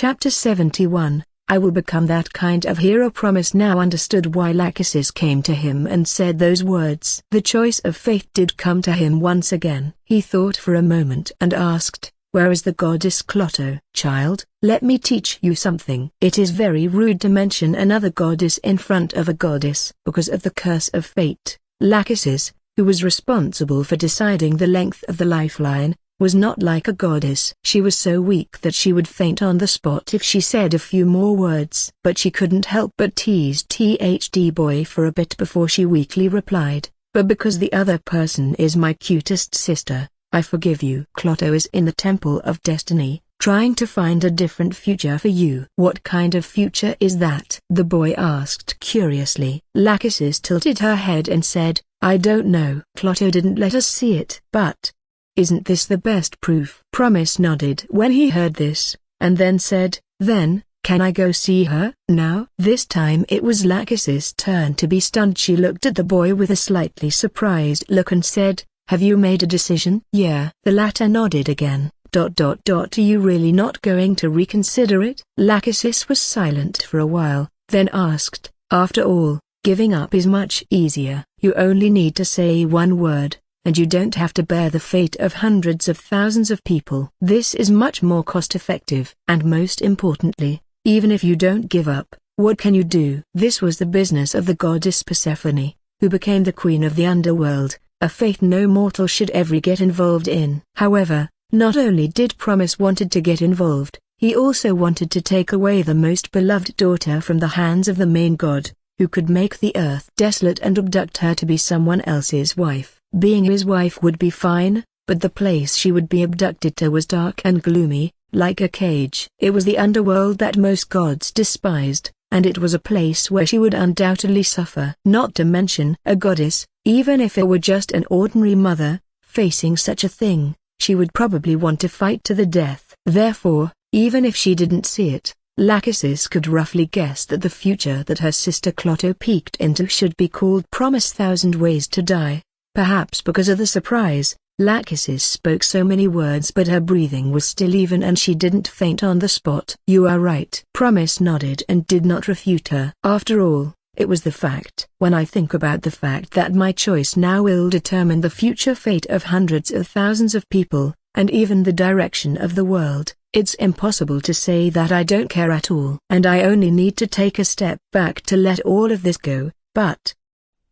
Chapter 71. I will become that kind of hero. Promise now understood why Lachesis came to him and said those words. The choice of fate did come to him once again. He thought for a moment and asked, "Where is the goddess Clotho?" "Child, let me teach you something. It is very rude to mention another goddess in front of a goddess." Because of the curse of fate, Lachesis, who was responsible for deciding the length of the lifeline, was not like a goddess. She was so weak that she would faint on the spot if she said a few more words. But she couldn't help but tease THD boy for a bit before she weakly replied, "But because the other person is my cutest sister, I forgive you." Clotho is in the Temple of Destiny, trying to find a different future for you. "What kind of future is that?" the boy asked curiously. Lachesis tilted her head and said, "I don't know." "Clotho didn't let us see it." "But isn't this the best proof?" Promise nodded when he heard this, and then said, "Then, can I go see her now?" This time it was Lachesis' turn to be stunned. She looked at the boy with a slightly surprised look and said, "Have you made a decision?" "Yeah." The latter nodded again. Are you really not going to reconsider it?" Lachesis was silent for a while, then asked, "After all, giving up is much easier. You only need to say one word, and you don't have to bear the fate of hundreds of thousands of people. This is much more cost-effective. And most importantly, even if you don't give up, what can you do?" This was the business of the goddess Persephone, who became the queen of the underworld, a fate no mortal should ever get involved in. However, not only did Promise wanted to get involved, he also wanted to take away the most beloved daughter from the hands of the main god, who could make the earth desolate and abduct her to be someone else's wife. Being his wife would be fine, but the place she would be abducted to was dark and gloomy, like a cage. It was the underworld that most gods despised, and it was a place where she would undoubtedly suffer. Not to mention a goddess, even if it were just an ordinary mother, facing such a thing, she would probably want to fight to the death. Therefore, even if she didn't see it, Lachesis could roughly guess that the future that her sister Clotho peeked into should be called Promise 1,000 Ways to Die. Perhaps because of the surprise, Lachesis spoke so many words but her breathing was still even and she didn't faint on the spot. "You are right." Promise nodded and did not refute her. "After all, it was the fact. When I think about the fact that my choice now will determine the future fate of hundreds of thousands of people, and even the direction of the world, it's impossible to say that I don't care at all. And I only need to take a step back to let all of this go. But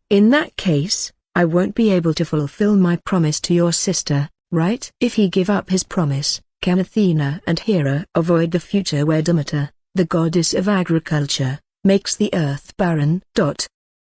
in that case, I won't be able to fulfill my promise to your sister, right?" If he give up his promise, can Athena and Hera avoid the future where Demeter, the goddess of agriculture, makes the earth barren?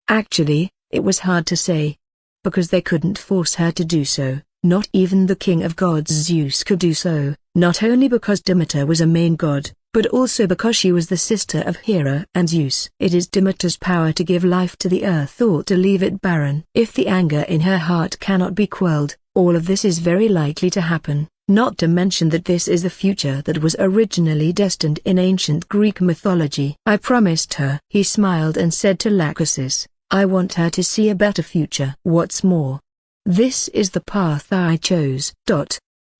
Actually, it was hard to say. Because they couldn't force her to do so, not even the king of gods Zeus could do so, not only because Demeter was a main god, but also because she was the sister of Hera and Zeus. It is Demeter's power to give life to the earth or to leave it barren. If the anger in her heart cannot be quelled, all of this is very likely to happen, not to mention that this is the future that was originally destined in ancient Greek mythology. "I promised her." He smiled and said to Lachesis, "I want her to see a better future. What's more, this is the path I chose."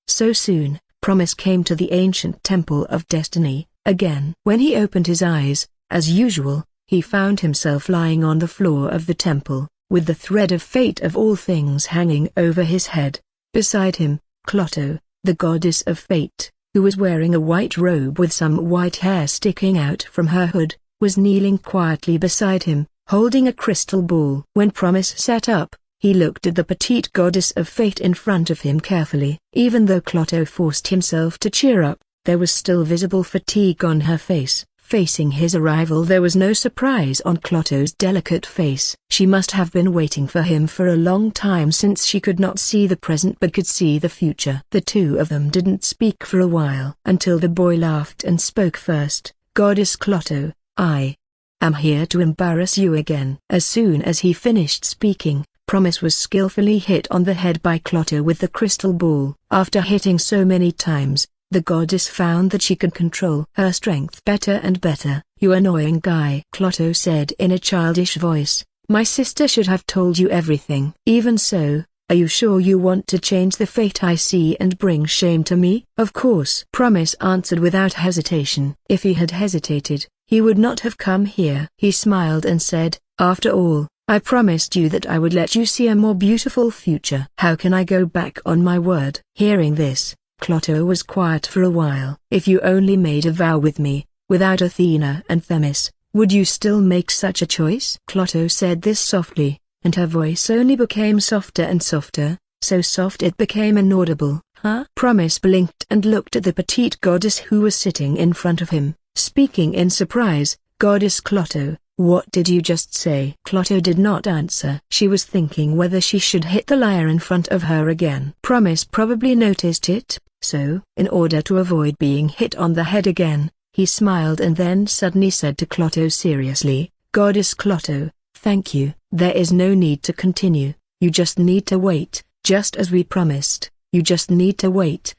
So soon, Promise came to the ancient Temple of Destiny, again. When he opened his eyes, as usual, he found himself lying on the floor of the temple, with the thread of fate of all things hanging over his head. Beside him, Clotho, the goddess of fate, who was wearing a white robe with some white hair sticking out from her hood, was kneeling quietly beside him, holding a crystal ball. When Promise sat up, he looked at the petite goddess of fate in front of him carefully. Even though Clotho forced himself to cheer up, there was still visible fatigue on her face. Facing his arrival, there was no surprise on Clotho's delicate face. She must have been waiting for him for a long time since she could not see the present but could see the future. The two of them didn't speak for a while, until the boy laughed and spoke first. "Goddess Clotho, I am here to embarrass you again." As soon as he finished speaking, Promise was skillfully hit on the head by Clotho with the crystal ball. After hitting so many times, the goddess found that she could control her strength better and better. "You annoying guy," Clotho said in a childish voice, "my sister should have told you everything." "Even so, Are you sure you want to change the fate I see and bring shame to me? Of course, Promise answered without hesitation. If he had hesitated, he would not have come here. He smiled and said, after all, I promised you that I would let you see a more beautiful future. How can I go back on my word? Hearing this, Clotho was quiet for a while. If you only made a vow with me, without Athena and Themis, would you still make such a choice? Clotho said this softly, and her voice only became softer and softer, so soft it became inaudible. Huh? Promise blinked and looked at the petite goddess who was sitting in front of him, speaking in surprise. Goddess Clotho, what did you just say? Clotho did not answer. She was thinking whether she should hit the lyre in front of her again. Promise probably noticed it, so, in order to avoid being hit on the head again, he smiled and then suddenly said to Clotho seriously, Goddess Clotho, thank you. There is no need to continue, you just need to wait, just as we promised, you just need to wait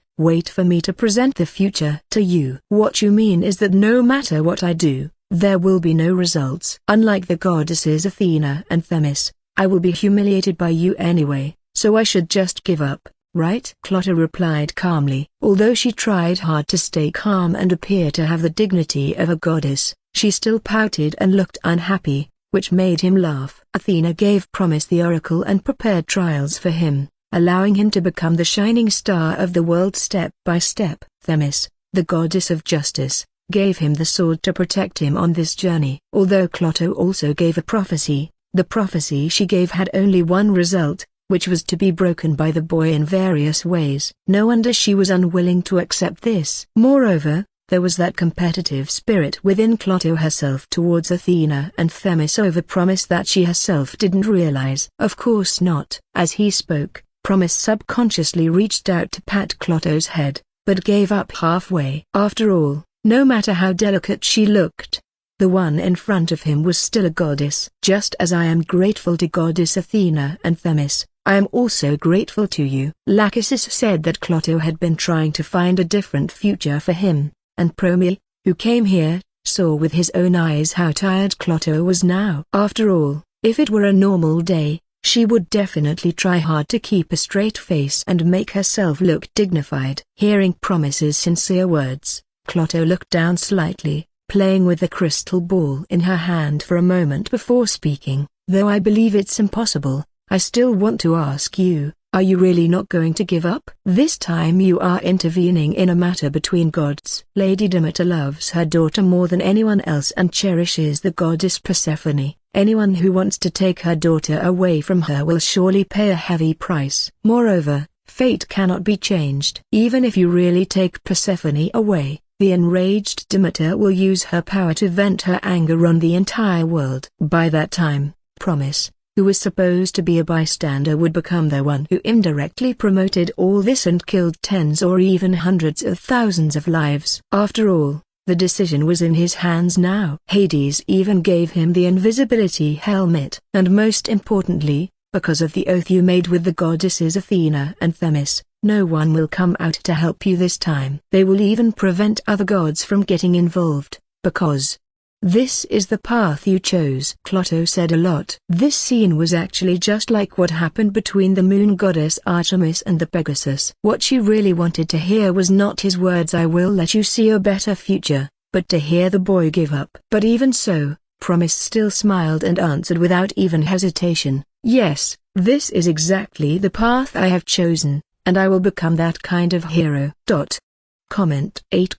for me to present the future to you. What you mean is that no matter what I do, there will be no results. Unlike the goddesses Athena and Themis, I will be humiliated by you anyway, so I should just give up, right? Clotho replied calmly. Although she tried hard to stay calm and appear to have the dignity of a goddess, she still pouted and looked unhappy, which made him laugh. Athena gave Promise the oracle and prepared trials for him, allowing him to become the shining star of the world step by step. Themis, the goddess of justice, gave him the sword to protect him on this journey. Although Clotho also gave a prophecy, the prophecy she gave had only one result, which was to be broken by the boy in various ways. No wonder she was unwilling to accept this. Moreover, there was that competitive spirit within Clotho herself towards Athena and Themis over Promise that she herself didn't realize. Of course not. As he spoke, Promise subconsciously reached out to pat Clotho's head, but gave up halfway. After all, no matter how delicate she looked, the one in front of him was still a goddess. Just as I am grateful to Goddess Athena and Themis, I am also grateful to you. Lachesis said that Clotho had been trying to find a different future for him, and Promise, who came here, saw with his own eyes how tired Clotho was now. After all, if it were a normal day, she would definitely try hard to keep a straight face and make herself look dignified. Hearing Promise's sincere words, Clotho looked down slightly, playing with the crystal ball in her hand for a moment before speaking. Though I believe it's impossible, I still want to ask you, are you really not going to give up? This time you are intervening in a matter between gods. Lady Demeter loves her daughter more than anyone else and cherishes the goddess Persephone. Anyone who wants to take her daughter away from her will surely pay a heavy price. Moreover, fate cannot be changed. Even if you really take Persephone away, the enraged Demeter will use her power to vent her anger on the entire world. By that time, Promise, who was supposed to be a bystander, would become the one who indirectly promoted all this and killed tens or even hundreds of thousands of lives. After all, the decision was in his hands now. Hades even gave him the invisibility helmet. And most importantly, because of the oath you made with the goddesses Athena and Themis, no one will come out to help you this time. They will even prevent other gods from getting involved, because this is the path you chose. Clotho said a lot. This scene was actually just like what happened between the moon goddess Artemis and the Pegasus. What she really wanted to hear was not his words, I will let you see a better future, but to hear the boy give up. But even so, Promise still smiled and answered without even hesitation, yes, this is exactly the path I have chosen, and I will become that kind of hero. Comment 8.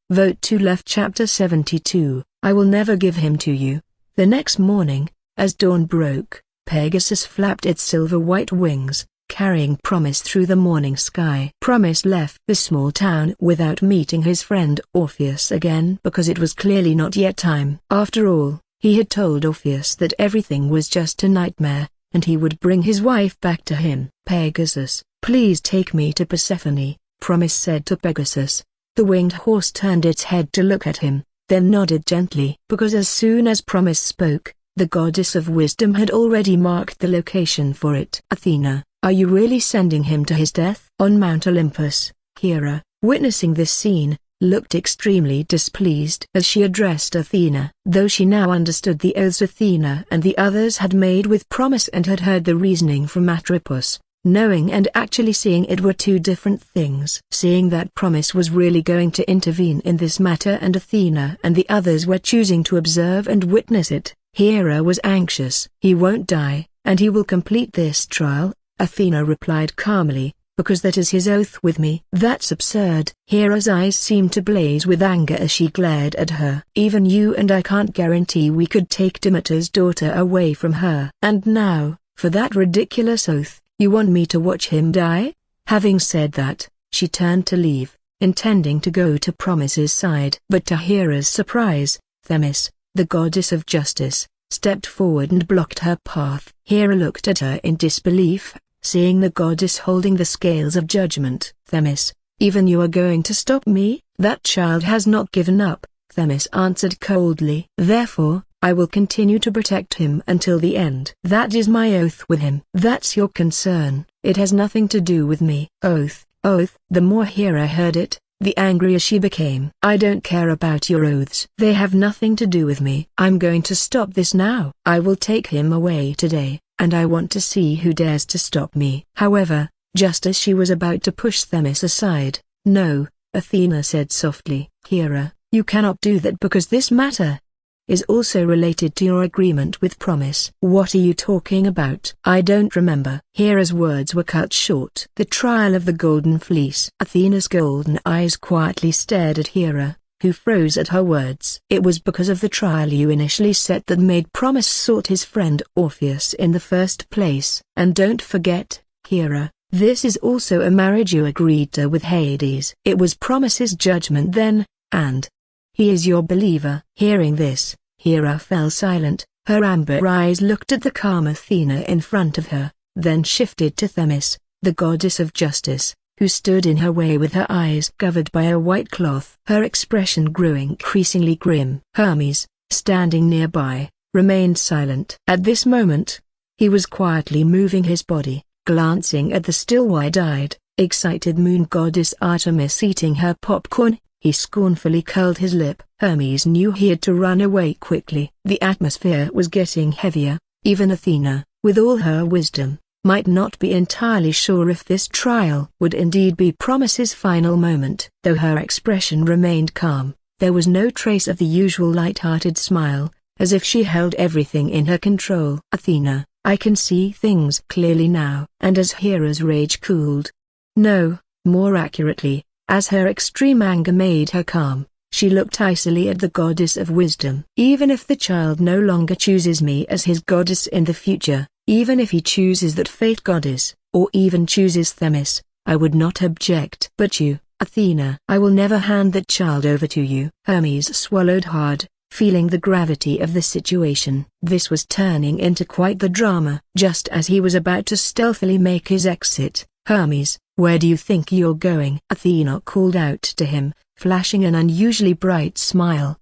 Vote to left. Chapter 72. I will never give him to you. The next morning, as dawn broke, Pegasus flapped its silver-white wings, carrying Promise through the morning sky. Promise left the small town without meeting his friend Orpheus again because it was clearly not yet time. After all, he had told Orpheus that everything was just a nightmare, and he would bring his wife back to him. Pegasus, please take me to Persephone, Promise said to Pegasus. The winged horse turned its head to look at him, then nodded gently. Because as soon as Promise spoke, the goddess of wisdom had already marked the location for it. Athena, are you really sending him to his death? On Mount Olympus, Hera, witnessing this scene, looked extremely displeased as she addressed Athena. Though she now understood the oaths Athena and the others had made with Promise and had heard the reasoning from Atropos, Knowing and actually seeing it were two different things. Seeing that Promise was really going to intervene in this matter and Athena and the others were choosing to observe and witness it, Hera was anxious. "He won't die, and he will complete this trial," Athena replied calmly, "because that is his oath with me." "That's absurd." Hera's eyes seemed to blaze with anger as she glared at her. "Even you and I can't guarantee we could take Demeter's daughter away from her. And now, for that ridiculous oath, you want me to watch him die?" Having said that, she turned to leave, intending to go to Promise's side. But to Hera's surprise, Themis, the goddess of justice, stepped forward and blocked her path. Hera looked at her in disbelief, seeing the goddess holding the scales of judgment. "Themis, even you are going to stop me?" "That child has not given up," Themis answered coldly. "Therefore, I will continue to protect him until the end." "That is my oath with him." "That's your concern. It has nothing to do with me." "Oath, oath." The more Hera heard it, the angrier she became. "I don't care about your oaths. They have nothing to do with me. I'm going to stop this now. I will take him away today, and I want to see who dares to stop me." However, just as she was about to push Themis aside, "No," Athena said softly. "Hera, you cannot do that because this matter is also related to your agreement with Promise." "What are you talking about?" "I don't remember." Hera's words were cut short. "The trial of the Golden Fleece." Athena's golden eyes quietly stared at Hera, who froze at her words. "It was because of the trial you initially set that made Promise sought his friend Orpheus in the first place. And don't forget, Hera, this is also a marriage you agreed to with Hades. It was Promise's judgment then, and he is your believer." Hearing this, Hera fell silent. Her amber eyes looked at the calm Athena in front of her, then shifted to Themis, the goddess of justice, who stood in her way with her eyes covered by a white cloth. Her expression grew increasingly grim. Hermes, standing nearby, remained silent. At this moment, he was quietly moving his body, glancing at the still wide-eyed, excited moon goddess Artemis eating her popcorn. He scornfully curled his lip. Hermes knew he had to run away quickly. The atmosphere was getting heavier. Even Athena, with all her wisdom, might not be entirely sure if this trial would indeed be Promise's final moment. Though her expression remained calm, there was no trace of the usual light-hearted smile, as if she held everything in her control. "Athena, I can see things clearly now." And as Hera's rage cooled, no, more accurately, as her extreme anger made her calm, she looked icily at the goddess of wisdom. "Even if the child no longer chooses me as his goddess in the future, even if he chooses that fate goddess, or even chooses Themis, I would not object. But you, Athena, I will never hand that child over to you." Hermes swallowed hard, feeling the gravity of the situation. This was turning into quite the drama. Just as he was about to stealthily make his exit, "Hermes, where do you think you're going?" Athena called out to him, flashing an unusually bright smile.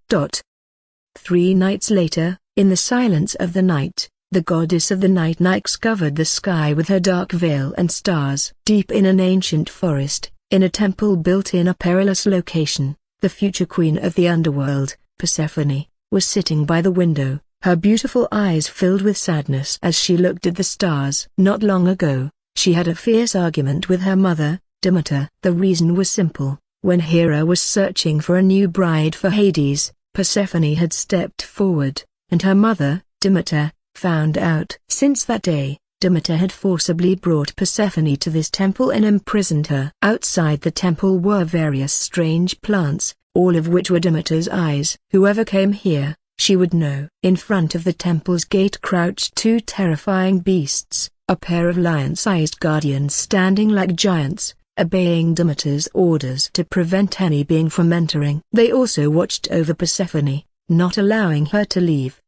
3 nights later, in the silence of the night, the goddess of the night Nyx covered the sky with her dark veil and stars. Deep in an ancient forest, in a temple built in a perilous location, the future queen of the underworld, Persephone, was sitting by the window, her beautiful eyes filled with sadness as she looked at the stars. Not long ago, she had a fierce argument with her mother, Demeter. The reason was simple. When Hera was searching for a new bride for Hades, Persephone had stepped forward, and her mother, Demeter, found out. Since that day, Demeter had forcibly brought Persephone to this temple and imprisoned her. Outside the temple were various strange plants, all of which were Demeter's eyes. Whoever came here, she would know. In front of the temple's gate crouched two terrifying beasts, a pair of lion-sized guardians standing like giants, obeying Demeter's orders to prevent any being from entering. They also watched over Persephone, not allowing her to leave.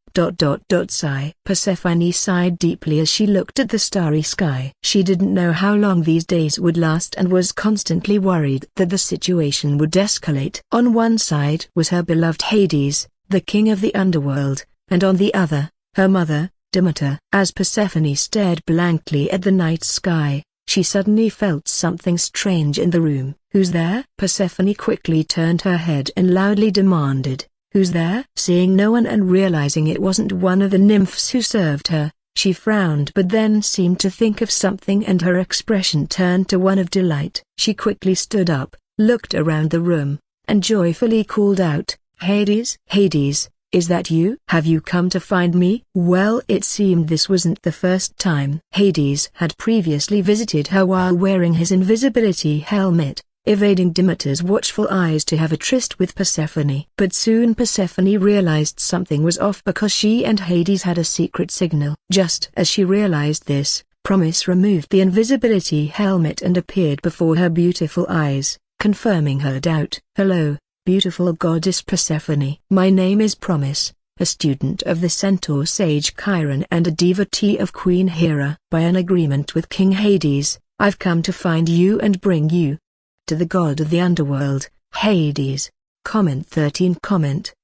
Sigh. Persephone sighed deeply as she looked at the starry sky. She didn't know how long these days would last and was constantly worried that the situation would escalate. On one side was her beloved Hades, the king of the underworld, and on the other, her mother, Demeter. As Persephone stared blankly at the night sky, she suddenly felt something strange in the room. "Who's there?" Persephone quickly turned her head and loudly demanded, "Who's there?" Seeing no one and realizing it wasn't one of the nymphs who served her, She frowned but then seemed to think of something and her expression turned to one of delight. She quickly stood up, looked around the room, and joyfully called out, "Hades! Hades, is that you? Have you come to find me?" Well, it seemed this wasn't the first time. Hades had previously visited her while wearing his invisibility helmet, evading Demeter's watchful eyes to have a tryst with Persephone. But soon Persephone realized something was off because she and Hades had a secret signal. Just as she realized this, Promise removed the invisibility helmet and appeared before her beautiful eyes, confirming her doubt. "Hello, beautiful goddess Persephone. My name is Promise, a student of the centaur sage Chiron and a devotee of Queen Hera. By an agreement with King Hades, I've come to find you and bring you to the god of the underworld, Hades." Comment 13.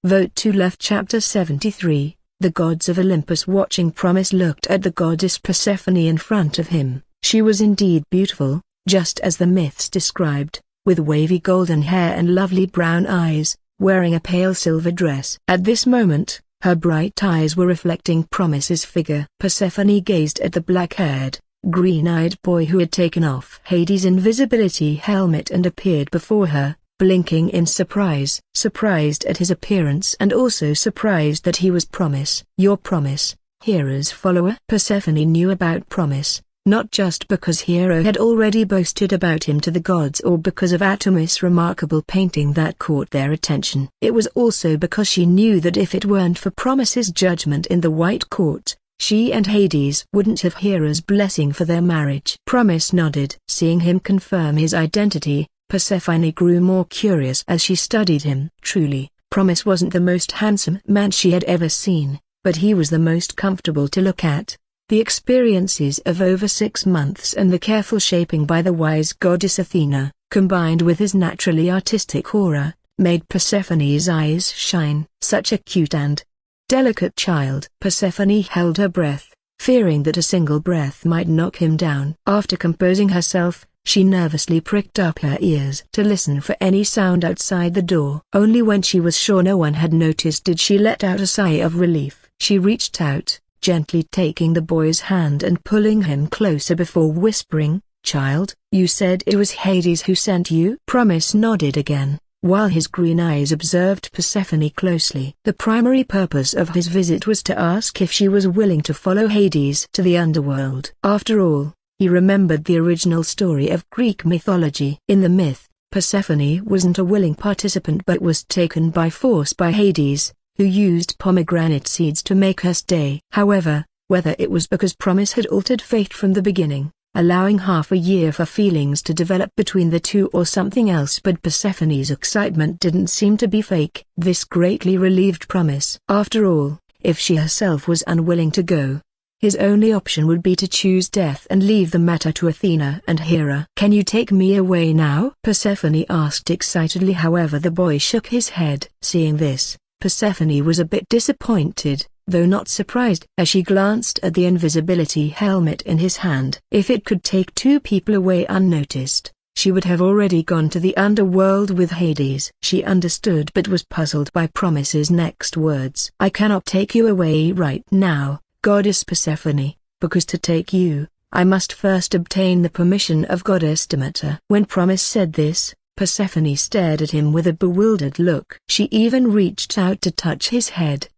Vote to left. Chapter 73. The gods of Olympus. Watching Promise looked at the goddess Persephone in front of him. She was indeed beautiful, just as the myths described, with wavy golden hair and lovely brown eyes, wearing a pale silver dress. At this moment, her bright eyes were reflecting Promise's figure. Persephone gazed at the black-haired, green-eyed boy who had taken off Hades' invisibility helmet and appeared before her, blinking in surprise. Surprised at his appearance and also surprised that he was Promise. "You're Promise, Hera's follower?" Persephone knew about Promise, not just because Hera had already boasted about him to the gods or because of Artemis' remarkable painting that caught their attention. It was also because she knew that if it weren't for Promise's judgment in the White Court, she and Hades wouldn't have Hera's blessing for their marriage. Promise nodded. Seeing him confirm his identity, Persephone grew more curious as she studied him. Truly, Promise wasn't the most handsome man she had ever seen, but he was the most comfortable to look at. The experiences of over 6 months and the careful shaping by the wise goddess Athena, combined with his naturally artistic aura, made Persephone's eyes shine. Such a cute and delicate child. Persephone held her breath, fearing that a single breath might knock him down. After composing herself, she nervously pricked up her ears to listen for any sound outside the door. Only when she was sure no one had noticed did she let out a sigh of relief. She reached out, gently taking the boy's hand and pulling him closer before whispering, "Child, you said it was Hades who sent you?" Promise nodded again, while his green eyes observed Persephone closely. The primary purpose of his visit was to ask if she was willing to follow Hades to the underworld. After all, he remembered the original story of Greek mythology. In the myth, Persephone wasn't a willing participant but was taken by force by Hades, who used pomegranate seeds to make her stay. However, whether it was because Promise had altered fate from the beginning, allowing half a year for feelings to develop between the two or something else, but Persephone's excitement didn't seem to be fake. This greatly relieved Promise. After all, if she herself was unwilling to go, his only option would be to choose death and leave the matter to Athena and Hera. "Can you take me away now?" Persephone asked excitedly. However, the boy shook his head. Seeing this, Persephone was a bit disappointed, though not surprised, as she glanced at the invisibility helmet in his hand. If it could take 2 people away unnoticed, she would have already gone to the underworld with Hades. She understood but was puzzled by Promise's next words. "I cannot take you away right now, Goddess Persephone, because to take you, I must first obtain the permission of Goddess Demeter." When Promise said this, Persephone stared at him with a bewildered look. She even reached out to touch his head.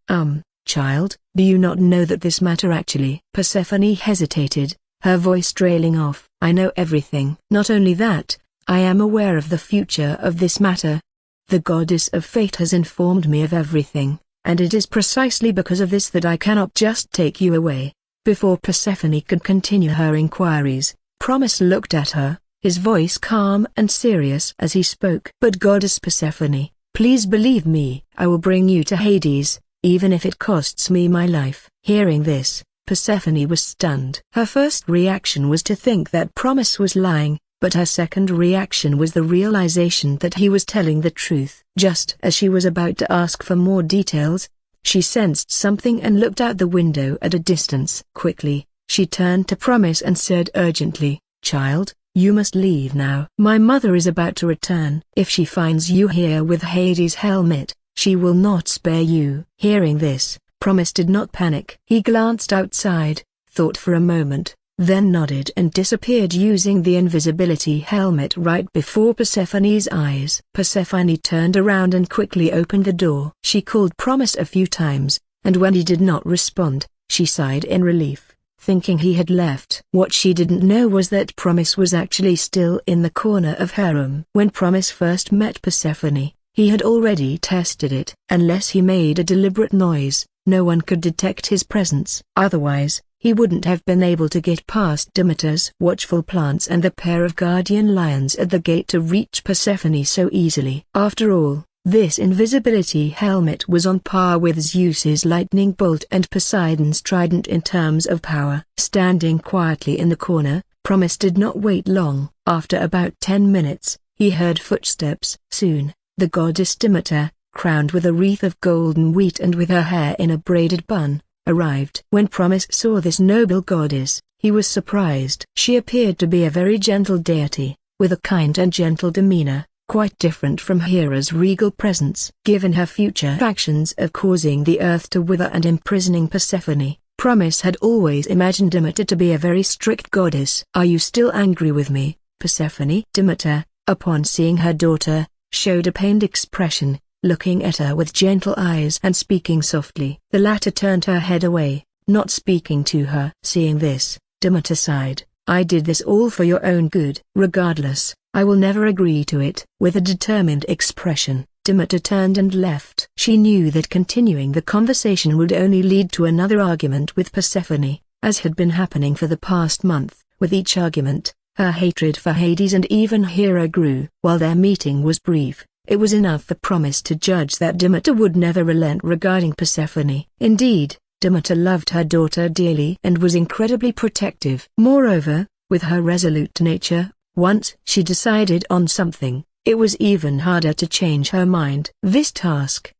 Child, do you not know that this matter actually?" Persephone hesitated, her voice trailing off. "I know everything. Not only that, I am aware of the future of this matter. The goddess of fate has informed me of everything, and it is precisely because of this that I cannot just take you away." Before Persephone could continue her inquiries, Promise looked at her, his voice calm and serious as he spoke. "But Goddess Persephone, please believe me. I will bring you to Hades, even if it costs me my life." Hearing this, Persephone was stunned. Her first reaction was to think that Promise was lying, but her second reaction was the realization that he was telling the truth. Just as she was about to ask for more details, she sensed something and looked out the window at a distance. Quickly, she turned to Promise and said urgently, "Child, you must leave now. My mother is about to return. If she finds you here with Hades' helmet, she will not spare you." Hearing this, Promise did not panic. He glanced outside, thought for a moment, then nodded and disappeared using the invisibility helmet right before Persephone's eyes. Persephone turned around and quickly opened the door. She called Promise a few times, and when he did not respond, she sighed in relief, thinking he had left. What she didn't know was that Promise was actually still in the corner of her room. When Promise first met Persephone, he had already tested it. Unless he made a deliberate noise, no one could detect his presence. Otherwise, he wouldn't have been able to get past Demeter's watchful plants and the pair of guardian lions at the gate to reach Persephone so easily. After all, this invisibility helmet was on par with Zeus's lightning bolt and Poseidon's trident in terms of power. Standing quietly in the corner, Promise did not wait long. After about 10 minutes, he heard footsteps. Soon, the goddess Demeter, crowned with a wreath of golden wheat and with her hair in a braided bun, arrived. When Promise saw this noble goddess, he was surprised. She appeared to be a very gentle deity, with a kind and gentle demeanor, quite different from Hera's regal presence. Given her future actions of causing the earth to wither and imprisoning Persephone, Promise had always imagined Demeter to be a very strict goddess. "Are you still angry with me, Persephone?" Demeter, upon seeing her daughter, showed a pained expression, looking at her with gentle eyes and speaking softly. The latter turned her head away, not speaking to her. Seeing this, Demeter sighed. "I did this all for your own good. Regardless, I will never agree to it." With a determined expression, Demeter turned and left. She knew that continuing the conversation would only lead to another argument with Persephone, as had been happening for the past month. With each argument, her hatred for Hades and even Hera grew. While their meeting was brief, it was enough for Promise to judge that Demeter would never relent regarding Persephone. Indeed, Demeter loved her daughter dearly and was incredibly protective. Moreover, with her resolute nature, once she decided on something, it was even harder to change her mind. This task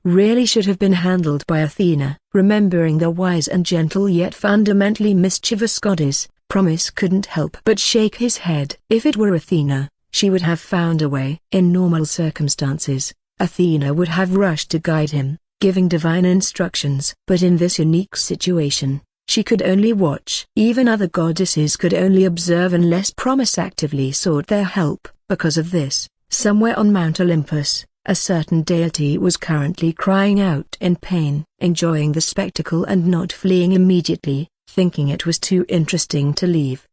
really should have been handled by Athena. Remembering the wise and gentle yet fundamentally mischievous goddess, Promise couldn't help but shake his head. If it were Athena, she would have found a way. In normal circumstances, Athena would have rushed to guide him, giving divine instructions. But in this unique situation, she could only watch. Even other goddesses could only observe unless Promise actively sought their help. Because of this, somewhere on Mount Olympus, a certain deity was currently crying out in pain. Enjoying the spectacle and not fleeing immediately, thinking it was too interesting to leave,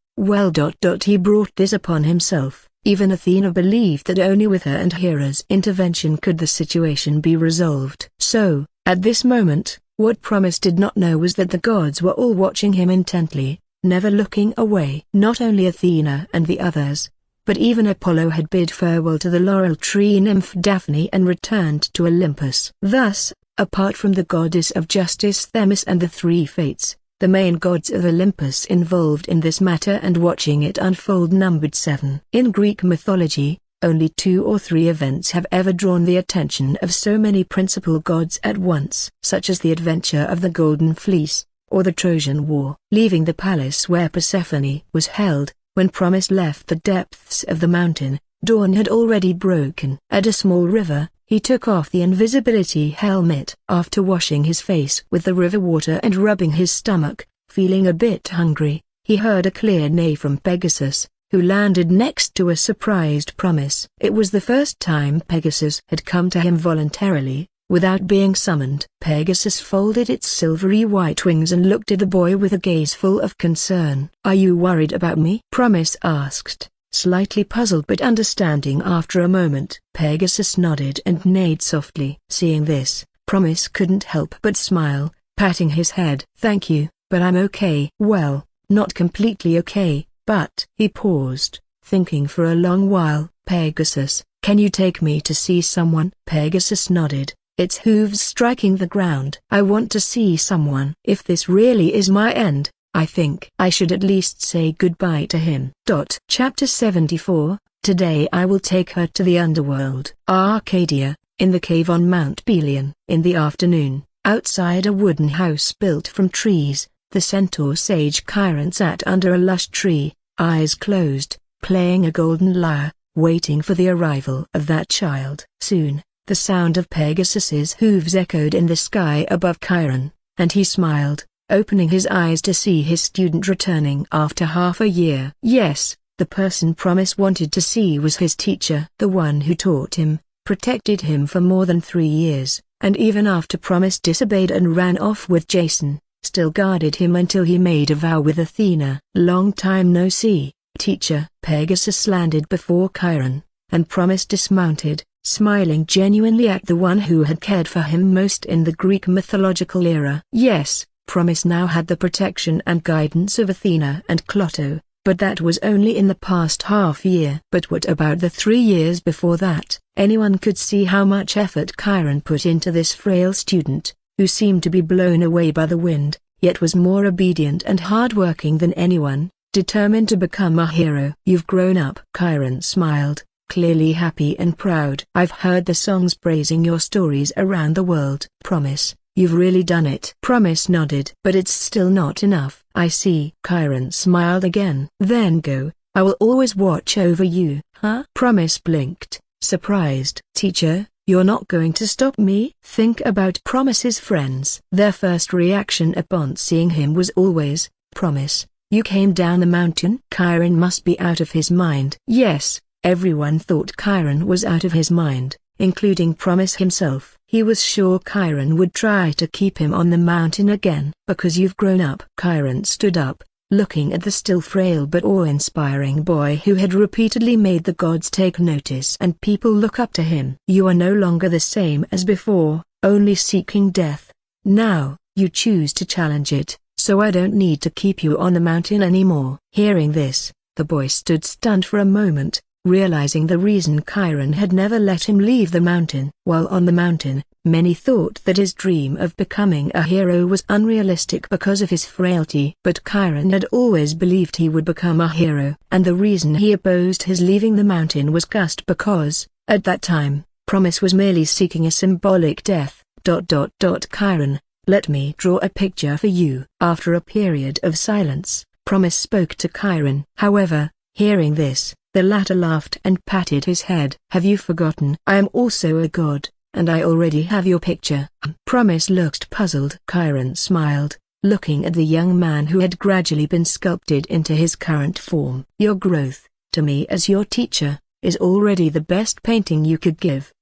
he brought this upon himself. Even Athena believed that only with her and Hera's intervention could the situation be resolved. So, at this moment, what Promise did not know was that the gods were all watching him intently, never looking away. Not only Athena and the others, but even Apollo had bid farewell to the laurel tree nymph Daphne and returned to Olympus. Thus, apart from the goddess of justice Themis and the three fates, the main gods of Olympus involved in this matter and watching it unfold numbered 7. In Greek mythology, only 2 or 3 events have ever drawn the attention of so many principal gods at once, such as the adventure of the Golden Fleece, or the Trojan War. Leaving the palace where Persephone was held, when Promise left the depths of the mountain, dawn had already broken. At a small river, he took off the invisibility helmet. After washing his face with the river water and rubbing his stomach, feeling a bit hungry, he heard a clear neigh from Pegasus, who landed next to a surprised Promise. It was the first time Pegasus had come to him voluntarily, without being summoned. Pegasus folded its silvery white wings and looked at the boy with a gaze full of concern. "Are you worried about me?" Promise asked, slightly puzzled but understanding. After a moment, Pegasus nodded and neighed softly. Seeing this, Promise couldn't help but smile, patting his head. "Thank you, but I'm okay." "Well, not completely okay, but..." He paused, thinking for a long while. "Pegasus, can you take me to see someone?" Pegasus nodded, its hooves striking the ground. "I want to see someone. If this really is my end, I think I should at least say goodbye to him." Chapter 74, Today I will take her to the underworld. Arcadia, in the cave on Mount Pelion. In the afternoon, outside a wooden house built from trees, the centaur sage Chiron sat under a lush tree, eyes closed, playing a golden lyre, waiting for the arrival of that child. Soon, the sound of Pegasus's hooves echoed in the sky above Chiron, and he smiled, opening his eyes to see his student returning after half a year. Yes, the person Promise wanted to see was his teacher. The one who taught him, protected him for more than 3 years, and even after Promise disobeyed and ran off with Jason, still guarded him until he made a vow with Athena. Long time no see, teacher. Pegasus landed before Chiron, and Promise dismounted, smiling genuinely at the one who had cared for him most in the Greek mythological era. Yes, Promise now had the protection and guidance of Athena and Clotho, but that was only in the past half year. But what about the 3 years before that? Anyone could see how much effort Chiron put into this frail student, who seemed to be blown away by the wind, yet was more obedient and hardworking than anyone, determined to become a hero. You've grown up. Chiron smiled, clearly happy and proud. I've heard the songs praising your stories around the world. Promise, you've really done it. Promise nodded. But it's still not enough. I see. Chiron smiled again. Then go. I will always watch over you. Huh? Promise blinked, surprised. Teacher, you're not going to stop me? Think about Promise's friends. Their first reaction upon seeing him was always, Promise, you came down the mountain? Chiron must be out of his mind. Yes, everyone thought Chiron was out of his mind, including Promise himself. He was sure Chiron would try to keep him on the mountain again. Because you've grown up. Chiron stood up, looking at the still frail but awe-inspiring boy who had repeatedly made the gods take notice and people look up to him. You are no longer the same as before, only seeking death. Now, you choose to challenge it, so I don't need to keep you on the mountain anymore. Hearing this, the boy stood stunned for a moment, realizing the reason Chiron had never let him leave the mountain. While on the mountain, many thought that his dream of becoming a hero was unrealistic because of his frailty. But Chiron had always believed he would become a hero. And the reason he opposed his leaving the mountain was just because, at that time, Promise was merely seeking a symbolic death. Chiron, let me draw a picture for you. After a period of silence, Promise spoke to Chiron. However, hearing this, the latter laughed and patted his head. Have you forgotten? I am also a god, and I already have your picture. Promise looked puzzled. Chiron smiled, looking at the young man who had gradually been sculpted into his current form. Your growth, to me as your teacher, is already the best painting you could give.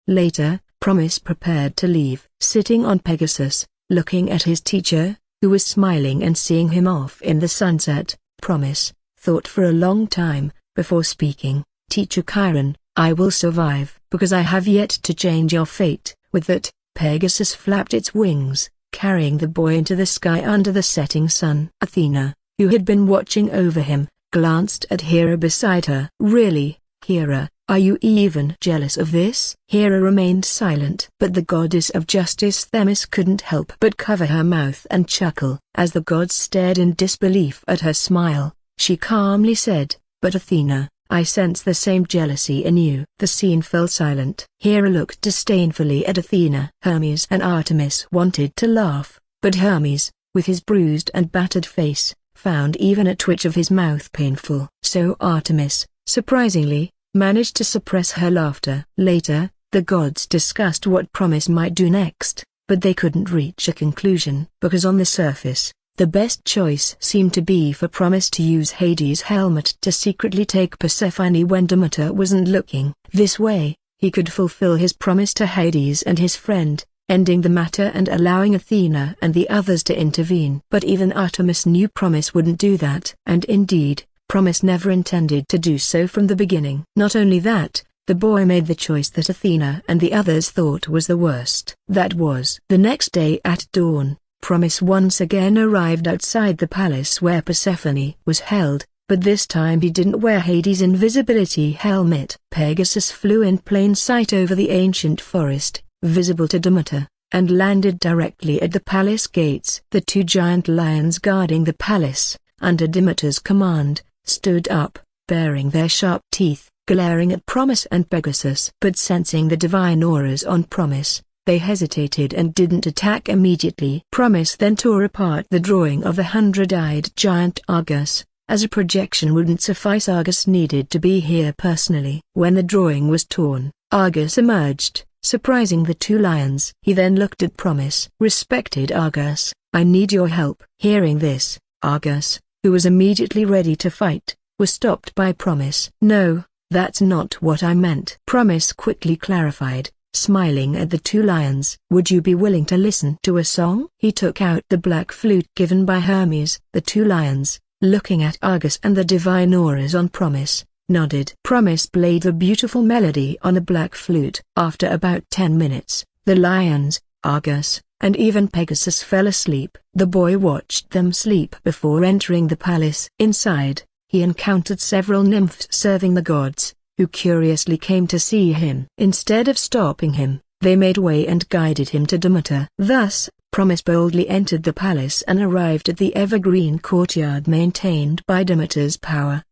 Later, Promise prepared to leave. Sitting on Pegasus, looking at his teacher, who was smiling and seeing him off in the sunset, Promise thought for a long time, before speaking. Teacher Chiron, I will survive, because I have yet to change your fate. With that, Pegasus flapped its wings, carrying the boy into the sky under the setting sun. Athena, who had been watching over him, glanced at Hera beside her. Really, Hera, are you even jealous of this? Hera remained silent. But the goddess of justice Themis couldn't help but cover her mouth and chuckle. As the gods stared in disbelief at her smile, she calmly said, but Athena, I sense the same jealousy in you. The scene fell silent. Hera looked disdainfully at Athena. Hermes and Artemis wanted to laugh, but Hermes, with his bruised and battered face, found even a twitch of his mouth painful. So Artemis, surprisingly, managed to suppress her laughter. Later, the gods discussed what Promise might do next, but they couldn't reach a conclusion. Because on the surface, the best choice seemed to be for Promise to use Hades' helmet to secretly take Persephone when Demeter wasn't looking. This way, he could fulfill his promise to Hades and his friend, ending the matter and allowing Athena and the others to intervene. But even Artemis knew Promise wouldn't do that. And indeed, Promise never intended to do so from the beginning. Not only that, the boy made the choice that Athena and the others thought was the worst. That was the next day at dawn. Promise once again arrived outside the palace where Persephone was held, but this time he didn't wear Hades' invisibility helmet. Pegasus flew in plain sight over the ancient forest, visible to Demeter, and landed directly at the palace gates. The 2 giant lions guarding the palace, under Demeter's command, stood up, baring their sharp teeth, glaring at Promise and Pegasus. But sensing the divine auras on Promise, they hesitated and didn't attack immediately. Promise then tore apart the drawing of the 100-eyed giant Argus. As a projection wouldn't suffice, Argus needed to be here personally. When the drawing was torn, Argus emerged, surprising the two lions. He then looked at Promise. "Respected Argus, I need your help." Hearing this, Argus, who was immediately ready to fight, was stopped by Promise. "No, that's not what I meant." Promise quickly clarified, smiling at the two lions. "Would you be willing to listen to a song?" He took out the black flute given by Hermes. The two lions, looking at Argus and the divine auras on Promise, nodded. Promise played a beautiful melody on a black flute. After about 10 minutes, the lions, Argus, and even Pegasus fell asleep. The boy watched them sleep before entering the palace. Inside, he encountered several nymphs serving the gods, who curiously came to see him. Instead of stopping him, they made way and guided him to Demeter. Thus, Promise boldly entered the palace and arrived at the evergreen courtyard maintained by Demeter's power.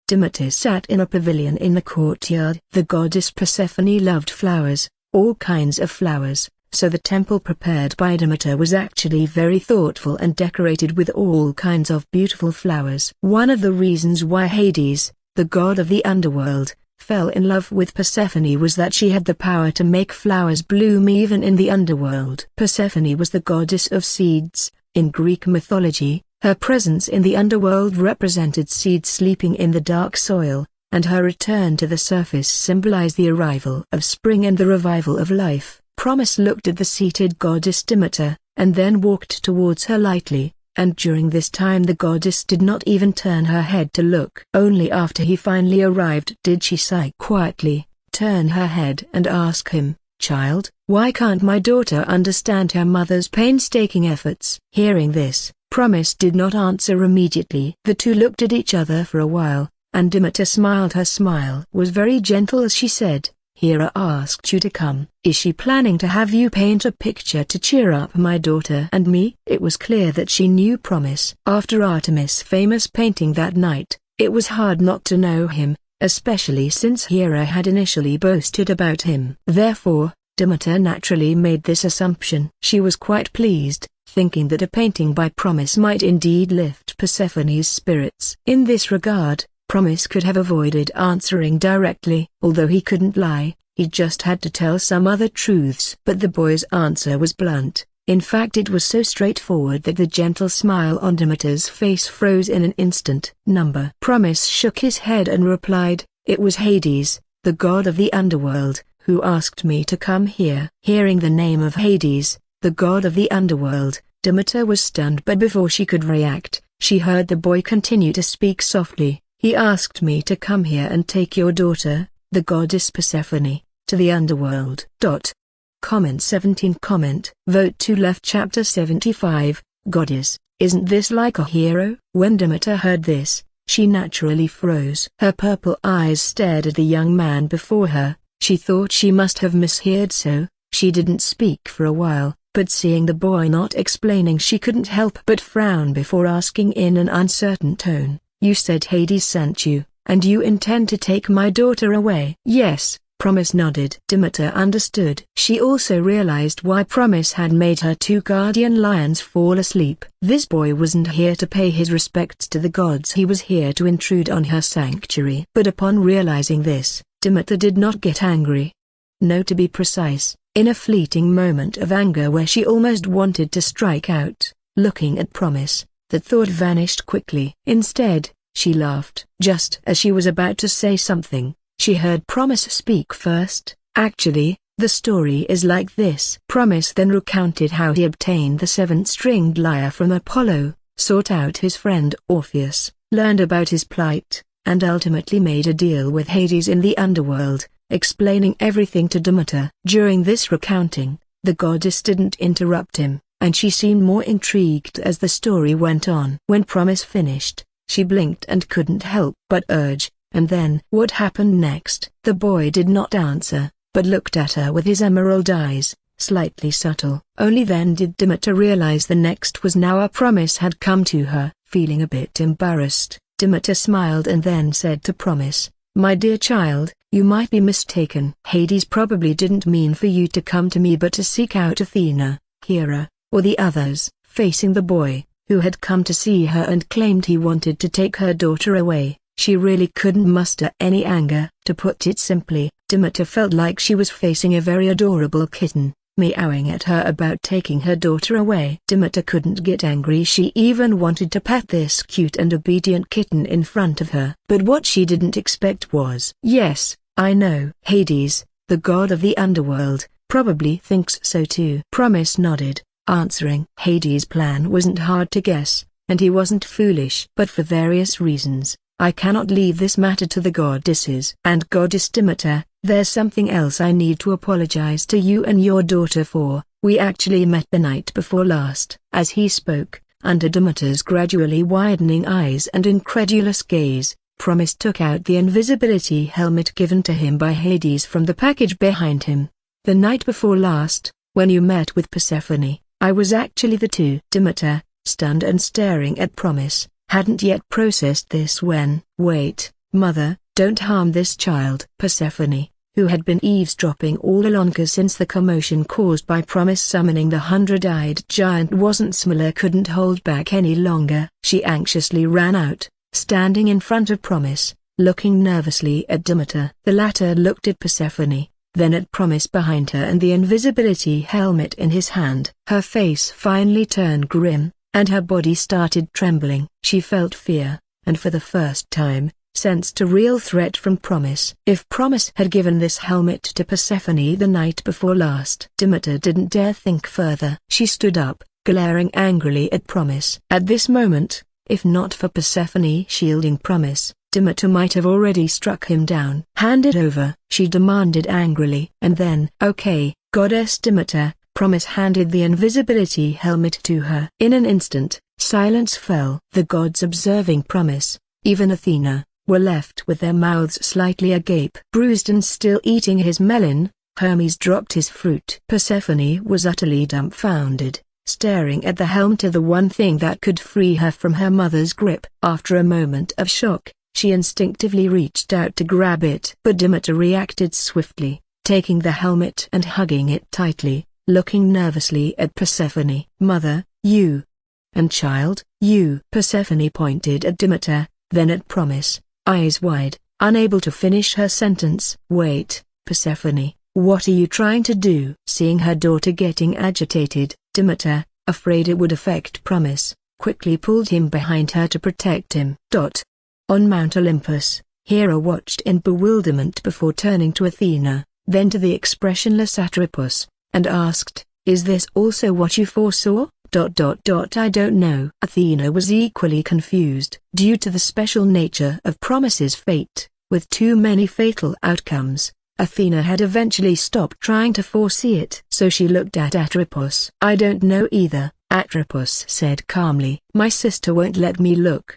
Demeter sat in a pavilion in the courtyard. The goddess Persephone loved flowers, all kinds of flowers, so the temple prepared by Demeter was actually very thoughtful and decorated with all kinds of beautiful flowers. One of the reasons why Hades, the god of the underworld, fell in love with Persephone was that she had the power to make flowers bloom even in the underworld. Persephone was the goddess of seeds. In Greek mythology, her presence in the underworld represented seeds sleeping in the dark soil, and her return to the surface symbolized the arrival of spring and the revival of life. Promise looked at the seated goddess Demeter, and then walked towards her lightly, and during this time the goddess did not even turn her head to look. Only after he finally arrived did she sigh quietly, turn her head and ask him, "Child, why can't my daughter understand her mother's painstaking efforts?" Hearing this, Promise did not answer immediately. The two looked at each other for a while, and Demeter smiled. Her smile was very gentle as she said, "Hera asked you to come. Is she planning to have you paint a picture to cheer up my daughter and me?" It was clear that she knew Promise. After Artemis' famous painting that night, it was hard not to know him, especially since Hera had initially boasted about him. Therefore, Demeter naturally made this assumption. She was quite pleased, thinking that a painting by Promise might indeed lift Persephone's spirits. In this regard, Promise could have avoided answering directly. Although he couldn't lie, he just had to tell some other truths. But the boy's answer was blunt. In fact, it was so straightforward that the gentle smile on Demeter's face froze in an instant. Promise shook his head and replied, "It was Hades, the god of the underworld, who asked me to come here." Hearing the name of Hades, the god of the underworld, Demeter was stunned, but before she could react, she heard the boy continue to speak softly. "He asked me to come here and take your daughter, the goddess Persephone, to the underworld." Comment 17 Vote to left. Chapter 75, Goddess, isn't this like a hero? When Demeter heard this, she naturally froze. Her purple eyes stared at the young man before her. She thought she must have misheard, so she didn't speak for a while, but seeing the boy not explaining, she couldn't help but frown before asking in an uncertain tone, "You said Hades sent you, and you intend to take my daughter away?" "Yes," Promise nodded. Demeter understood. She also realized why Promise had made her two guardian lions fall asleep. This boy wasn't here to pay his respects to the gods. He was here to intrude on her sanctuary. But upon realizing this, Demeter did not get angry. No, to be precise, in a fleeting moment of anger where she almost wanted to strike out, looking at Promise, that thought vanished quickly. Instead, she laughed. Just as she was about to say something, she heard Promise speak first. "Actually, the story is like this." Promise then recounted how he obtained the seven-stringed lyre from Apollo, sought out his friend Orpheus, learned about his plight, and ultimately made a deal with Hades in the underworld, explaining everything to Demeter. During this recounting, the goddess didn't interrupt him, and she seemed more intrigued as the story went on. When Promise finished, she blinked and couldn't help but urge, "And then?" "What happened next?" The boy did not answer, but looked at her with his emerald eyes, slightly subtle. Only then did Demeter realize the next was now a Promise had come to her. Feeling a bit embarrassed, Demeter smiled and then said to Promise, "My dear child, you might be mistaken. Hades probably didn't mean for you to come to me but to seek out Athena, Hera, or the others." Facing the boy, who had come to see her and claimed he wanted to take her daughter away, she really couldn't muster any anger. To put it simply, Demeter felt like she was facing a very adorable kitten, meowing at her about taking her daughter away. Demeter couldn't get angry. She even wanted to pet this cute and obedient kitten in front of her. But what she didn't expect was, "Yes, I know. Hades, the god of the underworld, probably thinks so too." Promise nodded, answering. Hades' plan wasn't hard to guess, and he wasn't foolish. But for various reasons, I cannot leave this matter to the goddesses. And Goddess Demeter, there's something else I need to apologize to you and your daughter for. We actually met the night before last. As he spoke, under Demeter's gradually widening eyes and incredulous gaze, Promise took out the invisibility helmet given to him by Hades from the package behind him. "The night before last, when you met with Persephone, I was actually the two." Demeter, stunned and staring at Promise, hadn't yet processed this when, "Wait, mother, don't harm this child." Persephone, who had been eavesdropping all along since the commotion caused by Promise summoning the 100-eyed giant wasn't smaller, couldn't hold back any longer. She anxiously ran out, standing in front of Promise, looking nervously at Demeter. The latter looked at Persephone, then at Promise behind her and the invisibility helmet in his hand. Her face finally turned grim, and her body started trembling. She felt fear, and for the first time, sensed a real threat from Promise. If Promise had given this helmet to Persephone the night before last, Demeter didn't dare think further. She stood up, glaring angrily at Promise. At this moment, if not for Persephone shielding Promise, Demeter might have already struck him down. "Hand it over," she demanded angrily. And then, "Okay, Goddess Demeter." Promise handed the invisibility helmet to her. In an instant, silence fell. The gods observing Promise, even Athena, were left with their mouths slightly agape. Bruised and still eating his melon, Hermes dropped his fruit. Persephone was utterly dumbfounded, staring at the helm, to the one thing that could free her from her mother's grip. After a moment of shock, she instinctively reached out to grab it. But Demeter reacted swiftly, taking the helmet and hugging it tightly, looking nervously at Persephone. "Mother, you. And child, you." Persephone pointed at Demeter, then at Promise, eyes wide, unable to finish her sentence. "Wait, Persephone, what are you trying to do?" Seeing her daughter getting agitated, Demeter, afraid it would affect Promise, quickly pulled him behind her to protect him. On Mount Olympus, Hera watched in bewilderment before turning to Athena, then to the expressionless Atropos, and asked, "Is this also what you foresaw?" "I don't know." Athena was equally confused. Due to the special nature of Promise's fate, with too many fatal outcomes, Athena had eventually stopped trying to foresee it. So she looked at Atropos. "I don't know either," Atropos said calmly. "My sister won't let me look.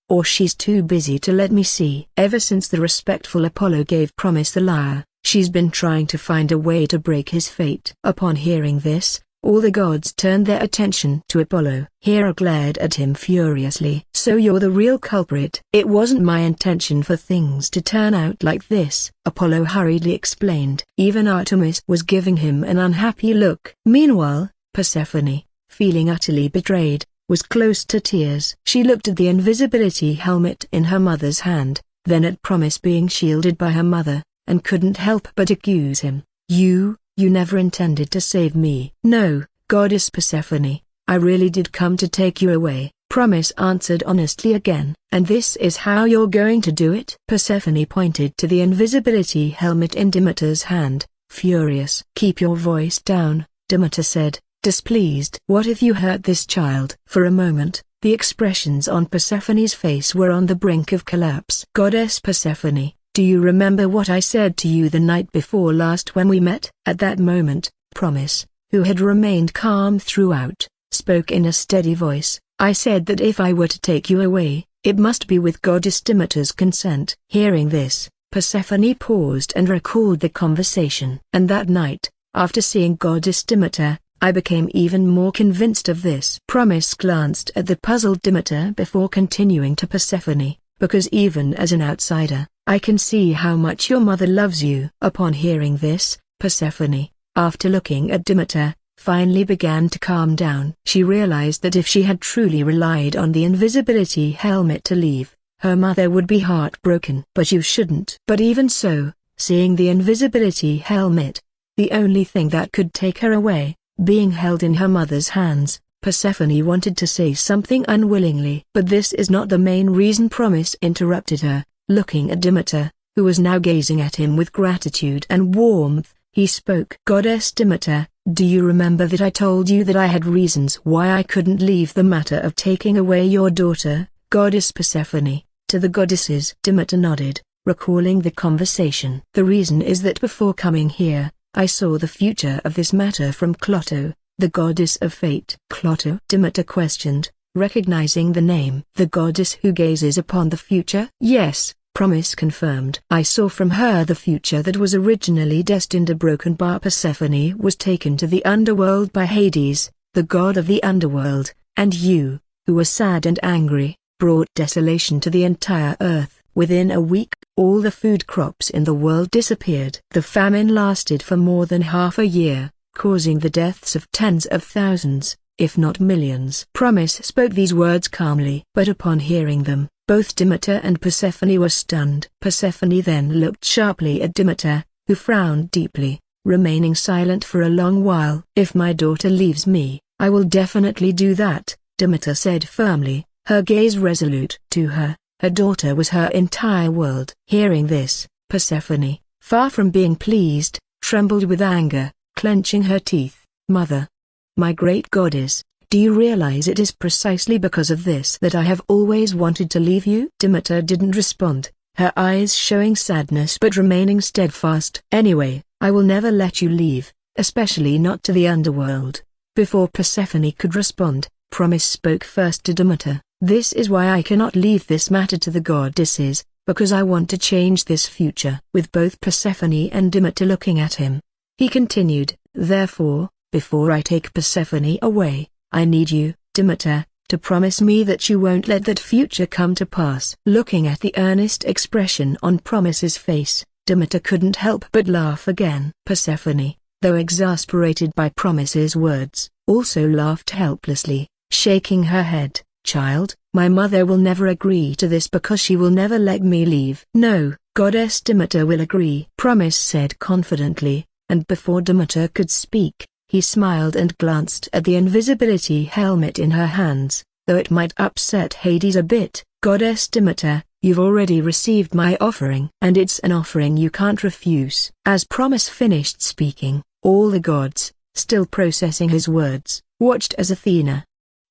Or she's too busy to let me see." Ever since the respectful Apollo gave Promise the lyre, she's been trying to find a way to break his fate. Upon hearing this, all the gods turned their attention to Apollo. Hera glared at him furiously. "So you're the real culprit?" "It wasn't my intention for things to turn out like this," Apollo hurriedly explained. Even Artemis was giving him an unhappy look. Meanwhile, Persephone, feeling utterly betrayed, was close to tears. She looked at the invisibility helmet in her mother's hand, then at Promise being shielded by her mother, and couldn't help but accuse him. You never intended to save me." "No, Goddess Persephone, I really did come to take you away," Promise answered honestly again. "And this is how you're going to do it?" Persephone pointed to the invisibility helmet in Demeter's hand, furious. "Keep your voice down," Demeter said, displeased. "What if you hurt this child?" For a moment, the expressions on Persephone's face were on the brink of collapse. "Goddess Persephone, do you remember what I said to you the night before last when we met?" At that moment, Promise, who had remained calm throughout, spoke in a steady voice. "I said that if I were to take you away, it must be with Goddess Demeter's consent." Hearing this, Persephone paused and recalled the conversation. "And that night, after seeing Goddess Demeter, I became even more convinced of this." Promise glanced at the puzzled Demeter before continuing to Persephone, "Because even as an outsider, I can see how much your mother loves you." Upon hearing this, Persephone, after looking at Demeter, finally began to calm down. She realized that if she had truly relied on the invisibility helmet to leave, her mother would be heartbroken. "But you shouldn't." But even so, seeing the invisibility helmet, the only thing that could take her away, being held in her mother's hands, Persephone wanted to say something unwillingly. But this is not the main reason. Promise interrupted her, looking at Demeter, who was now gazing at him with gratitude and warmth. He spoke. Goddess Demeter, do you remember that I told you that I had reasons why I couldn't leave the matter of taking away your daughter, Goddess Persephone, to the goddesses? Demeter nodded, recalling the conversation. The reason is that before coming here, I saw the future of this matter from Clotho, the goddess of fate. Clotho? Demeter questioned, recognizing the name. The goddess who gazes upon the future? Yes, Promise confirmed. I saw from her the future that was originally destined. A broken bar. Persephone was taken to the underworld by Hades, the god of the underworld, and you, who were sad and angry, brought desolation to the entire earth. Within a week, all the food crops in the world disappeared. The famine lasted for more than half a year, causing the deaths of tens of thousands, if not millions. Promise spoke these words calmly. But upon hearing them, both Demeter and Persephone were stunned. Persephone then looked sharply at Demeter, who frowned deeply, remaining silent for a long while. If my daughter leaves me, I will definitely do that, Demeter said firmly, her gaze resolute. To her, her daughter was her entire world. Hearing this, Persephone, far from being pleased, trembled with anger, clenching her teeth. Mother, my great goddess, do you realize it is precisely because of this that I have always wanted to leave you? Demeter didn't respond, her eyes showing sadness but remaining steadfast. Anyway, I will never let you leave, especially not to the underworld. Before Persephone could respond, Promise spoke first to Demeter. This is why I cannot leave this matter to the goddesses, because I want to change this future. With both Persephone and Demeter looking at him, he continued, therefore, before I take Persephone away, I need you, Demeter, to promise me that you won't let that future come to pass. Looking at the earnest expression on Promise's face, Demeter couldn't help but laugh again. Persephone, though exasperated by Promise's words, also laughed helplessly, shaking her head. Child, my mother will never agree to this because she will never let me leave. No, Goddess Demeter will agree, Promise said confidently, and before Demeter could speak, he smiled and glanced at the invisibility helmet in her hands, though it might upset Hades a bit. Goddess Demeter, you've already received my offering. And it's an offering you can't refuse. As Promise finished speaking, all the gods, still processing his words, watched as Athena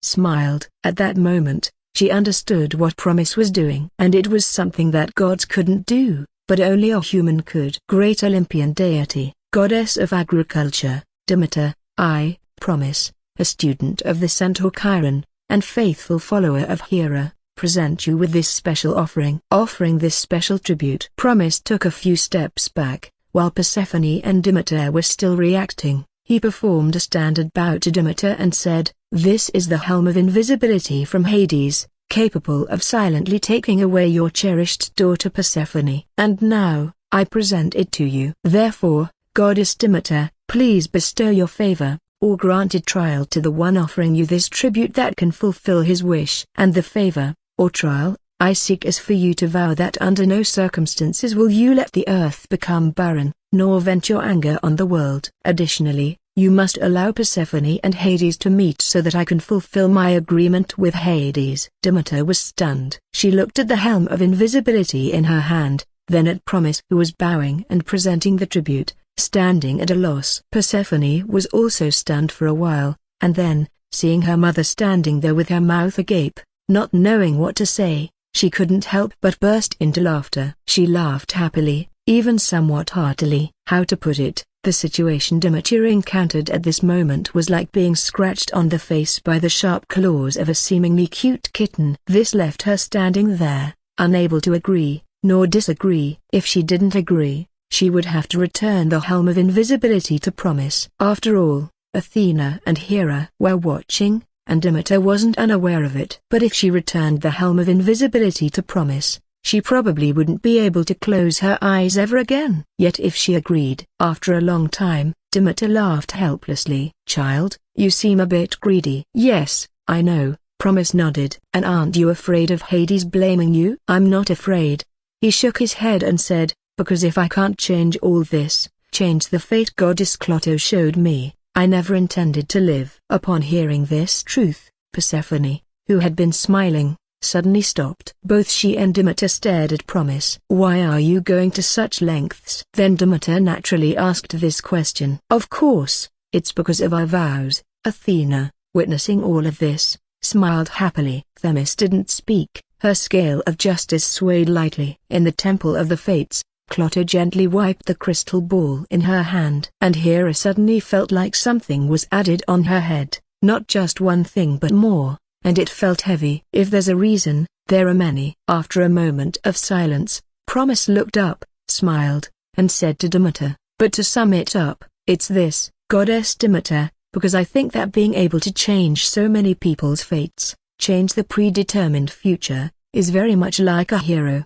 smiled. At that moment, she understood what Promise was doing. And it was something that gods couldn't do, but only a human could. Great Olympian deity, goddess of agriculture, Demeter, I, Promise, a student of the centaur Chiron, and faithful follower of Hera, present you with this special offering. Offering this special tribute. Promise took a few steps back, while Persephone and Demeter were still reacting. He performed a standard bow to Demeter and said, this is the helm of invisibility from Hades, capable of silently taking away your cherished daughter Persephone. And now, I present it to you. Therefore, Goddess Demeter, please bestow your favor, or granted trial to the one offering you this tribute that can fulfill his wish. And the favor, or trial, I seek is for you to vow that under no circumstances will you let the earth become barren, nor vent your anger on the world. Additionally, you must allow Persephone and Hades to meet so that I can fulfill my agreement with Hades. Demeter was stunned. She looked at the helm of invisibility in her hand, then at Promise who was bowing and presenting the tribute, standing at a loss. Persephone was also stunned for a while, and then, seeing her mother standing there with her mouth agape, not knowing what to say, she couldn't help but burst into laughter. She laughed happily, even somewhat heartily. How to put it, the situation Demeter encountered at this moment was like being scratched on the face by the sharp claws of a seemingly cute kitten. This left her standing there, unable to agree, nor disagree. If she didn't agree, she would have to return the helm of invisibility to Promise. After all, Athena and Hera were watching, and Demeter wasn't unaware of it. But if she returned the helm of invisibility to Promise, she probably wouldn't be able to close her eyes ever again. Yet if she agreed, after a long time, Demeter laughed helplessly. Child, you seem a bit greedy. Yes, I know, Promise nodded. And aren't you afraid of Hades blaming you? I'm not afraid. He shook his head and said, because if I can't change all this, change the fate Goddess Clotho showed me, I never intended to live." Upon hearing this truth, Persephone, who had been smiling, suddenly stopped. Both she and Demeter stared at Promise. "Why are you going to such lengths?" Then Demeter naturally asked this question. "Of course, it's because of our vows." Athena, witnessing all of this, smiled happily. Themis didn't speak. Her scale of justice swayed lightly. In the Temple of the Fates, Clotho gently wiped the crystal ball in her hand. And Hera suddenly felt like something was added on her head, not just one thing but more, and it felt heavy. "If there's a reason, there are many." After a moment of silence, Promise looked up, smiled, and said to Demeter, "But to sum it up, it's this, Goddess Demeter, because I think that being able to change so many people's fates, change the predetermined future, is very much like a hero.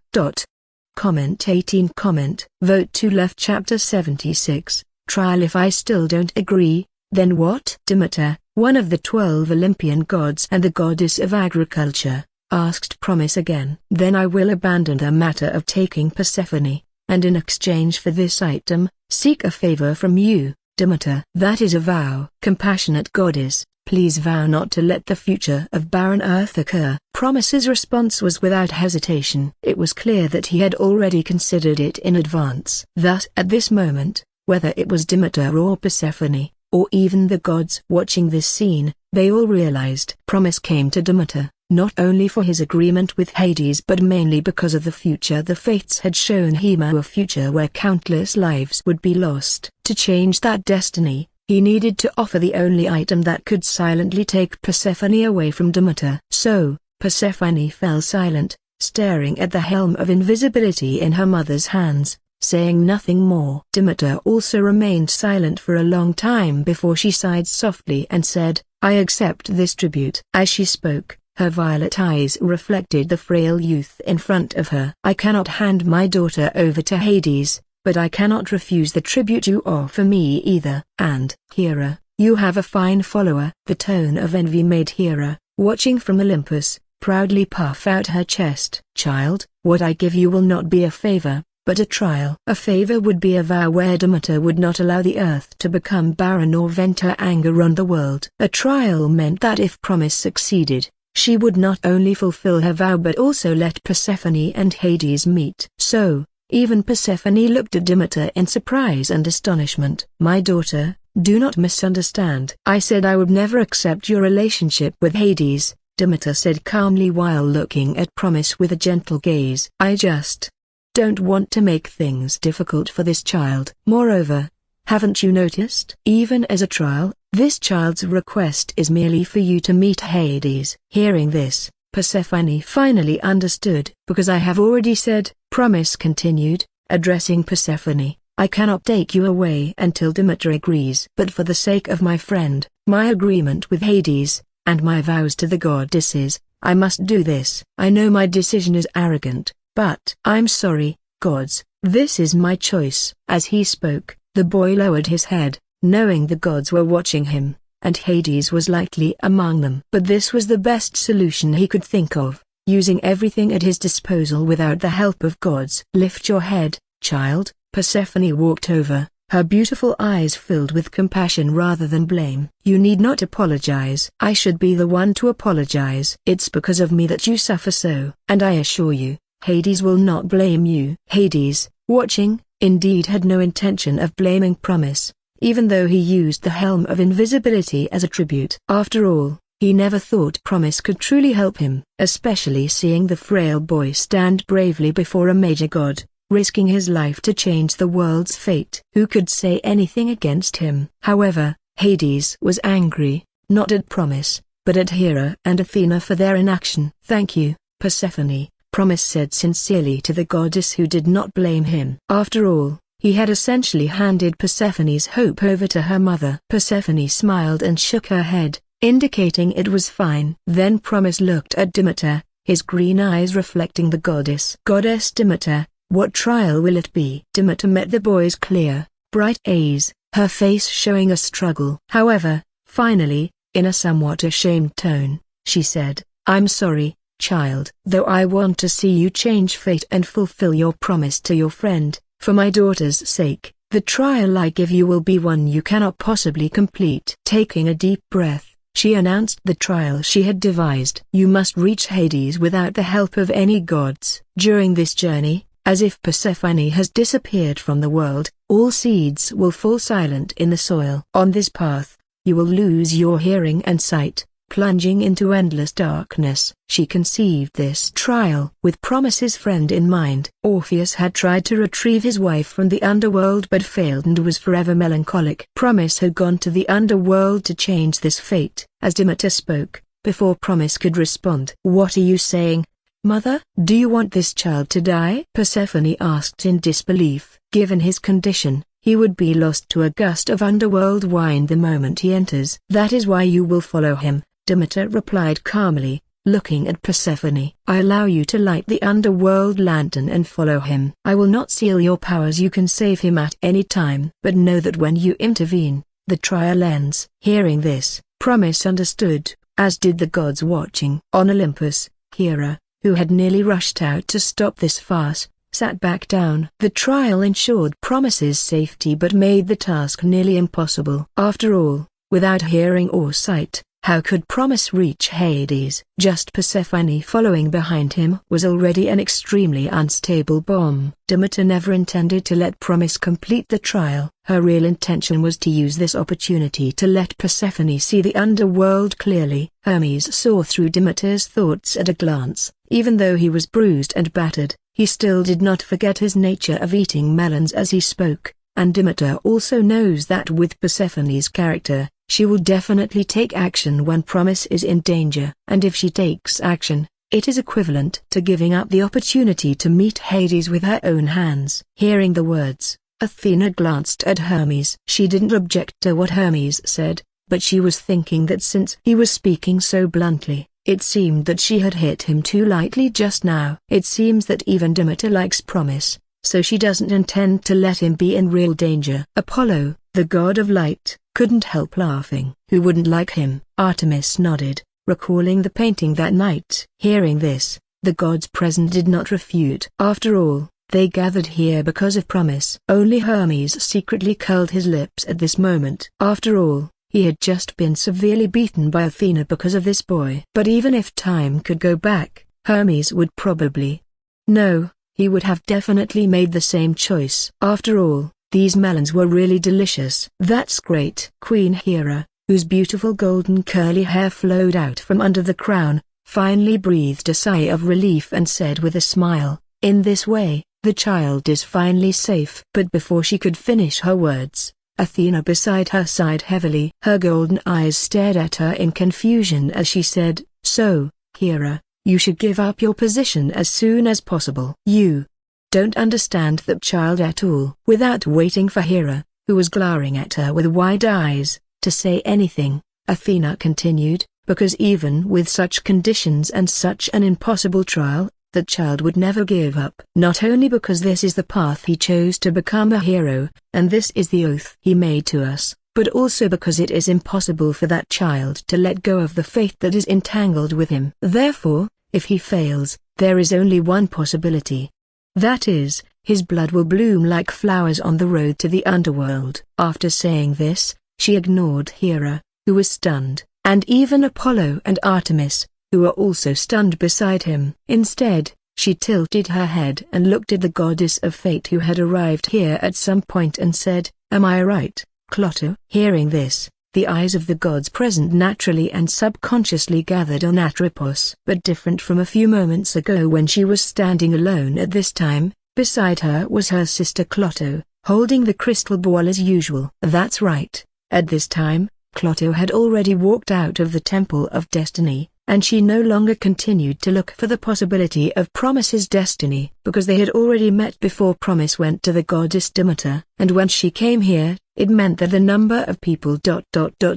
Comment 18 Comment Vote to Left Chapter 76 Trial. If I still don't agree, then what? Demeter, one of the 12 Olympian gods and the goddess of agriculture, asked Promise again. "Then I will abandon the matter of taking Persephone, and in exchange for this item, seek a favor from you, Demeter." "That is a vow." "Compassionate goddess, please vow not to let the future of barren earth occur." Promise's response was without hesitation. It was clear that he had already considered it in advance. Thus at this moment, whether it was Demeter or Persephone, or even the gods watching this scene, they all realized. Promise came to Demeter, not only for his agreement with Hades but mainly because of the future the fates had shown him, a future where countless lives would be lost. To change that destiny, he needed to offer the only item that could silently take Persephone away from Demeter. So, Persephone fell silent, staring at the helm of invisibility in her mother's hands, saying nothing more. Demeter also remained silent for a long time before she sighed softly and said, "I accept this tribute." As she spoke, her violet eyes reflected the frail youth in front of her. "I cannot hand my daughter over to Hades, but I cannot refuse the tribute you offer me either. And, Hera, you have a fine follower." The tone of envy made Hera, watching from Olympus, proudly puff out her chest. "Child, what I give you will not be a favor, but a trial." A favor would be a vow where Demeter would not allow the earth to become barren or vent her anger on the world. A trial meant that if Promise succeeded, she would not only fulfill her vow but also let Persephone and Hades meet. So, even Persephone looked at Demeter in surprise and astonishment. "My daughter, do not misunderstand. I said I would never accept your relationship with Hades," Demeter said calmly while looking at Promise with a gentle gaze. "I just don't want to make things difficult for this child. Moreover, haven't you noticed? Even as a trial, this child's request is merely for you to meet Hades." Hearing this, Persephone finally understood. "Because I have already said," Promise continued, addressing Persephone, "I cannot take you away until Demeter agrees. But for the sake of my friend, my agreement with Hades, and my vows to the goddesses, I must do this. I know my decision is arrogant, but I'm sorry, gods, this is my choice." As he spoke, the boy lowered his head, knowing the gods were watching him, and Hades was likely among them. But this was the best solution he could think of, using everything at his disposal without the help of gods. "Lift your head, child." Persephone walked over, her beautiful eyes filled with compassion rather than blame. "You need not apologize." "I should be the one to apologize. It's because of me that you suffer so. And I assure you, Hades will not blame you." Hades, watching, indeed had no intention of blaming Promise, even though he used the helm of invisibility as a tribute. After all, he never thought Promise could truly help him, especially seeing the frail boy stand bravely before a major god, risking his life to change the world's fate. Who could say anything against him? However, Hades was angry, not at Promise, but at Hera and Athena for their inaction. "Thank you, Persephone," Promise said sincerely to the goddess who did not blame him. After all, he had essentially handed Persephone's hope over to her mother. Persephone smiled and shook her head, indicating it was fine. Then Promise looked at Demeter, his green eyes reflecting the goddess. "Goddess Demeter, what trial will it be?" Demeter met the boy's clear, bright gaze, her face showing a struggle. However, finally, in a somewhat ashamed tone, she said, "I'm sorry, child. Though I want to see you change fate and fulfill your promise to your friend, For my daughter's sake, the trial I give you will be one you cannot possibly complete." Taking a deep breath, she announced the trial she had devised. "You must reach Hades without the help of any gods. During this journey, as if Persephone has disappeared from the world, all seeds will fall silent in the soil. On this path, you will lose your hearing and sight, plunging into endless darkness." She conceived this trial with Prometheus' friend in mind. Orpheus had tried to retrieve his wife from the underworld but failed and was forever melancholic. Promise had gone to the underworld to change this fate. As Demeter spoke, before Promise could respond, "What are you saying, Mother? Do you want this child to die?" Persephone asked in disbelief. Given his condition, he would be lost to a gust of underworld wind the moment he enters. "That is why you will follow him," Demeter replied calmly, looking at Persephone. "I allow you to light the underworld lantern and follow him. I will not seal your powers. You can save him at any time. But know that when you intervene, the trial ends." Hearing this, Promise understood, as did the gods watching. On Olympus, Hera, who had nearly rushed out to stop this farce, sat back down. The trial ensured Promise's safety but made the task nearly impossible. After all, without hearing or sight, how could Promise reach Hades? Just Persephone following behind him was already an extremely unstable bomb. Demeter never intended to let Promise complete the trial. Her real intention was to use this opportunity to let Persephone see the underworld clearly. Hermes saw through Demeter's thoughts at a glance. Even though he was bruised and battered, he still did not forget his nature of eating melons as he spoke, and Demeter also knows that with Persephone's character, she will definitely take action when Promise is in danger. And if she takes action, it is equivalent to giving up the opportunity to meet Hades with her own hands. Hearing the words, Athena glanced at Hermes. She didn't object to what Hermes said, but she was thinking that since he was speaking so bluntly, it seemed that she had hit him too lightly just now. It seems that even Demeter likes Promise, so she doesn't intend to let him be in real danger. Apollo, the god of light, couldn't help laughing. Who wouldn't like him? Artemis nodded, recalling the painting that night. Hearing this, the gods present did not refute. After all, they gathered here because of Promise. Only Hermes secretly curled his lips at this moment. After all, he had just been severely beaten by Athena because of this boy. But even if time could go back, Hermes would probably... No, he would have definitely made the same choice. After all, these melons were really delicious. "That's great." Queen Hera, whose beautiful golden curly hair flowed out from under the crown, finally breathed a sigh of relief and said with a smile, "In this way, the child is finally safe." But before she could finish her words, Athena beside her sighed heavily. Her golden eyes stared at her in confusion as she said, "So, Hera, you should give up your position as soon as possible. You don't understand that child at all." Without waiting for Hera, who was glaring at her with wide eyes, to say anything, Athena continued, "Because even with such conditions and such an impossible trial, the child would never give up. Not only because this is the path he chose to become a hero, and this is the oath he made to us, but also because it is impossible for that child to let go of the fate that is entangled with him. Therefore, if he fails, there is only one possibility. That is, his blood will bloom like flowers on the road to the underworld." After saying this, she ignored Hera, who was stunned, and even Apollo and Artemis, who were also stunned beside him. Instead, she tilted her head and looked at the goddess of fate who had arrived here at some point and said, "Am I right, Clotho?" Hearing this, the eyes of the gods present naturally and subconsciously gathered on Atropos. But different from a few moments ago when she was standing alone at this time, beside her was her sister Clotho, holding the crystal ball as usual. That's right. At this time, Clotho had already walked out of the Temple of Destiny, and she no longer continued to look for the possibility of Promise's destiny, because they had already met before Promise went to the goddess Demeter, and when she came here, it meant that the number of people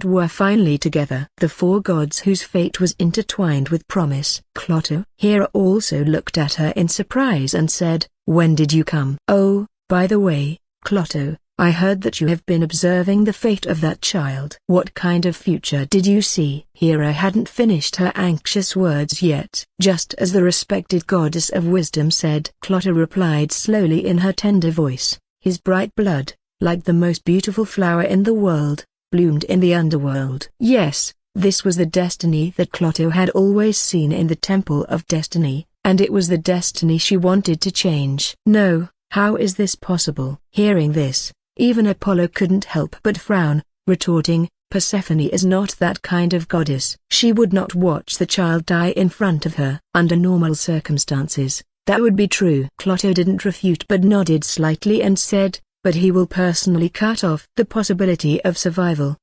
were finally together. The four gods whose fate was intertwined with Promise. Clotho. Hera also looked at her in surprise and said, "When did you come?" "Oh, by the way, Clotho, I heard that you have been observing the fate of that child. What kind of future did you see? Hera hadn't finished her anxious words yet. Just as the respected goddess of wisdom said, Clotta replied slowly in her tender voice, his bright blood, like the most beautiful flower in the world, bloomed in the underworld. Yes, this was the destiny that Clotho had always seen in the Temple of Destiny, and it was the destiny she wanted to change. No, how is this possible? Hearing this, even Apollo couldn't help but frown, retorting, Persephone is not that kind of goddess. She would not watch the child die in front of her. Under normal circumstances, that would be true. Clotho didn't refute but nodded slightly and said, but he will personally cut off the possibility of survival.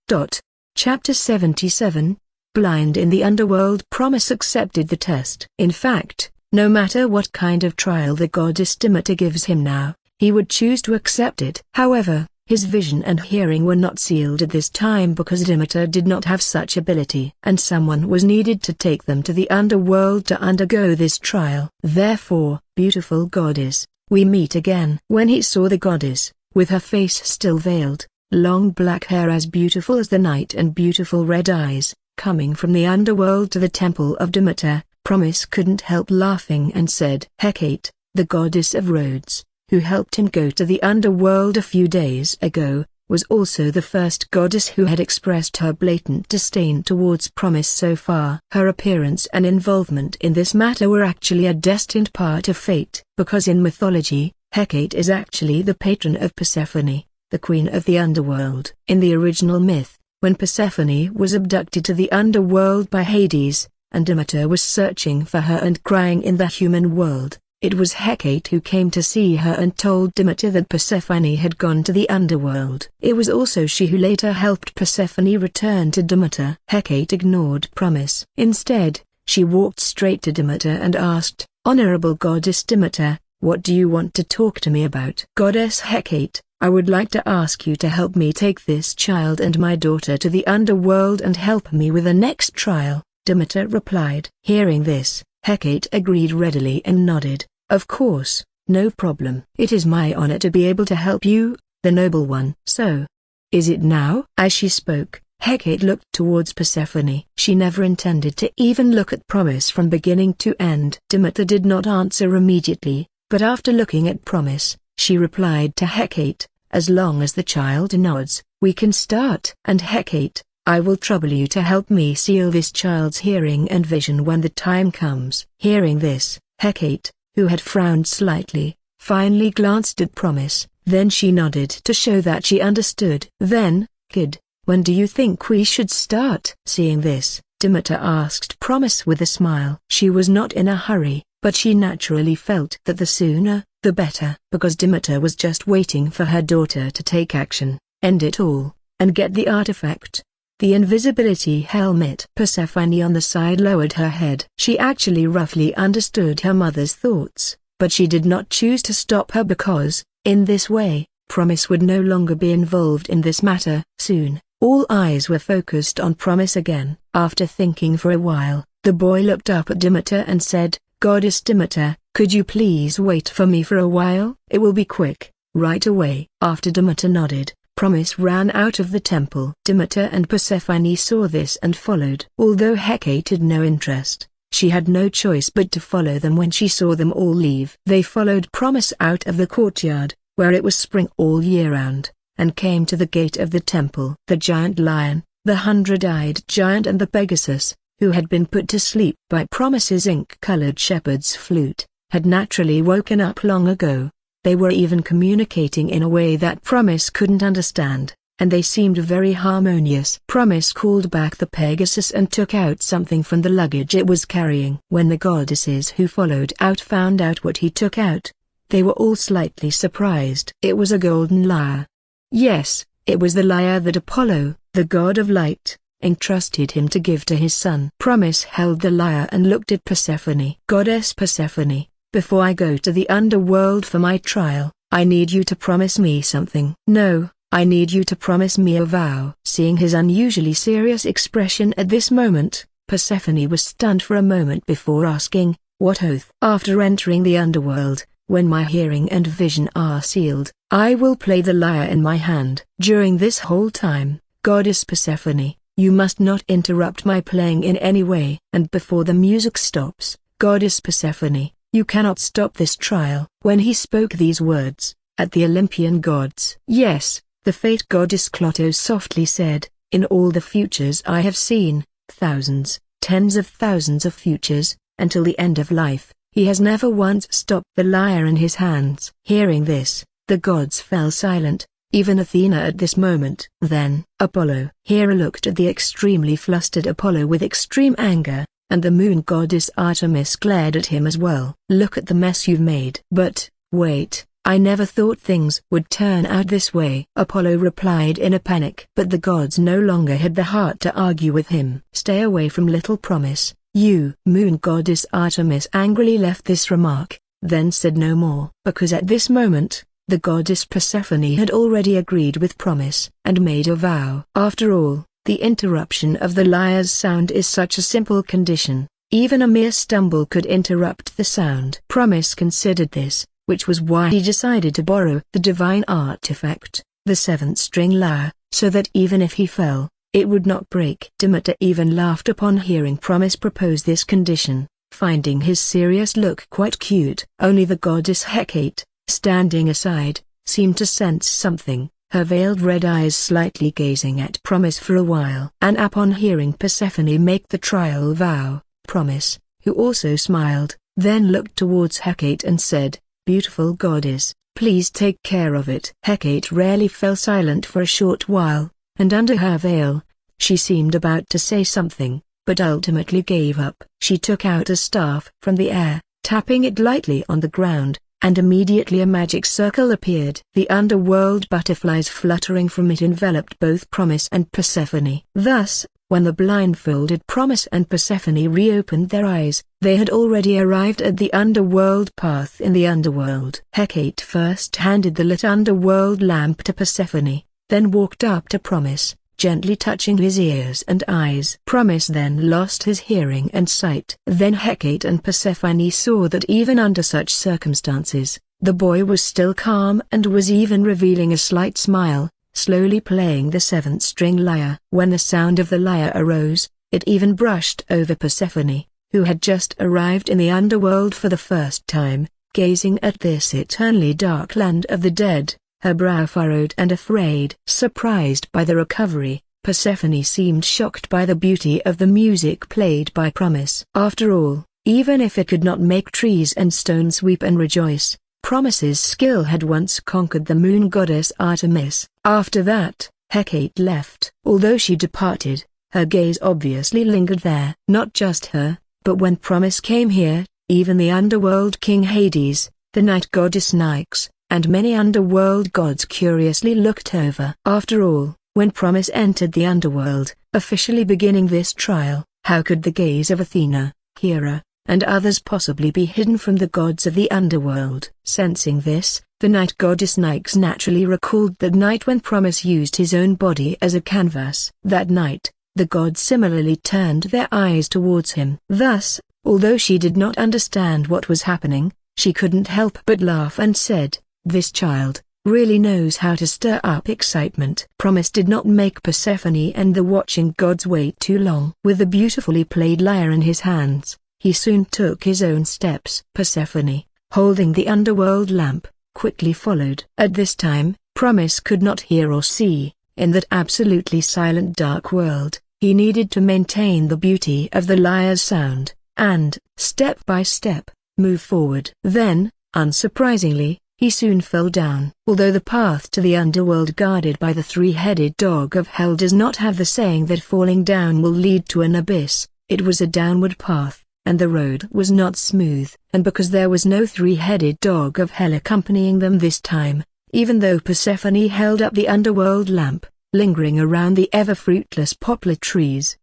Chapter 77, Blind in the Underworld. Promise accepted the test. In fact, no matter what kind of trial the goddess Demeter gives him now, he would choose to accept it. However, his vision and hearing were not sealed at this time because Demeter did not have such ability. And someone was needed to take them to the underworld to undergo this trial. Therefore, beautiful goddess, we meet again. When he saw the goddess, with her face still veiled, long black hair as beautiful as the night and beautiful red eyes, coming from the underworld to the temple of Demeter, Promise couldn't help laughing and said, Hecate, the goddess of Rhodes, who helped him go to the underworld a few days ago, was also the first goddess who had expressed her blatant disdain towards Promise so far. Her appearance and involvement in this matter were actually a destined part of fate, because in mythology, Hecate is actually the patron of Persephone, the queen of the underworld. In the original myth, when Persephone was abducted to the underworld by Hades, and Demeter was searching for her and crying in the human world, it was Hecate who came to see her and told Demeter that Persephone had gone to the underworld. It was also she who later helped Persephone return to Demeter. Hecate ignored Promise. Instead, she walked straight to Demeter and asked, Honorable Goddess Demeter, what do you want to talk to me about? Goddess Hecate, I would like to ask you to help me take this child and my daughter to the underworld and help me with the next trial, Demeter replied. Hearing this, Hecate agreed readily and nodded, of course, no problem. It is my honor to be able to help you, the noble one. So, is it now? As she spoke, Hecate looked towards Persephone. She never intended to even look at Promise from beginning to end. Demeter did not answer immediately, but after looking at Promise, she replied to Hecate, as long as the child nods, we can start. And Hecate, I will trouble you to help me seal this child's hearing and vision when the time comes. Hearing this, Hecate, who had frowned slightly, finally glanced at Promise, then she nodded to show that she understood. Then, kid, when do you think we should start? Seeing this, Demeter asked Promise with a smile. She was not in a hurry, but she naturally felt that the sooner, the better. Because Demeter was just waiting for her daughter to take action, end it all, and get the artifact. The invisibility helmet. Persephone on the side lowered her head. She actually roughly understood her mother's thoughts, but she did not choose to stop her because, in this way, Promise would no longer be involved in this matter. Soon, all eyes were focused on Promise again. After thinking for a while, the boy looked up at Demeter and said, Goddess Demeter, could you please wait for me for a while? It will be quick, right away. After Demeter nodded, Promise ran out of the temple. Demeter and Persephone saw this and followed. Although Hecate had no interest, she had no choice but to follow them when she saw them all leave. They followed Promise out of the courtyard, where it was spring all year round, and came to the gate of the temple. The giant lion, the 100-eyed giant and the Pegasus, who had been put to sleep by Promise's ink-colored shepherd's flute, had naturally woken up long ago. They were even communicating in a way that Promise couldn't understand, and they seemed very harmonious. Promise called back the Pegasus and took out something from the luggage it was carrying. When the goddesses who followed out found out what he took out, they were all slightly surprised. It was a golden lyre. Yes, it was the lyre that Apollo, the god of light, entrusted him to give to his son. Promise held the lyre and looked at Persephone. Goddess Persephone, before I go to the underworld for my trial, I need you to promise me something. No, I need you to promise me a vow. Seeing his unusually serious expression at this moment, Persephone was stunned for a moment before asking, what oath? After entering the underworld, When my hearing and vision are sealed, I will play the lyre in my hand. During this whole time, Goddess Persephone, you must not interrupt my playing in any way. And before the music stops, Goddess Persephone, you cannot stop this trial." When he spoke these words, at the Olympian gods, yes, the Fate Goddess Clotho softly said, "In all the futures I have seen, thousands, tens of thousands of futures, until the end of life, he has never once stopped the lyre in his hands." Hearing this, the gods fell silent, even Athena at this moment. Then Apollo. Hera looked at the extremely flustered Apollo with extreme anger, and the moon goddess Artemis glared at him as well. "Look at the mess you've made." "But, wait, I never thought things would turn out this way," Apollo replied in a panic. But the gods no longer had the heart to argue with him. "Stay away from little Promise, you." Moon goddess Artemis angrily left this remark, then said no more. Because at this moment, the goddess Persephone had already agreed with Promise, and made a vow. After all, the interruption of the lyre's sound is such a simple condition, even a mere stumble could interrupt the sound. Promise considered this, which was why he decided to borrow the divine artifact, the seventh-string lyre, so that even if he fell, it would not break. Demeter even laughed upon hearing Promise propose this condition, finding his serious look quite cute. Only the goddess Hecate, standing aside, seemed to sense something, her veiled red eyes slightly gazing at Promise for a while. And upon hearing Persephone make the trial vow, Promise, who also smiled, then looked towards Hecate and said, "Beautiful goddess, please take care of it." Hecate rarely fell silent for a short while, and under her veil, she seemed about to say something, but ultimately gave up. She took out a staff from the air, tapping it lightly on the ground, and immediately a magic circle appeared. The underworld butterflies fluttering from it enveloped both Promise and Persephone. Thus, when the blindfolded Promise and Persephone reopened their eyes, they had already arrived at the underworld path in the underworld. Hecate first handed the lit underworld lamp to Persephone, then walked up to Promise, gently touching his ears and eyes. Promise then lost his hearing and sight. Then Hecate and Persephone saw that even under such circumstances, the boy was still calm and was even revealing a slight smile, slowly playing the seventh-string lyre. When the sound of the lyre arose, it even brushed over Persephone, who had just arrived in the underworld for the first time, gazing at this eternally dark land of the dead, her brow furrowed and afraid. Surprised by the recovery, Persephone seemed shocked by the beauty of the music played by Promise. After all, even if it could not make trees and stones weep and rejoice, Promise's skill had once conquered the moon goddess Artemis. After that, Hecate left. Although she departed, her gaze obviously lingered there. Not just her, but when Promise came here, even the underworld king Hades, the night goddess Nyx, and many underworld gods curiously looked over. After all, when Promise entered the underworld, officially beginning this trial, how could the gaze of Athena, Hera, and others possibly be hidden from the gods of the underworld? Sensing this, the night goddess Nyx naturally recalled that night when Promise used his own body as a canvas. That night, the gods similarly turned their eyes towards him. Thus, although she did not understand what was happening, she couldn't help but laugh and said, "This child really knows how to stir up excitement." Promise did not make Persephone and the watching gods wait too long. With the beautifully played lyre in his hands, he soon took his own steps. Persephone, holding the underworld lamp, quickly followed. At this time, Promise could not hear or see. In that absolutely silent dark world, he needed to maintain the beauty of the lyre's sound, and, step by step, move forward. Then, unsurprisingly, he soon fell down. Although the path to the underworld guarded by the three-headed dog of hell does not have the saying that falling down will lead to an abyss, it was a downward path, and the road was not smooth. And because there was no three-headed dog of hell accompanying them this time, even though Persephone held up the underworld lamp, lingering around the ever-fruitless poplar trees,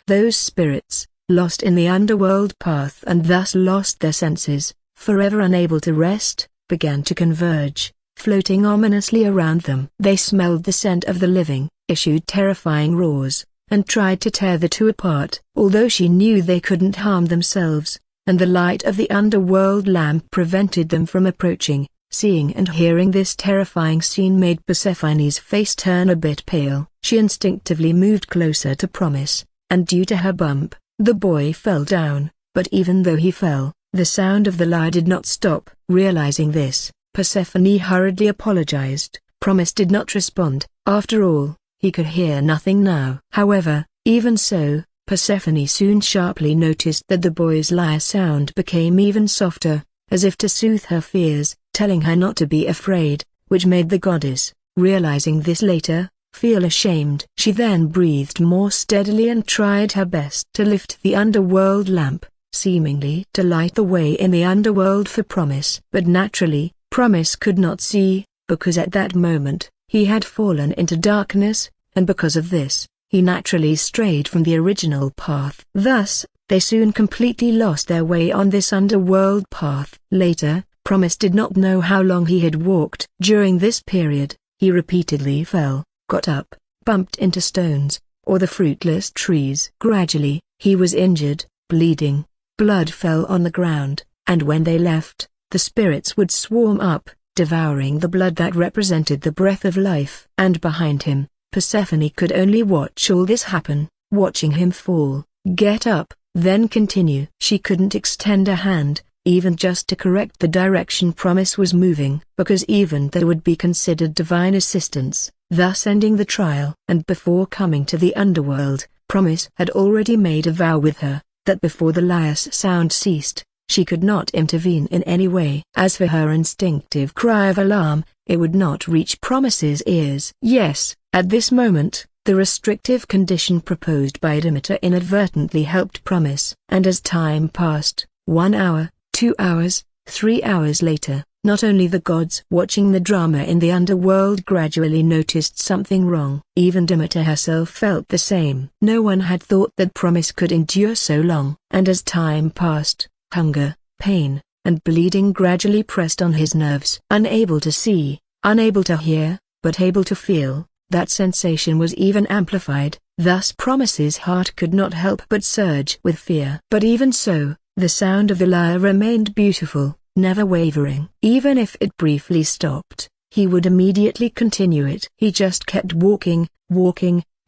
those spirits, lost in the underworld path and thus lost their senses, forever unable to rest, began to converge, floating ominously around them. They smelled the scent of the living, issued terrifying roars, and tried to tear the two apart. Although she knew they couldn't harm themselves, and the light of the underworld lamp prevented them from approaching. Seeing and hearing this terrifying scene made Persephone's face turn a bit pale. She instinctively moved closer to Promise, and due to her bump, the boy fell down, but even though he fell, the sound of the lyre did not stop. Realizing this, Persephone hurriedly apologized. Promise did not respond. After all, he could hear nothing now. However, even so, Persephone soon sharply noticed that the boy's lyre sound became even softer, as if to soothe her fears, telling her not to be afraid, which made the goddess, realizing this later, feel ashamed. She then breathed more steadily and tried her best to lift the underworld lamp, seemingly to light the way in the underworld for Promise. But naturally, Promise could not see, because at that moment, he had fallen into darkness, and because of this, he naturally strayed from the original path. Thus, they soon completely lost their way on this underworld path. Later, Promise did not know how long he had walked. During this period, he repeatedly fell, got up, bumped into stones, or the fruitless trees. Gradually, he was injured, bleeding, blood fell on the ground, and when they left, the spirits would swarm up, devouring the blood that represented the breath of life. And behind him, Persephone could only watch all this happen, watching him fall, get up, then continue. She couldn't extend a hand, even just to correct the direction Promise was moving, because even that would be considered divine assistance, thus ending the trial. And before coming to the underworld, Promise had already made a vow with her, that before the lyre's sound ceased, she could not intervene in any way. As for her instinctive cry of alarm, it would not reach Promise's ears. Yes, at this moment, the restrictive condition proposed by Demeter inadvertently helped Promise. And as time passed, 1 hour, 2 hours, 3 hours later, not only the gods watching the drama in the underworld gradually noticed something wrong. Even Demeter herself felt the same. No one had thought that Promise could endure so long. And as time passed, hunger, pain, and bleeding gradually pressed on his nerves. Unable to see, unable to hear, but able to feel, that sensation was even amplified. Thus Promise's heart could not help but surge with fear. But even so, the sound of the lyre remained beautiful, never wavering. Even if it briefly stopped, he would immediately continue it. He just kept walking,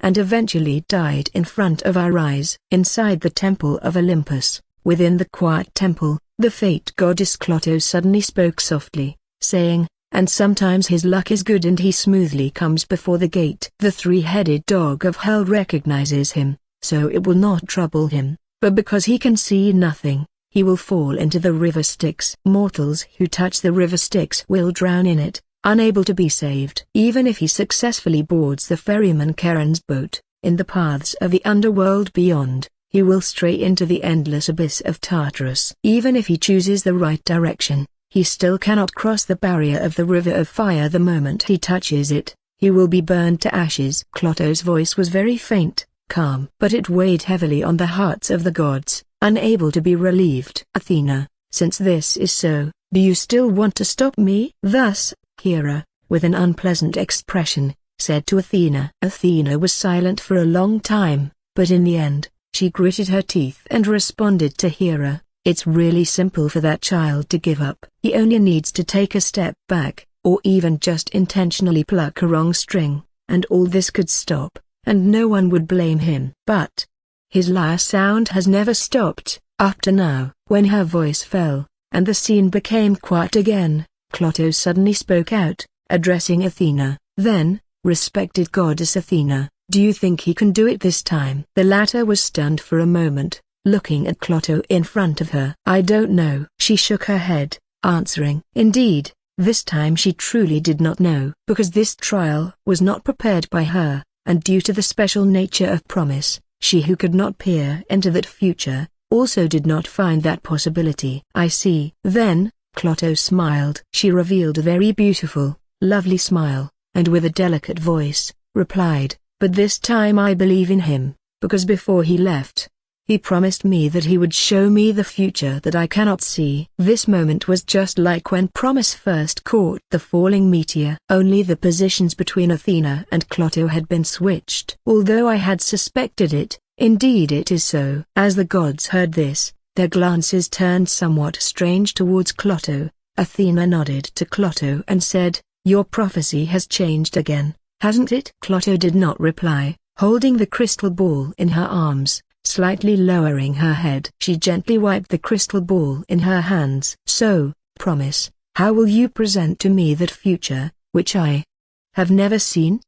and eventually died in front of our eyes. Inside the temple of Olympus, within the quiet temple, the fate goddess Clotho suddenly spoke softly, saying, "And sometimes his luck is good and he smoothly comes before the gate. The three-headed dog of hell recognizes him, so it will not trouble him. But because he can see nothing, he will fall into the river Styx. Mortals who touch the river Styx will drown in it, unable to be saved. Even if he successfully boards the ferryman Charon's boat, in the paths of the underworld beyond, he will stray into the endless abyss of Tartarus. Even if he chooses the right direction, he still cannot cross the barrier of the river of fire. The moment he touches it, he will be burned to ashes." Clotho's voice was very faint, calm, but it weighed heavily on the hearts of the gods, unable to be relieved. "Athena, since this is so, do you still want to stop me?" Thus, Hera, with an unpleasant expression, said to Athena. Athena was silent for a long time, but in the end, she gritted her teeth and responded to Hera, "It's really simple for that child to give up. He only needs to take a step back, or even just intentionally pluck a wrong string, and all this could stop, and no one would blame him." But his lyre sound has never stopped, up to now. When her voice fell, and the scene became quiet again, Clotho suddenly spoke out, addressing Athena. Then, "Respected goddess Athena, do you think he can do it this time?" The latter was stunned for a moment, looking at Clotho in front of her. "I don't know." She shook her head, answering. Indeed, this time she truly did not know. Because this trial was not prepared by her, and due to the special nature of Promise, she who could not peer into that future, also did not find that possibility. "I see." Then, Clotho smiled. She revealed a very beautiful, lovely smile, and with a delicate voice, replied, "But this time I believe in him, because before he left, he promised me that he would show me the future that I cannot see." This moment was just like when Promise first caught the falling meteor. Only the positions between Athena and Clotho had been switched. "Although I had suspected it, indeed it is so." As the gods heard this, Their glances turned somewhat strange towards Clotho. Athena nodded to Clotho and said, "Your prophecy has changed again, hasn't it?" Clotho did not reply, holding the crystal ball in her arms, slightly lowering her head. She gently wiped the crystal ball in her hands. "So, promise, how will you present to me that future, which I have never seen?"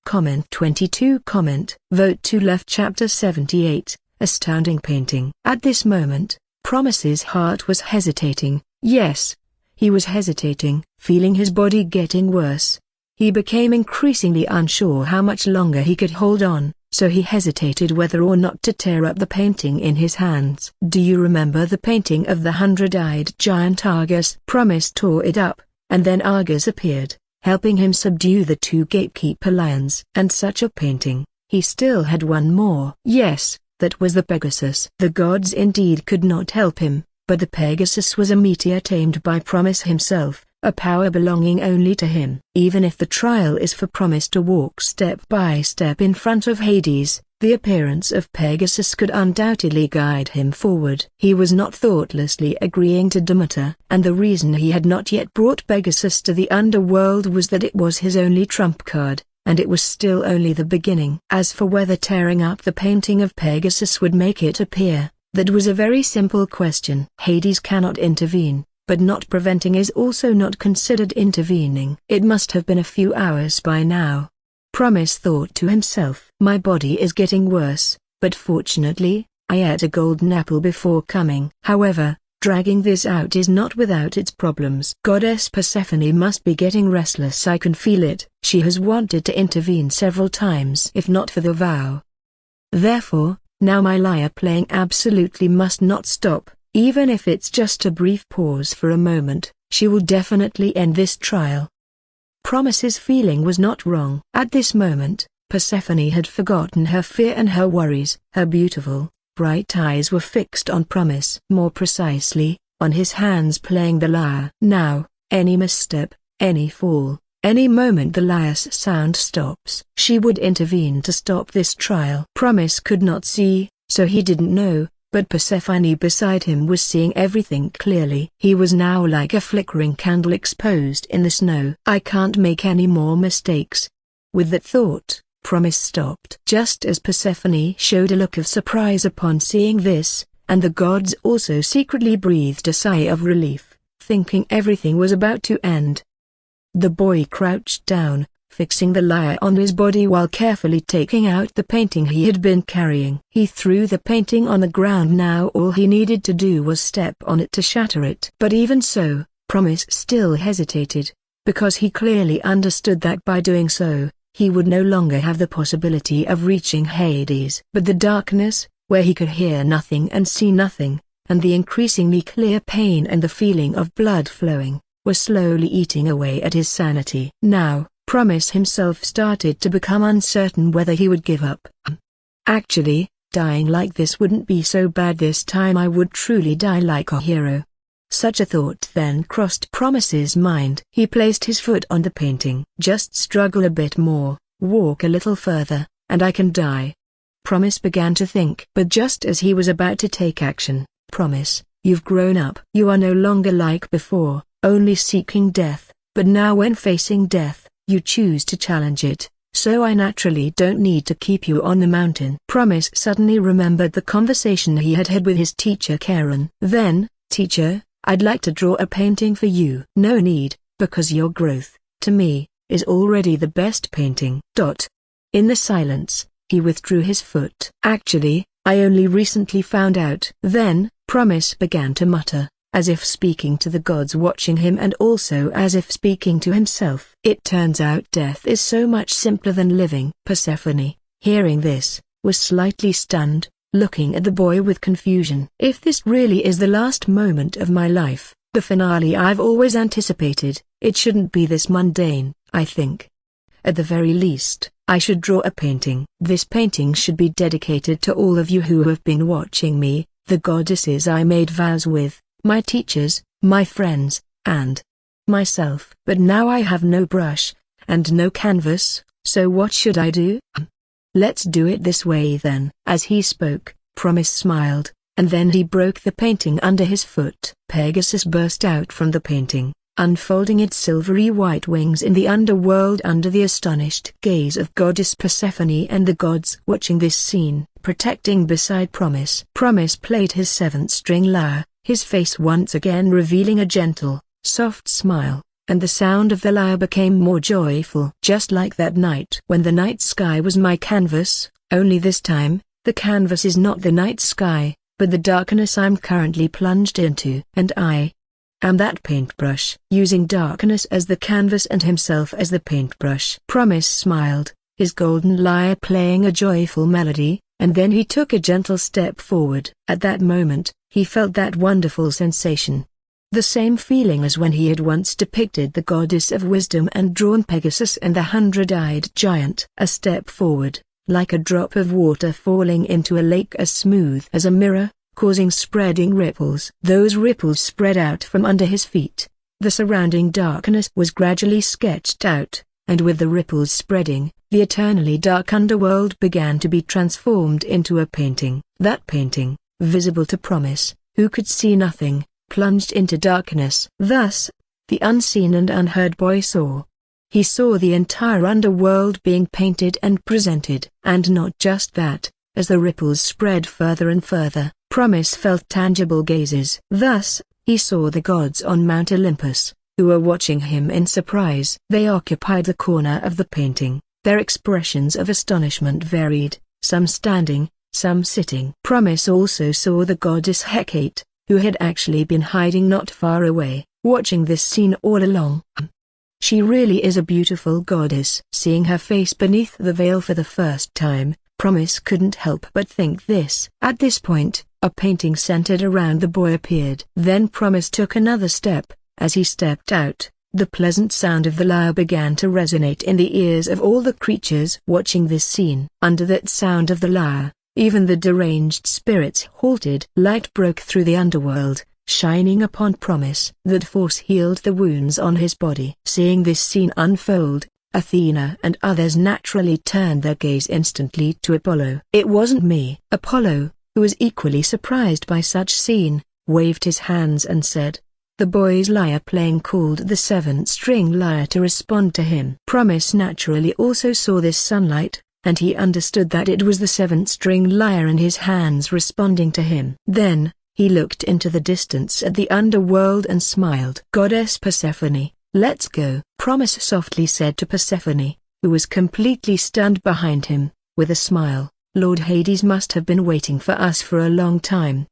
Comment 22. Vote to left. Chapter 78, Astounding Painting. At this moment, Promise's heart was hesitating. Yes, he was hesitating, feeling his body getting worse. He became increasingly unsure how much longer he could hold on, so he hesitated whether or not to tear up the painting in his hands. "Do you remember the painting of the 100-eyed giant Argus?" Promise tore it up, and then Argus appeared, helping him subdue the two gatekeeper lions. And such a painting, he still had one more. Yes, that was the Pegasus. The gods indeed could not help him, but the Pegasus was a meteor tamed by Promise himself, a power belonging only to him. Even if the trial is for Promise to walk step by step in front of Hades, the appearance of Pegasus could undoubtedly guide him forward. He was not thoughtlessly agreeing to Demeter, and the reason he had not yet brought Pegasus to the underworld was that it was his only trump card, and it was still only the beginning. As for whether tearing up the painting of Pegasus would make it appear, that was a very simple question. Hades cannot intervene, but not preventing is also not considered intervening. It must have been a few hours by now. Promise thought to himself. "My body is getting worse, but fortunately, I ate a golden apple before coming." However, dragging this out is not without its problems. Goddess Persephone must be getting restless. I can feel it. She has wanted to intervene several times. If not for the vow. Therefore, now my lyre playing absolutely must not stop, even if it's just a brief pause for a moment. She will definitely end this trial. Promise's feeling was not wrong. At this moment, Persephone had forgotten her fear and her worries. Her beautiful, bright eyes were fixed on Promise. More precisely, on his hands playing the lyre. Now, any misstep, any fall, any moment the lyre's sound stops, she would intervene to stop this trial. Promise could not see, so he didn't know, but Persephone beside him was seeing everything clearly. He was now like a flickering candle exposed in the snow. "I can't make any more mistakes." With that thought, Promise stopped. Just as Persephone showed a look of surprise upon seeing this, and the gods also secretly breathed a sigh of relief, thinking everything was about to end. The boy crouched down, fixing the lyre on his body while carefully taking out the painting he had been carrying. He threw the painting on the ground. Now all he needed to do was step on it to shatter it. But even so, Promise still hesitated, because he clearly understood that by doing so, he would no longer have the possibility of reaching Hades. But the darkness, where he could hear nothing and see nothing, and the increasingly clear pain and the feeling of blood flowing, were slowly eating away at his sanity. Now, Promise himself started to become uncertain whether he would give up. Actually, dying like this wouldn't be so bad this time. I would truly die like a hero. Such a thought then crossed Promise's mind. He placed his foot on the painting. Just struggle a bit more, walk a little further, and I can die. Promise began to think. But just as he was about to take action, Promise, you've grown up. You are no longer like before, only seeking death, but now when facing death, you choose to challenge it, so I naturally don't need to keep you on the mountain. Promise suddenly remembered the conversation he had had with his teacher Charon. Then, "Teacher, I'd like to draw a painting for you." "No need, because your growth, to me, is already the best painting." In the silence, he withdrew his foot. "Actually, I only recently found out." Then, Promise began to mutter, as if speaking to the gods watching him and also as if speaking to himself. "It turns out death is so much simpler than living." Persephone, hearing this, was slightly stunned, looking at the boy with confusion. "If this really is the last moment of my life, the finale I've always anticipated, it shouldn't be this mundane, I think. At the very least, I should draw a painting. This painting should be dedicated to all of you who have been watching me, the goddesses I made vows with, my teachers, my friends, and myself. But now I have no brush, and no canvas, so what should I do? Let's do it this way then." As he spoke, Promise smiled, and then he broke the painting under his foot. Pegasus burst out from the painting, unfolding its silvery white wings in the underworld under the astonished gaze of Goddess Persephone and the gods watching this scene. Protecting beside Promise. Promise played his 7th-string lyre, his face once again revealing a gentle, soft smile, and the sound of the lyre became more joyful. Just like that night when the night sky was my canvas, only this time, the canvas is not the night sky, but the darkness I'm currently plunged into. And I am that paintbrush. Using darkness as the canvas and himself as the paintbrush. Promise smiled, his golden lyre playing a joyful melody, and then he took a gentle step forward. At that moment, he felt that wonderful sensation. The same feeling as when he had once depicted the goddess of wisdom and drawn Pegasus and the 100-eyed giant. A step forward, like a drop of water falling into a lake as smooth as a mirror, causing spreading ripples. Those ripples spread out from under his feet. The surrounding darkness was gradually sketched out, and with the ripples spreading, the eternally dark underworld began to be transformed into a painting. That painting, visible to Promise, who could see nothing, plunged into darkness. Thus, the unseen and unheard boy saw. He saw the entire underworld being painted and presented. And not just that, as the ripples spread further and further, Promise felt tangible gazes. Thus, he saw the gods on Mount Olympus, who were watching him in surprise. They occupied the corner of the painting. Their expressions of astonishment varied, some standing, some sitting. Promise also saw the goddess Hecate, who had actually been hiding not far away, watching this scene all along. She really is a beautiful goddess. Seeing her face beneath the veil for the first time, Promise couldn't help but think this. At this point, a painting centered around the boy appeared. Then Promise took another step. As he stepped out, the pleasant sound of the lyre began to resonate in the ears of all the creatures watching this scene. Under that sound of the lyre, even the deranged spirits halted. Light broke through the underworld, shining upon Promise. That force healed the wounds on his body. Seeing this scene unfold, Athena and others naturally turned their gaze instantly to Apollo. It wasn't me. Apollo, who was equally surprised by such scene, waved his hands and said, "The boy's lyre playing called the 7th-string lyre to respond to him." Promise naturally also saw this sunlight, and he understood that it was the 7th-string lyre in his hands responding to him. Then, he looked into the distance at the underworld and smiled. "Goddess Persephone, let's go," Promise softly said to Persephone, who was completely stunned behind him. With a smile, "Lord Hades must have been waiting for us for a long time."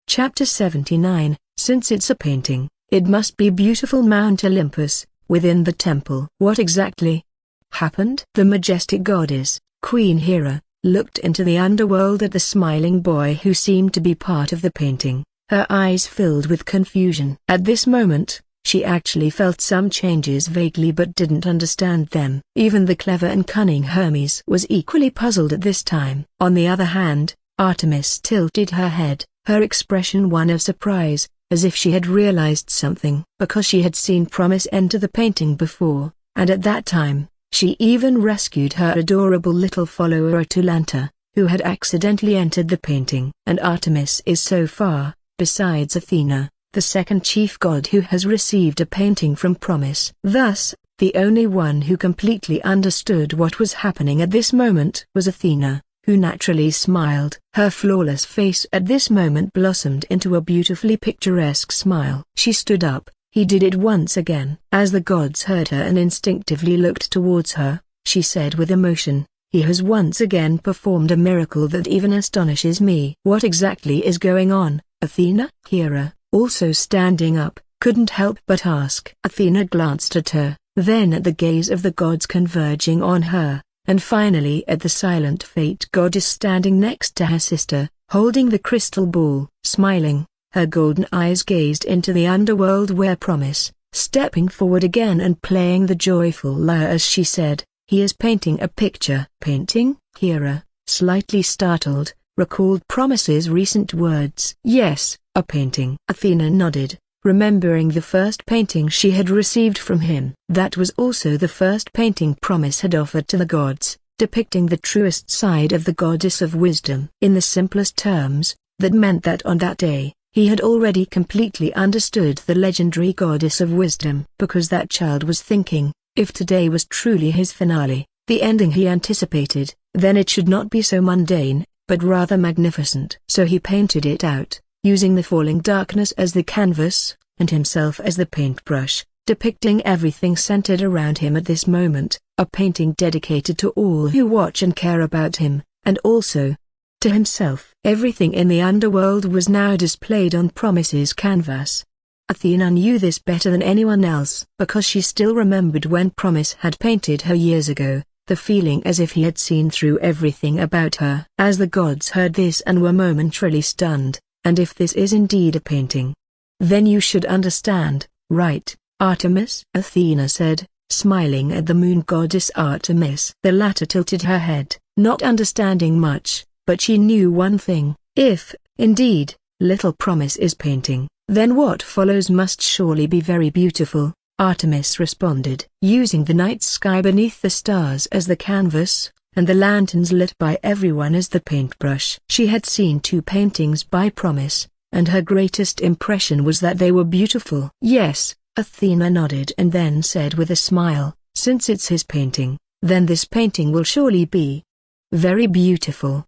Chapter 79. Since it's a painting, it must be beautiful. Mount Olympus, within the temple. What exactly happened? The majestic goddess, Queen Hera, looked into the underworld at the smiling boy who seemed to be part of the painting. Her eyes filled with confusion. At this moment, she actually felt some changes vaguely but didn't understand them. Even the clever and cunning Hermes was equally puzzled at this time. On the other hand, Artemis tilted her head, her expression one of surprise, as if she had realized something. Because she had seen Promise enter the painting before, and at that time, she even rescued her adorable little follower Atalanta, who had accidentally entered the painting. And Artemis is so far, besides Athena, the second chief god who has received a painting from Promise. Thus, the only one who completely understood what was happening at this moment was Athena, who naturally smiled. Her flawless face at this moment blossomed into a beautifully picturesque smile. She stood up. He did it once again. As the gods heard her and instinctively looked towards her, she said with emotion, "He has once again performed a miracle that even astonishes me." "What exactly is going on, Athena?" Hera, also standing up, couldn't help but ask. Athena glanced at her, then at the gaze of the gods converging on her, and finally at the silent fate goddess standing next to her sister, holding the crystal ball. Smiling, her golden eyes gazed into the underworld where Promise, stepping forward again and playing the joyful lyre as she said, "He is painting a picture." "Painting?" Hera, slightly startled, recalled Promise's recent words. "Yes, a painting." Athena nodded, remembering the first painting she had received from him. That was also the first painting Promise had offered to the gods, depicting the truest side of the goddess of wisdom. In the simplest terms, That meant that on that day, he had already completely understood the legendary goddess of wisdom. Because that child was thinking, if today was truly his finale, the ending he anticipated, then it should not be so mundane, but rather magnificent. So he painted it out, using the falling darkness as the canvas, and himself as the paintbrush, depicting everything centered around him at this moment, a painting dedicated to all who watch and care about him, and also to himself. Everything in the underworld was now displayed on Promise's canvas. Athena knew this better than anyone else, because she still remembered when Promise had painted her years ago, the feeling as if he had seen through everything about her. As the gods heard this and were momentarily stunned, and if this is indeed a painting, then you should understand, right, Artemis? Athena said, smiling at the moon goddess Artemis. The latter tilted her head, not understanding much, but she knew one thing: if, indeed, little Promise is painting, then what follows must surely be very beautiful. Artemis responded. Using the night sky beneath the stars as the canvas, and the lanterns lit by everyone as the paintbrush. She had seen 2 paintings by Promise, and her greatest impression was that they were beautiful. Yes, Athena nodded and then said with a smile, since it's his painting, then this painting will surely be very beautiful.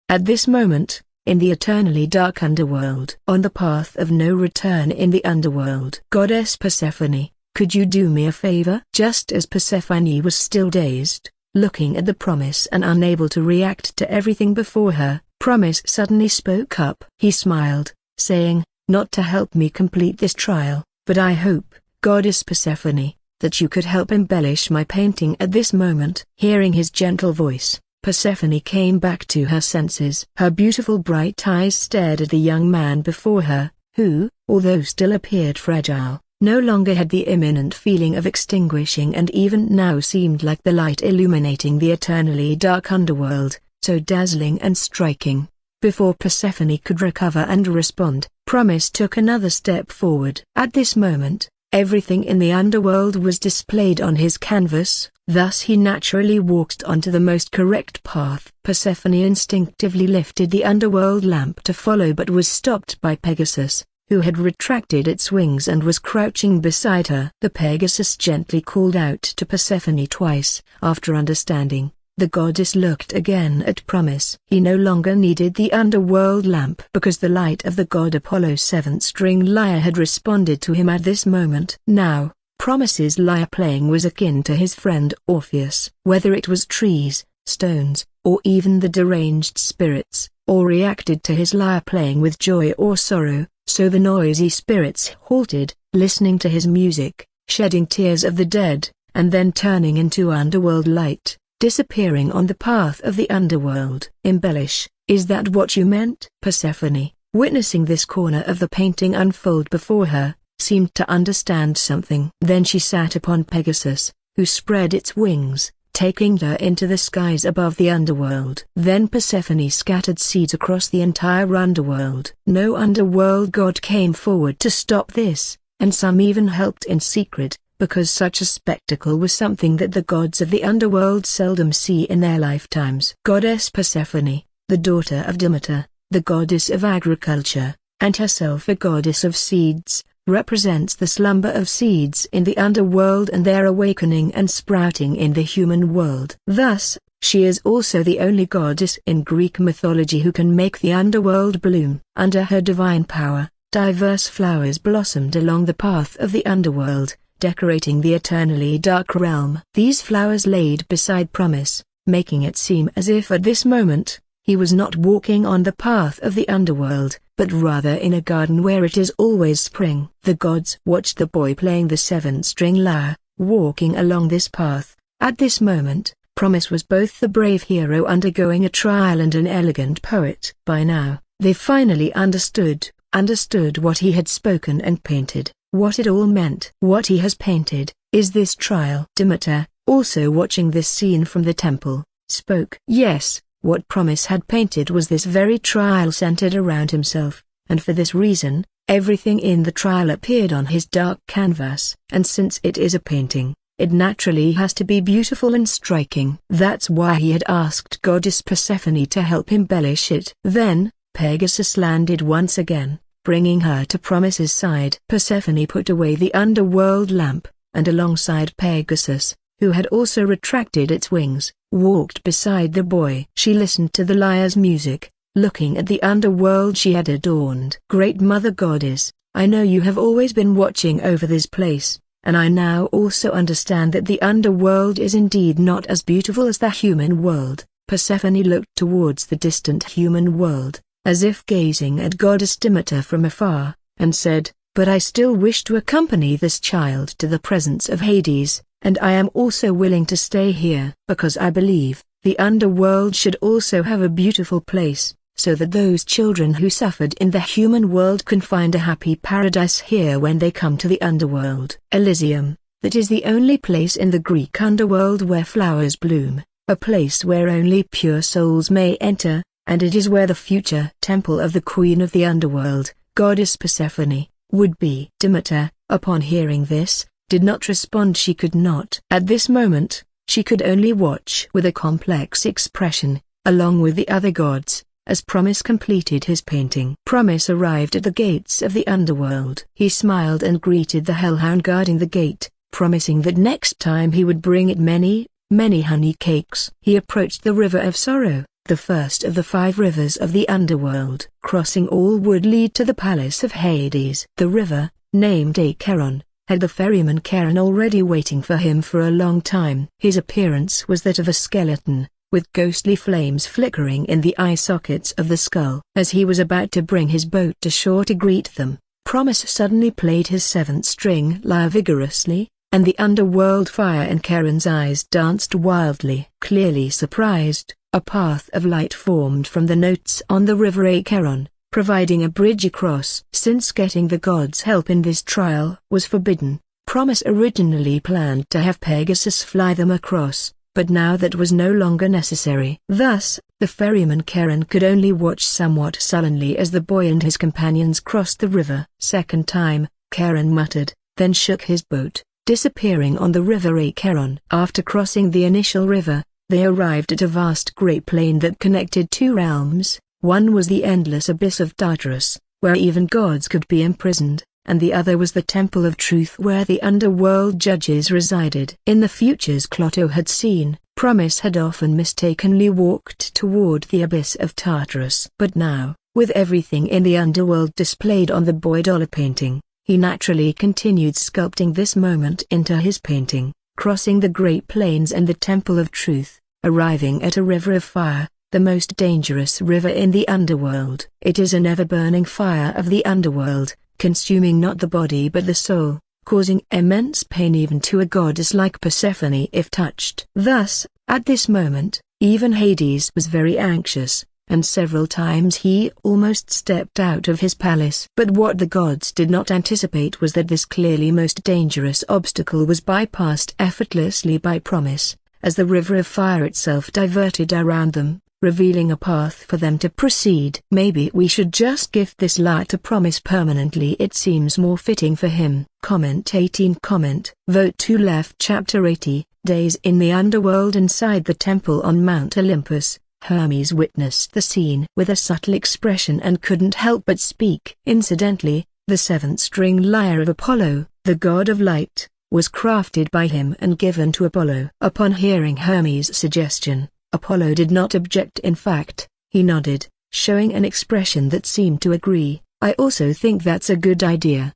At this moment, in the eternally dark underworld, on the path of no return in the underworld, Goddess Persephone, could you do me a favor? Just as Persephone was still dazed, looking at the Promise and unable to react to everything before her, Promise suddenly spoke up. He smiled, saying, not to help me complete this trial, but I hope, Goddess Persephone, that you could help embellish my painting at this moment. Hearing his gentle voice, Persephone came back to her senses. Her beautiful bright eyes stared at the young man before her, who, although still appeared fragile, no longer had the imminent feeling of extinguishing and even now seemed like the light illuminating the eternally dark underworld, so dazzling and striking. Before Persephone could recover and respond, Promise took another step forward. At this moment, everything in the underworld was displayed on his canvas, thus he naturally walked onto the most correct path. Persephone instinctively lifted the underworld lamp to follow but was stopped by Pegasus, who had retracted its wings and was crouching beside her. The Pegasus gently called out to Persephone twice. After understanding, the goddess looked again at Promise. He no longer needed the underworld lamp because the light of the god Apollo's 7th-string lyre had responded to him at this moment. Now, Promise's lyre playing was akin to his friend Orpheus. Whether it was trees, stones, or even the deranged spirits, all reacted to his lyre playing with joy or sorrow, so the noisy spirits halted, listening to his music, shedding tears of the dead, and then turning into underworld light, disappearing on the path of the underworld. Embellish, is that what you meant? Persephone, witnessing this corner of the painting unfold before her, seemed to understand something. Then she sat upon Pegasus, who spread its wings, taking her into the skies above the underworld. Then Persephone scattered seeds across the entire underworld. No underworld god came forward to stop this, and some even helped in secret, because such a spectacle was something that the gods of the underworld seldom see in their lifetimes. Goddess Persephone, the daughter of Demeter, the goddess of agriculture, and herself a goddess of seeds, represents the slumber of seeds in the underworld and their awakening and sprouting in the human world. Thus, she is also the only goddess in Greek mythology who can make the underworld bloom. Under her divine power, diverse flowers blossomed along the path of the underworld, decorating the eternally dark realm. These flowers laid beside Promise, making it seem as if at this moment, he was not walking on the path of the underworld, but rather in a garden where it is always spring. The gods watched the boy playing the 7th-string lyre, walking along this path. At this moment, Promise was both the brave hero undergoing a trial and an elegant poet. By now, they finally understood what he had spoken and painted, what it all meant. What he has painted, is this trial. Demeter, also watching this scene from the temple, spoke. Yes, what Promise had painted was this very trial centered around himself, and for this reason, everything in the trial appeared on his dark canvas. And since it is a painting, it naturally has to be beautiful and striking. That's why he had asked Goddess Persephone to help embellish it. Then, Pegasus landed once again, bringing her to Promise's side. Persephone put away the underworld lamp, and alongside Pegasus, who had also retracted its wings, walked beside the boy. She listened to the lyre's music, looking at the underworld she had adorned. Great Mother Goddess, I know you have always been watching over this place, and I now also understand that the underworld is indeed not as beautiful as the human world. Persephone looked towards the distant human world, as if gazing at Goddess Demeter from afar, and said, "But I still wish to accompany this child to the presence of Hades, and I am also willing to stay here because I believe the underworld should also have a beautiful place, so that those children who suffered in the human world can find a happy paradise here when they come to the underworld." Elysium, that is the only place in the Greek underworld where flowers bloom, a place where only pure souls may enter, and it is where the future temple of the Queen of the Underworld, Goddess Persephone, would be. Demeter, upon hearing this, did not respond. She could not. At this moment, she could only watch with a complex expression, along with the other gods, as Promise completed his painting. Promise arrived at the gates of the underworld. He smiled and greeted the hellhound guarding the gate, promising that next time he would bring it many, many honey cakes. He approached the River of Sorrow, the first of the 5 rivers of the underworld. Crossing all would lead to the palace of Hades. The river, named Acheron, had the ferryman Charon already waiting for him for a long time. His appearance was that of a skeleton, with ghostly flames flickering in the eye sockets of the skull. As he was about to bring his boat to shore to greet them, Promise suddenly played his 7th-string lyre vigorously, and the underworld fire in Charon's eyes danced wildly. Clearly surprised, a path of light formed from the notes on the river Acheron, providing a bridge across. Since getting the gods' help in this trial was forbidden, Promise originally planned to have Pegasus fly them across, but now that was no longer necessary. Thus, the ferryman Charon could only watch somewhat sullenly as the boy and his companions crossed the river. Second time, Charon muttered, then shook his boat, disappearing on the river Acheron. After crossing the initial river, they arrived at a vast great plain that connected 2 realms. One was the endless abyss of Tartarus, where even gods could be imprisoned, and the other was the Temple of Truth where the underworld judges resided. In the futures Clotho had seen, Promise had often mistakenly walked toward the abyss of Tartarus. But now, with everything in the underworld displayed on the boy dollar painting, he naturally continued sculpting this moment into his painting, crossing the Great Plains and the Temple of Truth, arriving at a river of fire, the most dangerous river in the underworld. It is an ever-burning fire of the underworld, consuming not the body but the soul, causing immense pain even to a goddess like Persephone if touched. Thus, at this moment, even Hades was very anxious, and several times he almost stepped out of his palace. But what the gods did not anticipate was that this clearly most dangerous obstacle was bypassed effortlessly by Promise, as the river of fire itself diverted around them, revealing a path for them to proceed. Maybe we should just gift this lyre to Promise permanently. It seems more fitting for him. Comment 18. Vote to left. Chapter 80, Days in the Underworld. Inside the temple on Mount Olympus, Hermes witnessed the scene with a subtle expression and couldn't help but speak. Incidentally, the 7th-string lyre of Apollo, the god of light, was crafted by him and given to Apollo. Upon hearing Hermes' suggestion, Apollo did not object. In fact, he nodded, showing an expression that seemed to agree. I also think that's a good idea.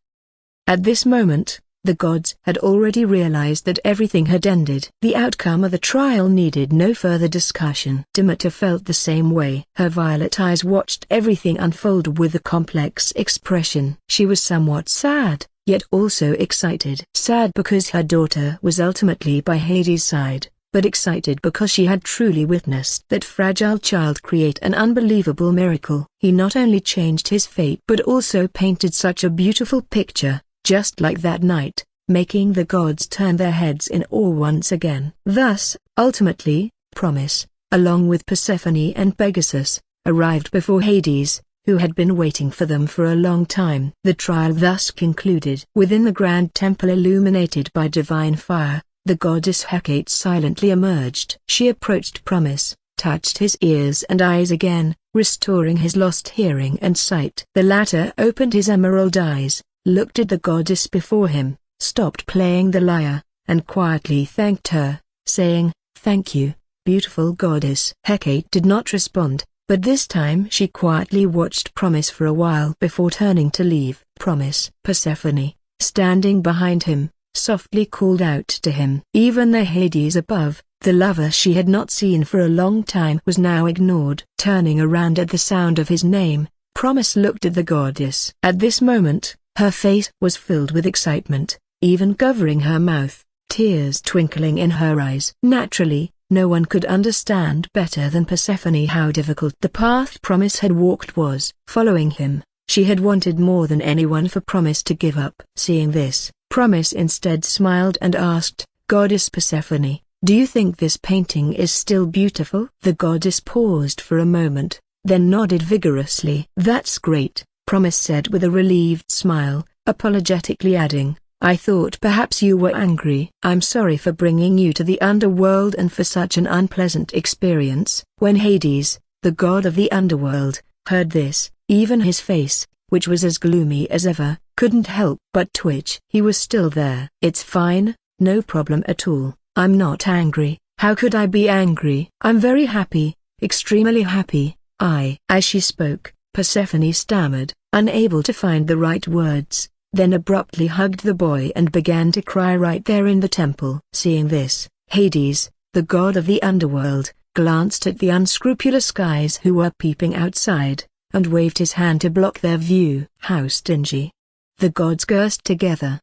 At this moment, the gods had already realized that everything had ended. The outcome of the trial needed no further discussion. Demeter felt the same way. Her violet eyes watched everything unfold with a complex expression. She was somewhat sad, yet also excited. Sad because her daughter was ultimately by Hades' side, but excited because she had truly witnessed that fragile child create an unbelievable miracle. He not only changed his fate but also painted such a beautiful picture, just like that night, making the gods turn their heads in awe once again. Thus, ultimately, Promise, along with Persephone and Pegasus, arrived before Hades, who had been waiting for them for a long time. The trial thus concluded. Within the grand temple illuminated by divine fire, the goddess Hecate silently emerged. She approached Promise, touched his ears and eyes again, restoring his lost hearing and sight. The latter opened his emerald eyes, looked at the goddess before him, stopped playing the lyre, and quietly thanked her, saying, "Thank you, beautiful goddess." Hecate did not respond, but this time she quietly watched Promise for a while before turning to leave. Promise. Persephone, standing behind him, softly called out to him. Even the Hades above, the lover she had not seen for a long time, was now ignored. Turning around at the sound of his name, Promise looked at the goddess. At this moment, her face was filled with excitement, even covering her mouth, tears twinkling in her eyes. Naturally, no one could understand better than Persephone how difficult the path Promise had walked was. Following him, she had wanted more than anyone for Promise to give up. Seeing this, Promise instead smiled and asked, "Goddess Persephone, do you think this painting is still beautiful?" The goddess paused for a moment, then nodded vigorously. "That's great," Promise said with a relieved smile, apologetically adding, "I thought perhaps you were angry. I'm sorry for bringing you to the underworld and for such an unpleasant experience." When Hades, the god of the underworld, heard this, even his face, which was as gloomy as ever, couldn't help but twitch. He was still there. "It's fine, no problem at all. I'm not angry. How could I be angry? I'm very happy, extremely happy." As she spoke, Persephone stammered, unable to find the right words, then abruptly hugged the boy and began to cry right there in the temple. Seeing this, Hades, the god of the underworld, glanced at the unscrupulous guys who were peeping outside, and waved his hand to block their view. "How stingy." The gods cursed together.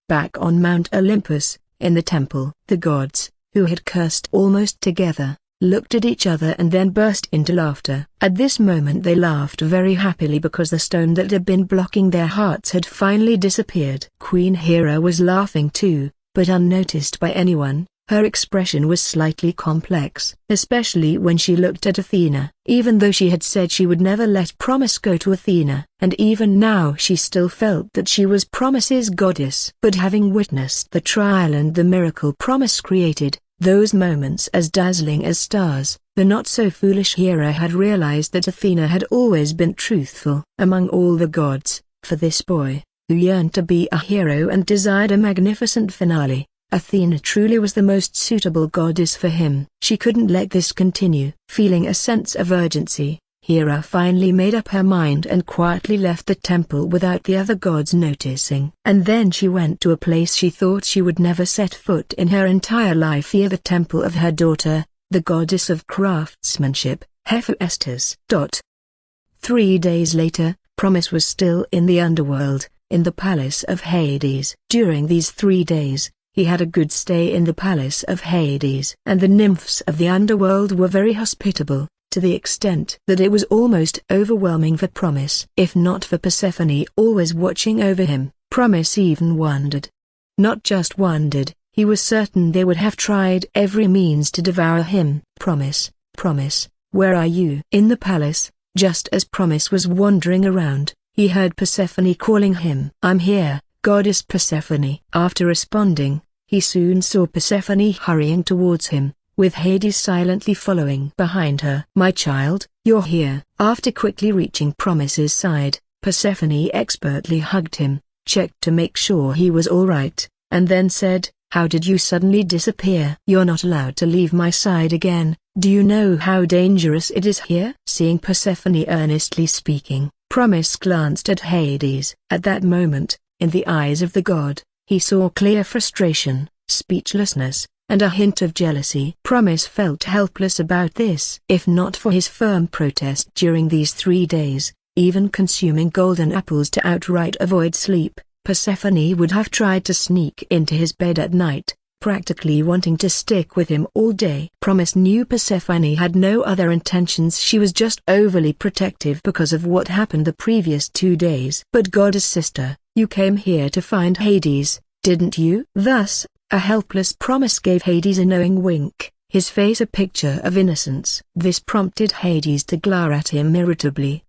Back on Mount Olympus, in the temple, the gods, who had cursed almost together, looked at each other and then burst into laughter. At this moment they laughed very happily because the stone that had been blocking their hearts had finally disappeared. Queen Hera was laughing too, but unnoticed by anyone. Her expression was slightly complex, especially when she looked at Athena. Even though she had said she would never let Promise go to Athena, and even now she still felt that she was Promise's goddess. But having witnessed the trial and the miracle Promise created, those moments as dazzling as stars, the not-so-foolish Hera had realized that Athena had always been truthful. Among all the gods, for this boy, who yearned to be a hero and desired a magnificent finale, Athena truly was the most suitable goddess for him. She couldn't let this continue. Feeling a sense of urgency, Hera finally made up her mind and quietly left the temple without the other gods noticing. And then she went to a place she thought she would never set foot in her entire life, the temple of her daughter, the goddess of craftsmanship, Hephaestus. 3 days later, Promise was still in the underworld, in the palace of Hades. During these 3 days, he had a good stay in the palace of Hades. And the nymphs of the underworld were very hospitable, to the extent that it was almost overwhelming for Promise. If not for Persephone always watching over him, Promise even wondered. Not just wondered, he was certain they would have tried every means to devour him. "Promise, Promise, where are you?" In the palace, just as Promise was wandering around, he heard Persephone calling him. "I'm here, goddess Persephone." After responding, he soon saw Persephone hurrying towards him, with Hades silently following behind her. "My child, you're here." After quickly reaching Promise's side, Persephone expertly hugged him, checked to make sure he was all right, and then said, "How did you suddenly disappear?" "You're not allowed to leave my side again. Do you know how dangerous it is here?" Seeing Persephone earnestly speaking, Promise glanced at Hades. At that moment, in the eyes of the god, he saw clear frustration, speechlessness, and a hint of jealousy. Promise felt helpless about this. If not for his firm protest during these 3 days, even consuming golden apples to outright avoid sleep, Persephone would have tried to sneak into his bed at night, practically wanting to stick with him all day. Promise knew Persephone had no other intentions. She was just overly protective because of what happened the previous 2 days. "But goddess sister, you came here to find Hades, didn't you?" Thus, a helpless Promise gave Hades a knowing wink, his face a picture of innocence. This prompted Hades to glare at him irritably.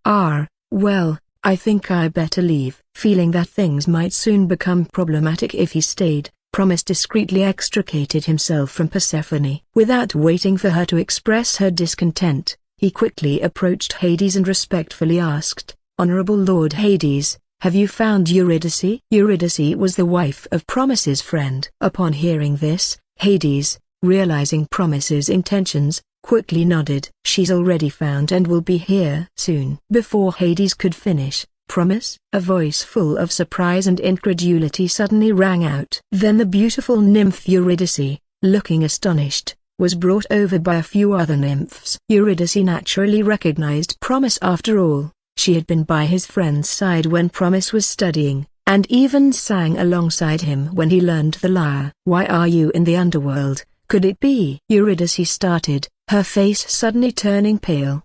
Well, I think I better leave." Feeling that things might soon become problematic if he stayed, Promise discreetly extricated himself from Persephone. Without waiting for her to express her discontent, he quickly approached Hades and respectfully asked, "Honorable Lord Hades, have you found Eurydice?" Eurydice was the wife of Promise's friend. Upon hearing this, Hades, realizing Promise's intentions, quickly nodded. "She's already found and will be here soon." Before Hades could finish, "Promise?" a voice full of surprise and incredulity suddenly rang out. Then the beautiful nymph Eurydice, looking astonished, was brought over by a few other nymphs. Eurydice naturally recognized Promise. After all, she had been by his friend's side when Promise was studying, and even sang alongside him when he learned the lyre. "Why are you in the underworld? Could it be?" Eurydice started, her face suddenly turning pale.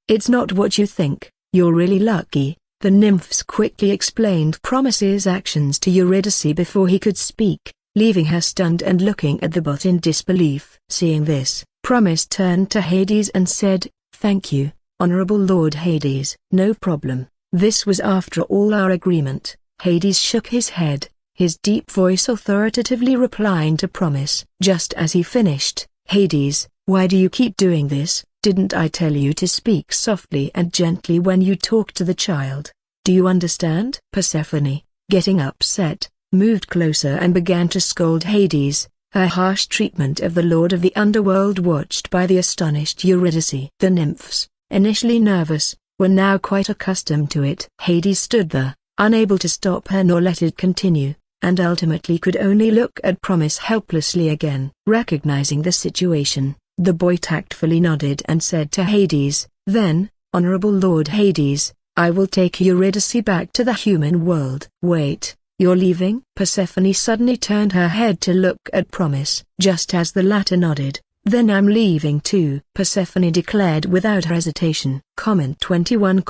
It's not what you think. You're really lucky." The nymphs quickly explained Promise's actions to Eurydice before he could speak, leaving her stunned and looking at the bot in disbelief. Seeing this, Promise turned to Hades and said, "Thank you, Honorable Lord Hades." "No problem. This was after all our agreement." Hades shook his head, his deep voice authoritatively replying to Promise. Just as he finished, "Hades, why do you keep doing this? Didn't I tell you to speak softly and gently when you talk to the child? Do you understand?" Persephone, getting upset, moved closer and began to scold Hades, her harsh treatment of the Lord of the Underworld watched by the astonished Eurydice. The nymphs, initially nervous, were now quite accustomed to it. Hades stood there, unable to stop her nor let it continue, and ultimately could only look at Promise helplessly again. Recognizing the situation, the boy tactfully nodded and said to Hades, "Then, Honorable Lord Hades, I will take Eurydice back to the human world." "Wait, you're leaving?" Persephone suddenly turned her head to look at Promise. Just as the latter nodded, "Then I'm leaving too," Persephone declared without hesitation. 21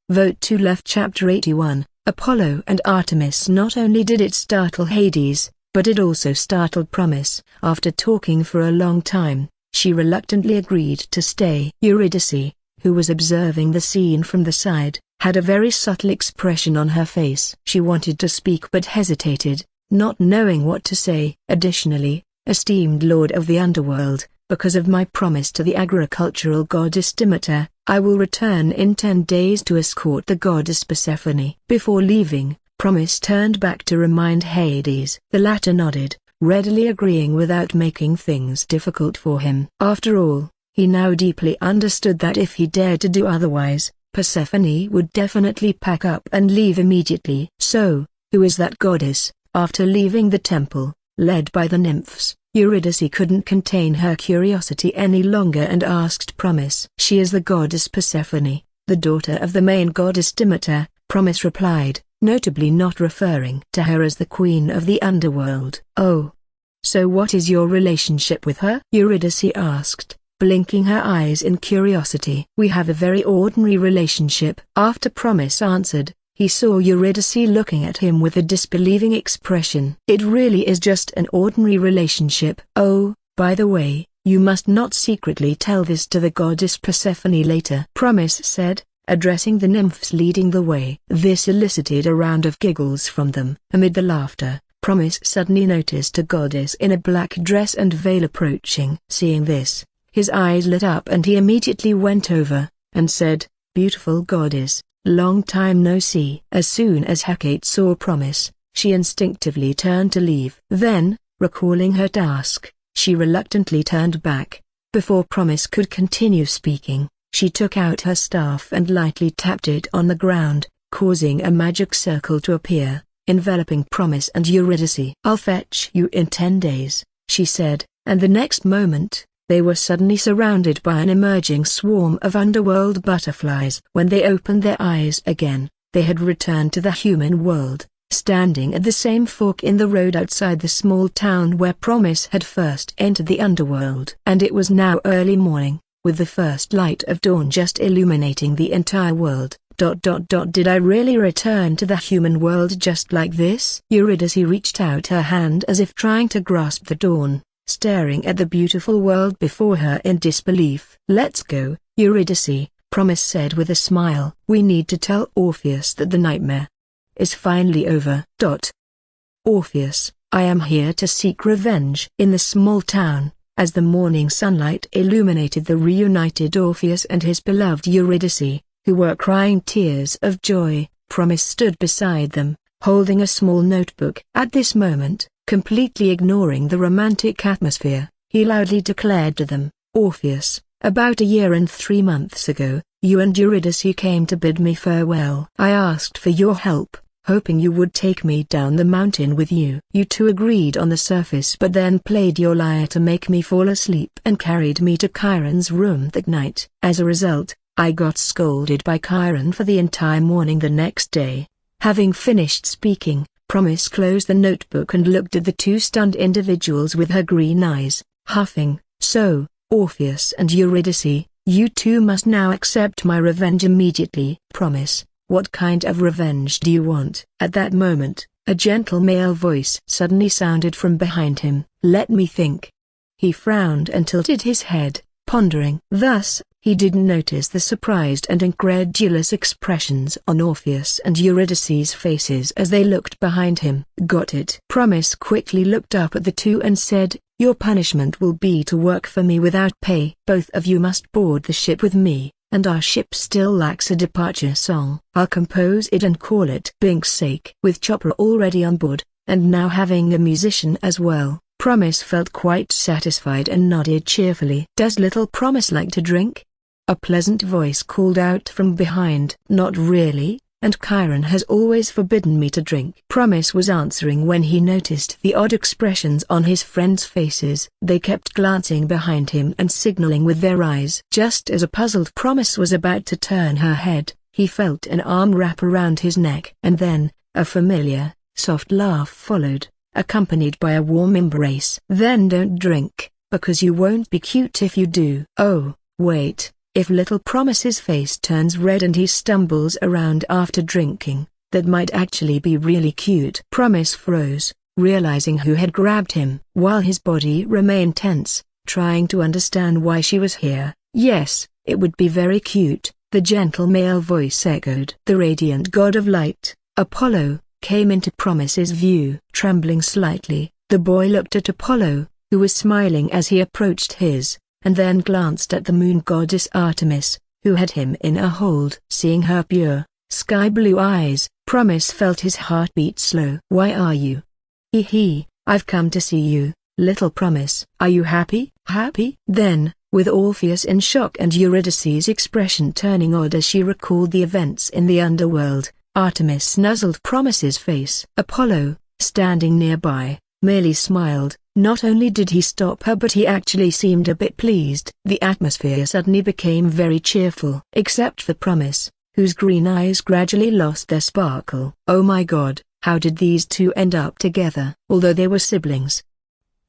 Vote to Left Chapter 81, Apollo and Artemis. Not only did it startle Hades, but it also startled Promise. After talking for a long time, she reluctantly agreed to stay. Eurydice, who was observing the scene from the side, had a very subtle expression on her face. She wanted to speak but hesitated, not knowing what to say. "Additionally, esteemed Lord of the Underworld, because of my promise to the agricultural goddess Demeter, I will return in 10 days to escort the goddess Persephone." Before leaving, Promise turned back to remind Hades. The latter nodded, readily agreeing without making things difficult for him. After all, he now deeply understood that if he dared to do otherwise, Persephone would definitely pack up and leave immediately. "So, who is that goddess?" After leaving the temple, led by the nymphs, Eurydice couldn't contain her curiosity any longer and asked Promise. "She is the goddess Persephone, the daughter of the main goddess Demeter," Promise replied, notably not referring to her as the queen of the underworld. "Oh. So what is your relationship with her?" Eurydice asked, blinking her eyes in curiosity. "We have a very ordinary relationship." After Promise answered, he saw Eurydice looking at him with a disbelieving expression. "It really is just an ordinary relationship." "Oh, by the way, you must not secretly tell this to the goddess Persephone later," Promise said, addressing the nymphs leading the way. This elicited a round of giggles from them. Amid the laughter, Promise suddenly noticed a goddess in a black dress and veil approaching. Seeing this, his eyes lit up and he immediately went over, and said, "Beautiful goddess, long time no see." As soon as Hecate saw Promise, she instinctively turned to leave. Then, recalling her task, she reluctantly turned back. Before Promise could continue speaking, she took out her staff and lightly tapped it on the ground, causing a magic circle to appear, enveloping Promise and Eurydice. "I'll fetch you in 10 days," she said, and the next moment, they were suddenly surrounded by an emerging swarm of underworld butterflies. When they opened their eyes again, they had returned to the human world, standing at the same fork in the road outside the small town where Promise had first entered the underworld. And it was now early morning, with the first light of dawn just illuminating the entire world. Did I really return to the human world just like this? Eurydice reached out her hand as if trying to grasp the dawn, staring at the beautiful world before her in disbelief. "Let's go, Eurydice," Promise said with a smile. "We need to tell Orpheus that the nightmare is finally over." Orpheus, I am here to seek revenge. In the small town, as the morning sunlight illuminated the reunited Orpheus and his beloved Eurydice, who were crying tears of joy, Promise stood beside them, holding a small notebook. At this moment, completely ignoring the romantic atmosphere, he loudly declared to them, Orpheus, about a year and 3 months ago, you and Eurydice came to bid me farewell. I asked for your help, hoping you would take me down the mountain with you. You two agreed on the surface but then played your lyre to make me fall asleep and carried me to Chiron's room that night. As a result, I got scolded by Chiron for the entire morning the next day. Having finished speaking, Promise closed the notebook and looked at the two stunned individuals with her green eyes, huffing, so, Orpheus and Eurydice, you two must now accept my revenge immediately. Promise, what kind of revenge do you want? At that moment, a gentle male voice suddenly sounded from behind him. Let me think. He frowned and tilted his head, pondering. Thus, he didn't notice the surprised and incredulous expressions on Orpheus and Eurydice's faces as they looked behind him. Got it. Promise quickly looked up at the two and said, your punishment will be to work for me without pay. Both of you must board the ship with me, and our ship still lacks a departure song. I'll compose it and call it Bink's Sake. With Chopper already on board, and now having a musician as well, Promise felt quite satisfied and nodded cheerfully. Does little Promise like to drink? A pleasant voice called out from behind. Not really, and Chiron has always forbidden me to drink. Promise was answering when he noticed the odd expressions on his friends' faces. They kept glancing behind him and signaling with their eyes. Just as a puzzled Promise was about to turn her head, he felt an arm wrap around his neck. And then, a familiar, soft laugh followed, accompanied by a warm embrace. Then don't drink, because you won't be cute if you do. Oh, wait. If little Promise's face turns red and he stumbles around after drinking, that might actually be really cute. Promise froze, realizing who had grabbed him. While his body remained tense, trying to understand why she was here. Yes, it would be very cute, the gentle male voice echoed. The radiant god of light, Apollo, came into Promise's view. Trembling slightly, the boy looked at Apollo, who was smiling as he approached his, and then glanced at the moon goddess Artemis, who had him in a hold. Seeing her pure, sky-blue eyes, Promise felt his heartbeat slow. Why are you? I've come to see you, little Promise. Are you happy? Happy? Then, with Orpheus in shock and Eurydice's expression turning odd as she recalled the events in the underworld, Artemis nuzzled Promise's face. Apollo, standing nearby, merely smiled. Not only did he stop her but he actually seemed a bit pleased. The atmosphere suddenly became very cheerful. Except for Promise, whose green eyes gradually lost their sparkle. Oh my god, how did these two end up together? Although they were siblings,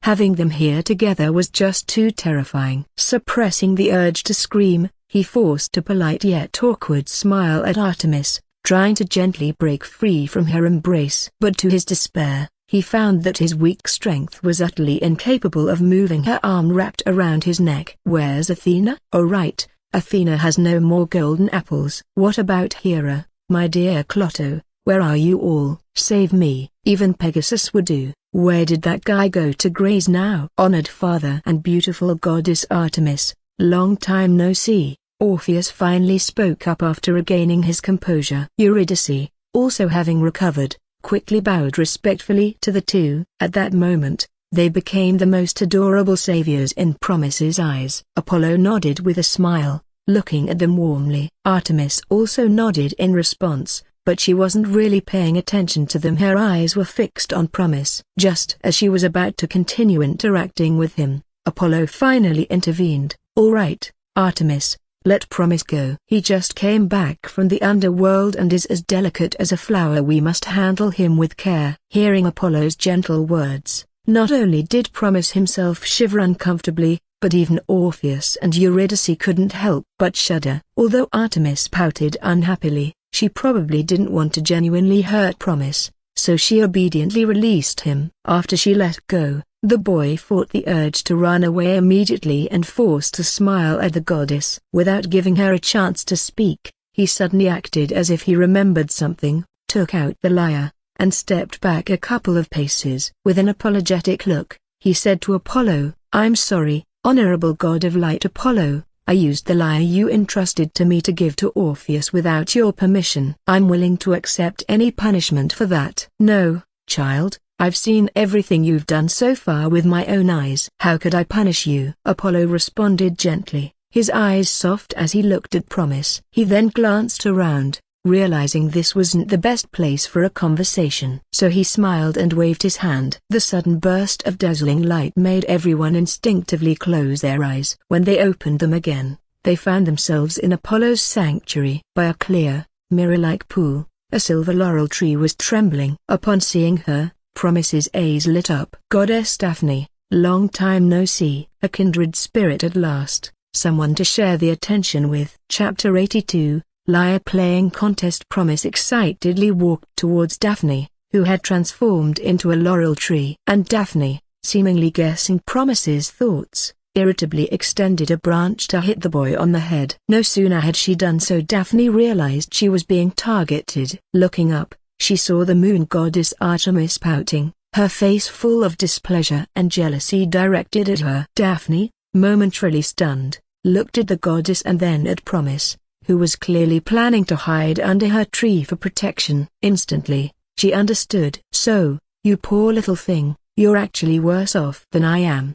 having them here together was just too terrifying. Suppressing the urge to scream, he forced a polite yet awkward smile at Artemis, trying to gently break free from her embrace. But to his despair, he found that his weak strength was utterly incapable of moving her arm wrapped around his neck. Where's Athena? Oh right, Athena has no more golden apples. What about Hera, my dear Clotho? Where are you all? Save me. Even Pegasus would do. Where did that guy go to graze now? Honored father and beautiful goddess Artemis, long time no see. Orpheus finally spoke up after regaining his composure. Eurydice, also having recovered, quickly bowed respectfully to the two. At that moment, they became the most adorable saviors in Promise's eyes. Apollo nodded with a smile, looking at them warmly. Artemis also nodded in response, but she wasn't really paying attention to them. Her eyes were fixed on Promise. Just as she was about to continue interacting with him, Apollo finally intervened. All right, Artemis, let Promise go. He just came back from the underworld and is as delicate as a flower. We must handle him with care. Hearing Apollo's gentle words, not only did Promise himself shiver uncomfortably, but even Orpheus and Eurydice couldn't help but shudder. Although Artemis pouted unhappily, she probably didn't want to genuinely hurt Promise, so she obediently released him. After she let go, the boy fought the urge to run away immediately and forced a smile at the goddess. Without giving her a chance to speak, he suddenly acted as if he remembered something, took out the lyre, and stepped back a couple of paces. With an apologetic look, he said to Apollo, "I'm sorry, Honorable God of Light Apollo. I used the lyre you entrusted to me to give to Orpheus without your permission. I'm willing to accept any punishment for that." "No, child, I've seen everything you've done so far with my own eyes. How could I punish you?" Apollo responded gently, his eyes soft as he looked at Promise. He then glanced around, realizing this wasn't the best place for a conversation. So he smiled and waved his hand. The sudden burst of dazzling light made everyone instinctively close their eyes. When they opened them again, they found themselves in Apollo's sanctuary. By a clear, mirror-like pool, a silver laurel tree was trembling. Upon seeing her, Promise's eyes lit up. "Goddess Daphne, long time no see." A kindred spirit at last, someone to share the attention with. Chapter 82, Lyre Playing Contest. Promise excitedly walked towards Daphne, who had transformed into a laurel tree. And Daphne, seemingly guessing Promise's thoughts, irritably extended a branch to hit the boy on the head. No sooner had she done so, Daphne realized she was being targeted. Looking up, she saw the moon goddess Artemis pouting, her face full of displeasure and jealousy directed at her. Daphne, momentarily stunned, looked at the goddess and then at Promise, who was clearly planning to hide under her tree for protection. Instantly, she understood. "So, you poor little thing, you're actually worse off than I am."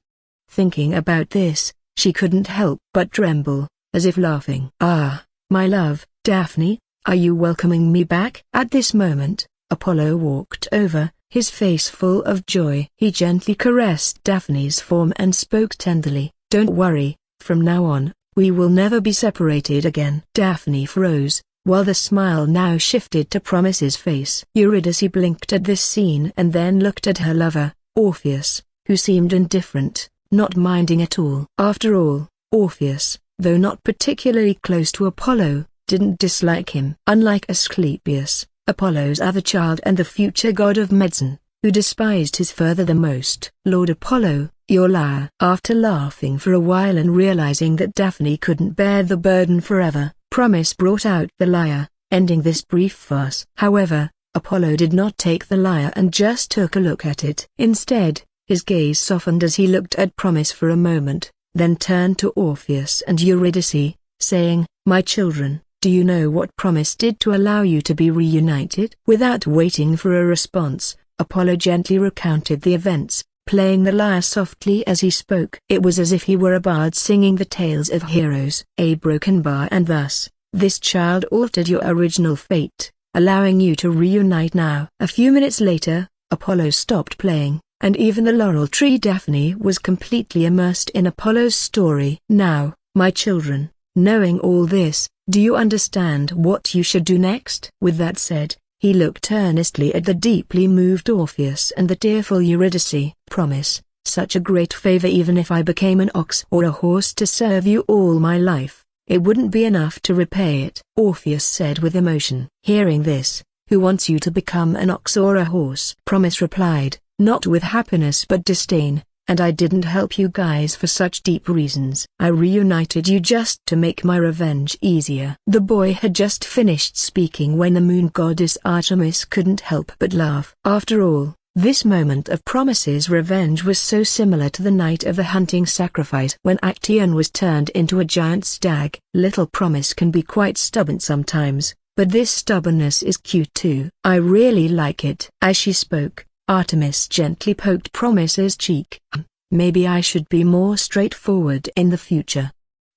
Thinking about this, she couldn't help but tremble, as if laughing. "Ah, my love, Daphne, are you welcoming me back?" At this moment, Apollo walked over, his face full of joy. He gently caressed Daphne's form and spoke tenderly, "Don't worry, from now on, we will never be separated again." Daphne froze, while the smile now shifted to Promise's face. Eurydice blinked at this scene and then looked at her lover, Orpheus, who seemed indifferent, not minding at all. After all, Orpheus, though not particularly close to Apollo, didn't dislike him. Unlike Asclepius, Apollo's other child and the future god of medicine, who despised his father the most. "Lord Apollo, your lyre." After laughing for a while and realizing that Daphne couldn't bear the burden forever, Promise brought out the lyre, ending this brief farce. However, Apollo did not take the lyre and just took a look at it. Instead, his gaze softened as he looked at Promise for a moment, then turned to Orpheus and Eurydice, saying, "My children, do you know what Promise did to allow you to be reunited?" Without waiting for a response, Apollo gently recounted the events, playing the lyre softly as he spoke. It was as if he were a bard singing the tales of heroes. "A broken bar, and thus, this child altered your original fate, allowing you to reunite now." A few minutes later, Apollo stopped playing, and even the laurel tree Daphne was completely immersed in Apollo's story. "Now, my children, knowing all this, do you understand what you should do next?" With that said, he looked earnestly at the deeply moved Orpheus and the tearful Eurydice. "Promise, such a great favor. Even if I became an ox or a horse to serve you all my life, it wouldn't be enough to repay it," Orpheus said with emotion. "Hearing this, who wants you to become an ox or a horse?" Promise replied, not with happiness but disdain, "And I didn't help you guys for such deep reasons. I reunited you just to make my revenge easier." The boy had just finished speaking when the moon goddess Artemis couldn't help but laugh. After all, this moment of Promise's revenge was so similar to the night of the hunting sacrifice when Actaeon was turned into a giant stag. Little Promise can be quite stubborn sometimes, but this stubbornness is cute too. I really like it. As she spoke, Artemis gently poked Promise's cheek. "Maybe I should be more straightforward in the future."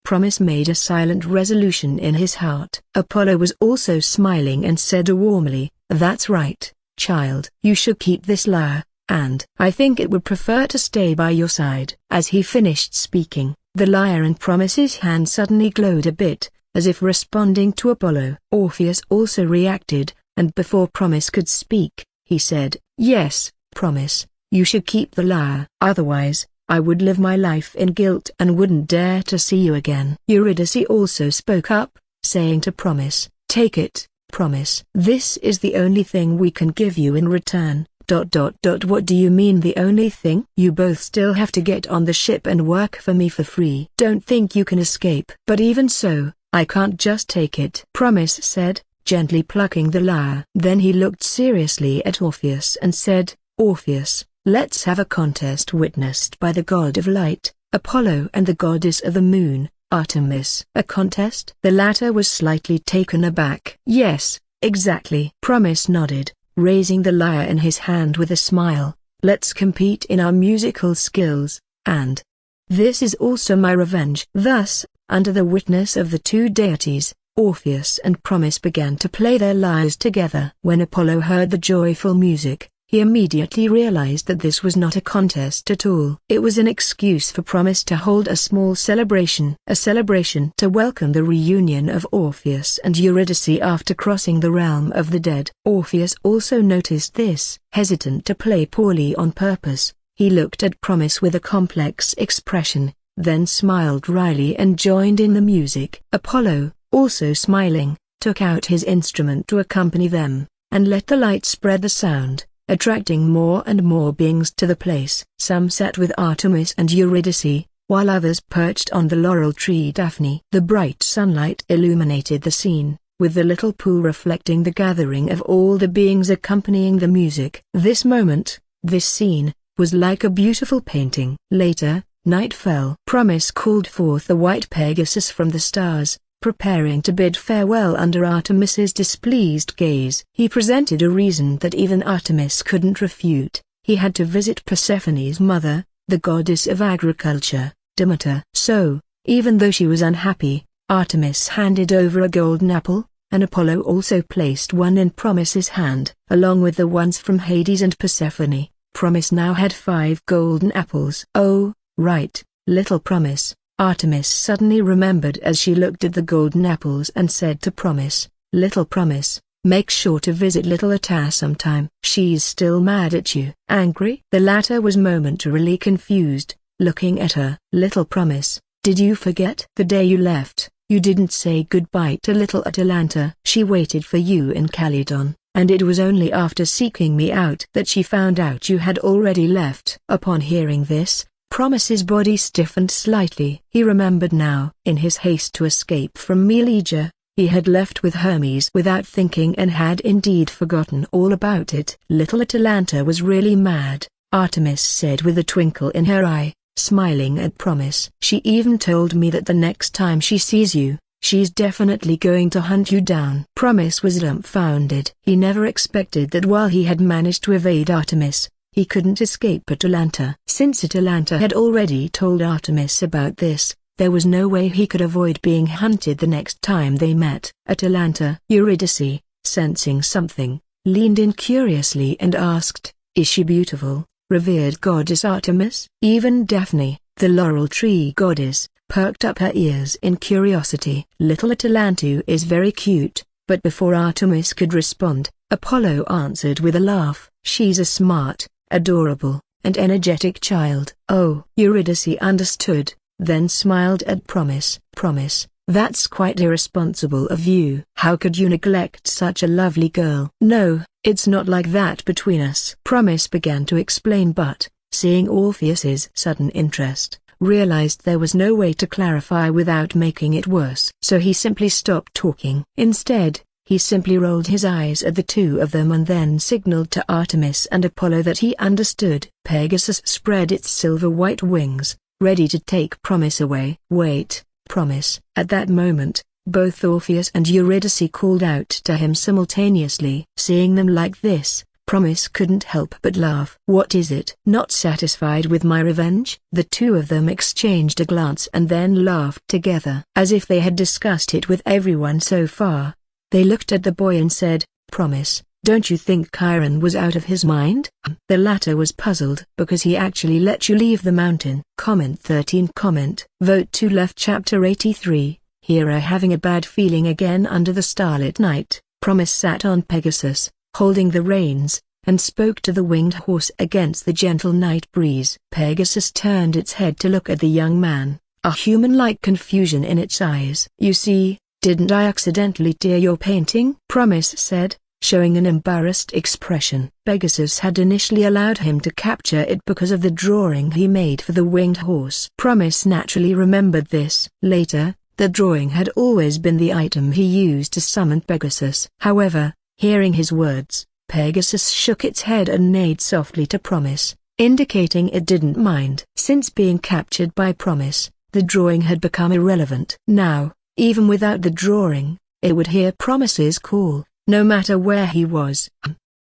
Promise made a silent resolution in his heart. Apollo was also smiling and said warmly, "That's right, child. You should keep this lyre, and I think it would prefer to stay by your side." As he finished speaking, the lyre in Promise's hand suddenly glowed a bit, as if responding to Apollo. Orpheus also reacted, and before Promise could speak, he said, "Yes, Promise, you should keep the lyre. Otherwise, I would live my life in guilt and wouldn't dare to see you again." Eurydice also spoke up, saying to Promise, "Take it, Promise. This is the only thing we can give you in return." What do you mean the only thing? You both still have to get on the ship and work for me for free. Don't think you can escape. But even so, I can't just take it," Promise said, gently plucking the lyre. Then he looked seriously at Orpheus and said, "Orpheus, let's have a contest witnessed by the god of light, Apollo, and the goddess of the moon, Artemis." "A contest?" The latter was slightly taken aback. "Yes, exactly." Promise nodded, raising the lyre in his hand with a smile. "Let's compete in our musical skills, and this is also my revenge." Thus, under the witness of the two deities, Orpheus and Promise began to play their lyres together. When Apollo heard the joyful music, he immediately realized that this was not a contest at all. It was an excuse for Promise to hold a small celebration. A celebration to welcome the reunion of Orpheus and Eurydice after crossing the realm of the dead. Orpheus also noticed this. Hesitant to play poorly on purpose, he looked at Promise with a complex expression, then smiled wryly and joined in the music. Apollo, also smiling, took out his instrument to accompany them, and let the light spread the sound, attracting more and more beings to the place. Some sat with Artemis and Eurydice, while others perched on the laurel tree Daphne. The bright sunlight illuminated the scene, with the little pool reflecting the gathering of all the beings accompanying the music. This moment, this scene, was like a beautiful painting. Later, night fell. Promise called forth the white Pegasus from the stars, preparing to bid farewell under Artemis's displeased gaze. He presented a reason that even Artemis couldn't refute. He had to visit Persephone's mother, the goddess of agriculture, Demeter. So, even though she was unhappy, Artemis handed over a golden apple, and Apollo also placed one in Promise's hand. Along with the ones from Hades and Persephone, Promise now had 5 golden apples. "Oh, right, little Promise," Artemis suddenly remembered as she looked at the golden apples and said to Promise, "Little Promise, make sure to visit little Ata sometime." "She's still mad at you." "Angry?" The latter was momentarily confused, looking at her. "Little Promise, did you forget? The day you left, you didn't say goodbye to little Atalanta. She waited for you in Calydon, and it was only after seeking me out that she found out you had already left." Upon hearing this, Promise's body stiffened slightly. He remembered now. In his haste to escape from Meleager, he had left with Hermes without thinking and had indeed forgotten all about it. "Little Atalanta was really mad," Artemis said with a twinkle in her eye, smiling at Promise. "She even told me that the next time she sees you, she's definitely going to hunt you down." Promise was dumbfounded. He never expected that while he had managed to evade Artemis, he couldn't escape Atalanta. Since Atalanta had already told Artemis about this, there was no way he could avoid being hunted the next time they met. Atalanta. Eurydice, sensing something, leaned in curiously and asked, "Is she beautiful, revered goddess Artemis?" Even Daphne, the laurel tree goddess, perked up her ears in curiosity. "Little Atalanta is very cute," but before Artemis could respond, Apollo answered with a laugh, "She's a smart, adorable, and energetic child." Oh! Eurydice understood, then smiled at Promise. "Promise, that's quite irresponsible of you. How could you neglect such a lovely girl?" "No, it's not like that between us." Promise began to explain, but, seeing Orpheus's sudden interest, realized there was no way to clarify without making it worse. So he simply stopped talking. Instead, he simply rolled his eyes at the two of them and then signaled to Artemis and Apollo that he understood. Pegasus spread its silver-white wings, ready to take Promise away. "Wait, Promise." At that moment, both Orpheus and Eurydice called out to him simultaneously. Seeing them like this, Promise couldn't help but laugh. "What is it? Not satisfied with my revenge?" The two of them exchanged a glance and then laughed together. As if they had discussed it with everyone so far, they looked at the boy and said, "Promise, don't you think Chiron was out of his mind?" The latter was puzzled. "Because he actually let you leave the mountain." Comment 13. Vote to left. Chapter 83, Hero having a bad feeling again. Under the starlit night, Promise sat on Pegasus, holding the reins, and spoke to the winged horse against the gentle night breeze. Pegasus turned its head to look at the young man, a human-like confusion in its eyes. "You see, didn't I accidentally tear your painting?" Promise said, showing an embarrassed expression. Pegasus had initially allowed him to capture it because of the drawing he made for the winged horse. Promise naturally remembered this. Later, The drawing had always been the item he used to summon Pegasus. However, hearing his words, Pegasus shook its head and neighed softly to Promise, indicating it didn't mind. Since being captured by Promise, the drawing had become irrelevant. Now, even without the drawing, it would hear Promise's call, no matter where he was.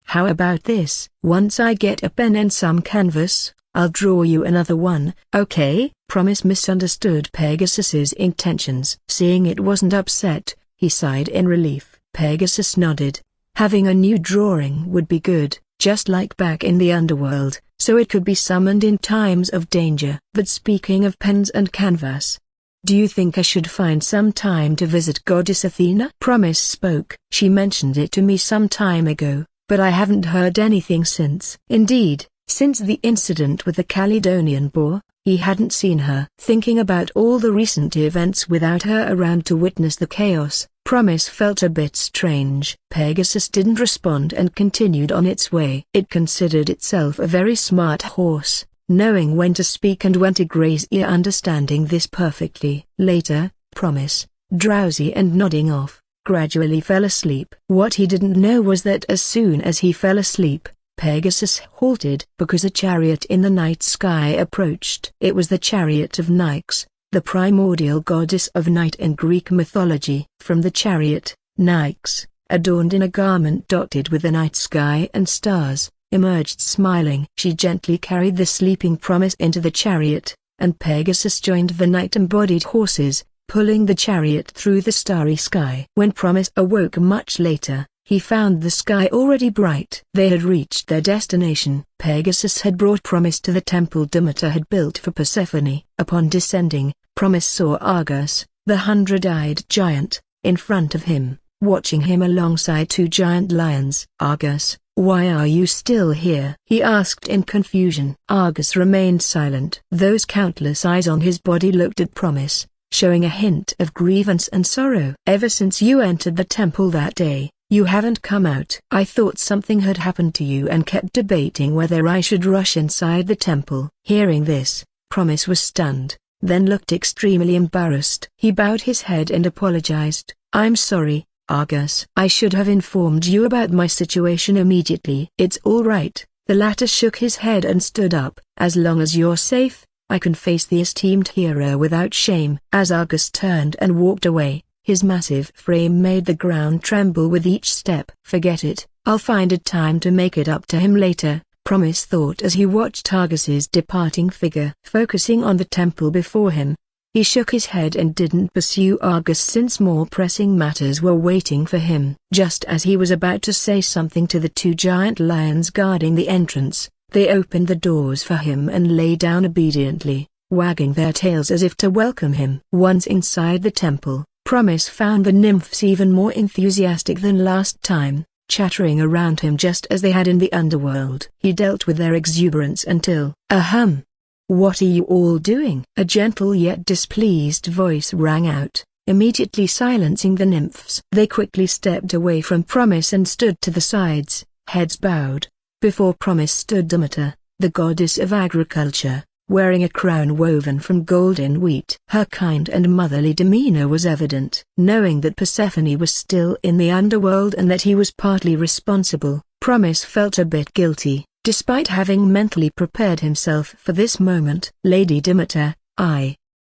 How about this? Once I get a pen and some canvas, I'll draw you another one, okay? Promise misunderstood Pegasus's intentions. Seeing it wasn't upset, he sighed in relief. Pegasus nodded. Having a new drawing would be good, just like back in the underworld, so it could be summoned in times of danger. But speaking of pens and canvas, do you think I should find some time to visit Goddess Athena? Promise spoke. She mentioned it to me some time ago, but I haven't heard anything since. Indeed, since the incident with the Caledonian boar, he hadn't seen her. Thinking about all the recent events without her around to witness the chaos, Promise felt a bit strange. Pegasus didn't respond and continued on its way. It considered itself a very smart horse, knowing when to speak and when to graze ear. Understanding this perfectly. Later, Promise, drowsy and nodding off, gradually fell asleep. What he didn't know was that as soon as he fell asleep, Pegasus halted because a chariot in the night sky approached. It was the chariot of Nyx, the primordial goddess of night in Greek mythology. From the chariot, Nyx, adorned in a garment dotted with the night sky and stars, emerged smiling. She gently carried the sleeping Promise into the chariot, and Pegasus joined the night-embodied horses, pulling the chariot through the starry sky. When Promise awoke much later, he found the sky already bright. They had reached their destination. Pegasus had brought Promise to the temple Demeter had built for Persephone. Upon descending, Promise saw Argus, the hundred-eyed giant, in front of him, watching him alongside two giant lions. "Argus, why are you still here?" he asked in confusion. Argus remained silent. Those countless eyes on his body looked at Promise, showing a hint of grievance and sorrow. "Ever since you entered the temple that day, you haven't come out. I thought something had happened to you and kept debating whether I should rush inside the temple." Hearing this, Promise was stunned, then looked extremely embarrassed. He bowed his head and apologized. "I'm sorry, Argus. I should have informed you about my situation immediately." "It's all right," the latter shook his head and stood up. "As long as you're safe, I can face the esteemed hero without shame." As Argus turned and walked away, his massive frame made the ground tremble with each step. "Forget it, I'll find a time to make it up to him later," Promise thought as he watched Argus's departing figure. Focusing on the temple before him, he shook his head and didn't pursue Argus since more pressing matters were waiting for him. Just as he was about to say something to the two giant lions guarding the entrance, they opened the doors for him and lay down obediently, wagging their tails as if to welcome him. Once inside the temple, Promise found the nymphs even more enthusiastic than last time, chattering around him just as they had in the underworld. He dealt with their exuberance until, "Ahem! What are you all doing?" A gentle yet displeased voice rang out, immediately silencing the nymphs. They quickly stepped away from Promise and stood to the sides, heads bowed. Before Promise stood Demeter, the goddess of agriculture, wearing a crown woven from golden wheat. Her kind and motherly demeanor was evident. Knowing that Persephone was still in the underworld and that he was partly responsible, Promise felt a bit guilty, despite having mentally prepared himself for this moment. "Lady Demeter,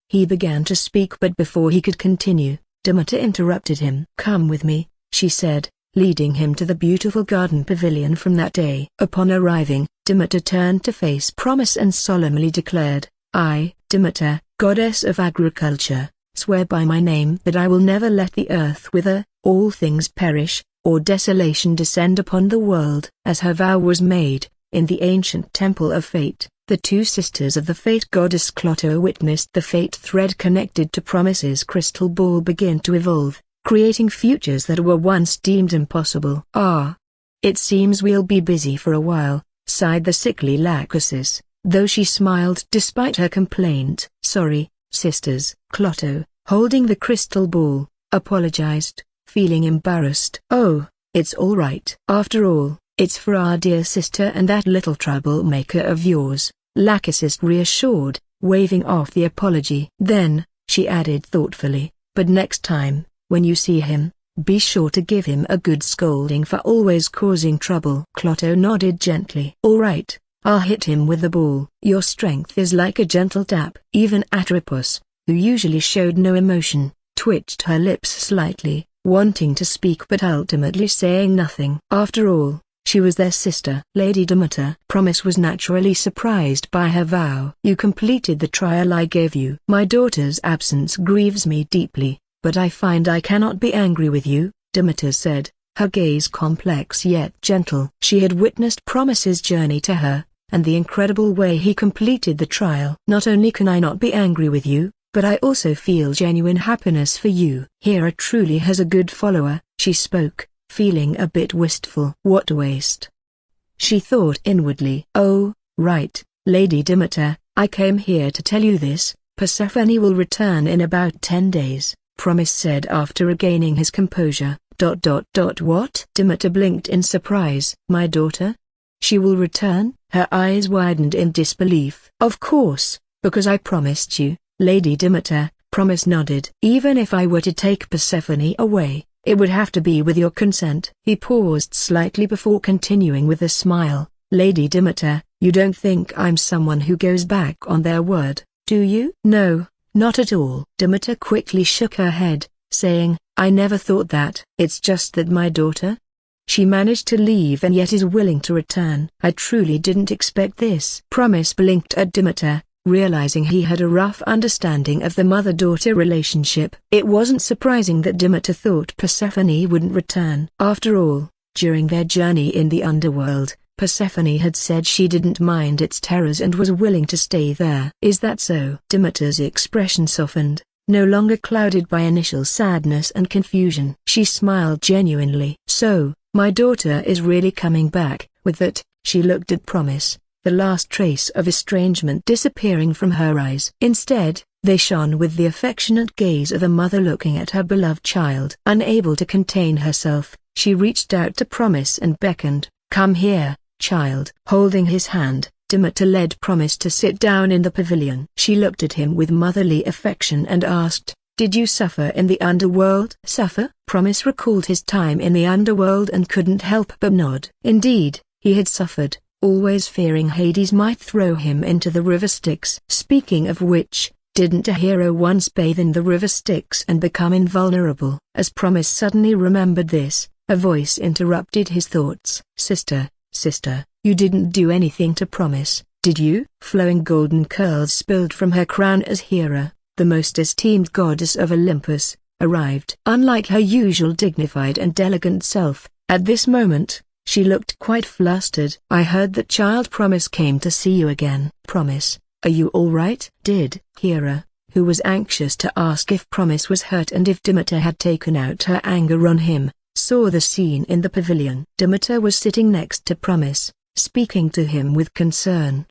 He began to speak, but before he could continue, Demeter interrupted him. "Come with me," she said, leading him to the beautiful garden pavilion. From that day. Upon arriving, Demeter turned to face Promise and solemnly declared, "I, Demeter, goddess of agriculture, swear by my name that I will never let the earth wither, all things perish, or desolation descend upon the world." As her vow was made, in the ancient temple of fate, the two sisters of the fate goddess Clotho witnessed the fate thread connected to Promise's crystal ball begin to evolve, creating futures that were once deemed impossible. It seems we'll be busy for a while," sighed the sickly Lachesis, though she smiled despite her complaint. "Sorry, sisters." Clotho, holding the crystal ball, apologized, feeling embarrassed. "Oh, it's all right. After all, it's for our dear sister and that little troublemaker of yours," Lachesis reassured, waving off the apology. Then, she added thoughtfully, but next time, when you see him, be sure to give him a good scolding for always causing trouble. Clotho nodded gently. All right, I'll hit him with the ball. Your strength is like a gentle tap. Even Atropos, who usually showed no emotion, twitched her lips slightly, wanting to speak but ultimately saying nothing. After all, she was their sister. Lady Demeter. Promise was naturally surprised by her vow. You completed the trial I gave you. My daughter's absence grieves me deeply, but I find I cannot be angry with you, Demeter said, her gaze complex yet gentle. She had witnessed Promise's journey to her, and the incredible way he completed the trial. Not only can I not be angry with you, but I also feel genuine happiness for you. Hera truly has a good follower, she spoke, feeling a bit wistful. What a waste, she thought inwardly. Oh, right, Lady Demeter, I came here to tell you this. Persephone will return in about 10 days, Promise said after regaining his composure. What? Demeter blinked in surprise. My daughter? She will return? Her eyes widened in disbelief. Of course, because I promised you, Lady Demeter. Promise nodded. Even if I were to take Persephone away, it would have to be with your consent. He paused slightly before continuing with a smile. Lady Demeter, you don't think I'm someone who goes back on their word, do you? No, not at all. Demeter quickly shook her head, saying, I never thought that. It's just that my daughter? She managed to leave and yet is willing to return. I truly didn't expect this. Promise blinked at Demeter, realizing he had a rough understanding of the mother-daughter relationship. It wasn't surprising that Demeter thought Persephone wouldn't return. After all, during their journey in the underworld, Persephone had said she didn't mind its terrors and was willing to stay there. Is that so? Demeter's expression softened, no longer clouded by initial sadness and confusion. She smiled genuinely. So, my daughter is really coming back. With that, she looked at Promise, the last trace of estrangement disappearing from her eyes. Instead, they shone with the affectionate gaze of a mother looking at her beloved child. Unable to contain herself, she reached out to Promise and beckoned, Come here, child. Holding his hand, Demeter led Promise to sit down in the pavilion. She looked at him with motherly affection and asked, Did you suffer in the underworld? Suffer? Promise recalled his time in the underworld and couldn't help but nod. Indeed, he had suffered, always fearing Hades might throw him into the river Styx. Speaking of which, didn't a hero once bathe in the river Styx and become invulnerable? As Promise suddenly remembered this, a voice interrupted his thoughts. Sister, you didn't do anything to Promise, did you? Flowing golden curls spilled from her crown as Hera, the most esteemed goddess of Olympus, arrived. Unlike her usual dignified and elegant self, at this moment, she looked quite flustered. I heard that child Promise came to see you again. Promise, are you all right? Did Hera, who was anxious to ask if Promise was hurt and if Demeter had taken out her anger on him, saw the scene in the pavilion. Demeter was sitting next to Promise, speaking to him with concern.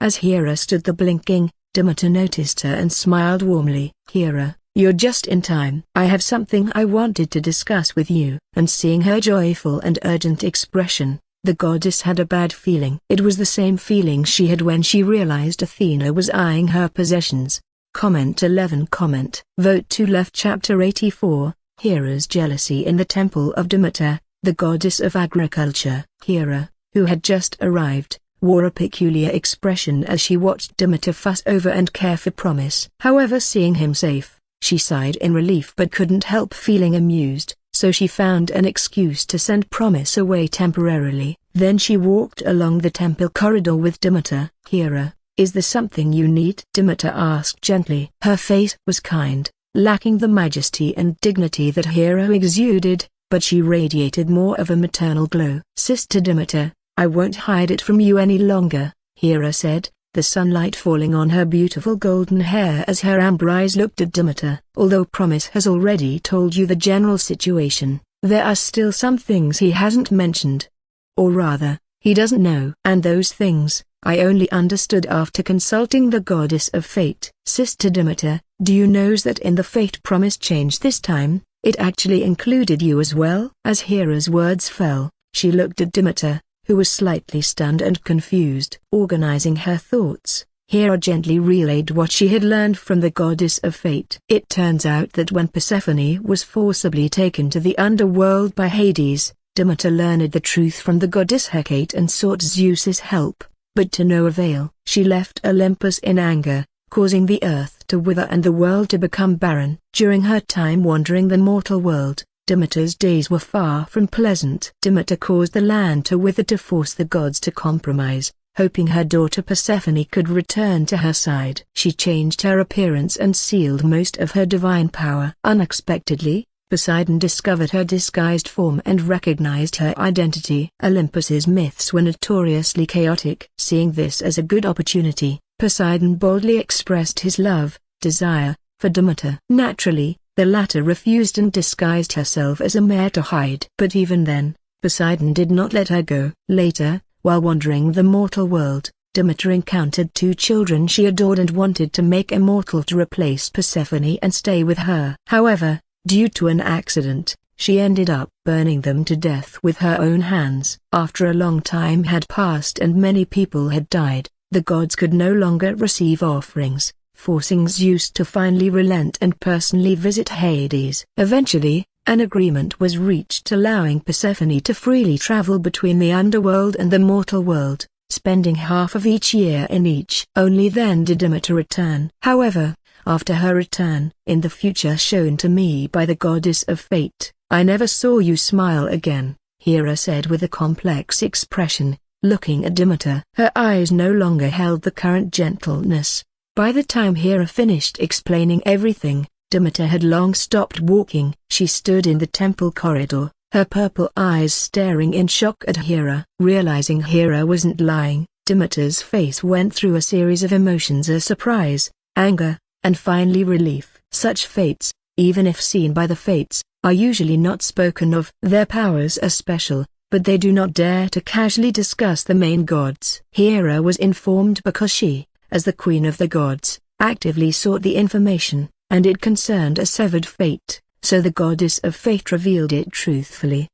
As Hera stood there blinking, Demeter noticed her and smiled warmly. Hera, you're just in time. I have something I wanted to discuss with you. And seeing her joyful and urgent expression, the goddess had a bad feeling. It was the same feeling she had when she realized Athena was eyeing her possessions. Comment 11. Vote to left. Chapter 84, Hera's jealousy in the Temple of Demeter, the goddess of agriculture. Hera, who had just arrived, wore a peculiar expression as she watched Demeter fuss over and care for Promise. However, seeing him safe, she sighed in relief but couldn't help feeling amused, so she found an excuse to send Promise away temporarily. Then she walked along the temple corridor with Demeter. Hera, is there something you need? Demeter asked gently. Her face was kind, lacking the majesty and dignity that Hera exuded, but she radiated more of a maternal glow. Sister Demeter, I won't hide it from you any longer, Hera said, the sunlight falling on her beautiful golden hair as her amber eyes looked at Demeter. Although Promise has already told you the general situation, there are still some things he hasn't mentioned. Or rather, he doesn't know. And those things, I only understood after consulting the goddess of fate. Sister Demeter, do you know that in the fate Promise changed this time, it actually included you as well? As Hera's words fell, she looked at Demeter, who was slightly stunned and confused. Organizing her thoughts, Hera gently relayed what she had learned from the goddess of fate. It turns out that when Persephone was forcibly taken to the underworld by Hades, Demeter learned the truth from the goddess Hecate and sought Zeus's help, but to no avail. She left Olympus in anger, causing the earth to wither and the world to become barren. During her time wandering the mortal world, Demeter's days were far from pleasant. Demeter caused the land to wither to force the gods to compromise, hoping her daughter Persephone could return to her side. She changed her appearance and sealed most of her divine power. Unexpectedly, Poseidon discovered her disguised form and recognized her identity. Olympus's myths were notoriously chaotic. Seeing this as a good opportunity, Poseidon boldly expressed his love, desire, for Demeter. Naturally, the latter refused and disguised herself as a mare to hide. But even then, Poseidon did not let her go. Later, while wandering the mortal world, Demeter encountered two children she adored and wanted to make immortal to replace Persephone and stay with her. However, due to an accident, she ended up burning them to death with her own hands. After a long time had passed and many people had died, the gods could no longer receive offerings, forcing Zeus to finally relent and personally visit Hades. Eventually, an agreement was reached allowing Persephone to freely travel between the underworld and the mortal world, spending half of each year in each. Only then did Demeter return. However, after her return, in the future shown to me by the goddess of fate, I never saw you smile again, Hera said with a complex expression, looking at Demeter. Her eyes no longer held the current gentleness. By the time Hera finished explaining everything, Demeter had long stopped walking. She stood in the temple corridor, her purple eyes staring in shock at Hera. Realizing Hera wasn't lying, Demeter's face went through a series of emotions as surprise, anger, and finally relief. Such fates, even if seen by the fates, are usually not spoken of. Their powers are special, but they do not dare to casually discuss the main gods. Hera was informed because she, as the queen of the gods, actively sought the information, and it concerned a severed fate, so the goddess of fate revealed it truthfully.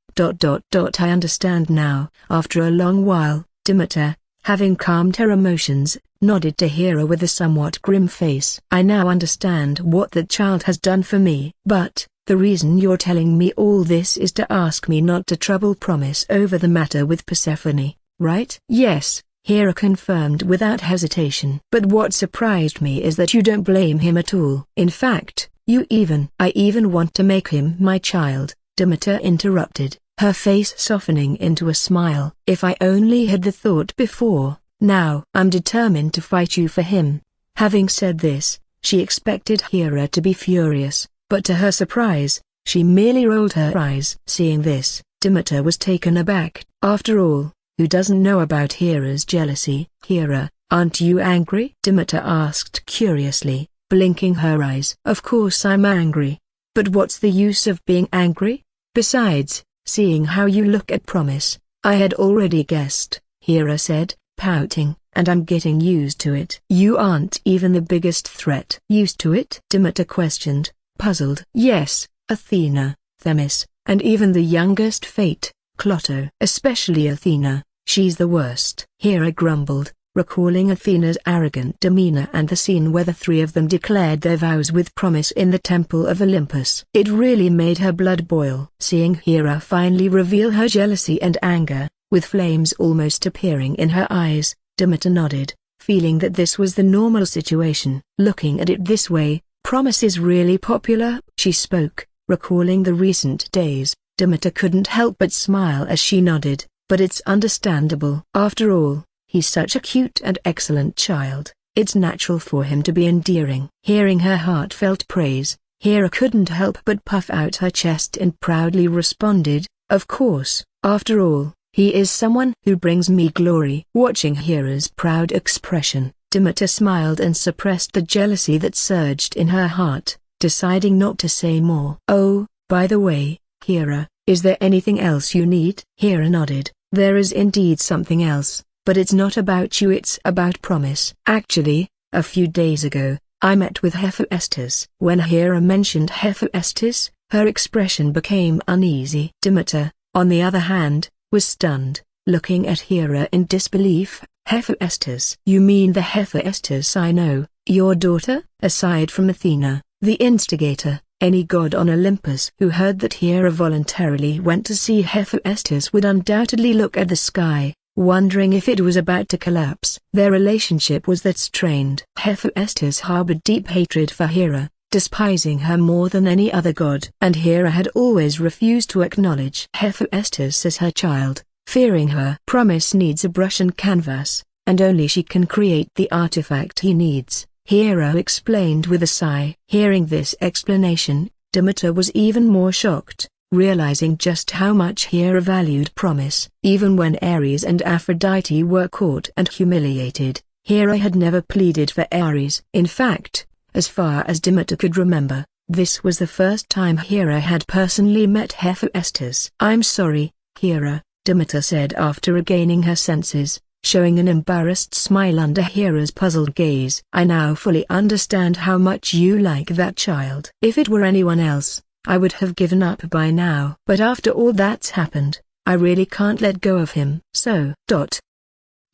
I understand now. After a long while, Demeter, having calmed her emotions, nodded to Hera with a somewhat grim face. I now understand what that child has done for me. But, the reason you're telling me all this is to ask me not to trouble Promise over the matter with Persephone, right? Yes, Hera confirmed without hesitation. But what surprised me is that you don't blame him at all. In fact, I even want to make him my child, Demeter interrupted, her face softening into a smile. If I only had the thought before. Now I'm determined to fight you for him. Having said this, she expected Hera to be furious, but to her surprise, she merely rolled her eyes. Seeing this, Demeter was taken aback. After all, who doesn't know about Hera's jealousy? Hera, aren't you angry? Demeter asked curiously, blinking her eyes. Of course I'm angry. But what's the use of being angry? Besides, seeing how you look at Promise, I had already guessed, Hera said, pouting, and I'm getting used to it. You aren't even the biggest threat. Used to it? Demeter questioned, puzzled. Yes, Athena, Themis, and even the youngest Fate, Clotho. Especially Athena, she's the worst. Hera grumbled, recalling Athena's arrogant demeanor and the scene where the three of them declared their vows with Promise in the Temple of Olympus. It really made her blood boil. Seeing Hera finally reveal her jealousy and anger, with flames almost appearing in her eyes, Demeter nodded, feeling that this was the normal situation. Looking at it this way, Promise is really popular. She spoke, recalling the recent days. Demeter couldn't help but smile as she nodded, but it's understandable. After all, he's such a cute and excellent child. It's natural for him to be endearing. Hearing her heartfelt praise, Hera couldn't help but puff out her chest and proudly responded, of course, after all, he is someone who brings me glory. Watching Hera's proud expression, Demeter smiled and suppressed the jealousy that surged in her heart, deciding not to say more. Oh, by the way, Hera, is there anything else you need? Hera nodded. There is indeed something else, but it's not about you, it's about Promise. Actually, a few days ago, I met with Hephaestus. When Hera mentioned Hephaestus, her expression became uneasy. Demeter, on the other hand, was stunned, looking at Hera in disbelief. Hephaestus. You mean the Hephaestus I know, your daughter? Aside from Athena, the instigator, any god on Olympus who heard that Hera voluntarily went to see Hephaestus would undoubtedly look at the sky, wondering if it was about to collapse. Their relationship was that strained. Hephaestus harbored deep hatred for Hera, despising her more than any other god. And Hera had always refused to acknowledge Hephaestus as her child, fearing her. Promise needs a brush and canvas, and only she can create the artifact he needs, Hera explained with a sigh. Hearing this explanation, Demeter was even more shocked, realizing just how much Hera valued Promise. Even when Ares and Aphrodite were caught and humiliated, Hera had never pleaded for Ares. In fact, as far as Demeter could remember, this was the first time Hera had personally met Hephaestus. I'm sorry, Hera, Demeter said after regaining her senses, showing an embarrassed smile under Hera's puzzled gaze. I now fully understand how much you like that child. If it were anyone else, I would have given up by now. But after all that's happened, I really can't let go of him.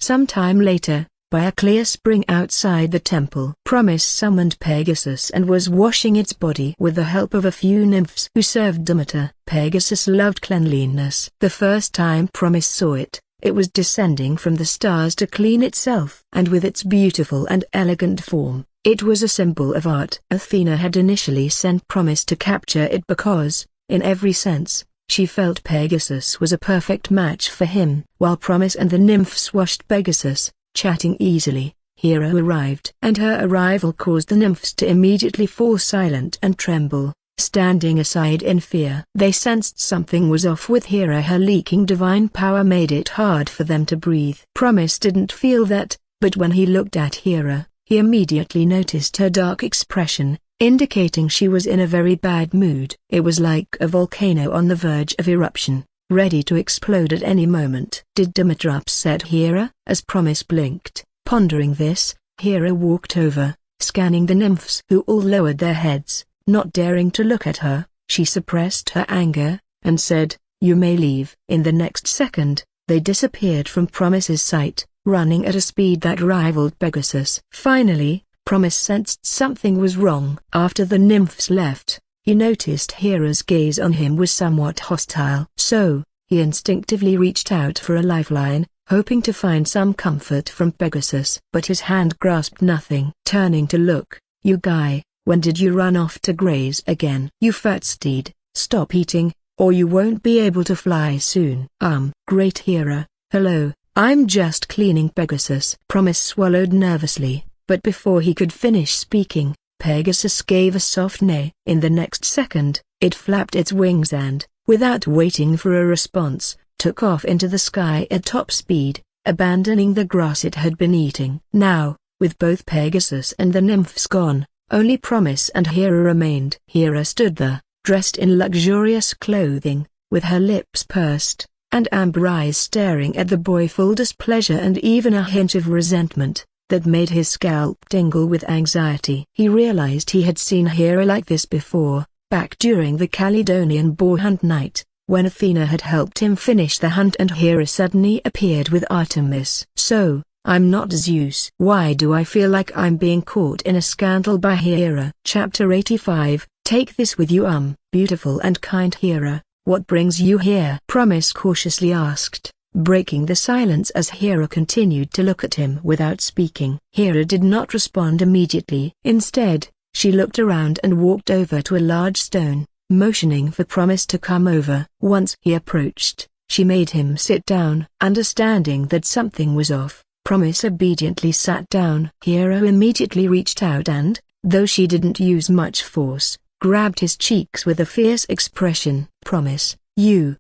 Sometime later, by a clear spring outside the temple, Promise summoned Pegasus and was washing its body with the help of a few nymphs who served Demeter. Pegasus loved cleanliness. The first time Promise saw it, it was descending from the stars to clean itself. And with its beautiful and elegant form, it was a symbol of art. Athena had initially sent Promise to capture it because, in every sense, she felt Pegasus was a perfect match for him. While Promise and the nymphs washed Pegasus, chatting easily, Hera arrived. And her arrival caused the nymphs to immediately fall silent and tremble, standing aside in fear. They sensed something was off with Hera. Her leaking divine power made it hard for them to breathe. Promise didn't feel that, but when he looked at Hera, he immediately noticed her dark expression, indicating she was in a very bad mood. It was like a volcano on the verge of eruption, ready to explode at any moment. Did Demeter upset Hera? As Promise blinked, pondering this, Hera walked over, scanning the nymphs who all lowered their heads, not daring to look at her. She suppressed her anger, and said, "You may leave." In the next second, they disappeared from Promise's sight, running at a speed that rivaled Pegasus. Finally, Promise sensed something was wrong. After the nymphs left, he noticed Hera's gaze on him was somewhat hostile. So, he instinctively reached out for a lifeline, hoping to find some comfort from Pegasus. But his hand grasped nothing. Turning to look, "You guy, when did you run off to graze again? You fat steed, stop eating, or you won't be able to fly soon." Great Hera, hello, I'm just cleaning." Pegasus. Promise swallowed nervously, but before he could finish speaking, Pegasus gave a soft neigh. In the next second, it flapped its wings and, without waiting for a response, took off into the sky at top speed, abandoning the grass it had been eating. Now, with both Pegasus and the nymphs gone, only Promise and Hera remained. Hera stood there, dressed in luxurious clothing, with her lips pursed, and amber eyes staring at the boy full displeasure and even a hint of resentment that made his scalp tingle with anxiety. He realized he had seen Hera like this before, back during the Caledonian boar hunt night, when Athena had helped him finish the hunt and Hera suddenly appeared with Artemis. "So, I'm not Zeus. Why do I feel like I'm being caught in a scandal by Hera?" Chapter 85, Take this with you. Beautiful and kind Hera, what brings you here? Promise cautiously asked, breaking the silence as Hera continued to look at him without speaking. Hera did not respond immediately. Instead, she looked around and walked over to a large stone, motioning for Promise to come over. Once he approached, she made him sit down. Understanding that something was off, Promise obediently sat down. Hera immediately reached out and, though she didn't use much force, grabbed his cheeks with a fierce expression. "Promise, you,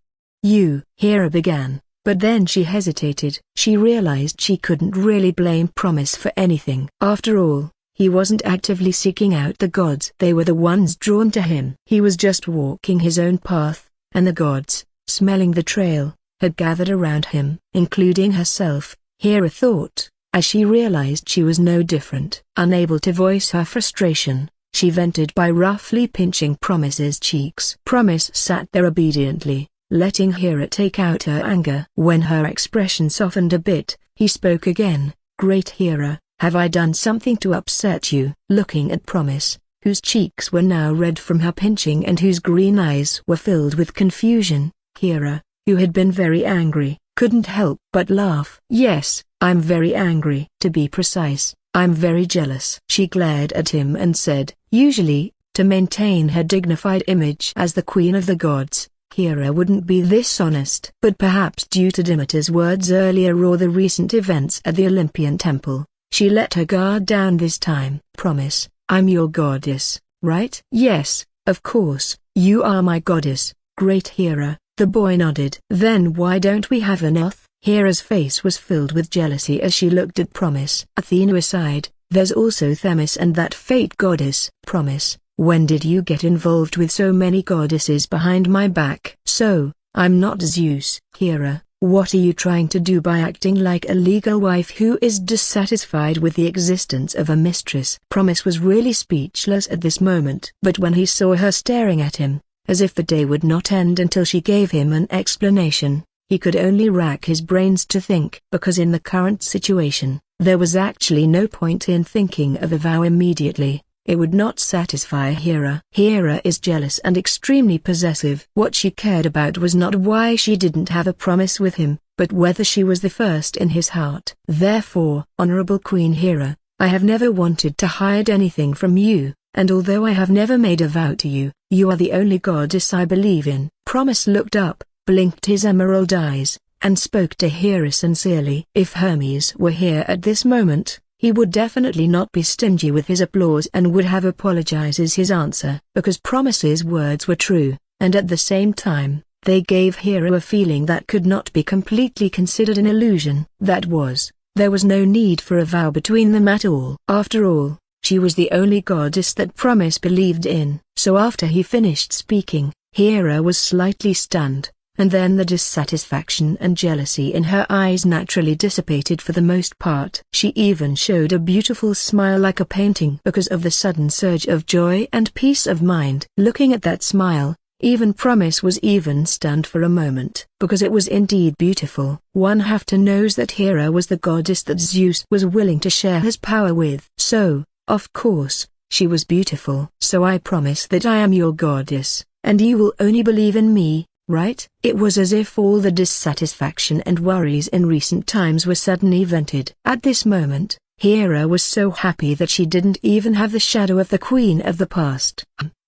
Hera began. But then she hesitated. She realized she couldn't really blame Promise for anything. After all, he wasn't actively seeking out the gods. They were the ones drawn to him. He was just walking his own path, and the gods, smelling the trail, had gathered around him. Including herself, Hera thought, as she realized she was no different. Unable to voice her frustration, she vented by roughly pinching Promise's cheeks. Promise sat there obediently, letting Hera take out her anger. When her expression softened a bit, He spoke again. "Great Hera, have I done something to upset you?" Looking at Promise, whose cheeks were now red from her pinching and whose green eyes were filled with confusion, Hera, who had been very angry, couldn't help but laugh. "Yes, I'm very angry. To be precise, I'm very jealous." She glared at him and said, "Usually, to maintain her dignified image as the queen of the gods, Hera wouldn't be this honest. But perhaps due to Demeter's words earlier or the recent events at the Olympian temple, she let her guard down this time." "Promise, I'm your goddess, right?" "Yes, of course, you are my goddess, Great Hera." The boy nodded. "Then why don't we have an oath?" Hera's face was filled with jealousy as she looked at Promise. "Athena aside, there's also Themis and that fate goddess." "Promise, when did you get involved with so many goddesses behind my back?" "So, I'm not Zeus." "Hera, what are you trying to do by acting like a legal wife who is dissatisfied with the existence of a mistress?" Promise was really speechless at this moment. But when he saw her staring at him, as if the day would not end until she gave him an explanation, he could only rack his brains to think. Because in the current situation, there was actually no point in thinking of a vow immediately. It would not satisfy Hera. Hera is jealous and extremely possessive. What she cared about was not why she didn't have a promise with him, but whether she was the first in his heart. "Therefore, Honorable Queen Hera, I have never wanted to hide anything from you, and although I have never made a vow to you, you are the only goddess I believe in." Promise looked up, blinked his emerald eyes, and spoke to Hera sincerely. If Hermes were here at this moment, he would definitely not be stingy with his applause and would have apologized as his answer. Because Promise's words were true, and at the same time, they gave Hera a feeling that could not be completely considered an illusion. That was, there was no need for a vow between them at all. After all, she was the only goddess that Promise believed in. So after he finished speaking, Hera was slightly stunned, and then the dissatisfaction and jealousy in her eyes naturally dissipated for the most part. She even showed a beautiful smile like a painting because of the sudden surge of joy and peace of mind. Looking at that smile, even Promise was even stunned for a moment, because it was indeed beautiful. One have to knows that Hera was the goddess that Zeus was willing to share his power with. So, of course, she was beautiful. "So I promise that I am your goddess, and you will only believe in me, right?" It was as if all the dissatisfaction and worries in recent times were suddenly vented. At this moment, Hera was so happy that she didn't even have the shadow of the queen of the past.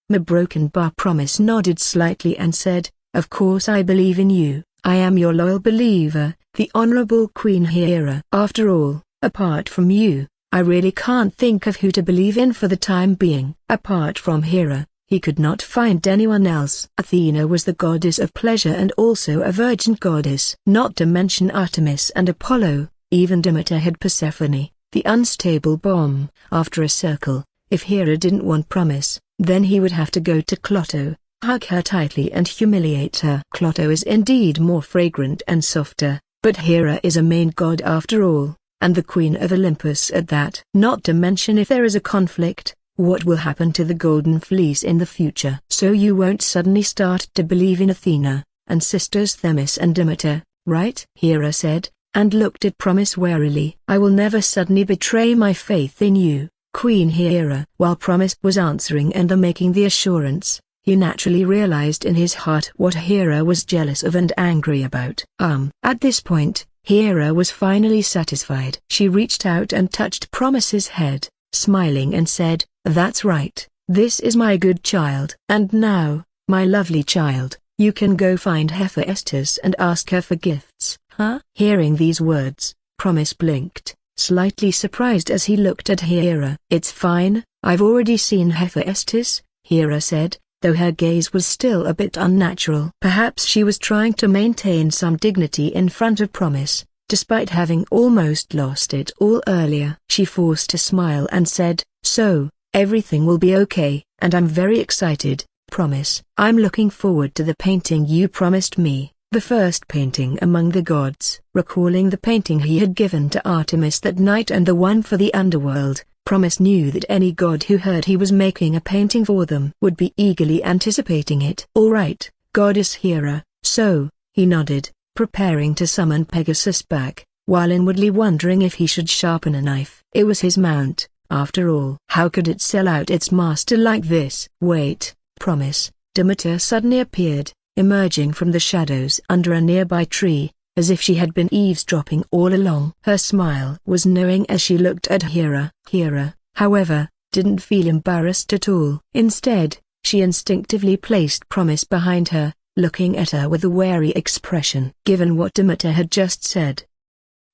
My broken bar. Promise nodded slightly and said, "Of course I believe in you. I am your loyal believer, the Honorable Queen Hera." "After all, apart from you, I really can't think of who to believe in for the time being." Apart from Hera, he could not find anyone else. Athena was the goddess of pleasure and also a virgin goddess. Not to mention Artemis and Apollo, even Demeter had Persephone, the unstable bomb. After a circle, if Hera didn't want Promise, then he would have to go to Clotho, hug her tightly and humiliate her. Clotho is indeed more fragrant and softer, but Hera is a main god after all, and the queen of Olympus at that. Not to mention if there is a conflict, what will happen to the Golden Fleece in the future? "So you won't suddenly start to believe in Athena, and sisters Themis and Demeter, right?" Hera said, and looked at Promise warily. "I will never suddenly betray my faith in you, Queen Hera." While Promise was answering and making the assurance, he naturally realized in his heart what Hera was jealous of and angry about. At this point, Hera was finally satisfied. She reached out and touched Promise's head, smiling and said, "That's right, this is my good child. And now, my lovely child, you can go find Hephaestus and ask her for gifts." "Huh?" Hearing these words, Promise blinked, slightly surprised as he looked at Hera. "It's fine, I've already seen Hephaestus," Hera said, though her gaze was still a bit unnatural. Perhaps she was trying to maintain some dignity in front of Promise, despite having almost lost it all earlier. She forced a smile and said, "So, everything will be okay, and I'm very excited, Promise. I'm looking forward to the painting you promised me, the first painting among the gods." Recalling the painting he had given to Artemis that night and the one for the underworld, Promise knew that any god who heard he was making a painting for them would be eagerly anticipating it. "All right, Goddess Hera." "So," he nodded, preparing to summon Pegasus back, while inwardly wondering if he should sharpen a knife. It was his mount, after all. How could it sell out its master like this? Wait, Promise. Demeter suddenly appeared, emerging from the shadows under a nearby tree, as if she had been eavesdropping all along. Her smile was knowing as she looked at Hera. Hera, however, didn't feel embarrassed at all. Instead, she instinctively placed Promise behind her, looking at her with a wary expression. Given what Demeter had just said,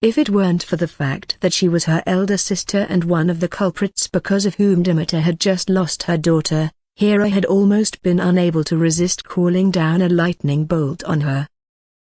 if it weren't for the fact that she was her elder sister and one of the culprits because of whom Demeter had just lost her daughter, Hera had almost been unable to resist calling down a lightning bolt on her.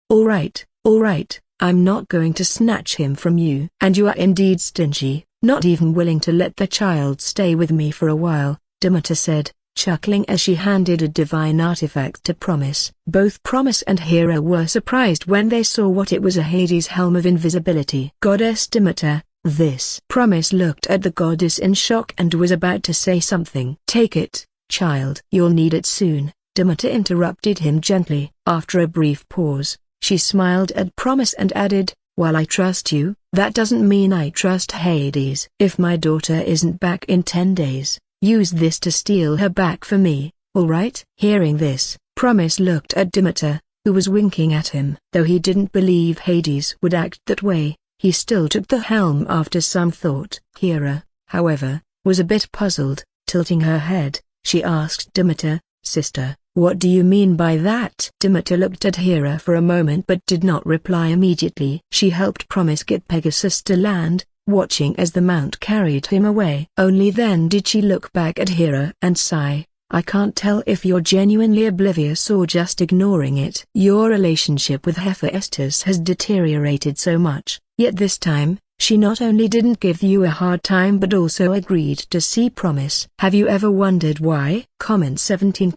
All right, I'm not going to snatch him from you. And you are indeed stingy, not even willing to let the child stay with me for a while, Demeter said, chuckling as she handed a divine artifact to Promise. Both Promise and Hera were surprised when they saw what it was: a Hades helm of invisibility. Goddess Demeter, this. Promise looked at the goddess in shock and was about to say something. Take it, child. You'll need it soon, Demeter interrupted him gently. After a brief pause, she smiled at Promise and added, while I trust you, that doesn't mean I trust Hades. If my daughter isn't back in 10 days, use this to steal her back for me, alright? Hearing this, Promise looked at Demeter, who was winking at him. Though he didn't believe Hades would act that way, he still took the helm after some thought. Hera, however, was a bit puzzled. Tilting her head, she asked Demeter, sister, what do you mean by that? Demeter looked at Hera for a moment but did not reply immediately. She helped Promise get Pegasus to land, watching as the mount carried him away. Only then did she look back at Hera and sigh. I can't tell if you're genuinely oblivious or just ignoring it. Your relationship with Hephaestus has deteriorated so much, yet this time, she not only didn't give you a hard time but also agreed to see Promise. Have you ever wondered why? Comment 17.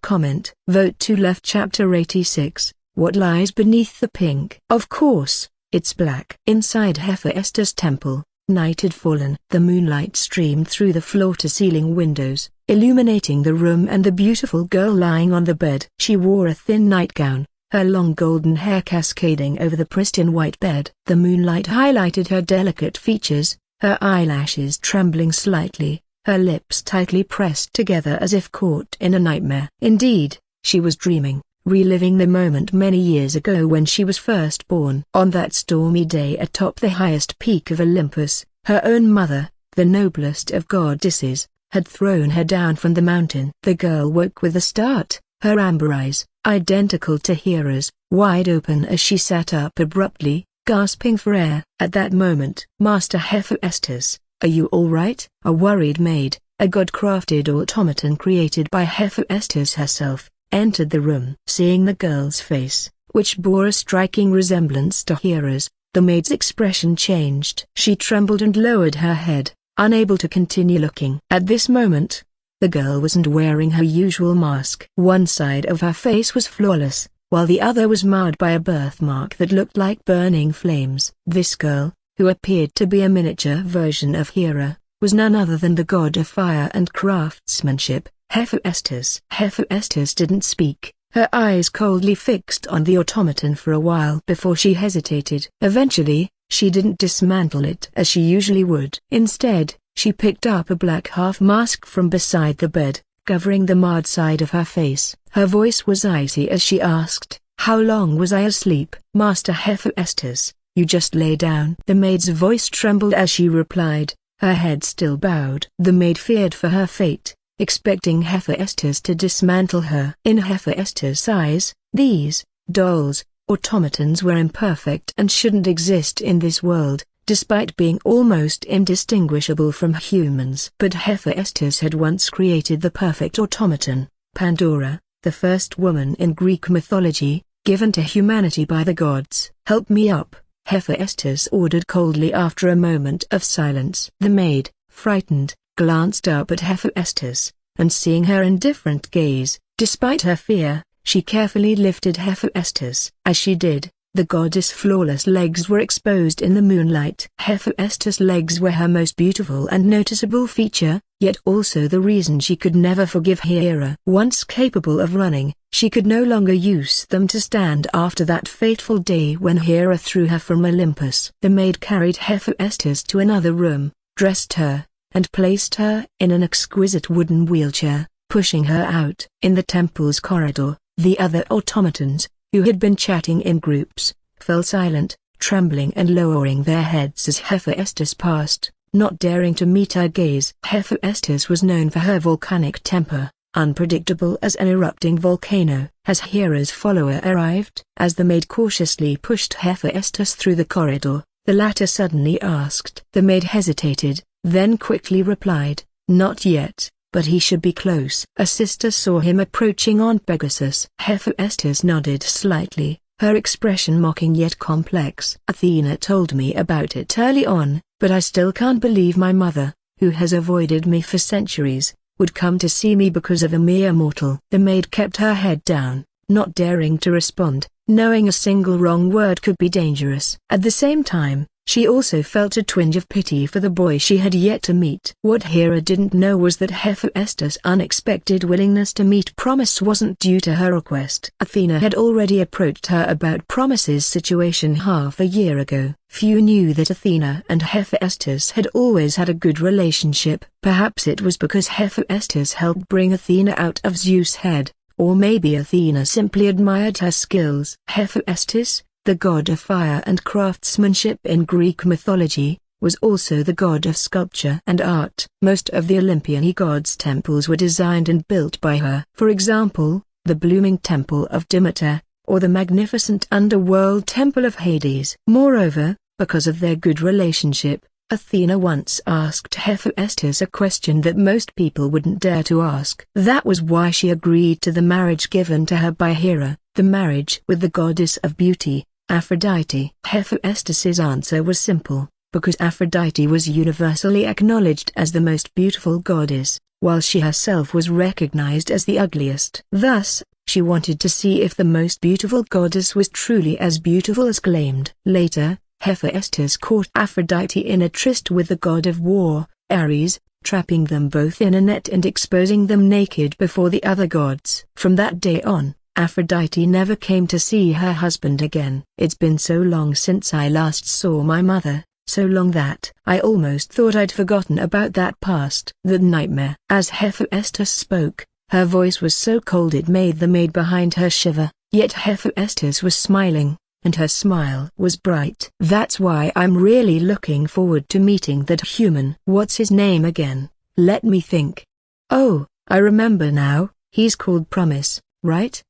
Vote to left. Chapter 86, What Lies Beneath the Pink? Of course, it's black. Inside Hephaestus' temple, night had fallen. The moonlight streamed through the floor-to-ceiling windows, illuminating the room and the beautiful girl lying on the bed. She wore a thin nightgown, her long golden hair cascading over the pristine white bed. The moonlight highlighted her delicate features, her eyelashes trembling slightly, her lips tightly pressed together as if caught in a nightmare. Indeed, she was dreaming, reliving the moment many years ago when she was first born. On that stormy day atop the highest peak of Olympus, her own mother, the noblest of goddesses, had thrown her down from the mountain. The girl woke with a start, her amber eyes, identical to Hera's, wide open as she sat up abruptly, gasping for air. At that moment, Master Hephaestus, are you all right? A worried maid, a god-crafted automaton created by Hephaestus herself, entered the room. Seeing the girl's face, which bore a striking resemblance to Hera's, the maid's expression changed. She trembled and lowered her head, unable to continue looking. At this moment, the girl wasn't wearing her usual mask. One side of her face was flawless, while the other was marred by a birthmark that looked like burning flames. This girl, who appeared to be a miniature version of Hera, was none other than the god of fire and craftsmanship, Hephaestus. Hephaestus didn't speak, her eyes coldly fixed on the automaton for a while before she hesitated. Eventually, she didn't dismantle it as she usually would. Instead, she picked up a black half-mask from beside the bed, covering the marred side of her face. Her voice was icy as she asked, how long was I asleep? Master Hephaestus, you just lay down. The maid's voice trembled as she replied, her head still bowed. The maid feared for her fate, expecting Hephaestus to dismantle her. In Hephaestus' eyes, these dolls, automatons were imperfect and shouldn't exist in this world, despite being almost indistinguishable from humans. But Hephaestus had once created the perfect automaton, Pandora, the first woman in Greek mythology, given to humanity by the gods. Help me up, Hephaestus ordered coldly after a moment of silence. The maid, frightened, glanced up at Hephaestus, and seeing her indifferent gaze, despite her fear, she carefully lifted Hephaestus. As she did, The goddess' flawless legs were exposed in the moonlight. Hephaestus' legs were her most beautiful and noticeable feature, yet also the reason she could never forgive Hera. Once capable of running, she could no longer use them to stand after that fateful day when Hera threw her from Olympus. The maid carried Hephaestus to another room, dressed her, and placed her in an exquisite wooden wheelchair, pushing her out. In the temple's corridor, the other automatons, who had been chatting in groups, fell silent, trembling and lowering their heads as Hephaestus passed, not daring to meet her gaze. Hephaestus was known for her volcanic temper, unpredictable as an erupting volcano. Has Hera's follower arrived? As the maid cautiously pushed Hephaestus through the corridor, the latter suddenly asked. The maid hesitated, then quickly replied, "Not yet, but he should be close." A sister saw him approaching on Pegasus. Hephaestus nodded slightly, her expression mocking yet complex. "Athena told me about it early on, but I still can't believe my mother, who has avoided me for centuries, would come to see me because of a mere mortal." The maid kept her head down, not daring to respond, knowing a single wrong word could be dangerous. At the same time, she also felt a twinge of pity for the boy she had yet to meet. What Hera didn't know was that Hephaestus' unexpected willingness to meet Promise wasn't due to her request. Athena had already approached her about Promise's situation half a year ago. Few knew that Athena and Hephaestus had always had a good relationship. Perhaps it was because Hephaestus helped bring Athena out of Zeus' head, or maybe Athena simply admired her skills. Hephaestus, the god of fire and craftsmanship in Greek mythology, was also the god of sculpture and art. Most of the Olympian gods' temples were designed and built by her. For example, the blooming temple of Demeter, or the magnificent underworld temple of Hades. Moreover, because of their good relationship, Athena once asked Hephaestus a question that most people wouldn't dare to ask. That was why she agreed to the marriage given to her by Hera, the marriage with the goddess of beauty, Aphrodite. Hephaestus's answer was simple, because Aphrodite was universally acknowledged as the most beautiful goddess, while she herself was recognized as the ugliest. Thus, she wanted to see if the most beautiful goddess was truly as beautiful as claimed. Later, Hephaestus caught Aphrodite in a tryst with the god of war, Ares, trapping them both in a net and exposing them naked before the other gods. From that day on, Aphrodite never came to see her husband again. "It's been so long since I last saw my mother, so long that I almost thought I'd forgotten about that past." The nightmare. As Hephaestus spoke, her voice was so cold it made the maid behind her shiver, yet Hephaestus was smiling, and her smile was bright. "That's why I'm really looking forward to meeting that human. What's his name again? Let me think. Oh, I remember now, he's called Promise, right?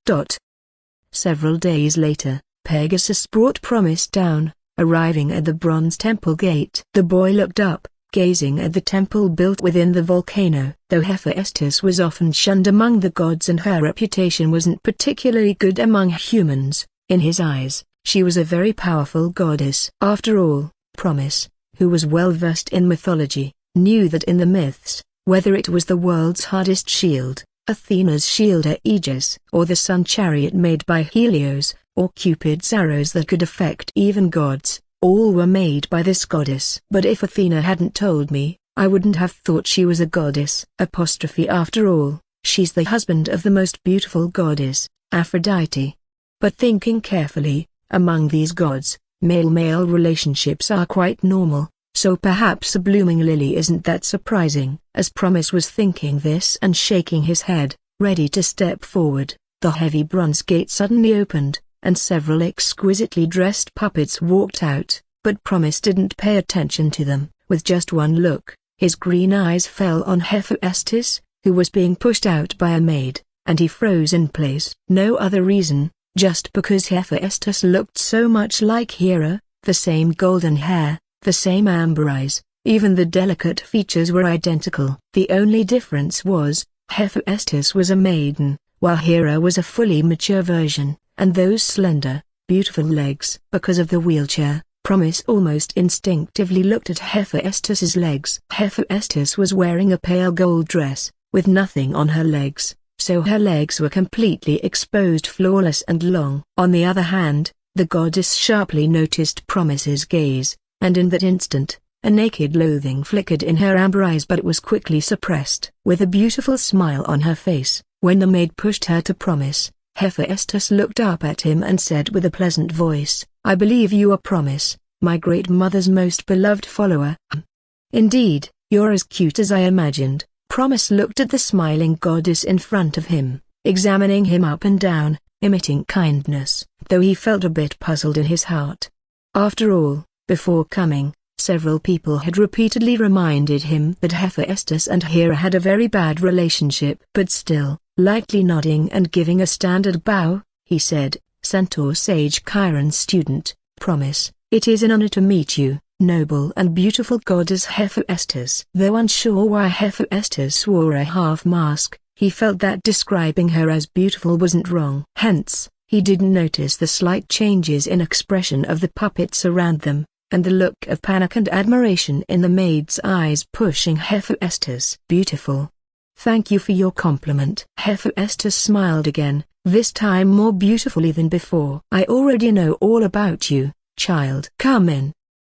Several days later, Pegasus brought Promise down, arriving at the bronze temple gate. The boy looked up, gazing at the temple built within the volcano. Though Hephaestus was often shunned among the gods and her reputation wasn't particularly good among humans, in his eyes, she was a very powerful goddess. After all, Promise, who was well versed in mythology, knew that in the myths, whether it was the world's hardest shield, Athena's shield Aegis, or the sun chariot made by Helios, or Cupid's arrows that could affect even gods, all were made by this goddess. But if Athena hadn't told me, I wouldn't have thought she was a goddess. After all, she's the husband of the most beautiful goddess, Aphrodite. But thinking carefully, among these gods, male-male relationships are quite normal, so perhaps a blooming lily isn't that surprising. As Promise was thinking this and shaking his head, ready to step forward, the heavy bronze gate suddenly opened, and several exquisitely dressed puppets walked out, but Promise didn't pay attention to them. With just one look, his green eyes fell on Hephaestus, who was being pushed out by a maid, and he froze in place. No other reason, just because Hephaestus looked so much like Hera, the same golden hair, the same amber eyes, even the delicate features were identical. The only difference was, Hephaestus was a maiden, while Hera was a fully mature version, and those slender, beautiful legs. Because of the wheelchair, Promise almost instinctively looked at Hephaestus's legs. Hephaestus was wearing a pale gold dress, with nothing on her legs, so her legs were completely exposed, flawless and long. On the other hand, The goddess sharply noticed Promise's gaze, and in that instant, a naked loathing flickered in her amber eyes, but it was quickly suppressed. With a beautiful smile on her face, when the maid pushed her to Promise, Hephaestus looked up at him and said with a pleasant voice, "I believe you are Promise, my great mother's most beloved follower." "Indeed, you're as cute as I imagined." Promise looked at the smiling goddess in front of him, examining him up and down, emitting kindness, though he felt a bit puzzled in his heart. After all, before coming, several people had repeatedly reminded him that Hephaestus and Hera had a very bad relationship. But still, lightly nodding and giving a standard bow, he said, "Centaur Sage Chiron's student, Promise, it is an honor to meet you, noble and beautiful goddess Hephaestus." Though unsure why Hephaestus wore a half-mask, he felt that describing her as beautiful wasn't wrong. Hence, he didn't notice the slight changes in expression of the puppets around them, and the look of panic and admiration in the maid's eyes pushing Hephaestus. "Beautiful. Thank you for your compliment." Hephaestus smiled again, this time more beautifully than before. "I already know all about you, child. Come in.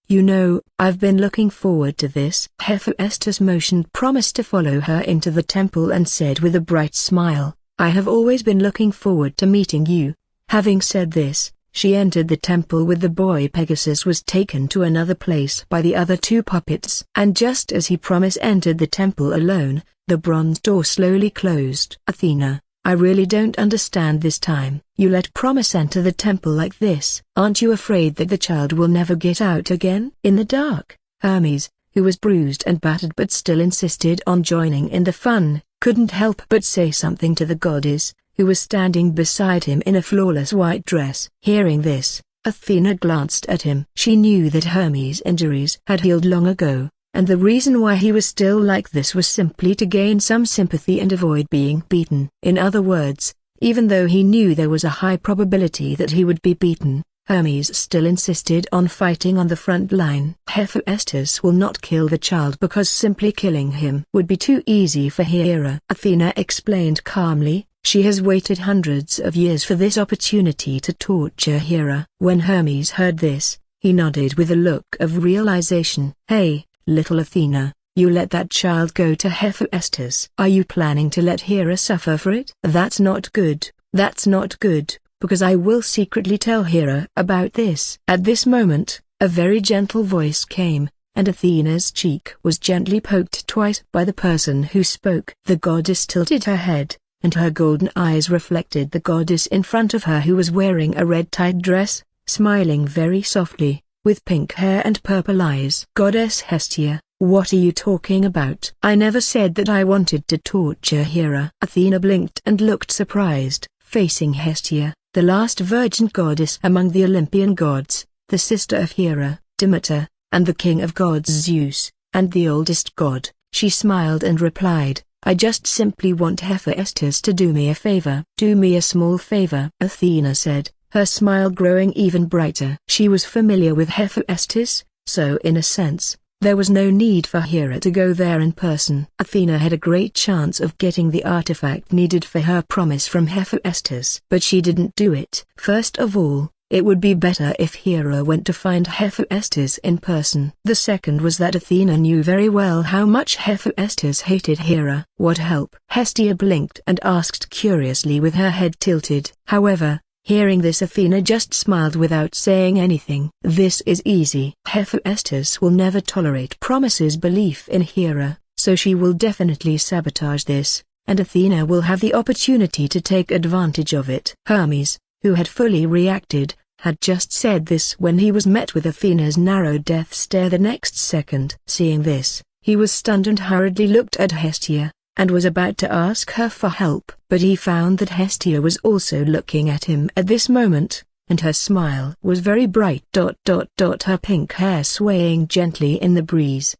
You know, I've been looking forward to this." Hephaestus motioned Promise to follow her into the temple and said with a bright smile, "I have always been looking forward to meeting you." Having said this, she entered the temple with the boy. Pegasus was taken to another place by the other two puppets. And just as Promise entered the temple alone, the bronze door slowly closed. "Athena, I really don't understand this time. You let Promise enter the temple like this. Aren't you afraid that the child will never get out again?" In the dark, Hermes, who was bruised and battered but still insisted on joining in the fun, couldn't help but say something to the goddess, who was standing beside him in a flawless white dress. Hearing this, Athena glanced at him. She knew that Hermes' injuries had healed long ago, and the reason why he was still like this was simply to gain some sympathy and avoid being beaten. In other words, even though he knew there was a high probability that he would be beaten, Hermes still insisted on fighting on the front line. "Hephaestus will not kill the child because simply killing him would be too easy for Hera," Athena explained calmly. "She has waited hundreds of years for this opportunity to torture Hera." When Hermes heard this, he nodded with a look of realization. "Hey, little Athena, you let that child go to Hephaestus. Are you planning to let Hera suffer for it?" "That's not good, because I will secretly tell Hera about this." At this moment, a very gentle voice came, and Athena's cheek was gently poked twice by the person who spoke. The goddess tilted her head, and her golden eyes reflected the goddess in front of her, who was wearing a red tight dress, smiling very softly, with pink hair and purple eyes. "Goddess Hestia, what are you talking about?" "I never said that I wanted to torture Hera." Athena blinked and looked surprised, facing Hestia, the last virgin goddess among the Olympian gods, the sister of Hera, Demeter, and the king of gods Zeus, and the oldest god. She smiled and replied, "I just simply want Hephaestus to do me a favor." "Do me a small favor," Athena said, her smile growing even brighter. She was familiar with Hephaestus, so in a sense, there was no need for Hera to go there in person. Athena had a great chance of getting the artifact needed for her promise from Hephaestus, but she didn't do it. First of all, it would be better if Hera went to find Hephaestus in person. The second was that Athena knew very well how much Hephaestus hated Hera. "What help?" Hestia blinked and asked curiously with her head tilted. However, hearing this, Athena just smiled without saying anything. "This is easy. Hephaestus will never tolerate Promise's belief in Hera, so she will definitely sabotage this, and Athena will have the opportunity to take advantage of it." Hermes, who had fully reacted, had just said this when he was met with Athena's narrow death stare the next second. Seeing this, he was stunned and hurriedly looked at Hestia, and was about to ask her for help. But he found that Hestia was also looking at him at this moment, and her smile was very bright. Her pink hair swaying gently in the breeze.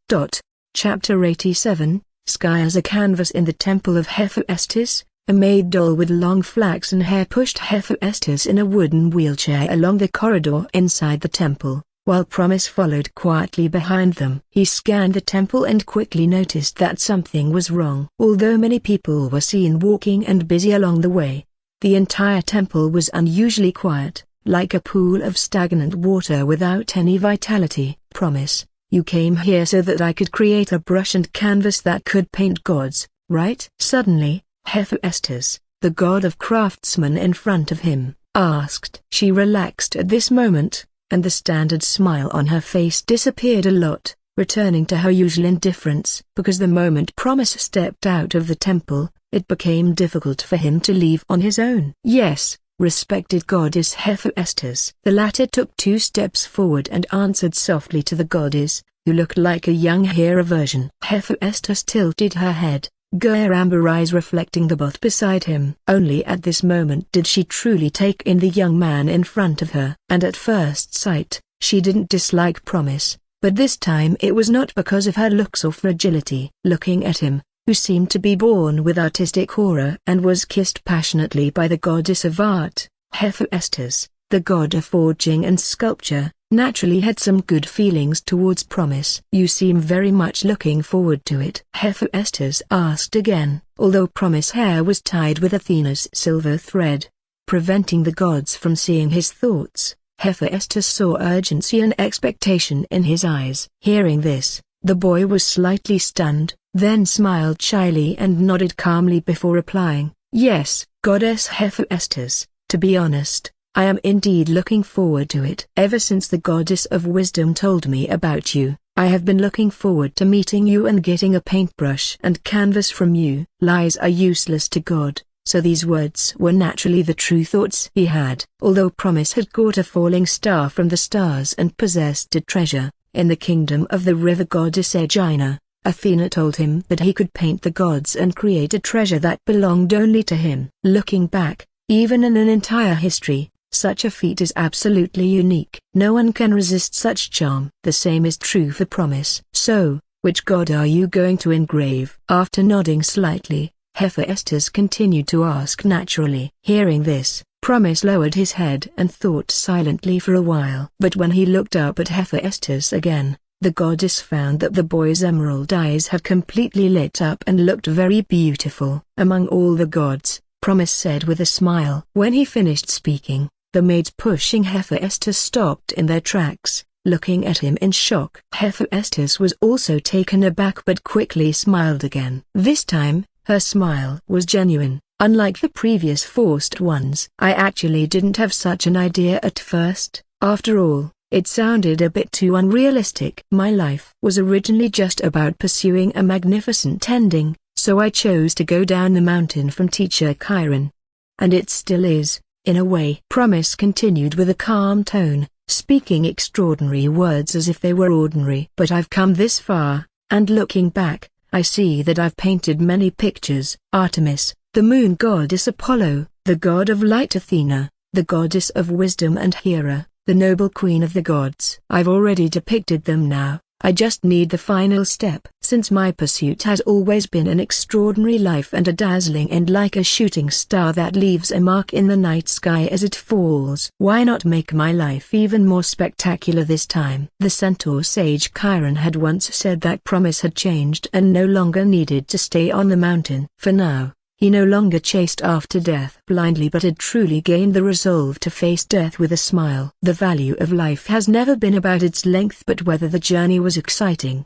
Chapter 87, Sky as a Canvas. In the temple of Hephaestus, a maid doll with long flaxen hair pushed Hephaestus in a wooden wheelchair along the corridor inside the temple, while Promise followed quietly behind them. He scanned the temple and quickly noticed that something was wrong. Although many people were seen walking and busy along the way, the entire temple was unusually quiet, like a pool of stagnant water without any vitality. Promise, you came here so that I could create a brush and canvas that could paint gods, right? Suddenly, Hephaestus, the god of craftsmen in front of him, asked. She relaxed at this moment, and the standard smile on her face disappeared a lot, returning to her usual indifference. Because the moment Promise stepped out of the temple, it became difficult for him to leave on his own. Yes, respected goddess Hephaestus. The latter took 2 steps forward and answered softly to the goddess, who looked like a young Hera version. Hephaestus tilted her head, her amber eyes reflecting the bath beside him. Only at this moment did she truly take in the young man in front of her. And at first sight, she didn't dislike Promise, but this time it was not because of her looks or fragility. Looking at him, who seemed to be born with artistic aura and was kissed passionately by the goddess of art, Hephaestus, the god of forging and sculpture, naturally had some good feelings towards Promise. You seem very much looking forward to it, Hephaestus asked again, although Promise's hair was tied with Athena's silver thread, preventing the gods from seeing his thoughts. Hephaestus saw urgency and expectation in his eyes. Hearing this, the boy was slightly stunned, then smiled shyly and nodded calmly before replying, "Yes, goddess Hephaestus, to be honest, I am indeed looking forward to it. Ever since the goddess of wisdom told me about you, I have been looking forward to meeting you and getting a paintbrush and canvas from you." Lies are useless to God, so these words were naturally the true thoughts he had. Although Promise had caught a falling star from the stars and possessed a treasure in the kingdom of the river goddess Aegina, Athena told him that he could paint the gods and create a treasure that belonged only to him. Looking back, even in an entire history, such a feat is absolutely unique. No one can resist such charm. The same is true for Promise. So, which god are you going to engrave? After nodding slightly, Hephaestus continued to ask naturally. Hearing this, Promise lowered his head and thought silently for a while. But when he looked up at Hephaestus again, the goddess found that the boy's emerald eyes had completely lit up and looked very beautiful. Among all the gods, Promise said with a smile. When he finished speaking, the maids pushing Hephaestus stopped in their tracks, looking at him in shock. Hephaestus was also taken aback but quickly smiled again. This time, her smile was genuine, unlike the previous forced ones. I actually didn't have such an idea at first. After all, it sounded a bit too unrealistic. My life was originally just about pursuing a magnificent ending, so I chose to go down the mountain from teacher Chiron. And it still is, in a way. Promise continued with a calm tone, speaking extraordinary words as if they were ordinary. But I've come this far, and looking back, I see that I've painted many pictures. Artemis, the moon goddess Apollo, the god of light Athena, the goddess of wisdom and Hera, the noble queen of the gods. I've already depicted them now. I just need the final step. Since my pursuit has always been an extraordinary life and a dazzling end like a shooting star that leaves a mark in the night sky as it falls, why not make my life even more spectacular this time? The centaur sage Chiron had once said that Promise had changed and no longer needed to stay on the mountain. For now, he no longer chased after death blindly but had truly gained the resolve to face death with a smile. The value of life has never been about its length but whether the journey was exciting.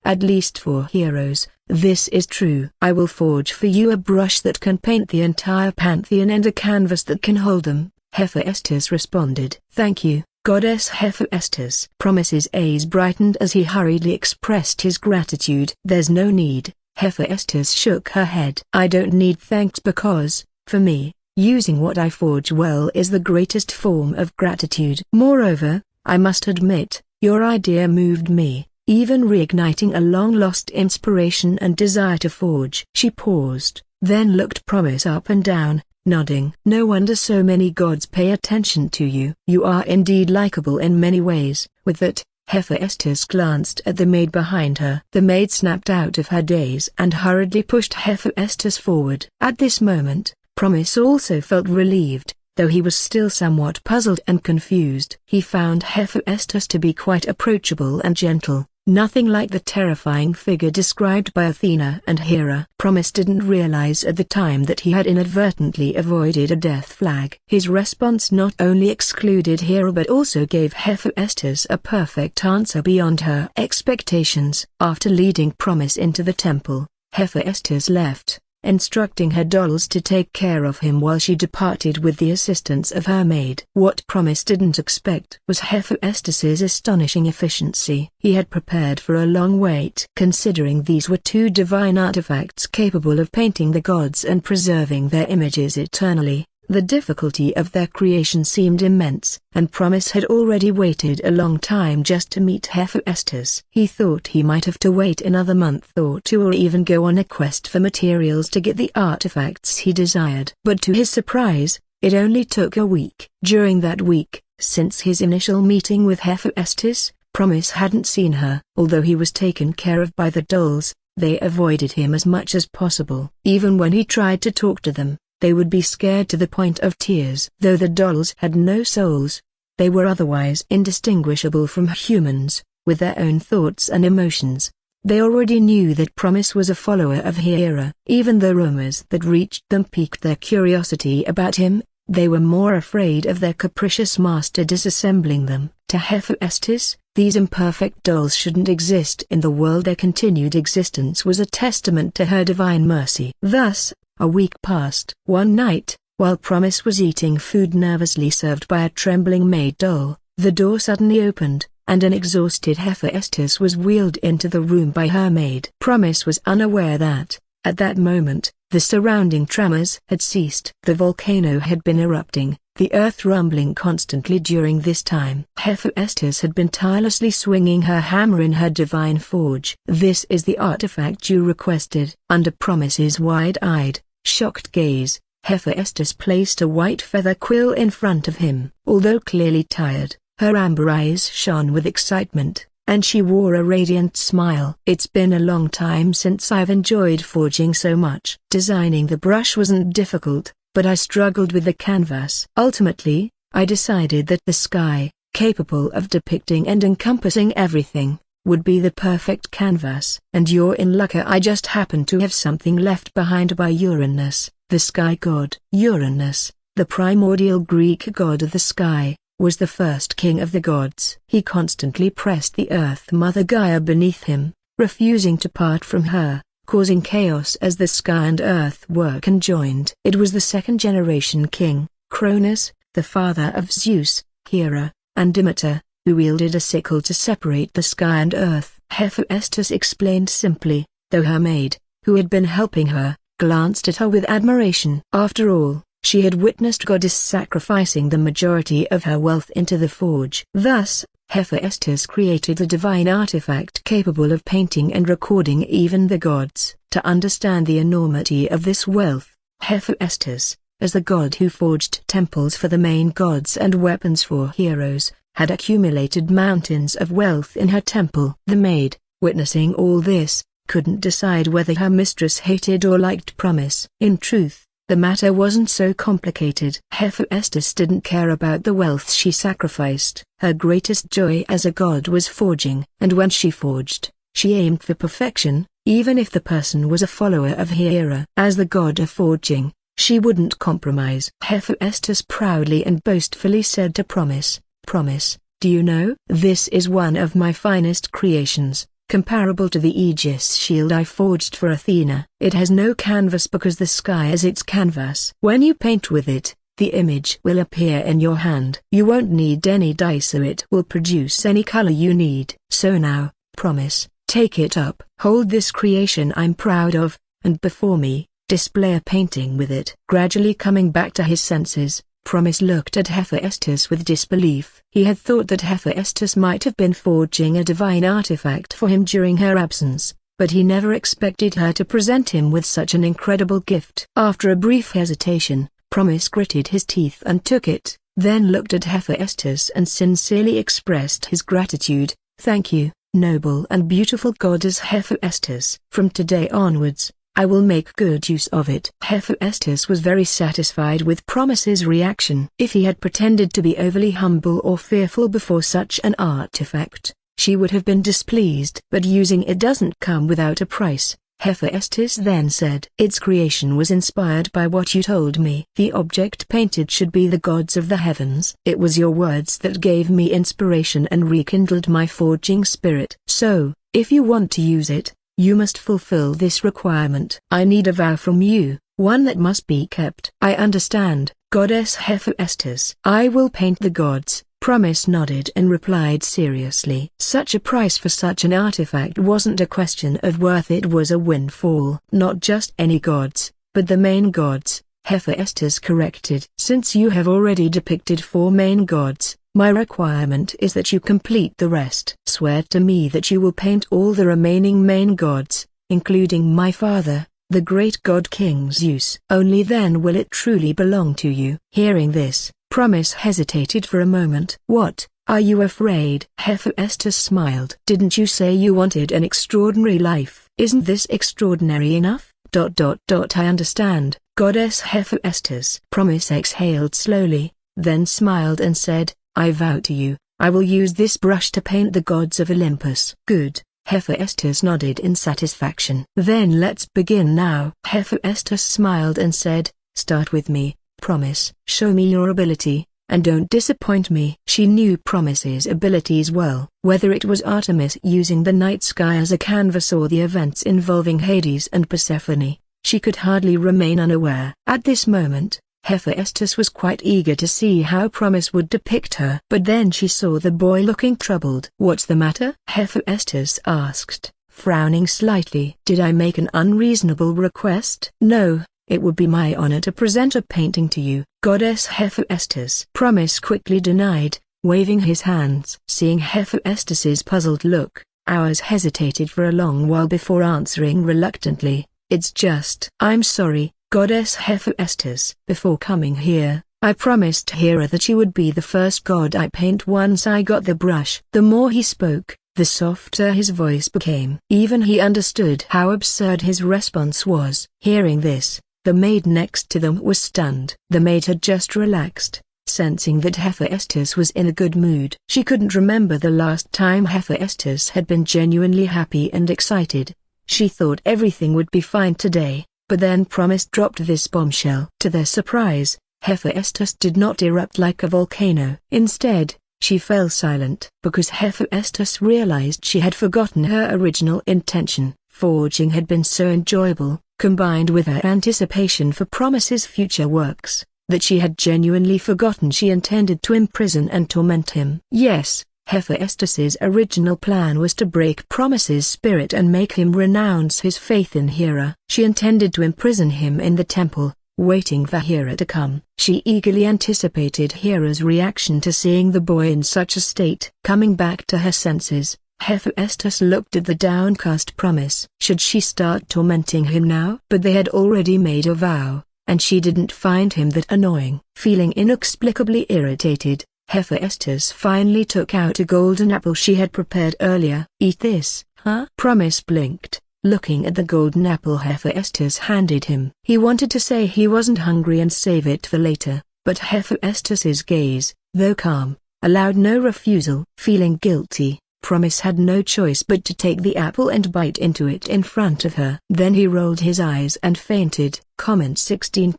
At least for heroes, this is true. I will forge for you a brush that can paint the entire pantheon and a canvas that can hold them, Hephaestus responded. Thank you, goddess Hephaestus. Promise's eyes brightened as he hurriedly expressed his gratitude. There's no need. Hephaestus shook her head. I don't need thanks because, for me, using what I forge well is the greatest form of gratitude. Moreover, I must admit, your idea moved me, even reigniting a long-lost inspiration and desire to forge. She paused, then looked Promise up and down, nodding. No wonder so many gods pay attention to you. You are indeed likable in many ways. With that, Hephaestus glanced at the maid behind her. The maid snapped out of her daze and hurriedly pushed Hephaestus forward. At this moment, Promise also felt relieved, though he was still somewhat puzzled and confused. He found Hephaestus to be quite approachable and gentle, Nothing like the terrifying figure described by Athena and Hera. Promise didn't realize at the time that he had inadvertently avoided a death flag. His response not only excluded Hera but also gave Hephaestus a perfect answer beyond her expectations. After leading Promise into the temple, Hephaestus left, instructing her dolls to take care of him while she departed with the assistance of her maid. What Promise didn't expect was Hephaestus's astonishing efficiency. He had prepared for a long wait. Considering these were two divine artifacts capable of painting the gods and preserving their images eternally, the difficulty of their creation seemed immense, and Promise had already waited a long time just to meet Hephaestus. He thought he might have to wait another month or two or even go on a quest for materials to get the artifacts he desired. But to his surprise, it only took a week. During that week, since his initial meeting with Hephaestus, Promise hadn't seen her. Although he was taken care of by the dolls, they avoided him as much as possible. Even when he tried to talk to them, they would be scared to the point of tears. Though the dolls had no souls, they were otherwise indistinguishable from humans, with their own thoughts and emotions. They already knew that Promise was a follower of Hera. Even the rumors that reached them piqued their curiosity about him. They were more afraid of their capricious master disassembling them. To Hephaestus, these imperfect dolls shouldn't exist in the world. Their continued existence was a testament to her divine mercy. Thus, a week passed. One night, while Promise was eating food nervously served by a trembling maid doll, the door suddenly opened, and an exhausted Hephaestus was wheeled into the room by her maid. Promise was unaware that, at that moment, the surrounding tremors had ceased. The volcano had been erupting, the earth rumbling constantly during this time. Hephaestus had been tirelessly swinging her hammer in her divine forge. "This is the artifact you requested." Under Promise's wide-eyed, shocked gaze, Hephaestus placed a white feather quill in front of him. Although clearly tired, her amber eyes shone with excitement, and she wore a radiant smile. "It's been a long time since I've enjoyed forging so much. Designing the brush wasn't difficult, but I struggled with the canvas. Ultimately, I decided that the sky, capable of depicting and encompassing everything, would be the perfect canvas. And you're in luck. I just happen to have something left behind by Uranus, the sky god." Uranus, the primordial Greek god of the sky, was the first king of the gods. He constantly pressed the Earth Mother Gaia beneath him, refusing to part from her, causing chaos as the sky and earth were conjoined. It was the second-generation king, Cronus, the father of Zeus, Hera, and Demeter, who wielded a sickle to separate the sky and earth. Hephaestus explained simply, though her maid, who had been helping her, glanced at her with admiration. After all, she had witnessed goddess sacrificing the majority of her wealth into the forge. Thus, Hephaestus created a divine artifact capable of painting and recording even the gods. To understand the enormity of this wealth, Hephaestus, as the god who forged temples for the main gods and weapons for heroes, had accumulated mountains of wealth in her temple. The maid, witnessing all this, couldn't decide whether her mistress hated or liked Promise. In truth, the matter wasn't so complicated. Hephaestus didn't care about the wealth she sacrificed. Her greatest joy as a god was forging, and when she forged, she aimed for perfection, even if the person was a follower of Hera. As the god of forging, she wouldn't compromise. Hephaestus proudly and boastfully said to Promise, "Promise, do you know? This is one of my finest creations, comparable to the Aegis shield I forged for Athena. It has no canvas because the sky is its canvas. When you paint with it, the image will appear in your hand. You won't need any dye, so it will produce any color you need. So now, Promise, take it up. Hold this creation I'm proud of, and before me, display a painting with it." Gradually coming back to his senses, Promise looked at Hephaestus with disbelief. He had thought that Hephaestus might have been forging a divine artifact for him during her absence, but he never expected her to present him with such an incredible gift. After a brief hesitation, Promise gritted his teeth and took it, then looked at Hephaestus and sincerely expressed his gratitude. "Thank you, noble and beautiful goddess Hephaestus. From today onwards, I will make good use of it." Hephaestus was very satisfied with Promise's reaction. If he had pretended to be overly humble or fearful before such an artifact, she she would have been displeased. But using it doesn't come without a price. Hephaestus then said, its creation was inspired by what you told me. The object painted should be the gods of the heavens. It was your words that gave me inspiration and rekindled my forging spirit. So, if you want to use it, you must fulfill this requirement. I need a vow from you, one that must be kept. I understand, Goddess Hephaestus. I will paint the gods. Promise nodded and replied seriously. Such a price for such an artifact wasn't a question of worth, it was a windfall. Not just any gods, but the main gods, Hephaestus corrected. Since you have already depicted 4 main gods, my requirement is that you complete the rest. Swear to me that you will paint all the remaining main gods, including my father, the great god King Zeus. Only then will it truly belong to you. Hearing this, Promise hesitated for a moment. What, are you afraid? Hephaestus smiled. Didn't you say you wanted an extraordinary life? Isn't this extraordinary enough? I understand, Goddess Hephaestus. Promise exhaled slowly, then smiled and said, I vow to you, I will use this brush to paint the gods of Olympus. Good. Hephaestus nodded in satisfaction. Then let's begin now. Hephaestus smiled and said, start with me, Promise. Show me your ability, and don't disappoint me. She knew Promise's abilities well. Whether it was Artemis using the night sky as a canvas or the events involving Hades and Persephone, she could hardly remain unaware. At this moment, Hephaestus was quite eager to see how Promise would depict her. But then she saw the boy looking troubled. What's the matter? Hephaestus asked, frowning slightly. Did I make an unreasonable request? No. It would be my honor to present a painting to you, Goddess Hephaestus. Promise quickly denied, waving his hands. Seeing Hephaestus's puzzled look, Hours hesitated for a long while before answering reluctantly, it's just. I'm sorry, Goddess Hephaestus. Before coming here, I promised Hera that you would be the first god I paint once I got the brush. The more he spoke, the softer his voice became. Even he understood how absurd his response was. Hearing this, the maid next to them was stunned. The maid had just relaxed, sensing that Hephaestus was in a good mood. She couldn't remember the last time Hephaestus had been genuinely happy and excited. She thought everything would be fine today, but then Promise dropped this bombshell. To their surprise, Hephaestus did not erupt like a volcano. Instead, she fell silent. Because Hephaestus realized she had forgotten her original intention. Forging had been so enjoyable, combined with her anticipation for Promise's future works, that she had genuinely forgotten she intended to imprison and torment him. Yes, Hephaestus's original plan was to break Promise's spirit and make him renounce his faith in Hera. She intended to imprison him in the temple, waiting for Hera to come. She eagerly anticipated Hera's reaction to seeing the boy in such a state. Coming back to her senses, Hephaestus looked at the downcast Promise. Should she start tormenting him now? But they had already made a vow, and she didn't find him that annoying. Feeling inexplicably irritated, Hephaestus finally took out a golden apple she had prepared earlier. Eat this, huh? Promise blinked, looking at the golden apple Hephaestus handed him. He wanted to say he wasn't hungry and save it for later, but Hephaestus's gaze, though calm, allowed no refusal. Feeling guilty, Promise had no choice but to take the apple and bite into it in front of her. Then he rolled his eyes and fainted. Comment 16.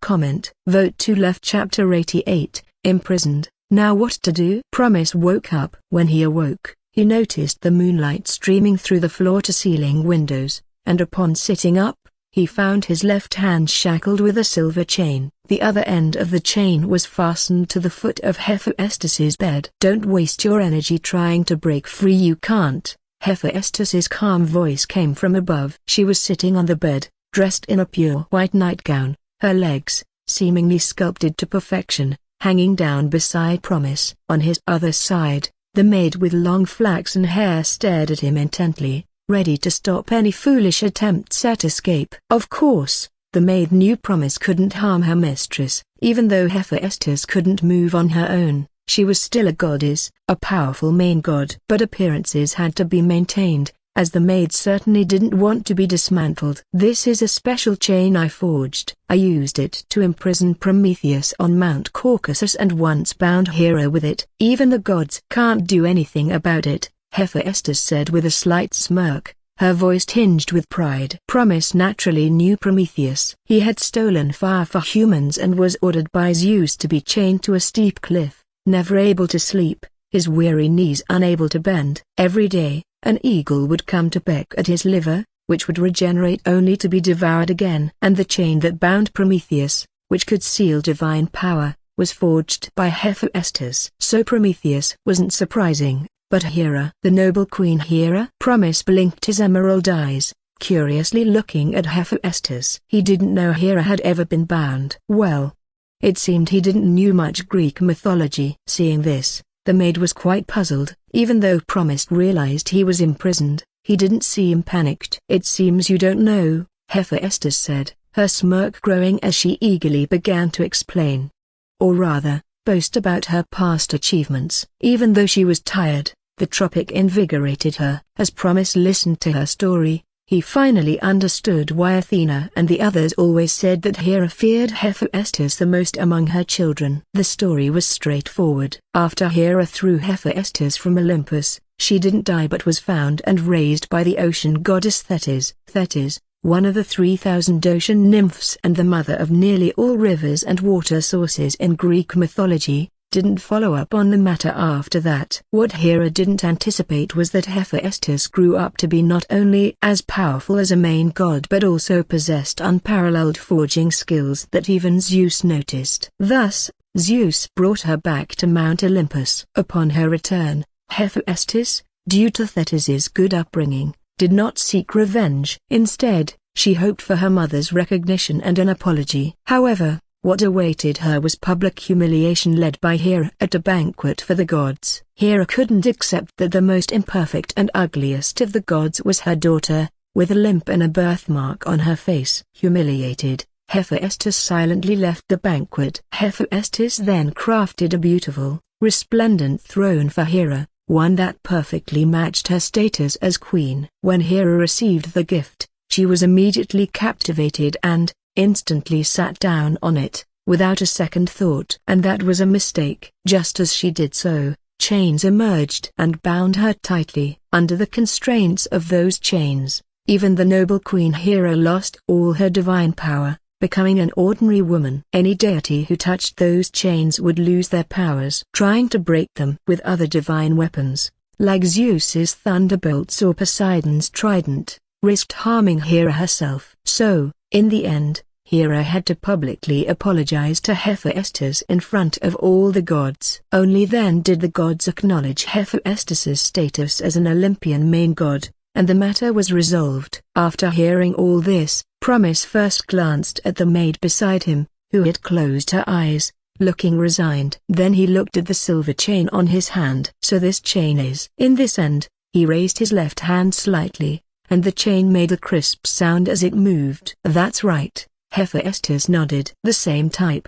Vote to left. Chapter 88, Imprisoned. Now what to do? Promise woke up. When he awoke, he noticed the moonlight streaming through the floor-to-ceiling windows, and upon sitting up, he found his left hand shackled with a silver chain. The other end of the chain was fastened to the foot of Hephaestus's bed. Don't waste your energy trying to break free, you can't. Hephaestus's calm voice came from above. She was sitting on the bed, dressed in a pure white nightgown, her legs, seemingly sculpted to perfection, hanging down beside Promise. On his other side, the maid with long flaxen hair stared at him intently, ready to stop any foolish attempts at escape. Of course, the maid knew Promise couldn't harm her mistress. Even though Hephaestus couldn't move on her own, she was still a goddess, a powerful main god. But appearances had to be maintained, as the maid certainly didn't want to be dismantled. This is a special chain I forged. I used it to imprison Prometheus on Mount Caucasus and once bound Hera with it. Even the gods can't do anything about it, Hephaestus said with a slight smirk, her voice tinged with pride. Promise naturally knew Prometheus. He had stolen fire for humans and was ordered by Zeus to be chained to a steep cliff, never able to sleep, his weary knees unable to bend. Every day, an eagle would come to peck at his liver, which would regenerate only to be devoured again. And the chain that bound Prometheus, which could seal divine power, was forged by Hephaestus. So Prometheus wasn't surprising, but Hera, the noble queen Hera. Promise blinked his emerald eyes, curiously looking at Hephaestus. He didn't know Hera had ever been bound. Well, it seemed he didn't know much Greek mythology. Seeing this, the maid was quite puzzled. Even though Promise realized he was imprisoned, he didn't seem panicked. It seems you don't know, Hephaestus said, her smirk growing as she eagerly began to explain. Or rather, boast about her past achievements. Even though she was tired, the tropic invigorated her. As Promise listened to her story, he finally understood why Athena and the others always said that Hera feared Hephaestus the most among her children. The story was straightforward. After Hera threw Hephaestus from Olympus, she didn't die but was found and raised by the ocean goddess Thetis. Thetis, one of the 3,000 ocean nymphs and the mother of nearly all rivers and water sources in Greek mythology, didn't follow up on the matter after that. What Hera didn't anticipate was that Hephaestus grew up to be not only as powerful as a main god but also possessed unparalleled forging skills that even Zeus noticed. Thus, Zeus brought her back to Mount Olympus. Upon her return, Hephaestus, due to Thetis's good upbringing, did not seek revenge. Instead, she hoped for her mother's recognition and an apology. However, what awaited her was public humiliation led by Hera at a banquet for the gods. Hera couldn't accept that the most imperfect and ugliest of the gods was her daughter, with a limp and a birthmark on her face. Humiliated, Hephaestus silently left the banquet. Hephaestus then crafted a beautiful, resplendent throne for Hera, one that perfectly matched her status as queen. When Hera received the gift, she was immediately captivated and instantly sat down on it, without a second thought. And that was a mistake. Just as she did so, chains emerged and bound her tightly. Under the constraints of those chains, even the noble queen Hera lost all her divine power, becoming an ordinary woman. Any deity who touched those chains would lose their powers. Trying to break them with other divine weapons, like Zeus's thunderbolts or Poseidon's trident, risked harming Hera herself. So, in the end, Hera had to publicly apologize to Hephaestus in front of all the gods. Only then did the gods acknowledge Hephaestus's status as an Olympian main god, and the matter was resolved. After hearing all this, Promise first glanced at the maid beside him, who had closed her eyes, looking resigned. Then he looked at the silver chain on his hand. So this chain is. In this end, he raised his left hand slightly, and the chain made a crisp sound as it moved. That's right, Hephaestus nodded. The same type.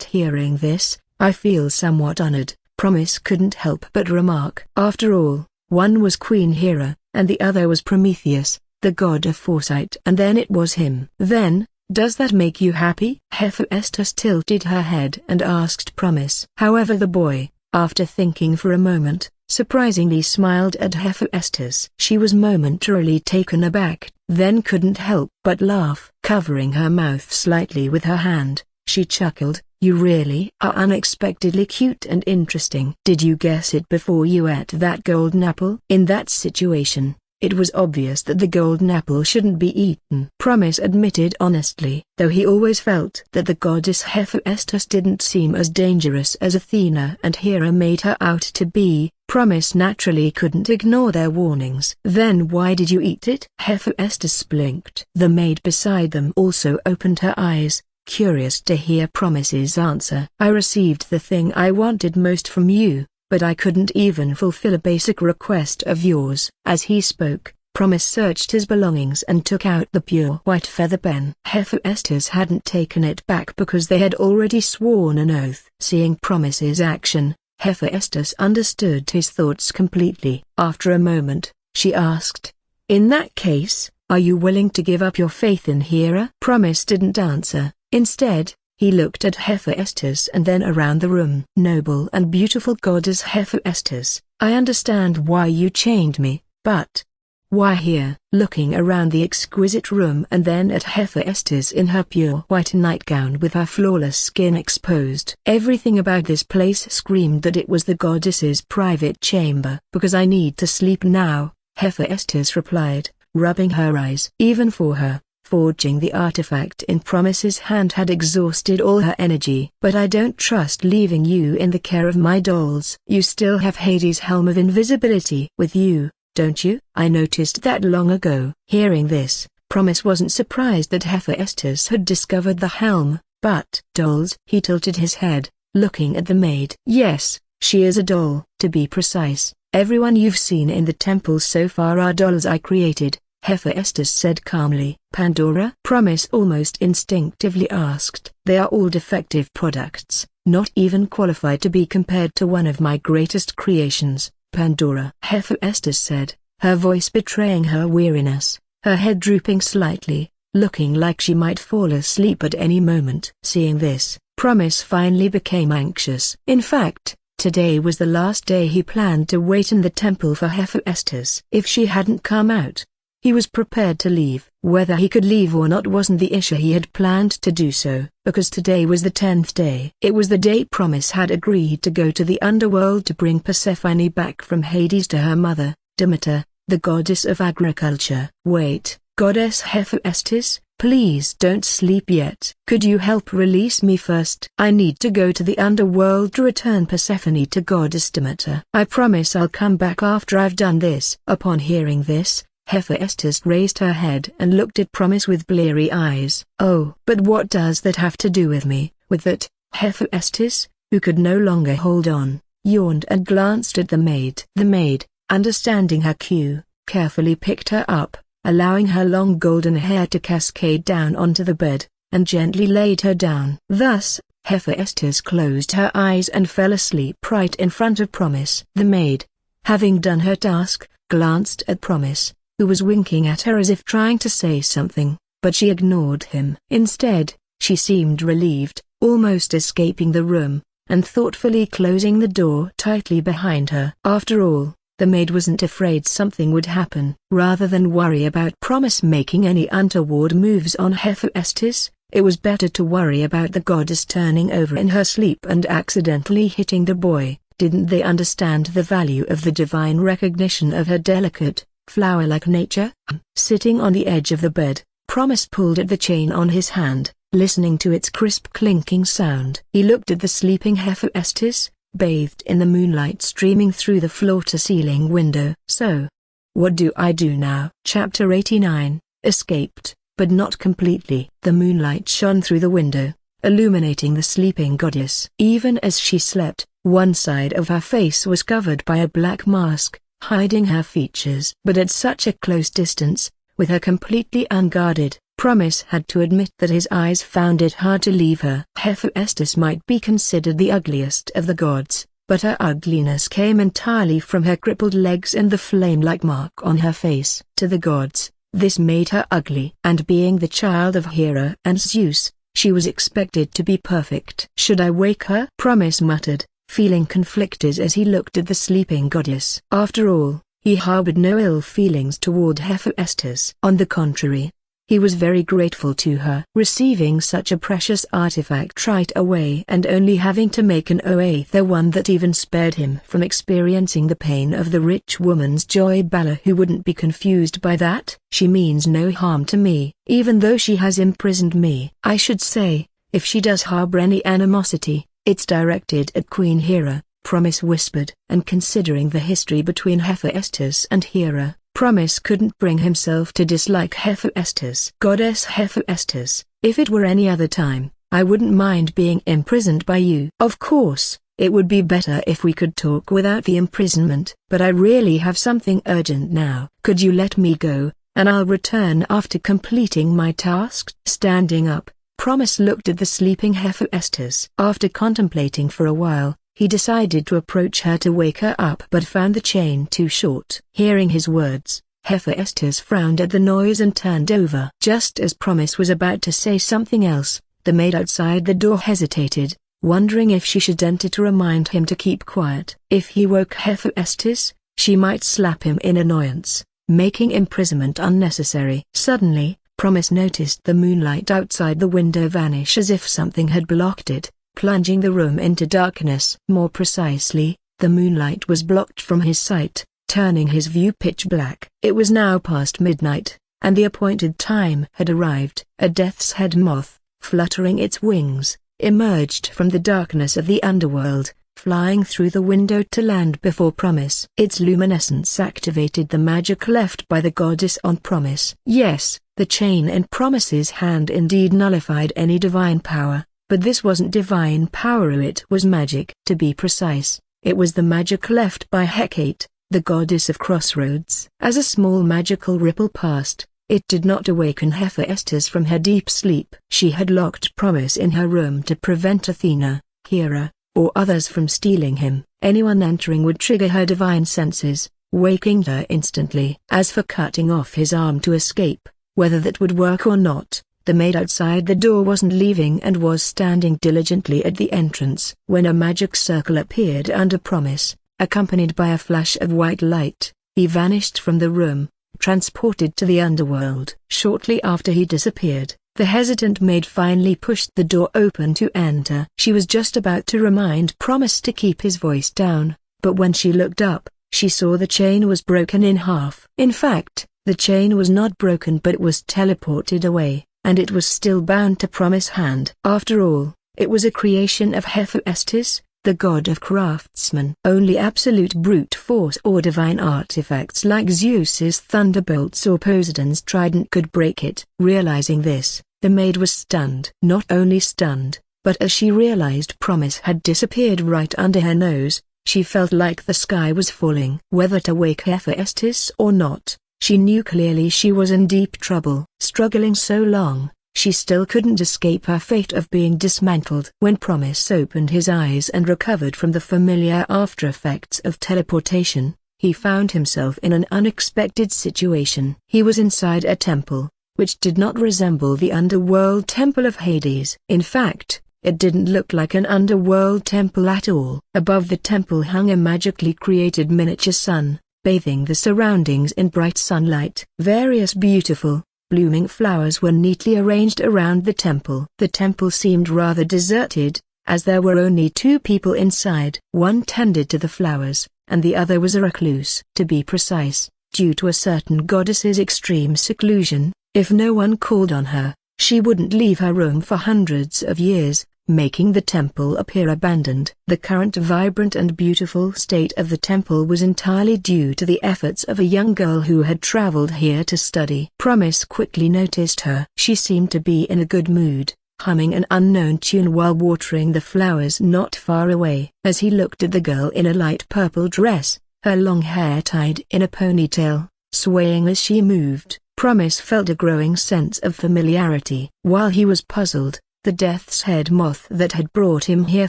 Hearing this, I feel somewhat honored, Promise couldn't help but remark. After all, one was Queen Hera, and the other was Prometheus, the god of foresight. And then it was him. Then, does that make you happy? Hephaestus tilted her head and asked Promise. However, the boy, after thinking for a moment, surprisingly smiled at Hephaestus. She was momentarily taken aback, then couldn't help but laugh. Covering her mouth slightly with her hand, she chuckled, "You really are unexpectedly cute and interesting. Did you guess it before you ate that golden apple?" In that situation, it was obvious that the golden apple shouldn't be eaten. Promise admitted honestly. Though he always felt that the goddess Hephaestus didn't seem as dangerous as Athena and Hera made her out to be, Promise naturally couldn't ignore their warnings. "Then why did you eat it?" Hephaestus blinked. The maid beside them also opened her eyes, curious to hear Promise's answer. "I received the thing I wanted most from you, but I couldn't even fulfill a basic request of yours." As he spoke, Promise searched his belongings and took out the pure white feather pen. Hephaestus hadn't taken it back because they had already sworn an oath. Seeing Promise's action, Hephaestus understood his thoughts completely. After a moment, she asked, "In that case, are you willing to give up your faith in Hera?" Promise didn't answer. Instead, He looked at Hephaestus and then around the room. "Noble and beautiful goddess Hephaestus, I understand why you chained me, but why here?" Looking around the exquisite room and then at Hephaestus in her pure white nightgown with her flawless skin exposed. Everything about this place screamed that it was the goddess's private chamber. "Because I need to sleep now," Hephaestus replied, rubbing her eyes. Even for her, forging the artifact in Promise's hand had exhausted all her energy. "But I don't trust leaving you in the care of my dolls." "You still have Hades' helm of invisibility with you, don't you?" "I noticed that long ago." Hearing this, Promise wasn't surprised that Hephaestus had discovered the helm, but dolls? He tilted his head, looking at the maid. "Yes, she is a doll. To be precise, everyone you've seen in the temple so far are dolls I created," Hephaestus said calmly. "Pandora?" Promise almost instinctively asked. "They are all defective products, not even qualified to be compared to one of my greatest creations, Pandora," Hephaestus said, her voice betraying her weariness, her head drooping slightly, looking like she might fall asleep at any moment. Seeing this, Promise finally became anxious. In fact, today was the last day he planned to wait in the temple for Hephaestus. If she hadn't come out, he was prepared to leave. Whether he could leave or not wasn't the issue. He had planned to do so, because today was the 10th day. It was the day Promise had agreed to go to the underworld to bring Persephone back from Hades to her mother, Demeter, the goddess of agriculture. "Wait, goddess Hephaestus, please don't sleep yet. Could you help release me first? I need to go to the underworld to return Persephone to goddess Demeter. I promise I'll come back after I've done this." Upon hearing this, Hephaestus raised her head and looked at Promise with bleary eyes. "Oh, but what does that have to do with me?" With that, Hephaestus, who could no longer hold on, yawned and glanced at the maid. The maid, understanding her cue, carefully picked her up, allowing her long golden hair to cascade down onto the bed, and gently laid her down. Thus, Hephaestus closed her eyes and fell asleep right in front of Promise. The maid, having done her task, glanced at Promise, who was winking at her as if trying to say something, but she ignored him. Instead, she seemed relieved, almost escaping the room, and thoughtfully closing the door tightly behind her. After all, the maid wasn't afraid something would happen. Rather than worry about Promise making any untoward moves on Hephaestus, it was better to worry about the goddess turning over in her sleep and accidentally hitting the boy. Didn't they understand the value of the divine recognition of her delicate, flower-like nature? Sitting on the edge of the bed, Promise pulled at the chain on his hand, listening to its crisp clinking sound. He looked at the sleeping Hephaestus, bathed in the moonlight streaming through the floor-to-ceiling window. "So, what do I do now?" Chapter 89, Escaped, but not completely. The moonlight shone through the window, illuminating the sleeping goddess. Even as she slept, one side of her face was covered by a black mask, hiding her features. But at such a close distance, with her completely unguarded, Promise had to admit that his eyes found it hard to leave her. Hephaestus might be considered the ugliest of the gods, but her ugliness came entirely from her crippled legs and the flame-like mark on her face. To the gods, this made her ugly. And being the child of Hera and Zeus, she was expected to be perfect. "Should I wake her?" Promise muttered, feeling conflicted as he looked at the sleeping goddess. After all, he harbored no ill feelings toward Hephaestus. On the contrary, he was very grateful to her. Receiving such a precious artifact right away and only having to make an oath, the one that even spared him from experiencing the pain of the rich woman's joy. Bala, who wouldn't be confused by that? "She means no harm to me, even though she has imprisoned me. I should say, if she does harbor any animosity, it's directed at Queen Hera," Promise whispered. And considering the history between Hephaestus and Hera, Promise couldn't bring himself to dislike Hephaestus. "Goddess Hephaestus, if it were any other time, I wouldn't mind being imprisoned by you. Of course, it would be better if we could talk without the imprisonment, but I really have something urgent now. Could you let me go, and I'll return after completing my task?" Standing up, Promise looked at the sleeping Hephaestus. After contemplating for a while, he decided to approach her to wake her up but found the chain too short. Hearing his words, Hephaestus frowned at the noise and turned over. Just as Promise was about to say something else, The maid outside the door hesitated, wondering if she should enter to remind him to keep quiet. If he woke Hephaestus, she might slap him in annoyance, making imprisonment unnecessary. Suddenly, Promise noticed the moonlight outside the window vanish as if something had blocked it, plunging the room into darkness. More precisely, the moonlight was blocked from his sight, turning his view pitch black. It was now past midnight, and the appointed time had arrived. A death's head moth, fluttering its wings, emerged from the darkness of the underworld, flying through the window to land before Promise. Its luminescence activated the magic left by the goddess on Promise. Yes, the chain in Promise's hand indeed nullified any divine power, but this wasn't divine power, it was magic. To be precise, it was the magic left by Hecate, the goddess of crossroads. As a small magical ripple passed, it did not awaken Hephaestus from her deep sleep. She had locked Promise in her room to prevent Athena, Hera, or others from stealing him. Anyone entering would trigger her divine senses, waking her instantly. As for cutting off his arm to escape, whether that would work or not, the maid outside the door wasn't leaving and was standing diligently at the entrance. When a magic circle appeared under Promise, accompanied by a flash of white light, he vanished from the room, transported to the underworld. Shortly after he disappeared, the hesitant maid finally pushed the door open to enter. She was just about to remind Promise to keep his voice down, but when she looked up, she saw the chain was broken in half. In fact, the chain was not broken but it was teleported away, and it was still bound to Promise's hand. After all, it was a creation of Hephaestus, the god of craftsmen. Only absolute brute force or divine artifacts like Zeus's thunderbolts or Poseidon's trident could break it. Realizing this, the maid was stunned. Not only stunned, but as she realized Promise had disappeared right under her nose, she felt like the sky was falling. Whether to wake Hephaestus or not, she knew clearly she was in deep trouble. Struggling so long, she still couldn't escape her fate of being dismantled. When Promise opened his eyes and recovered from the familiar after-effects of teleportation, he found himself in an unexpected situation. He was inside a temple, which did not resemble the underworld temple of Hades. In fact, it didn't look like an underworld temple at all. Above the temple hung a magically created miniature sun, bathing the surroundings in bright sunlight. Various beautiful, blooming flowers were neatly arranged around the temple. The temple seemed rather deserted, as there were only two people inside. One tended to the flowers, and the other was a recluse. To be precise, due to a certain goddess's extreme seclusion, if no one called on her, she wouldn't leave her room for hundreds of years, making the temple appear abandoned. The current vibrant and beautiful state of the temple was entirely due to the efforts of a young girl who had traveled here to study. Promise quickly noticed her. She seemed to be in a good mood, humming an unknown tune while watering the flowers not far away. As he looked at the girl in a light purple dress, her long hair tied in a ponytail, swaying as she moved, Promise felt a growing sense of familiarity. While he was puzzled, the death's head moth that had brought him here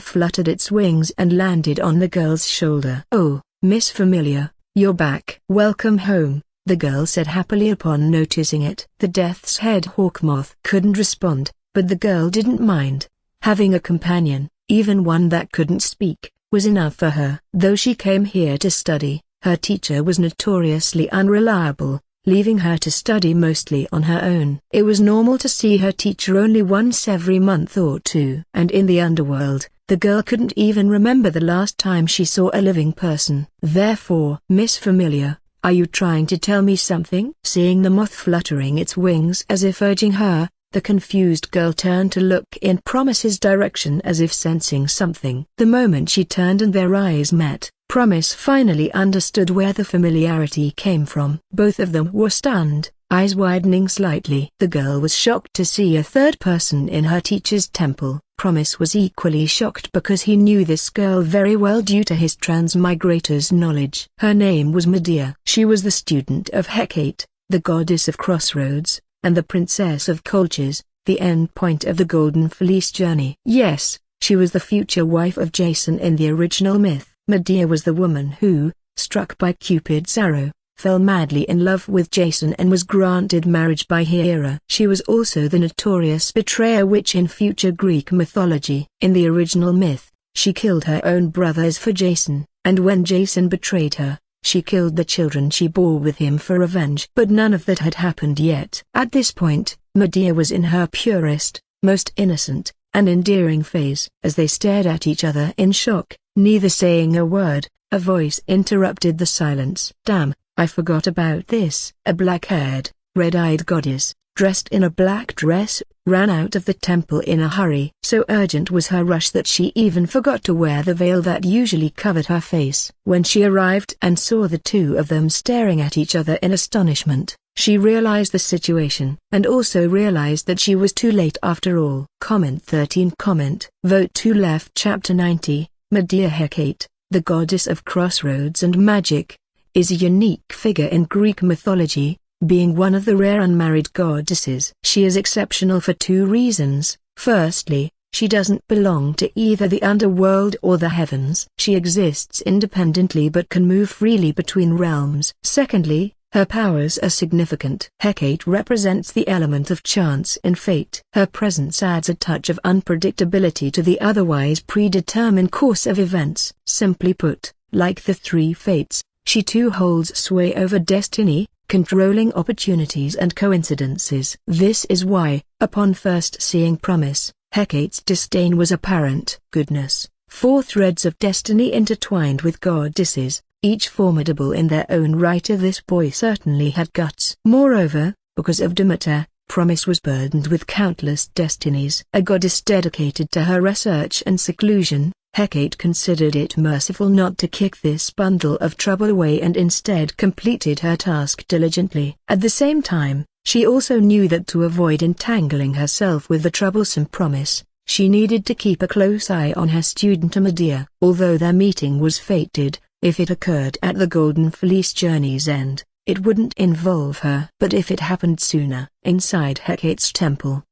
fluttered its wings and landed on the girl's shoulder. "Oh, Miss Familiar, you're back." "Welcome home," the girl said happily upon noticing it. The death's head hawk moth couldn't respond, but the girl didn't mind. Having a companion, even one that couldn't speak, was enough for her. Though she came here to study, her teacher was notoriously unreliable, leaving her to study mostly on her own. It was normal to see her teacher only once every month or two. And in the underworld, the girl couldn't even remember the last time she saw a living person. Therefore, "Miss Familiar, are you trying to tell me something?" Seeing the moth fluttering its wings as if urging her, the confused girl turned to look in Promise's direction as if sensing something. The moment she turned and their eyes met, Promise finally understood where the familiarity came from. Both of them were stunned, eyes widening slightly. The girl was shocked to see a third person in her teacher's temple. Promise was equally shocked because he knew this girl very well due to his transmigrator's knowledge. Her name was Medea. She was the student of Hecate, the goddess of crossroads, and the princess of Colchis, the end point of the Golden Fleece journey. Yes, she was the future wife of Jason in the original myth. Medea was the woman who, struck by Cupid's arrow, fell madly in love with Jason and was granted marriage by Hera. She was also the notorious betrayer witch in future Greek mythology. In the original myth, she killed her own brothers for Jason, and when Jason betrayed her, she killed the children she bore with him for revenge. But none of that had happened yet. At this point, Medea was in her purest, most innocent, and endearing phase. As they stared at each other in shock, neither saying a word, a voice interrupted the silence. "Damn, I forgot about this." A black-haired, red-eyed goddess, dressed in a black dress, ran out of the temple in a hurry. So urgent was her rush that she even forgot to wear the veil that usually covered her face. When she arrived and saw the two of them staring at each other in astonishment, she realized the situation, and also realized that she was too late after all. Comment 13. Vote to left. Chapter 90. Medea. Hecate, the goddess of crossroads and magic, is a unique figure in Greek mythology, being one of the rare unmarried goddesses. She is exceptional for two reasons. Firstly, she doesn't belong to either the underworld or the heavens. She exists independently but can move freely between realms. Secondly, her powers are significant. Hecate represents the element of chance and fate. Her presence adds a touch of unpredictability to the otherwise predetermined course of events. Simply put, like the three fates, she too holds sway over destiny, controlling opportunities and coincidences. This is why, upon first seeing Promise, Hecate's disdain was apparent. Goodness, four threads of destiny intertwined with goddesses, each formidable in their own right. This boy certainly had guts. Moreover, because of Demeter, Promise was burdened with countless destinies. A goddess dedicated to her research and seclusion, Hecate considered it merciful not to kick this bundle of trouble away and instead completed her task diligently. At the same time, she also knew that to avoid entangling herself with the troublesome Promise, she needed to keep a close eye on her student Medea. Although their meeting was fated, if it occurred at the Golden Fleece journey's end, it wouldn't involve her. But if it happened sooner, inside Hecate's temple,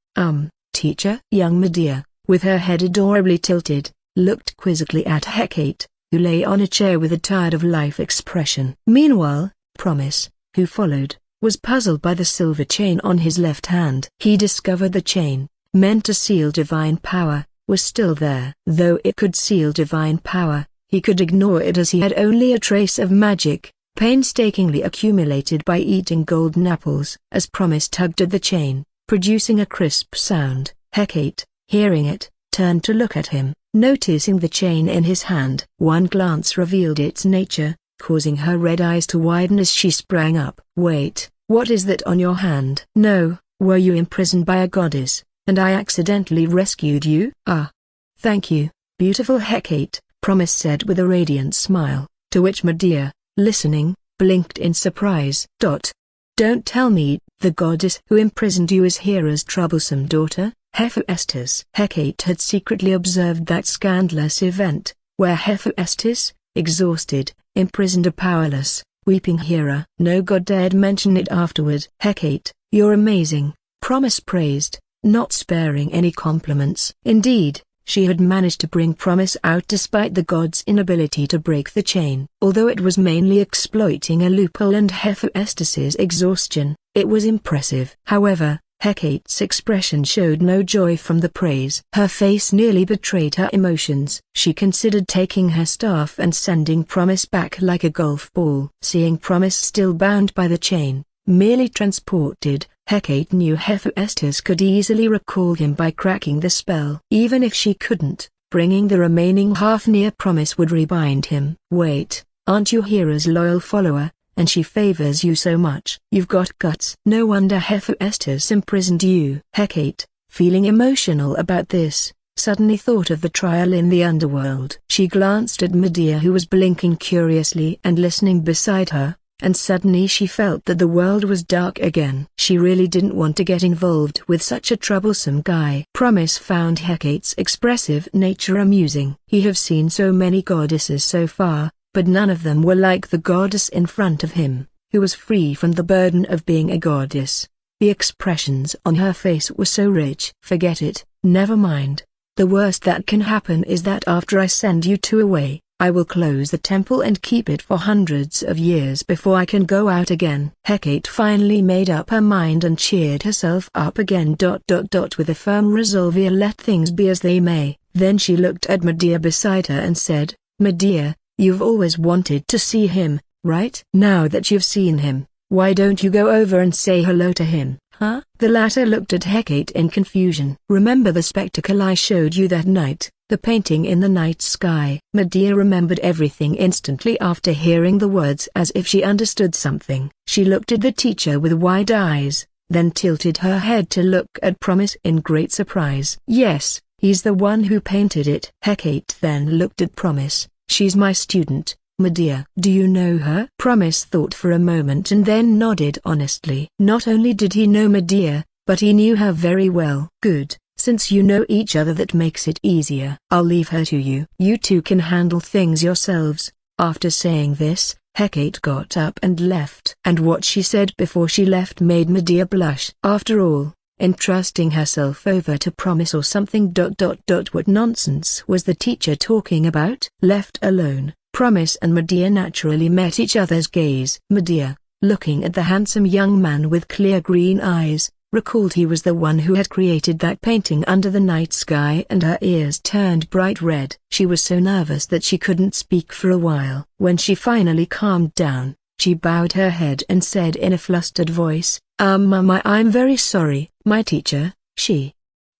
teacher? Young Medea, with her head adorably tilted, looked quizzically at Hecate, who lay on a chair with a tired-of-life expression. Meanwhile, Promise, who followed, was puzzled by the silver chain on his left hand. He discovered the chain, meant to seal divine power, was still there. Though it could seal divine power, he could ignore it as he had only a trace of magic, painstakingly accumulated by eating golden apples. As Promise tugged at the chain, producing a crisp sound, Hecate, hearing it, turned to look at him. Noticing the chain in his hand, one glance revealed its nature, causing her red eyes to widen as she sprang up. "Wait, what is that on your hand?" "No, were you imprisoned by a goddess, and I accidentally rescued you?" "Ah. Thank you, beautiful Hecate," Promise said with a radiant smile, to which Medea, listening, blinked in surprise. "Don't tell me, the goddess who imprisoned you is Hera's troublesome daughter, Hephaestus?" Hecate had secretly observed that scandalous event, where Hephaestus, exhausted, imprisoned a powerless, weeping Hera. No god dared mention it afterward. "Hecate, you're amazing," Promise praised, not sparing any compliments. Indeed, she had managed to bring Promise out despite the god's inability to break the chain. Although it was mainly exploiting a loophole and Hephaestus's exhaustion, it was impressive. However, Hecate's expression showed no joy from the praise. Her face nearly betrayed her emotions. She considered taking her staff and sending Promise back like a golf ball. Seeing Promise still bound by the chain, merely transported, Hecate knew Hephaestus could easily recall him by cracking the spell. Even if she couldn't, bringing the remaining half near Promise would rebind him. "Wait, aren't you Hera's loyal follower, and she favors you so much? You've got guts. No wonder Hephaestus imprisoned you." Hecate, feeling emotional about this, suddenly thought of the trial in the underworld. She glanced at Medea, who was blinking curiously and listening beside her, and suddenly she felt that the world was dark again. She really didn't want to get involved with such a troublesome guy. Promise found Hecate's expressive nature amusing. He have seen so many goddesses so far, but none of them were like the goddess in front of him, who was free from the burden of being a goddess. The expressions on her face were so rich. "Forget it, never mind. The worst that can happen is that after I send you two away, I will close the temple and keep it for hundreds of years before I can go out again. Hecate finally made up her mind and cheered herself up again. With a firm resolve, let things be as they may. Then she looked at Medea beside her and said, Medea, you've always wanted to see him, right? Now that you've seen him, why don't you go over and say hello to him, huh? The latter looked at Hecate in confusion. Remember the spectacle I showed you that night? The painting in the night sky. Medea remembered everything instantly after hearing the words, as if she understood something. She looked at the teacher with wide eyes, then tilted her head to look at Promise in great surprise. Yes, he's the one who painted it. Hecate then looked at Promise. She's my student, Medea. Do you know her? Promise thought for a moment and then nodded honestly. Not only did he know Medea, but he knew her very well. Good. Since you know each other, that makes it easier. I'll leave her to you. You two can handle things yourselves. After saying this, Hecate got up and left. And what she said before she left made Medea blush. After all, entrusting herself over to Promise or something. What nonsense was the teacher talking about? Left alone, Promise and Medea naturally met each other's gaze. Medea, looking at the handsome young man with clear green eyes, recalled he was the one who had created that painting under the night sky, and her ears turned bright red. She was so nervous that she couldn't speak for a while. When she finally calmed down, she bowed her head and said in a flustered voice, I'm very sorry, my teacher.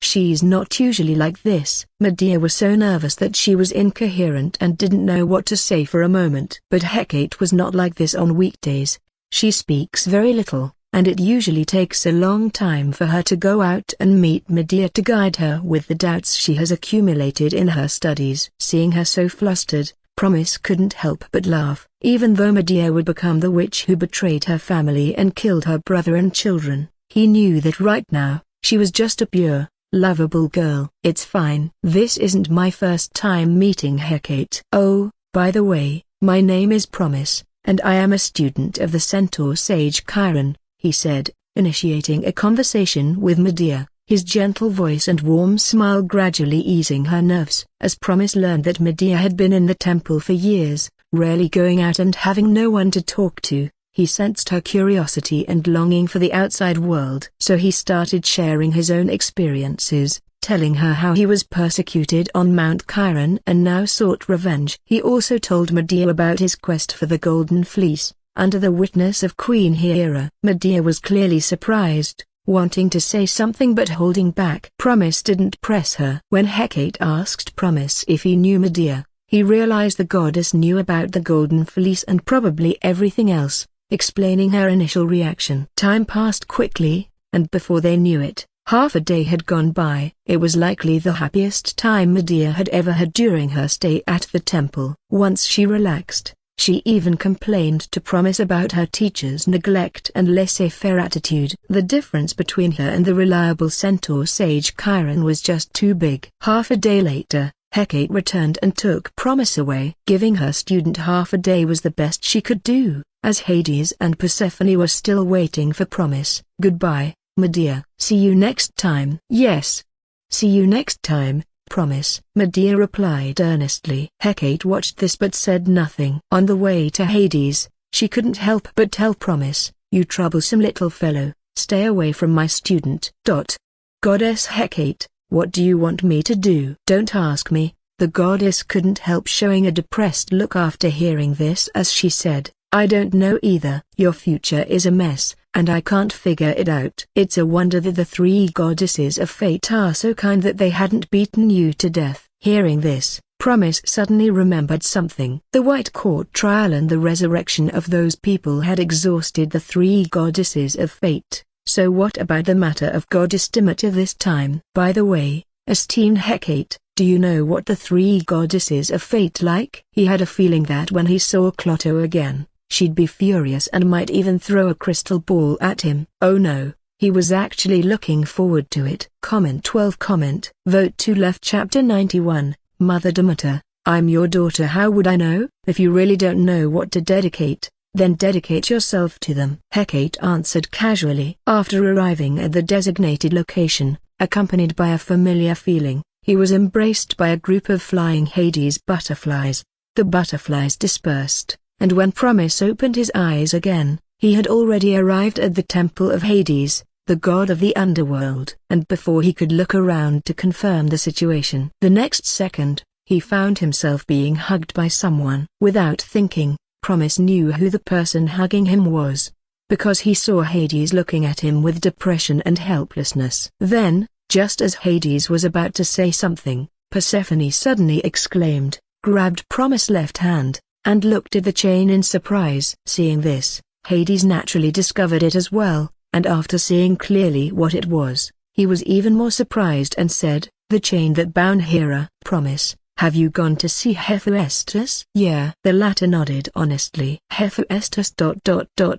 She's not usually like this. Medea was so nervous that she was incoherent and didn't know what to say for a moment. But Hecate was not like this on weekdays. She speaks very little, and it usually takes a long time for her to go out and meet Medea to guide her with the doubts she has accumulated in her studies. Seeing her so flustered, Promise couldn't help but laugh. Even though Medea would become the witch who betrayed her family and killed her brother and children, he knew that right now, she was just a pure, lovable girl. It's fine. This isn't my first time meeting Hecate. Oh, by the way, my name is Promise, and I am a student of the centaur sage Chiron, he said, initiating a conversation with Medea, his gentle voice and warm smile gradually easing her nerves. As Promise learned that Medea had been in the temple for years, rarely going out and having no one to talk to, he sensed her curiosity and longing for the outside world. So he started sharing his own experiences, telling her how he was persecuted on Mount Chiron and now sought revenge. He also told Medea about his quest for the Golden Fleece, under the witness of Queen Hera. Medea was clearly surprised, wanting to say something but holding back. Promise didn't press her. When Hecate asked Promise if he knew Medea, he realized the goddess knew about the Golden Fleece and probably everything else, explaining her initial reaction. Time passed quickly, and before they knew it, half a day had gone by. It was likely the happiest time Medea had ever had during her stay at the temple. Once she relaxed, she even complained to Promise about her teacher's neglect and laissez-faire attitude. The difference between her and the reliable centaur sage Chiron was just too big. Half a day later, Hecate returned and took Promise away. Giving her student half a day was the best she could do, as Hades and Persephone were still waiting for Promise. Goodbye, Medea. See you next time. Yes. See you next time, Promise. Medea replied earnestly. Hecate watched this but said nothing. On the way to Hades, she couldn't help but tell Promise, you troublesome little fellow, stay away from my student. Goddess Hecate, what do you want me to do? Don't ask me. The goddess couldn't help showing a depressed look after hearing this as she said, I don't know either. Your future is a mess, and I can't figure it out. It's a wonder that the three goddesses of fate are so kind that they hadn't beaten you to death. Hearing this, Promise suddenly remembered something. The White Court trial and the resurrection of those people had exhausted the three goddesses of fate. So what about the matter of Goddess Demeter this time? By the way, esteemed Hecate, do you know what the three goddesses of fate like? He had a feeling that when he saw Clotho again, she'd be furious and might even throw a crystal ball at him. Oh no, he was actually looking forward to it. Comment 12 Comment Vote to Left Chapter 91, Mother Demeter, I'm your daughter. How would I know? If you really don't know what to dedicate, then dedicate yourself to them. Hecate answered casually. After arriving at the designated location, accompanied by a familiar feeling, he was embraced by a group of flying Hades butterflies. The butterflies dispersed, and when Promise opened his eyes again, he had already arrived at the Temple of Hades, the god of the underworld. And before he could look around to confirm the situation, the next second, he found himself being hugged by someone. Without thinking, Promise knew who the person hugging him was, because he saw Hades looking at him with depression and helplessness. Then, just as Hades was about to say something, Persephone suddenly exclaimed, grabbed Promise's left hand, and looked at the chain in surprise. Seeing this, Hades naturally discovered it as well, and after seeing clearly what it was, he was even more surprised and said, the chain that bound Hera. Promise, have you gone to see Hephaestus? Yeah. The latter nodded honestly. Hephaestus.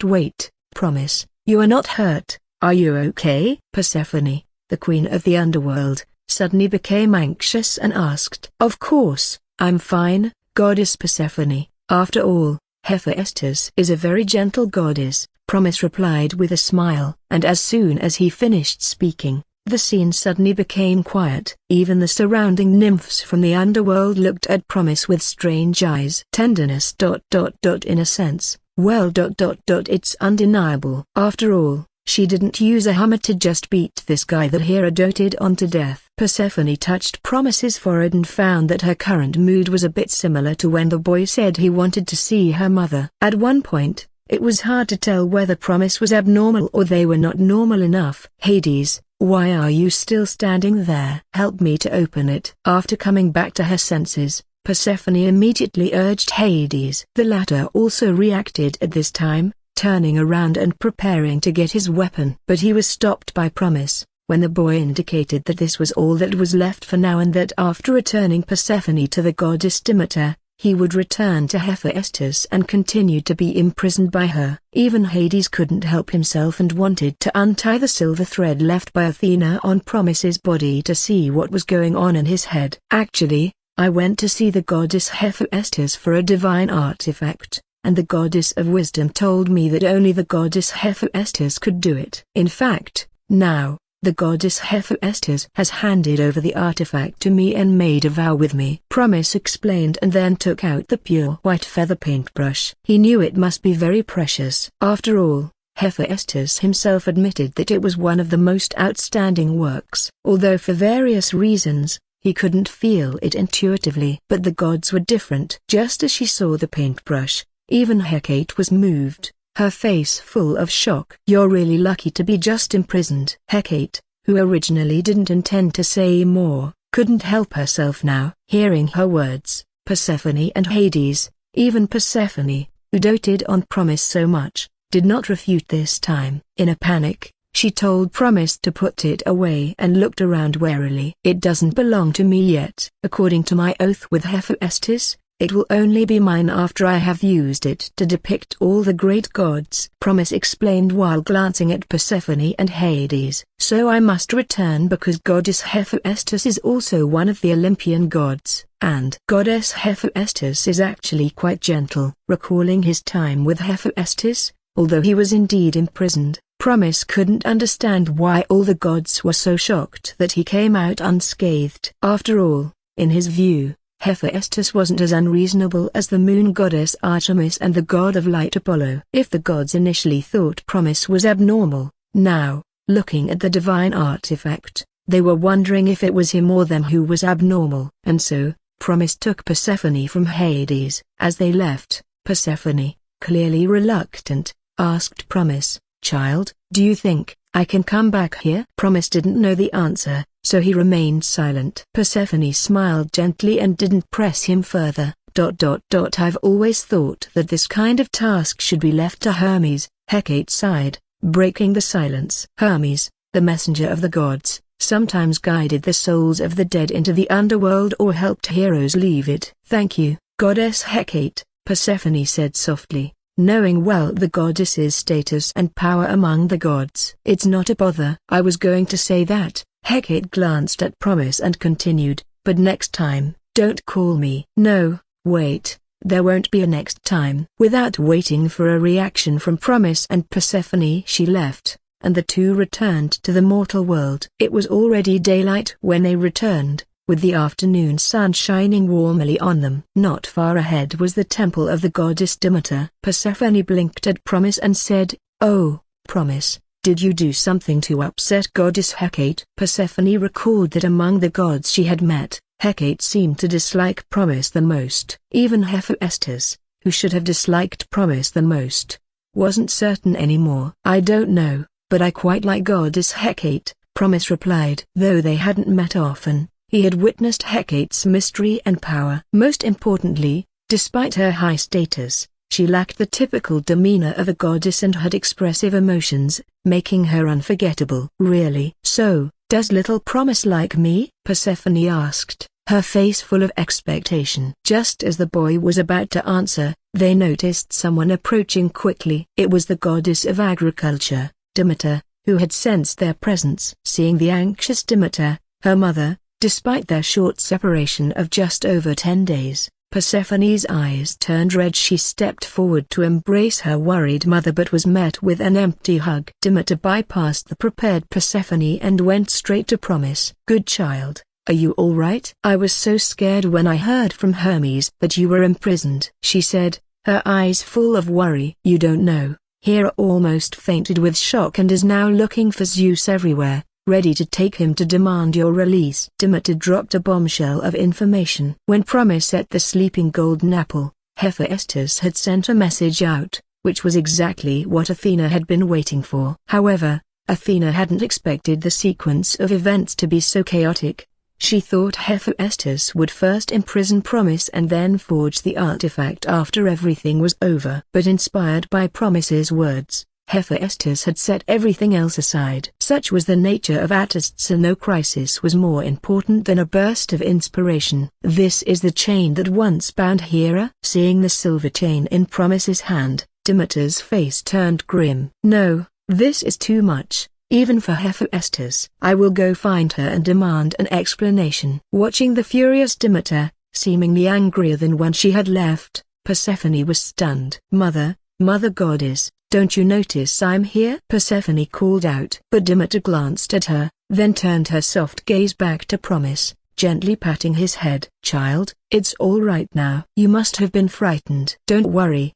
Wait, Promise, you are not hurt, are you okay? Persephone, the queen of the underworld, suddenly became anxious and asked. Of course, I'm fine, goddess Persephone. After all, Hephaestus is a very gentle goddess, Promise replied with a smile. And as soon as he finished speaking, the scene suddenly became quiet. Even the surrounding nymphs from the underworld looked at Promise with strange eyes. Tenderness. In a sense, well. It's undeniable. After all, she didn't use a hammer to just beat this guy that Hera doted on to death. Persephone touched Promise's forehead and found that her current mood was a bit similar to when the boy said he wanted to see her mother. At one point, it was hard to tell whether Promise was abnormal or they were not normal enough. Hades, why are you still standing there? Help me to open it. After coming back to her senses, Persephone immediately urged Hades. The latter also reacted at this time, turning around and preparing to get his weapon. But he was stopped by Promise, when the boy indicated that this was all that was left for now and that after returning Persephone to the goddess Demeter, he would return to Hephaestus and continue to be imprisoned by her. Even Hades couldn't help himself and wanted to untie the silver thread left by Athena on Promise's body to see what was going on in his head. Actually, I went to see the goddess Hephaestus for a divine artifact, and the goddess of wisdom told me that only the goddess Hephaestus could do it. In fact, now, the goddess Hephaestus has handed over the artifact to me and made a vow with me. Promise explained and then took out the pure white feather paintbrush. He knew it must be very precious. After all, Hephaestus himself admitted that it was one of the most outstanding works. Although for various reasons, he couldn't feel it intuitively. But the gods were different. Just as she saw the paintbrush, even Hecate was moved, her face full of shock. You're really lucky to be just imprisoned. Hecate, who originally didn't intend to say more, couldn't help herself now. Hearing her words, Persephone and Hades, even Persephone, who doted on Promise so much, did not refute this time. In a panic, she told Promise to put it away and looked around warily. It doesn't belong to me yet. According to my oath with Hephaestus, it will only be mine after I have used it to depict all the great gods. Promise explained while glancing at Persephone and Hades. So I must return because goddess Hephaestus is also one of the Olympian gods, and goddess Hephaestus is actually quite gentle. Recalling his time with Hephaestus, although he was indeed imprisoned, Promise couldn't understand why all the gods were so shocked that he came out unscathed. After all, in his view, Hephaestus wasn't as unreasonable as the moon goddess Artemis and the god of light Apollo. If the gods initially thought Promise was abnormal, now, looking at the divine artifact, they were wondering if it was him or them who was abnormal. And so, Promise took Persephone from Hades. As they left, Persephone, clearly reluctant, asked Promise, "Child, do you think I can come back here?" Promise didn't know the answer, so he remained silent. Persephone smiled gently and didn't press him further. I've always thought that this kind of task should be left to Hermes, Hecate sighed, breaking the silence. Hermes, the messenger of the gods, sometimes guided the souls of the dead into the underworld or helped heroes leave it. Thank you, goddess Hecate, Persephone said softly, knowing well the goddess's status and power among the gods. It's not a bother. I was going to say that. Hecate glanced at Promise and continued, but next time, don't call me. No, wait, there won't be a next time. Without waiting for a reaction from Promise and Persephone, she left, and the two returned to the mortal world. It was already daylight when they returned, with the afternoon sun shining warmly on them. Not far ahead was the temple of the goddess Demeter. Persephone blinked at Promise and said, "Oh, Promise, did you do something to upset goddess Hecate?" Persephone recalled that among the gods she had met, Hecate seemed to dislike Promise the most. Even Hephaestus, who should have disliked Promise the most, wasn't certain anymore. "I don't know, but I quite like goddess Hecate," Promise replied. Though they hadn't met often, he had witnessed Hecate's mystery and power. Most importantly, despite her high status, she lacked the typical demeanor of a goddess and had expressive emotions, making her unforgettable. "Really? So, does little Promise like me?" Persephone asked, her face full of expectation. Just as the boy was about to answer, they noticed someone approaching quickly. It was the goddess of agriculture, Demeter, who had sensed their presence. Seeing the anxious Demeter, her mother, despite their short separation of just over 10 days, Persephone's eyes turned red. She stepped forward to embrace her worried mother but was met with an empty hug. Demeter bypassed the prepared Persephone and went straight to Promise. "Good child, are you all right? I was so scared when I heard from Hermes that you were imprisoned," she said, her eyes full of worry. "You don't know, Hera almost fainted with shock and is now looking for Zeus everywhere, ready to take him to demand your release." Demeter dropped a bombshell of information. When Promise ate the sleeping golden apple, Hephaestus had sent a message out, which was exactly what Athena had been waiting for. However, Athena hadn't expected the sequence of events to be so chaotic. She thought Hephaestus would first imprison Promise and then forge the artifact after everything was over. But inspired by Promise's words, Hephaestus had set everything else aside. Such was the nature of Attis, and no crisis was more important than a burst of inspiration. "This is the chain that once bound Hera?" Seeing the silver chain in Promise's hand, Demeter's face turned grim. "No, this is too much, even for Hephaestus. I will go find her and demand an explanation." Watching the furious Demeter, seemingly angrier than when she had left, Persephone was stunned. Mother goddess, don't you notice I'm here?" Persephone called out. But Demeter glanced at her, then turned her soft gaze back to Promise, gently patting his head. "Child, it's all right now. You must have been frightened." "Don't worry,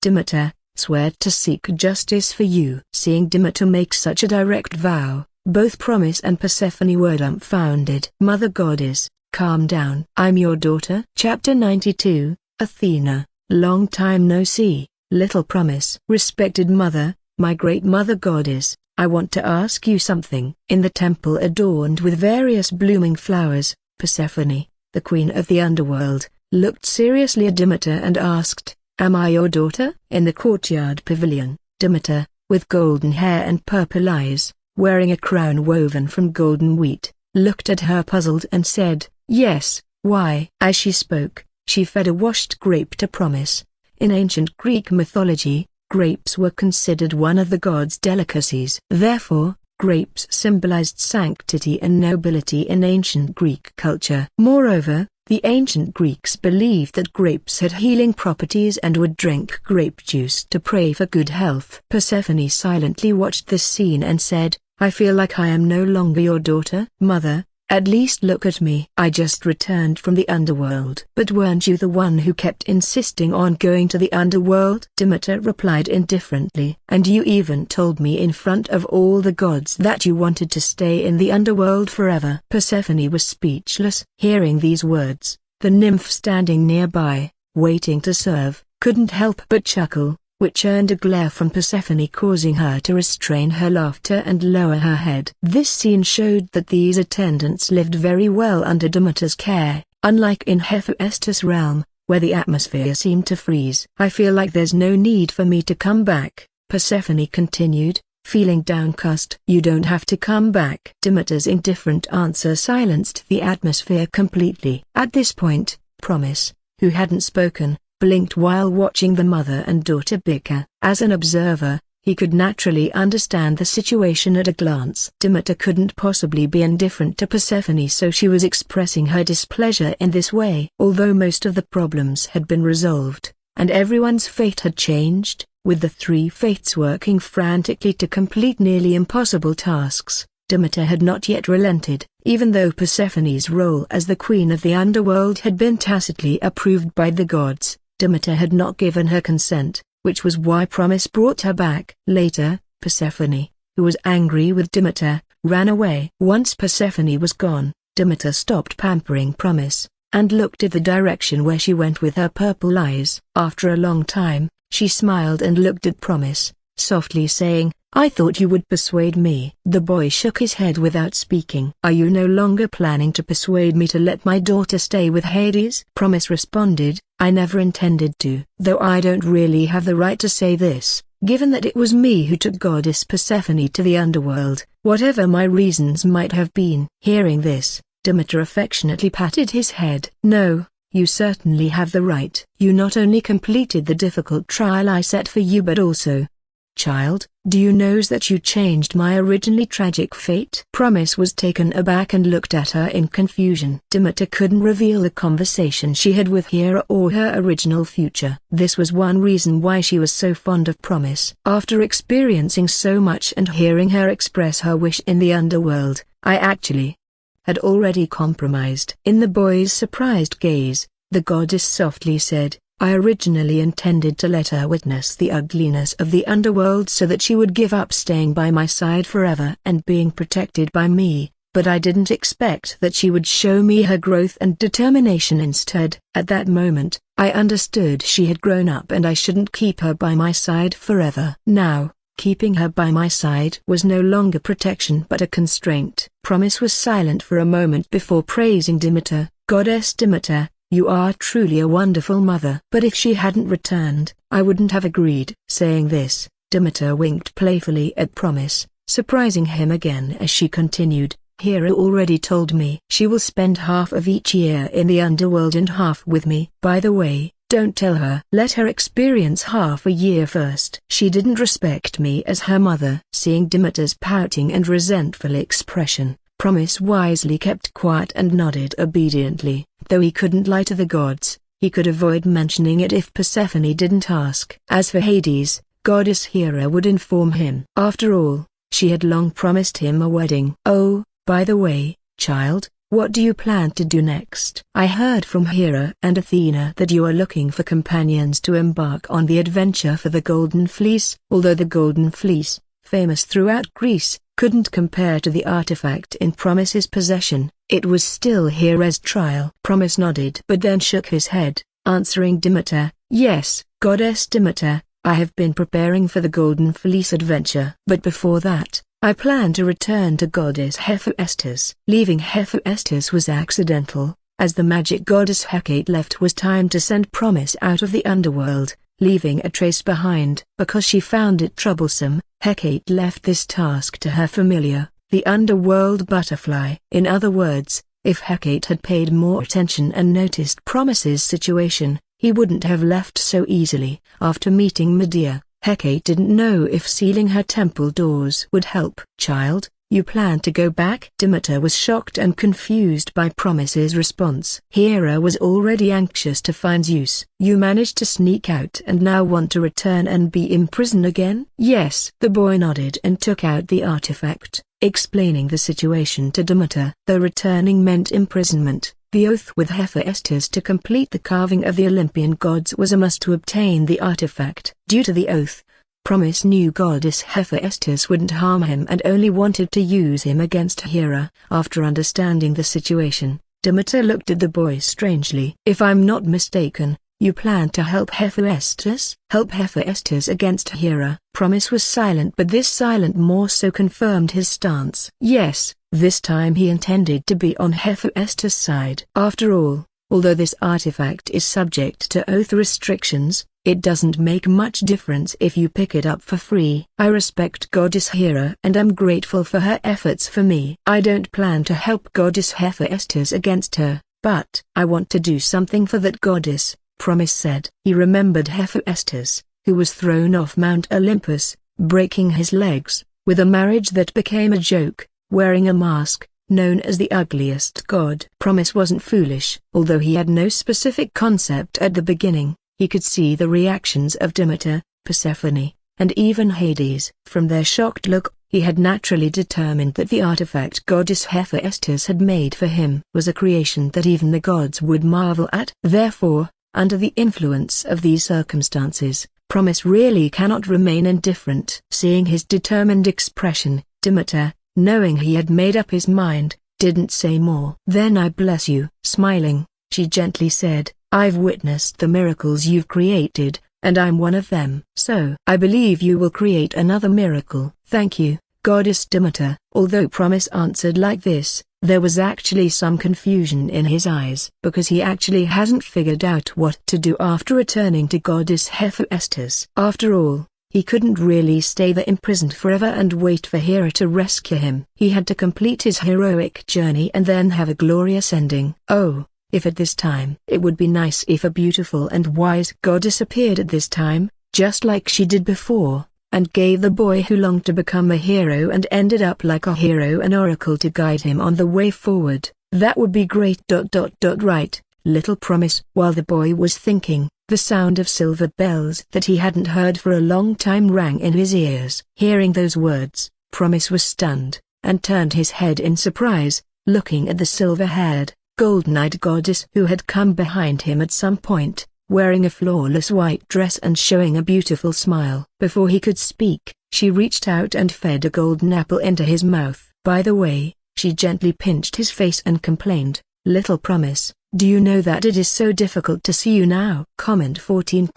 Demeter, swear to seek justice for you." Seeing Demeter make such a direct vow, both Promise and Persephone were dumbfounded. "Mother goddess, calm down. I'm your daughter." Chapter 92, Athena. Long time no see, little Promise. "Respected mother, my great mother goddess, I want to ask you something." In the temple adorned with various blooming flowers, Persephone, the queen of the underworld, looked seriously at Demeter and asked, "Am I your daughter?" In the courtyard pavilion, Demeter, with golden hair and purple eyes, wearing a crown woven from golden wheat, looked at her puzzled and said, "Yes, why?" As she spoke, she fed a washed grape to Promise. In ancient Greek mythology, grapes were considered one of the gods' delicacies. Therefore, grapes symbolized sanctity and nobility in ancient Greek culture. Moreover, the ancient Greeks believed that grapes had healing properties and would drink grape juice to pray for good health. Persephone silently watched this scene and said, "I feel like I am no longer your daughter." "Mother, at least look at me. I just returned from the underworld." "But weren't you the one who kept insisting on going to the underworld?" Demeter replied indifferently. "And you even told me in front of all the gods that you wanted to stay in the underworld forever." Persephone was speechless. Hearing these words, the nymph standing nearby, waiting to serve, couldn't help but chuckle, which earned a glare from Persephone, causing her to restrain her laughter and lower her head. This scene showed that these attendants lived very well under Demeter's care, unlike in Hephaestus' realm, where the atmosphere seemed to freeze. "I feel like there's no need for me to come back," Persephone continued, feeling downcast. "You don't have to come back." Demeter's indifferent answer silenced the atmosphere completely. At this point, Promise, who hadn't spoken, blinked while watching the mother and daughter bicker. As an observer, he could naturally understand the situation at a glance. Demeter couldn't possibly be indifferent to Persephone, so she was expressing her displeasure in this way. Although most of the problems had been resolved, and everyone's fate had changed, with the three fates working frantically to complete nearly impossible tasks, Demeter had not yet relented. Even though Persephone's role as the queen of the underworld had been tacitly approved by the gods, Demeter had not given her consent, which was why Promise brought her back. Later, Persephone, who was angry with Demeter, ran away. Once Persephone was gone, Demeter stopped pampering Promise, and looked at the direction where she went with her purple eyes. After a long time, she smiled and looked at Promise, softly saying, "I thought you would persuade me." The boy shook his head without speaking. "Are you no longer planning to persuade me to let my daughter stay with Hades?" Promise responded, "I never intended to. Though I don't really have the right to say this, given that it was me who took goddess Persephone to the underworld, whatever my reasons might have been." Hearing this, Demeter affectionately patted his head. "No, you certainly have the right. You not only completed the difficult trial I set for you but also, child, do you know that you changed my originally tragic fate?" Promise was taken aback and looked at her in confusion. Demeter couldn't reveal the conversation she had with Hera or her original future. This was one reason why she was so fond of Promise. After experiencing so much and hearing her express her wish in the underworld, I actually had already compromised. In the boy's surprised gaze, the goddess softly said, "I originally intended to let her witness the ugliness of the underworld so that she would give up staying by my side forever and being protected by me, but I didn't expect that she would show me her growth and determination instead. At that moment, I understood she had grown up and I shouldn't keep her by my side forever. Now, keeping her by my side was no longer protection but a constraint." Promise was silent for a moment before praising Demeter. "Goddess Demeter, you are truly a wonderful mother." "But if she hadn't returned, I wouldn't have agreed." Saying this, Demeter winked playfully at Promise, surprising him again as she continued, "Hera already told me she will spend half of each year in the underworld and half with me. By the way, don't tell her. Let her experience half a year first. She didn't respect me as her mother." Seeing Demeter's pouting and resentful expression, Promise wisely kept quiet and nodded obediently. Though he couldn't lie to the gods, he could avoid mentioning it if Persephone didn't ask. As for Hades, goddess Hera would inform him. After all, she had long promised him a wedding. "Oh, by the way, child, what do you plan to do next?" "I heard from Hera and Athena that you are looking for companions to embark on the adventure for the Golden Fleece." Although the Golden Fleece, famous throughout Greece, couldn't compare to the artifact in Promise's possession, it was still Hera's trial. Promise nodded but then shook his head, answering Demeter, "Yes, goddess Demeter, I have been preparing for the Golden Fleece adventure. But before that, I plan to return to goddess Hephaestus." Leaving Hephaestus was accidental. As the magic goddess Hecate left was time to send Promise out of the underworld, leaving a trace behind. Because she found it troublesome, Hecate left this task to her familiar, the underworld butterfly. In other words, if Hecate had paid more attention and noticed Promise's situation, he wouldn't have left so easily. After meeting Medea, Hecate didn't know if sealing her temple doors would help. "Child, you plan to go back?" Demeter was shocked and confused by Promise's response. Hera was already anxious to find Zeus. "You managed to sneak out and now want to return and be imprisoned again?" "Yes." The boy nodded and took out the artifact, explaining the situation to Demeter. Though returning meant imprisonment, the oath with Hephaestus to complete the carving of the Olympian gods was a must to obtain the artifact. Due to the oath, Promise knew goddess Hephaestus wouldn't harm him and only wanted to use him against Hera. After understanding the situation, Demeter looked at the boy strangely. "If I'm not mistaken, you plan to help Hephaestus?" "Help Hephaestus against Hera." Promise was silent but this silence more so confirmed his stance. Yes, this time he intended to be on Hephaestus' side. After all, although this artifact is subject to oath restrictions, it doesn't make much difference if you pick it up for free. "I respect goddess Hera and am grateful for her efforts for me. I don't plan to help goddess Hephaestus against her, but I want to do something for that goddess," Promise said. He remembered Hephaestus, who was thrown off Mount Olympus, breaking his legs, with a marriage that became a joke, wearing a mask, known as the ugliest god. Promise wasn't foolish. Although he had no specific concept at the beginning, he could see the reactions of Demeter, Persephone, and even Hades. From their shocked look he had naturally determined that the artifact goddess Hephaestus had made for him was a creation that even the gods would marvel at. Therefore, under the influence of these circumstances, Promise really cannot remain indifferent. Seeing his determined expression, Demeter, knowing he had made up his mind, didn't say more. "Then I bless you." Smiling, she gently said, "I've witnessed the miracles you've created, and I'm one of them. So I believe you will create another miracle." "Thank you, Goddess Demeter." Although Promise answered like this, there was actually some confusion in his eyes, because he actually hasn't figured out what to do after returning to Goddess Hephaestus. After all, he couldn't really stay there imprisoned forever and wait for Hera to rescue him. He had to complete his heroic journey and then have a glorious ending. Oh, if at this time it would be nice if a beautiful and wise goddess appeared at this time, just like she did before, and gave the boy who longed to become a hero and ended up like a hero an oracle to guide him on the way forward. That would be great. Right, little Promise. While the boy was thinking, the sound of silver bells that he hadn't heard for a long time rang in his ears. Hearing those words, Promise was stunned, and turned his head in surprise, looking at the silver-haired, golden-eyed goddess who had come behind him at some point, wearing a flawless white dress and showing a beautiful smile. Before he could speak, she reached out and fed a golden apple into his mouth. By the way, she gently pinched his face and complained, "Little Promise, do you know that it is so difficult to see you now?" Comment 14.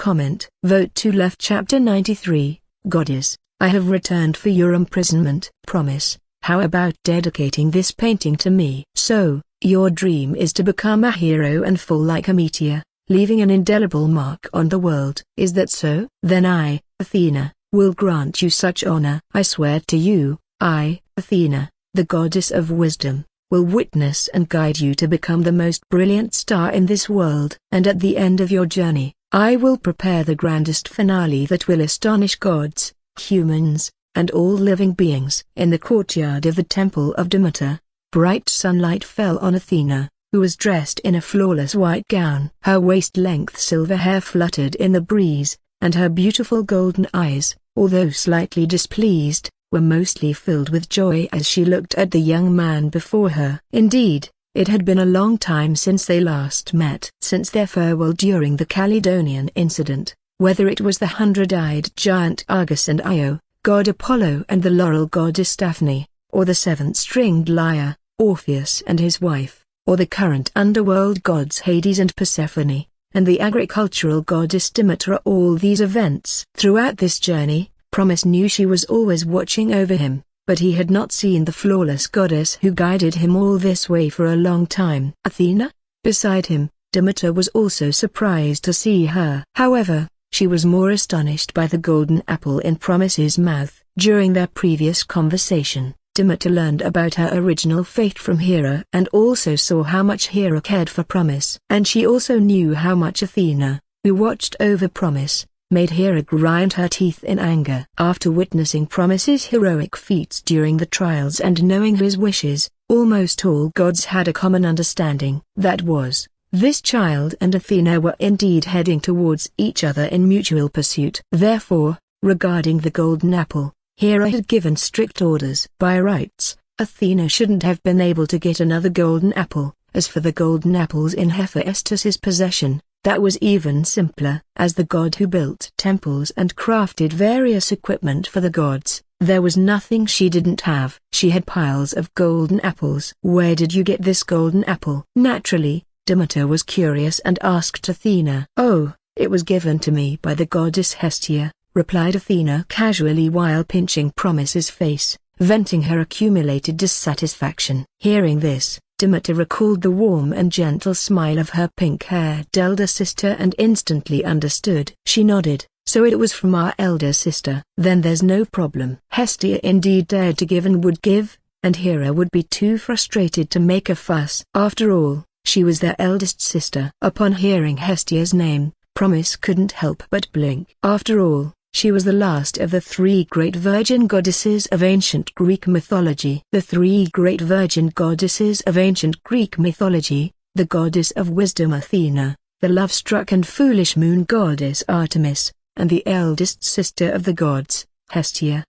Vote to left. Chapter 93, Goddess, I have returned for your imprisonment. Promise, how about dedicating this painting to me? So, your dream is to become a hero and fall like a meteor, leaving an indelible mark on the world. Is that so? Then I, Athena, will grant you such honor. I swear to you, I, Athena, the goddess of wisdom, will witness and guide you to become the most brilliant star in this world. And at the end of your journey, I will prepare the grandest finale that will astonish gods, humans, and all living beings. In the courtyard of the Temple of Demeter, bright sunlight fell on Athena, who was dressed in a flawless white gown. Her waist-length silver hair fluttered in the breeze, and her beautiful golden eyes, although slightly displeased, were mostly filled with joy as she looked at the young man before her. Indeed, it had been a long time since they last met. Since their farewell during the Caledonian incident, whether it was the 100-eyed giant Argus and Io, god Apollo and the laurel goddess Daphne, or the seven-stringed lyre, Orpheus and his wife, or the current underworld gods Hades and Persephone, and the agricultural goddess Demeter. All these events throughout this journey, Promise knew she was always watching over him, but he had not seen the flawless goddess who guided him all this way for a long time. Athena? Beside him, Demeter was also surprised to see her. However, she was more astonished by the golden apple in Promise's mouth. During their previous conversation, Demeter learned about her original fate from Hera and also saw how much Hera cared for Promise. And she also knew how much Athena, who watched over Promise, made Hera grind her teeth in anger. After witnessing Promise's heroic feats during the trials and knowing his wishes, almost all gods had a common understanding. That was, this child and Athena were indeed heading towards each other in mutual pursuit. Therefore, regarding the golden apple, Hera had given strict orders. By rights, Athena shouldn't have been able to get another golden apple. As for the golden apples in Hephaestus's possession, that was even simpler. As the god who built temples and crafted various equipment for the gods, there was nothing she didn't have. She had piles of golden apples. Where did you get this golden apple? Naturally, Demeter was curious and asked Athena. Oh, it was given to me by the goddess Hestia, replied Athena casually while pinching Promise's face, venting her accumulated dissatisfaction. Hearing this, Demeter recalled the warm and gentle smile of her pink-haired elder sister and instantly understood. She nodded. So it was from our elder sister. Then there's no problem. Hestia indeed dared to give and would give, and Hera would be too frustrated to make a fuss. After all, she was their eldest sister. Upon hearing Hestia's name, Promise couldn't help but blink. After all, she was the last of the three great virgin goddesses of ancient Greek mythology. The three great virgin goddesses of ancient Greek mythology, the goddess of wisdom Athena, the love-struck and foolish moon goddess Artemis, and the eldest sister of the gods, Hestia.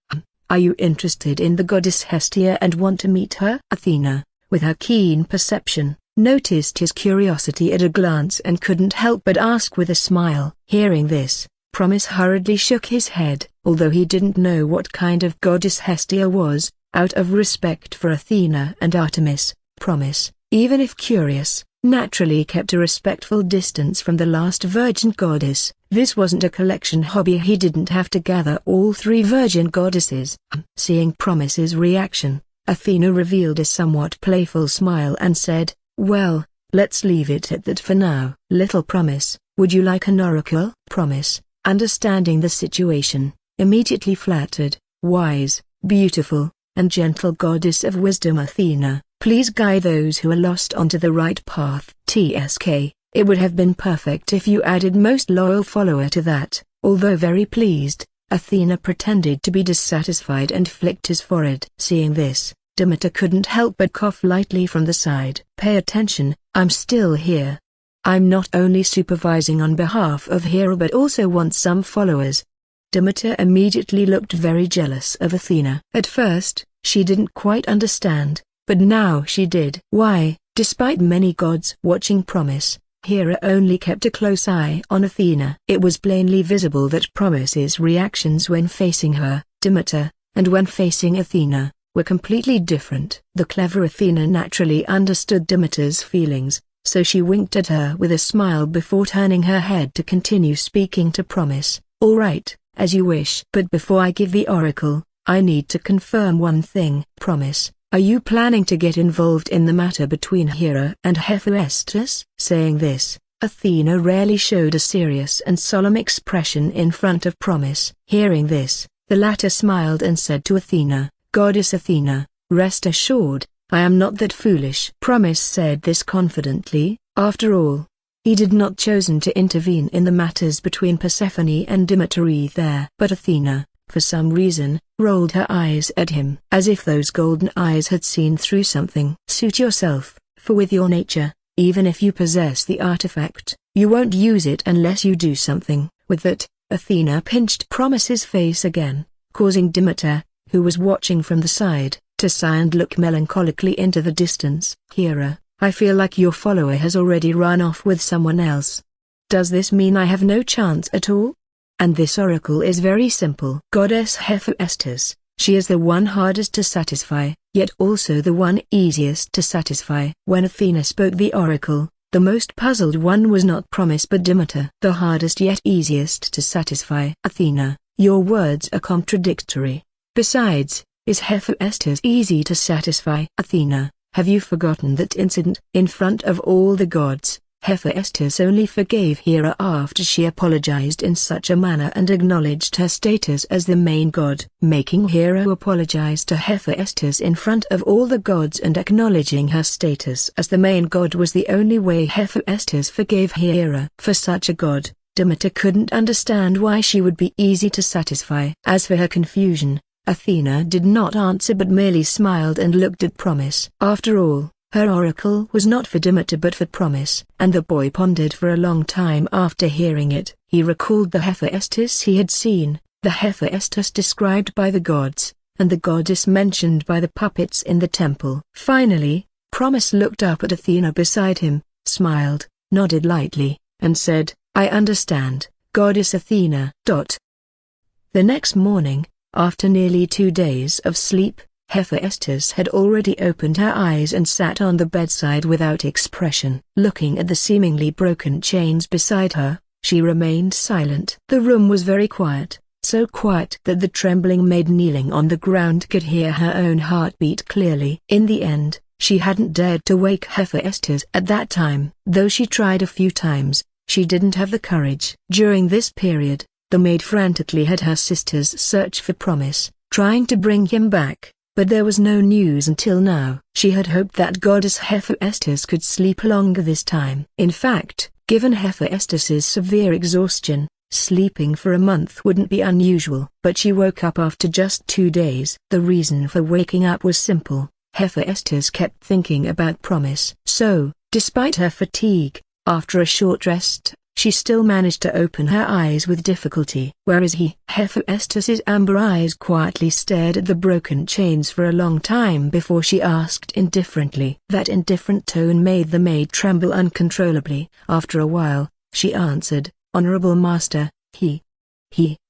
Are you interested in the goddess Hestia and want to meet her? Athena, with her keen perception, noticed his curiosity at a glance and couldn't help but ask with a smile. Hearing this, Promise hurriedly shook his head. Although he didn't know what kind of goddess Hestia was, out of respect for Athena and Artemis, Promise, even if curious, naturally kept a respectful distance from the last virgin goddess. This wasn't a collection hobby. He didn't have to gather all 3 virgin goddesses. Seeing Promise's reaction, Athena revealed a somewhat playful smile and said, "Well, let's leave it at that for now." "Little Promise, would you like an oracle?" Promise, understanding the situation, immediately flattered, "Wise, beautiful, and gentle goddess of wisdom Athena, please guide those who are lost onto the right path." TSK, it would have been perfect if you added most loyal follower to that. Although very pleased, Athena pretended to be dissatisfied and flicked his forehead. Seeing this, Demeter couldn't help but cough lightly from the side. "Pay attention, I'm still here. I'm not only supervising on behalf of Hera but also want some followers." Demeter immediately looked very jealous of Athena. At first, she didn't quite understand, but now she did. Why, despite many gods watching Promise, Hera only kept a close eye on Athena. It was plainly visible that Promise's reactions when facing her, Demeter, and when facing Athena, were completely different. The clever Athena naturally understood Demeter's feelings, so she winked at her with a smile before turning her head to continue speaking to Promise. "All right, as you wish. But before I give the oracle, I need to confirm one thing." "Promise, are you planning to get involved in the matter between Hera and Hephaestus?" Saying this, Athena rarely showed a serious and solemn expression in front of Promise. Hearing this, the latter smiled and said to Athena, "Goddess Athena, rest assured, I am not that foolish." Promise said this confidently. After all, he did not chosen to intervene in the matters between Persephone and Demeter either. But Athena, for some reason, rolled her eyes at him, as if those golden eyes had seen through something. "Suit yourself, for with your nature, even if you possess the artifact, you won't use it unless you do something with it." Athena pinched Promise's face again, causing Demeter, who was watching from the side, to sigh and look melancholically into the distance. "Hera, I feel like your follower has already run off with someone else. Does this mean I have no chance at all? And this oracle is very simple." Goddess Hephaestus, she is the one hardest to satisfy, yet also the one easiest to satisfy. When Athena spoke the oracle, the most puzzled one was not Promise but Demeter. "The hardest yet easiest to satisfy." "Athena, your words are contradictory. Besides, is Hephaestus easy to satisfy?" "Athena, have you forgotten that incident? In front of all the gods, Hephaestus only forgave Hera after she apologized in such a manner and acknowledged her status as the main god. Making Hera apologize to Hephaestus in front of all the gods and acknowledging her status as the main god was the only way Hephaestus forgave Hera. For such a god, Demeter couldn't understand why she would be easy to satisfy. As for her confusion, Athena did not answer but merely smiled and looked at Promise. After all, her oracle was not for Demeter but for Promise. And the boy pondered for a long time after hearing it. He recalled the Hephaestus he had seen, the Hephaestus described by the gods, and the goddess mentioned by the puppets in the temple. Finally, Promise looked up at Athena beside him, smiled, nodded lightly, and said, "I understand, Goddess Athena." The next morning, after nearly 2 days of sleep, Hephaestus had already opened her eyes and sat on the bedside without expression. Looking at the seemingly broken chains beside her, she remained silent. The room was very quiet, so quiet that the trembling maid kneeling on the ground could hear her own heartbeat clearly. In the end, she hadn't dared to wake Hephaestus at that time. Though she tried a few times, she didn't have the courage. During this period, the maid frantically had her sisters search for Promise, trying to bring him back, but there was no news until now. She had hoped that Goddess Hephaestus could sleep longer this time. In fact, given Hephaestus's severe exhaustion, sleeping for a month wouldn't be unusual. But she woke up after just 2 days. The reason for waking up was simple. Hephaestus kept thinking about Promise. So, despite her fatigue, after a short rest, She still managed to open her eyes with difficulty. "Where is he?" Hephaestus's amber eyes quietly stared at the broken chains for a long time before she asked indifferently. That indifferent tone made the maid tremble uncontrollably. After a while, she answered, "Honorable master, he."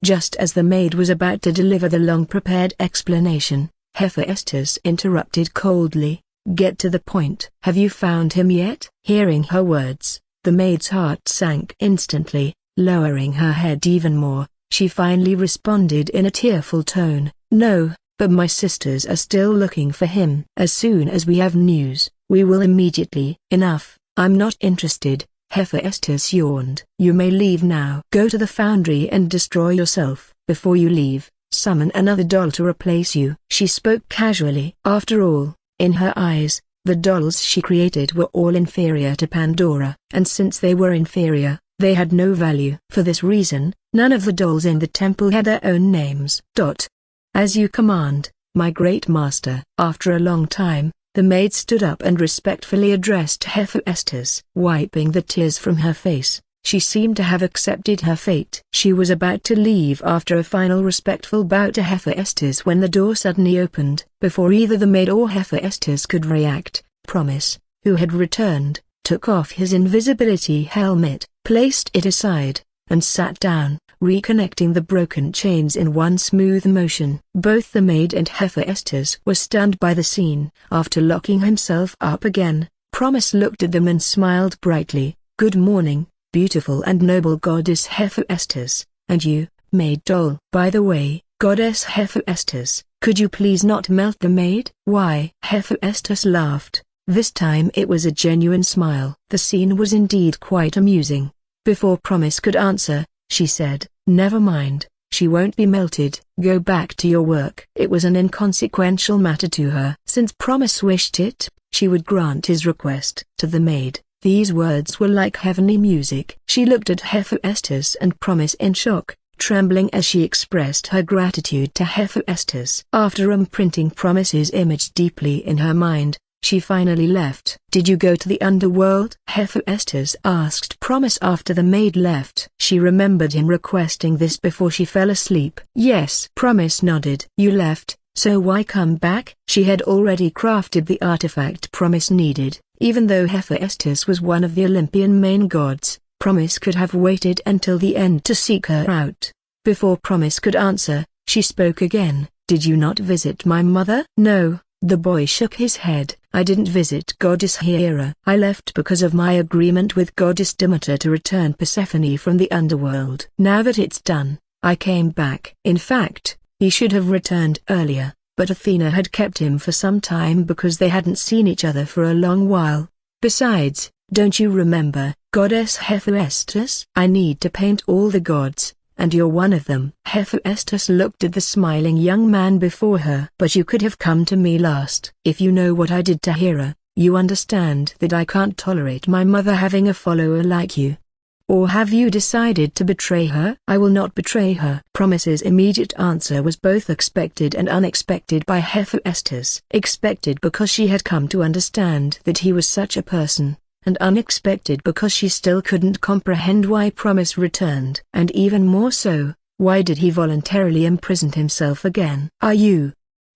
Just as the maid was about to deliver the long-prepared explanation, Hephaestus interrupted coldly, "Get to the point. Have you found him yet?" Hearing her words, the maid's heart sank instantly. Lowering her head even more, she finally responded in a tearful tone, "No, but my sisters are still looking for him. As soon as we have news, we will immediately." "Enough, I'm not interested," Hephaestus yawned. "You may leave now. Go to the foundry and destroy yourself. Before you leave, summon another doll to replace you." She spoke casually. After all, in her eyes, the dolls she created were all inferior to Pandora, and since they were inferior, they had no value. For this reason, none of the dolls in the temple had their own names. "As you command, my great master." After a long time, the maid stood up and respectfully addressed Hephaestus. Wiping the tears from her face, she seemed to have accepted her fate. She was about to leave after a final respectful bow to Hephaestus when the door suddenly opened. Before either the maid or Hephaestus could react, Promise, who had returned, took off his invisibility helmet, placed it aside, and sat down, reconnecting the broken chains in one smooth motion. Both the maid and Hephaestus were stunned by the scene. After locking himself up again, Promise looked at them and smiled brightly. "Good morning, beautiful and noble goddess Hephaestus, and you, maid doll." "By the way, goddess Hephaestus, could you please not melt the maid?" "Why?" Hephaestus laughed. This time it was a genuine smile. The scene was indeed quite amusing. Before Promise could answer, she said, "Never mind, she won't be melted. Go back to your work." It was an inconsequential matter to her. Since Promise wished it, she would grant his request. To the maid, these words were like heavenly music. She looked at Hephaestus and Promise in shock, trembling as she expressed her gratitude to Hephaestus. After imprinting Promise's image deeply in her mind, she finally left. "Did you go to the underworld?" Hephaestus asked Promise after the maid left. She remembered him requesting this before she fell asleep. "Yes." Promise nodded. "You left, so why come back?" She had already crafted the artifact Promise needed. Even though Hephaestus was one of the Olympian main gods, Promise could have waited until the end to seek her out. Before Promise could answer, she spoke again. "Did you not visit my mother?" "No." The boy shook his head. "I didn't visit Goddess Hera. I left because of my agreement with Goddess Demeter to return Persephone from the underworld. Now that it's done, I came back." In fact, he should have returned earlier, but Athena had kept him for some time because they hadn't seen each other for a long while. "Besides, don't you remember, Goddess Hephaestus? I need to paint all the gods, and you're one of them." Hephaestus looked at the smiling young man before her. "But you could have come to me last. If you know what I did to Hera, you understand that I can't tolerate my mother having a follower like you. Or have you decided to betray her?" "I will not betray her." Promise's immediate answer was both expected and unexpected by Hephaestus. Expected because she had come to understand that he was such a person, and unexpected because she still couldn't comprehend why Promise returned. And even more so, why did he voluntarily imprison himself again? "Are you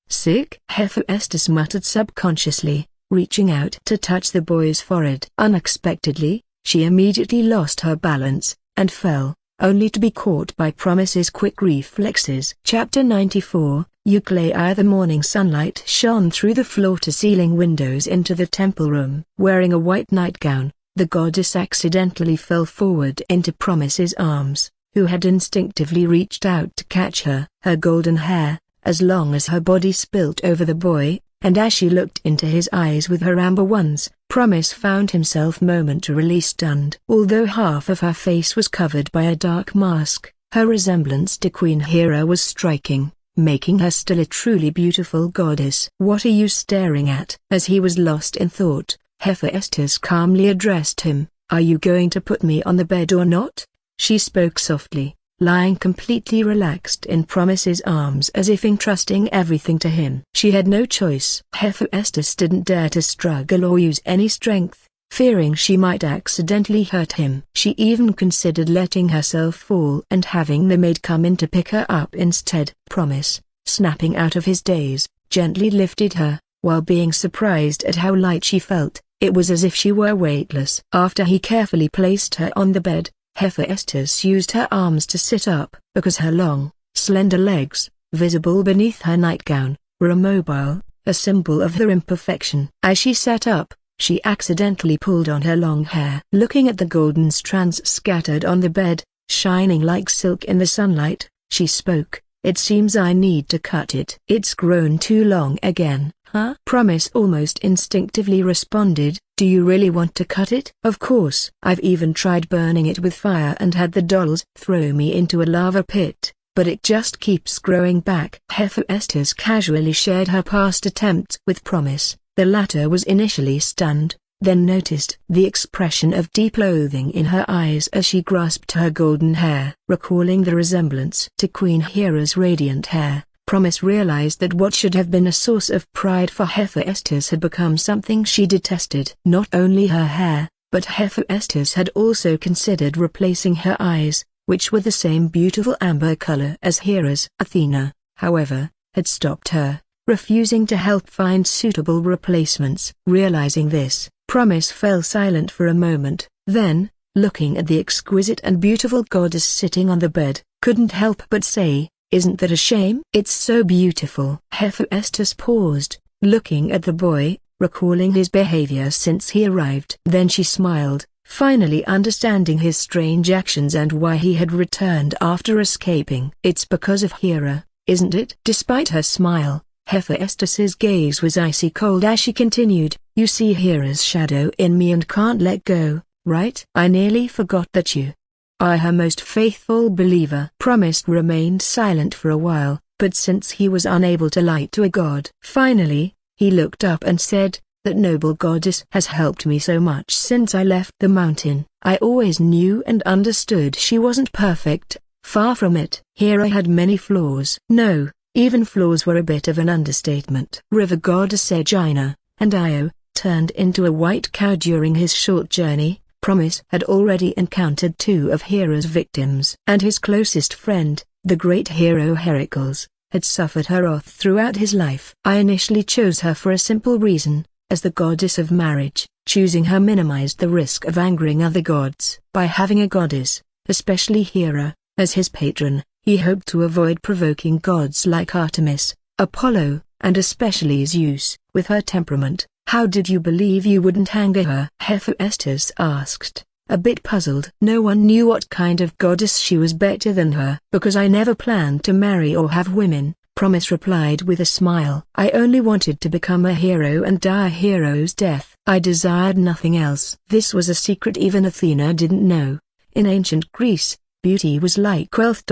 sick?" Hephaestus muttered subconsciously, reaching out to touch the boy's forehead. Unexpectedly, she immediately lost her balance, and fell, only to be caught by Promise's quick reflexes. Chapter 94, Euclea. The morning sunlight shone through the floor-to-ceiling windows into the temple room. Wearing a white nightgown, the goddess accidentally fell forward into Promise's arms, who had instinctively reached out to catch her. Her golden hair, as long as her body, spilt over the boy, and as she looked into his eyes with her amber ones, Promise found himself momentarily stunned. Although half of her face was covered by a dark mask, her resemblance to Queen Hera was striking, making her still a truly beautiful goddess. "What are you staring at?" As he was lost in thought, Hephaestus calmly addressed him. "Are you going to put me on the bed or not?" She spoke softly, lying completely relaxed in Promise's arms as if entrusting everything to him. She had no choice. Hephaestus didn't dare to struggle or use any strength, fearing she might accidentally hurt him. She even considered letting herself fall and having the maid come in to pick her up instead. Promise, snapping out of his daze, gently lifted her, while being surprised at how light she felt. It was as if she were weightless. After he carefully placed her on the bed, Hephaestus used her arms to sit up, because her long, slender legs, visible beneath her nightgown, were immobile, a symbol of her imperfection. As she sat up, she accidentally pulled on her long hair. Looking at the golden strands scattered on the bed, shining like silk in the sunlight, she spoke, "It seems I need to cut it. It's grown too long again." "Huh?" Promise almost instinctively responded, "Do you really want to cut it?" "Of course. I've even tried burning it with fire and had the dolls throw me into a lava pit, but it just keeps growing back." Hephaestus casually shared her past attempts with Promise. The latter was initially stunned, then noticed the expression of deep loathing in her eyes as she grasped her golden hair. Recalling the resemblance to Queen Hera's radiant hair, Promise realized that what should have been a source of pride for Hephaestus had become something she detested. Not only her hair, but Hephaestus had also considered replacing her eyes, which were the same beautiful amber color as Hera's. Athena, however, had stopped her, refusing to help find suitable replacements. Realizing this, Promise fell silent for a moment, then, looking at the exquisite and beautiful goddess sitting on the bed, couldn't help but say, "Isn't that a shame? It's so beautiful." Hephaestus paused, looking at the boy, recalling his behavior since he arrived. Then she smiled, finally understanding his strange actions and why he had returned after escaping. "It's because of Hera, isn't it?" Despite her smile, Hephaestus's gaze was icy cold as she continued, "You see Hera's shadow in me and can't let go, right? I nearly forgot that you are her most faithful believer." Promise remained silent for a while, but since he was unable to lie to a god, finally, he looked up and said, "That noble goddess has helped me so much since I left the mountain. I always knew and understood she wasn't perfect, far from it. Hera had many flaws." No, even flaws were a bit of an understatement. River goddess Aegina, and Io, turned into a white cow during his short journey. Promise had already encountered two of Hera's victims, and his closest friend, the great hero Heracles, had suffered her wrath throughout his life. I initially chose her for a simple reason, as the goddess of marriage. Choosing her minimized the risk of angering other gods. By having a goddess, especially Hera, as his patron, he hoped to avoid provoking gods like Artemis, Apollo, and especially Zeus. With her temperament, how did you believe you wouldn't anger her? Hephaestus asked, a bit puzzled. No one knew what kind of goddess she was better than her. Because I never planned to marry or have women, Promise replied with a smile. I only wanted to become a hero and die a hero's death. I desired nothing else. This was a secret even Athena didn't know. In ancient Greece, beauty was like wealth.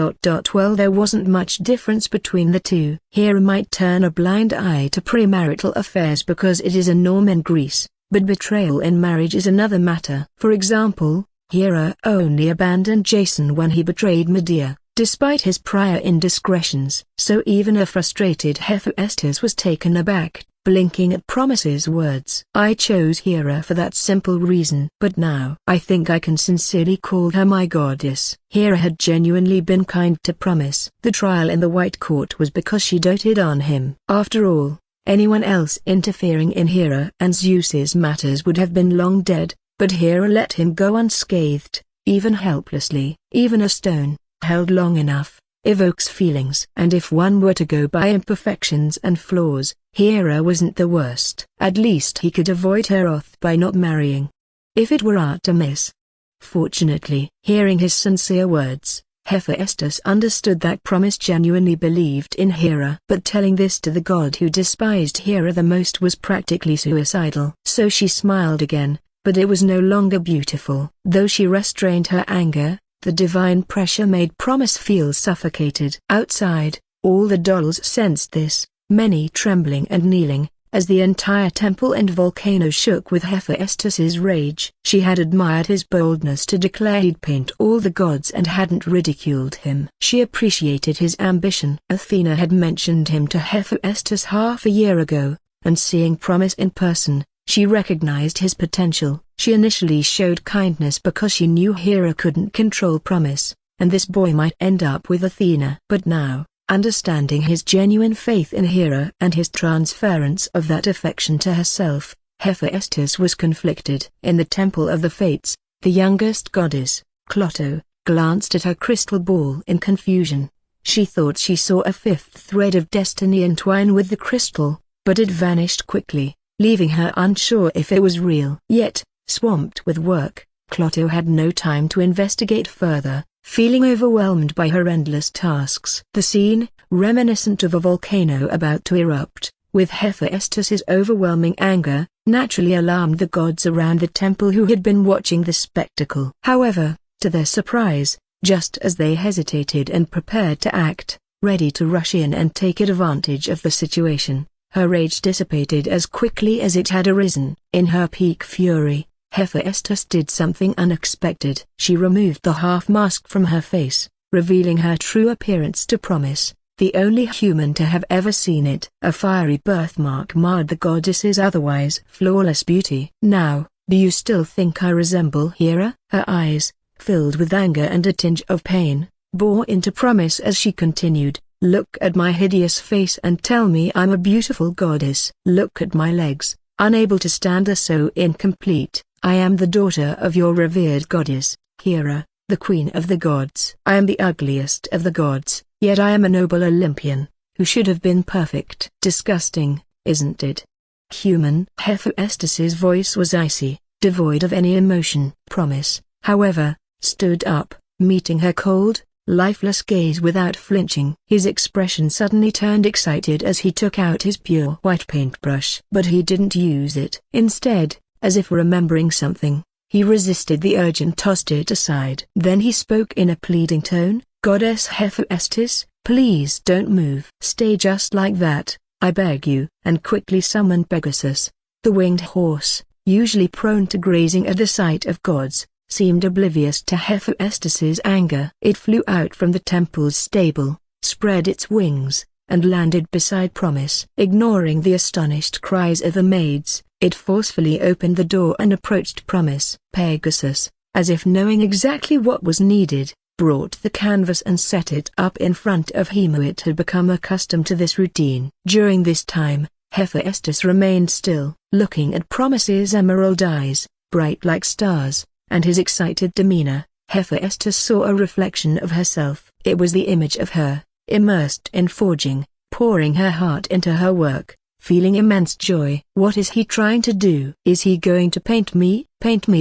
Well, there wasn't much difference between the two. Hera might turn a blind eye to premarital affairs because it is a norm in Greece, but betrayal in marriage is another matter. For example, Hera only abandoned Jason when he betrayed Medea, despite his prior indiscretions. So even a frustrated Hephaestus was taken aback, blinking at Promise's words. I chose Hera for that simple reason. But now I think I can sincerely call her my goddess. Hera had genuinely been kind to Promise. The trial in the White Court was because she doted on him. After all, anyone else interfering in Hera and Zeus's matters would have been long dead, but Hera let him go unscathed, even helplessly. Even a stone, held long enough, evokes feelings. And if one were to go by imperfections and flaws, Hera wasn't the worst. At least he could avoid her wrath by not marrying. If it were Artemis. Fortunately, hearing his sincere words, Hephaestus understood that Promise genuinely believed in Hera. But telling this to the god who despised Hera the most was practically suicidal. So she smiled again, but it was no longer beautiful. Though she restrained her anger, the divine pressure made Promise feel suffocated. Outside, all the dolls sensed this, many trembling and kneeling, as the entire temple and volcano shook with Hephaestus's rage. She had admired his boldness to declare he'd paint all the gods and hadn't ridiculed him. She appreciated his ambition. Athena had mentioned him to Hephaestus half a year ago, and seeing Promise in person, she recognized his potential. She initially showed kindness because she knew Hera couldn't control Promise, and this boy might end up with Athena. But now, understanding his genuine faith in Hera and his transference of that affection to herself, Hephaestus was conflicted. In the Temple of the Fates, the youngest goddess, Clotho, glanced at her crystal ball in confusion. She thought she saw a fifth thread of destiny entwine with the crystal, but it vanished quickly, leaving her unsure if it was real. Yet, swamped with work, Clotho had no time to investigate further, feeling overwhelmed by her endless tasks. The scene, reminiscent of a volcano about to erupt, with Hephaestus's overwhelming anger, naturally alarmed the gods around the temple who had been watching the spectacle. However, to their surprise, just as they hesitated and prepared to act, ready to rush in and take advantage of the situation, her rage dissipated as quickly as it had arisen. In her peak fury, Hephaestus did something unexpected. She removed the half-mask from her face, revealing her true appearance to Promise, the only human to have ever seen it. A fiery birthmark marred the goddess's otherwise flawless beauty. "Now, do you still think I resemble Hera?" Her eyes, filled with anger and a tinge of pain, bore into Promise as she continued, "Look at my hideous face and tell me I'm a beautiful goddess. Look at my legs, unable to stand are so incomplete. I am the daughter of your revered goddess, Hera, the queen of the gods. I am the ugliest of the gods, yet I am a noble Olympian, who should have been perfect." Disgusting, isn't it? Human. Hephaestus's voice was icy, devoid of any emotion. Promise, however, stood up, meeting her cold, lifeless gaze without flinching. His expression suddenly turned excited as he took out his pure white paintbrush. But he didn't use it. Instead, as if remembering something, he resisted the urge and tossed it aside. Then he spoke in a pleading tone, "Goddess Hephaestus, please don't move. Stay just like that, I beg you," and quickly summoned Pegasus. The winged horse, usually prone to grazing at the sight of gods, seemed oblivious to Hephaestus's anger. It flew out from the temple's stable, spread its wings, and landed beside Promise. Ignoring the astonished cries of the maids, it forcefully opened the door and approached Promise. Pegasus, as if knowing exactly what was needed, brought the canvas and set it up in front of Hema. It had become accustomed to this routine. During this time, Hephaestus remained still, looking at Promise's emerald eyes, bright like stars, and his excited demeanor. Hephaestus saw a reflection of herself. It was the image of her, immersed in forging, pouring her heart into her work, feeling immense joy. What is he trying to do? Is he going to paint me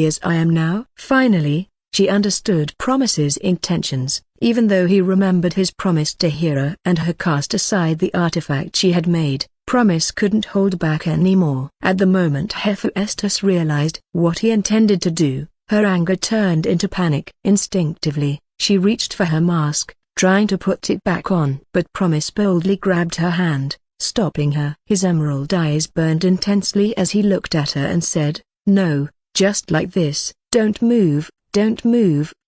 as I am now? Finally, she understood Promise's intentions. Even though he remembered his promise to Hera and her cast aside the artifact she had made, Promise couldn't hold back anymore. At the moment Hephaestus realized what he intended to do, her anger turned into panic. Instinctively, she reached for her mask, trying to put it back on. But Promise boldly grabbed her hand, stopping her. His emerald eyes burned intensely as he looked at her and said, "No, just like this, don't move,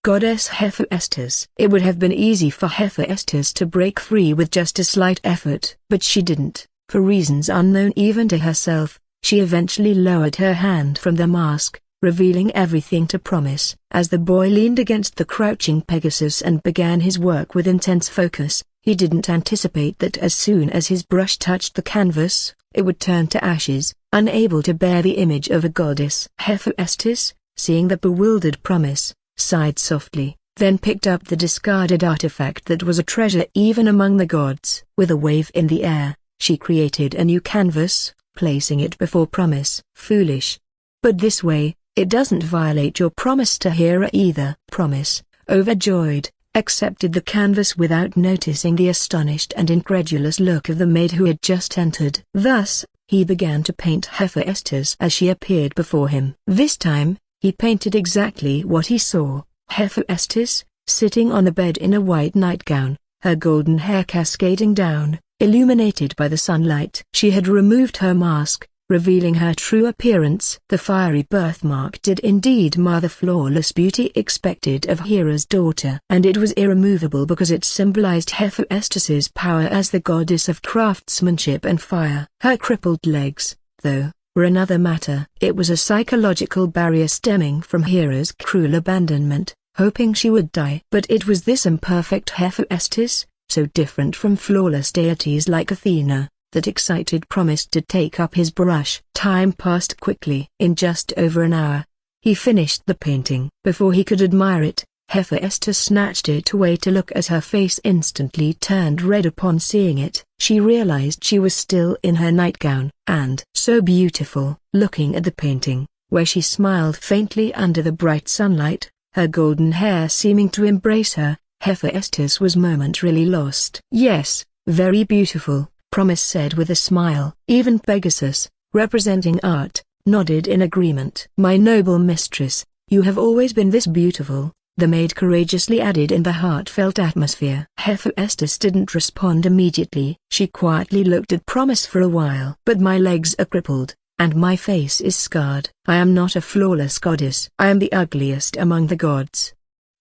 Goddess Hephaestus." It would have been easy for Hephaestus to break free with just a slight effort. But she didn't. For reasons unknown even to herself, she eventually lowered her hand from the mask, revealing everything to Promise. As the boy leaned against the crouching Pegasus and began his work with intense focus, he didn't anticipate that as soon as his brush touched the canvas, it would turn to ashes, unable to bear the image of a goddess. Hephaestus, seeing the bewildered Promise, sighed softly, then picked up the discarded artifact that was a treasure even among the gods. With a wave in the air, she created a new canvas, placing it before Promise. "Foolish. But this way, it doesn't violate your promise to Hera either." Promise, overjoyed, accepted the canvas without noticing the astonished and incredulous look of the maid who had just entered. Thus, he began to paint Hephaestus as she appeared before him. This time, he painted exactly what he saw: Hephaestus, sitting on the bed in a white nightgown, her golden hair cascading down, illuminated by the sunlight. She had removed her mask, revealing her true appearance. The fiery birthmark did indeed mar the flawless beauty expected of Hera's daughter, and it was irremovable because it symbolized Hephaestus's power as the goddess of craftsmanship and fire. Her crippled legs, though, were another matter. It was a psychological barrier stemming from Hera's cruel abandonment, hoping she would die. But it was this imperfect Hephaestus, so different from flawless deities like Athena, that excited Promise to take up his brush. Time passed quickly. In just over an hour, he finished the painting. Before he could admire it, Hephaestus snatched it away to look at her face. Instantly turned red upon seeing it. She realized she was still in her nightgown, and so beautiful. Looking at the painting, where she smiled faintly under the bright sunlight, her golden hair seeming to embrace her, Hephaestus was momentarily lost. "Yes, very beautiful," Promise said with a smile. Even Pegasus, representing art, nodded in agreement. "My noble mistress, you have always been this beautiful," the maid courageously added in the heartfelt atmosphere. Hephaestus didn't respond immediately. She quietly looked at Promise for a while. "But my legs are crippled, and my face is scarred. I am not a flawless goddess. I am the ugliest among the gods,"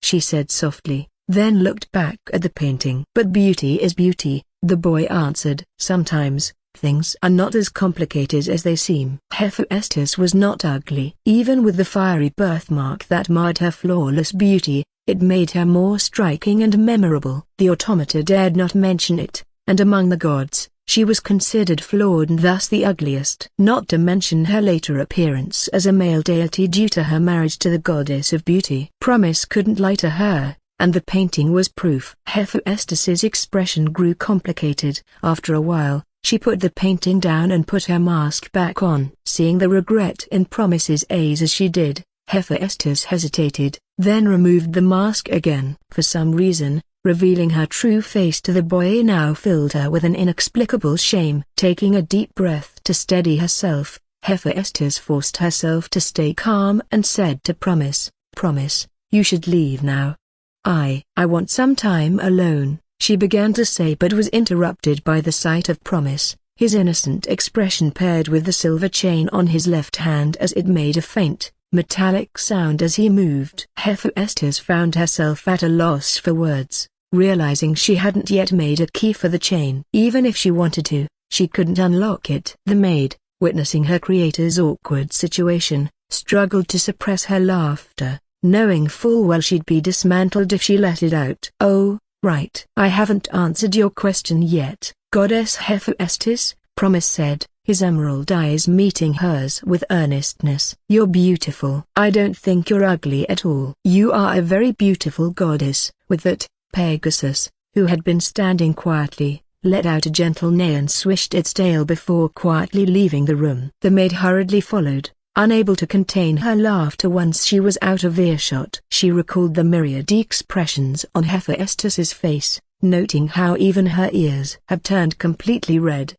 she said softly, then looked back at the painting. "But beauty is beauty," the boy answered. "Sometimes, things are not as complicated as they seem." Hephaestus was not ugly. Even with the fiery birthmark that marred her flawless beauty, it made her more striking and memorable. The automata dared not mention it, and among the gods, she was considered flawed and thus the ugliest. Not to mention her later appearance as a male deity due to her marriage to the goddess of beauty. Promise couldn't lie to her, and the painting was proof. Hephaestus's expression grew complicated. After a while, she put the painting down and put her mask back on. Seeing the regret in Promise's eyes as she did, Hephaestus hesitated, then removed the mask again. For some reason, revealing her true face to the boy now filled her with an inexplicable shame. Taking a deep breath to steady herself, Hephaestus forced herself to stay calm and said to Promise, "Promise, you should leave now. I want some time alone," she began to say but was interrupted by the sight of Promise, his innocent expression paired with the silver chain on his left hand as it made a faint, metallic sound as he moved. Hephaestus found herself at a loss for words, realizing she hadn't yet made a key for the chain. Even if she wanted to, she couldn't unlock it. The maid, witnessing her creator's awkward situation, struggled to suppress her laughter, knowing full well she'd be dismantled if she let it out. "Oh, right. I haven't answered your question yet, Goddess Hephaestus," Promise said, his emerald eyes meeting hers with earnestness. "You're beautiful. I don't think you're ugly at all. You are a very beautiful goddess." With that, Pegasus, who had been standing quietly, let out a gentle neigh and swished its tail before quietly leaving the room. The maid hurriedly followed, unable to contain her laughter once she was out of earshot. She recalled the myriad expressions on Hephaestus's face, noting how even her ears had turned completely red.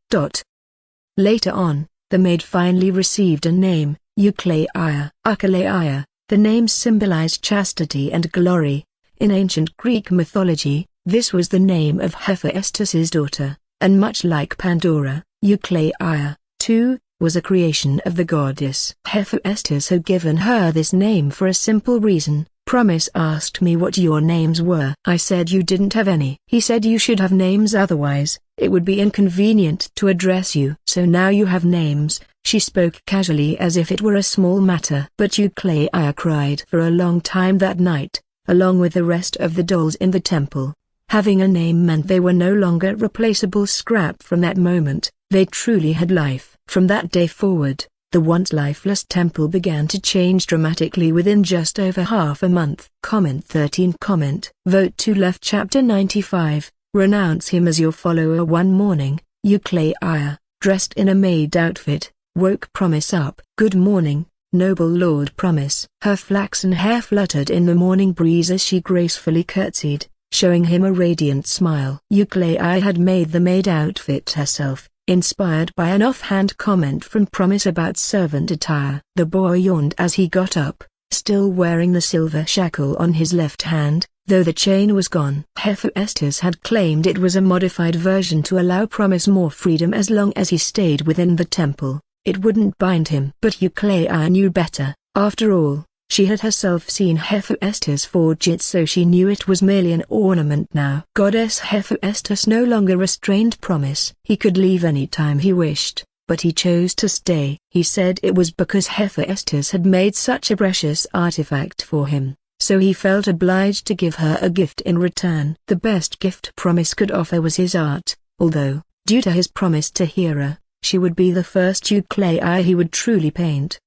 Later on, the maid finally received a name, Eucleia. Eucleia, the name symbolized chastity and glory. In ancient Greek mythology, this was the name of Hephaestus's daughter, and much like Pandora, Eucleia, too, was a creation of the goddess. Hephaestus had given her this name for a simple reason. "Promise asked me what your names were. I said you didn't have any. He said you should have names, otherwise, it would be inconvenient to address you. So now you have names." She spoke casually as if it were a small matter. But Eucleia cried for a long time that night, along with the rest of the dolls in the temple. Having a name meant they were no longer replaceable scrap. From that moment, they truly had life. From that day forward, the once lifeless temple began to change dramatically within just over half a month. 13 Vote to left. Chapter 95, Renounce him as your follower. One morning, Eucleia, dressed in a maid outfit, woke Promise up. "Good morning, noble Lord Promise." Her flaxen hair fluttered in the morning breeze as she gracefully curtsied, showing him a radiant smile. Eucleia had made the maid outfit herself, inspired by an offhand comment from Promise about servant attire. The boy yawned as he got up, still wearing the silver shackle on his left hand, though the chain was gone. Hephaestus had claimed it was a modified version to allow Promise more freedom as long as he stayed within the temple. It wouldn't bind him. But Eucleia knew better. After all, she had herself seen Hephaestus forge it, so she knew it was merely an ornament now. Goddess Hephaestus no longer restrained Promise. He could leave any time he wished, but he chose to stay. He said it was because Hephaestus had made such a precious artifact for him, so he felt obliged to give her a gift in return. The best gift Promise could offer was his art, although, due to his promise to Hera, she would be the first Euclea he would truly paint.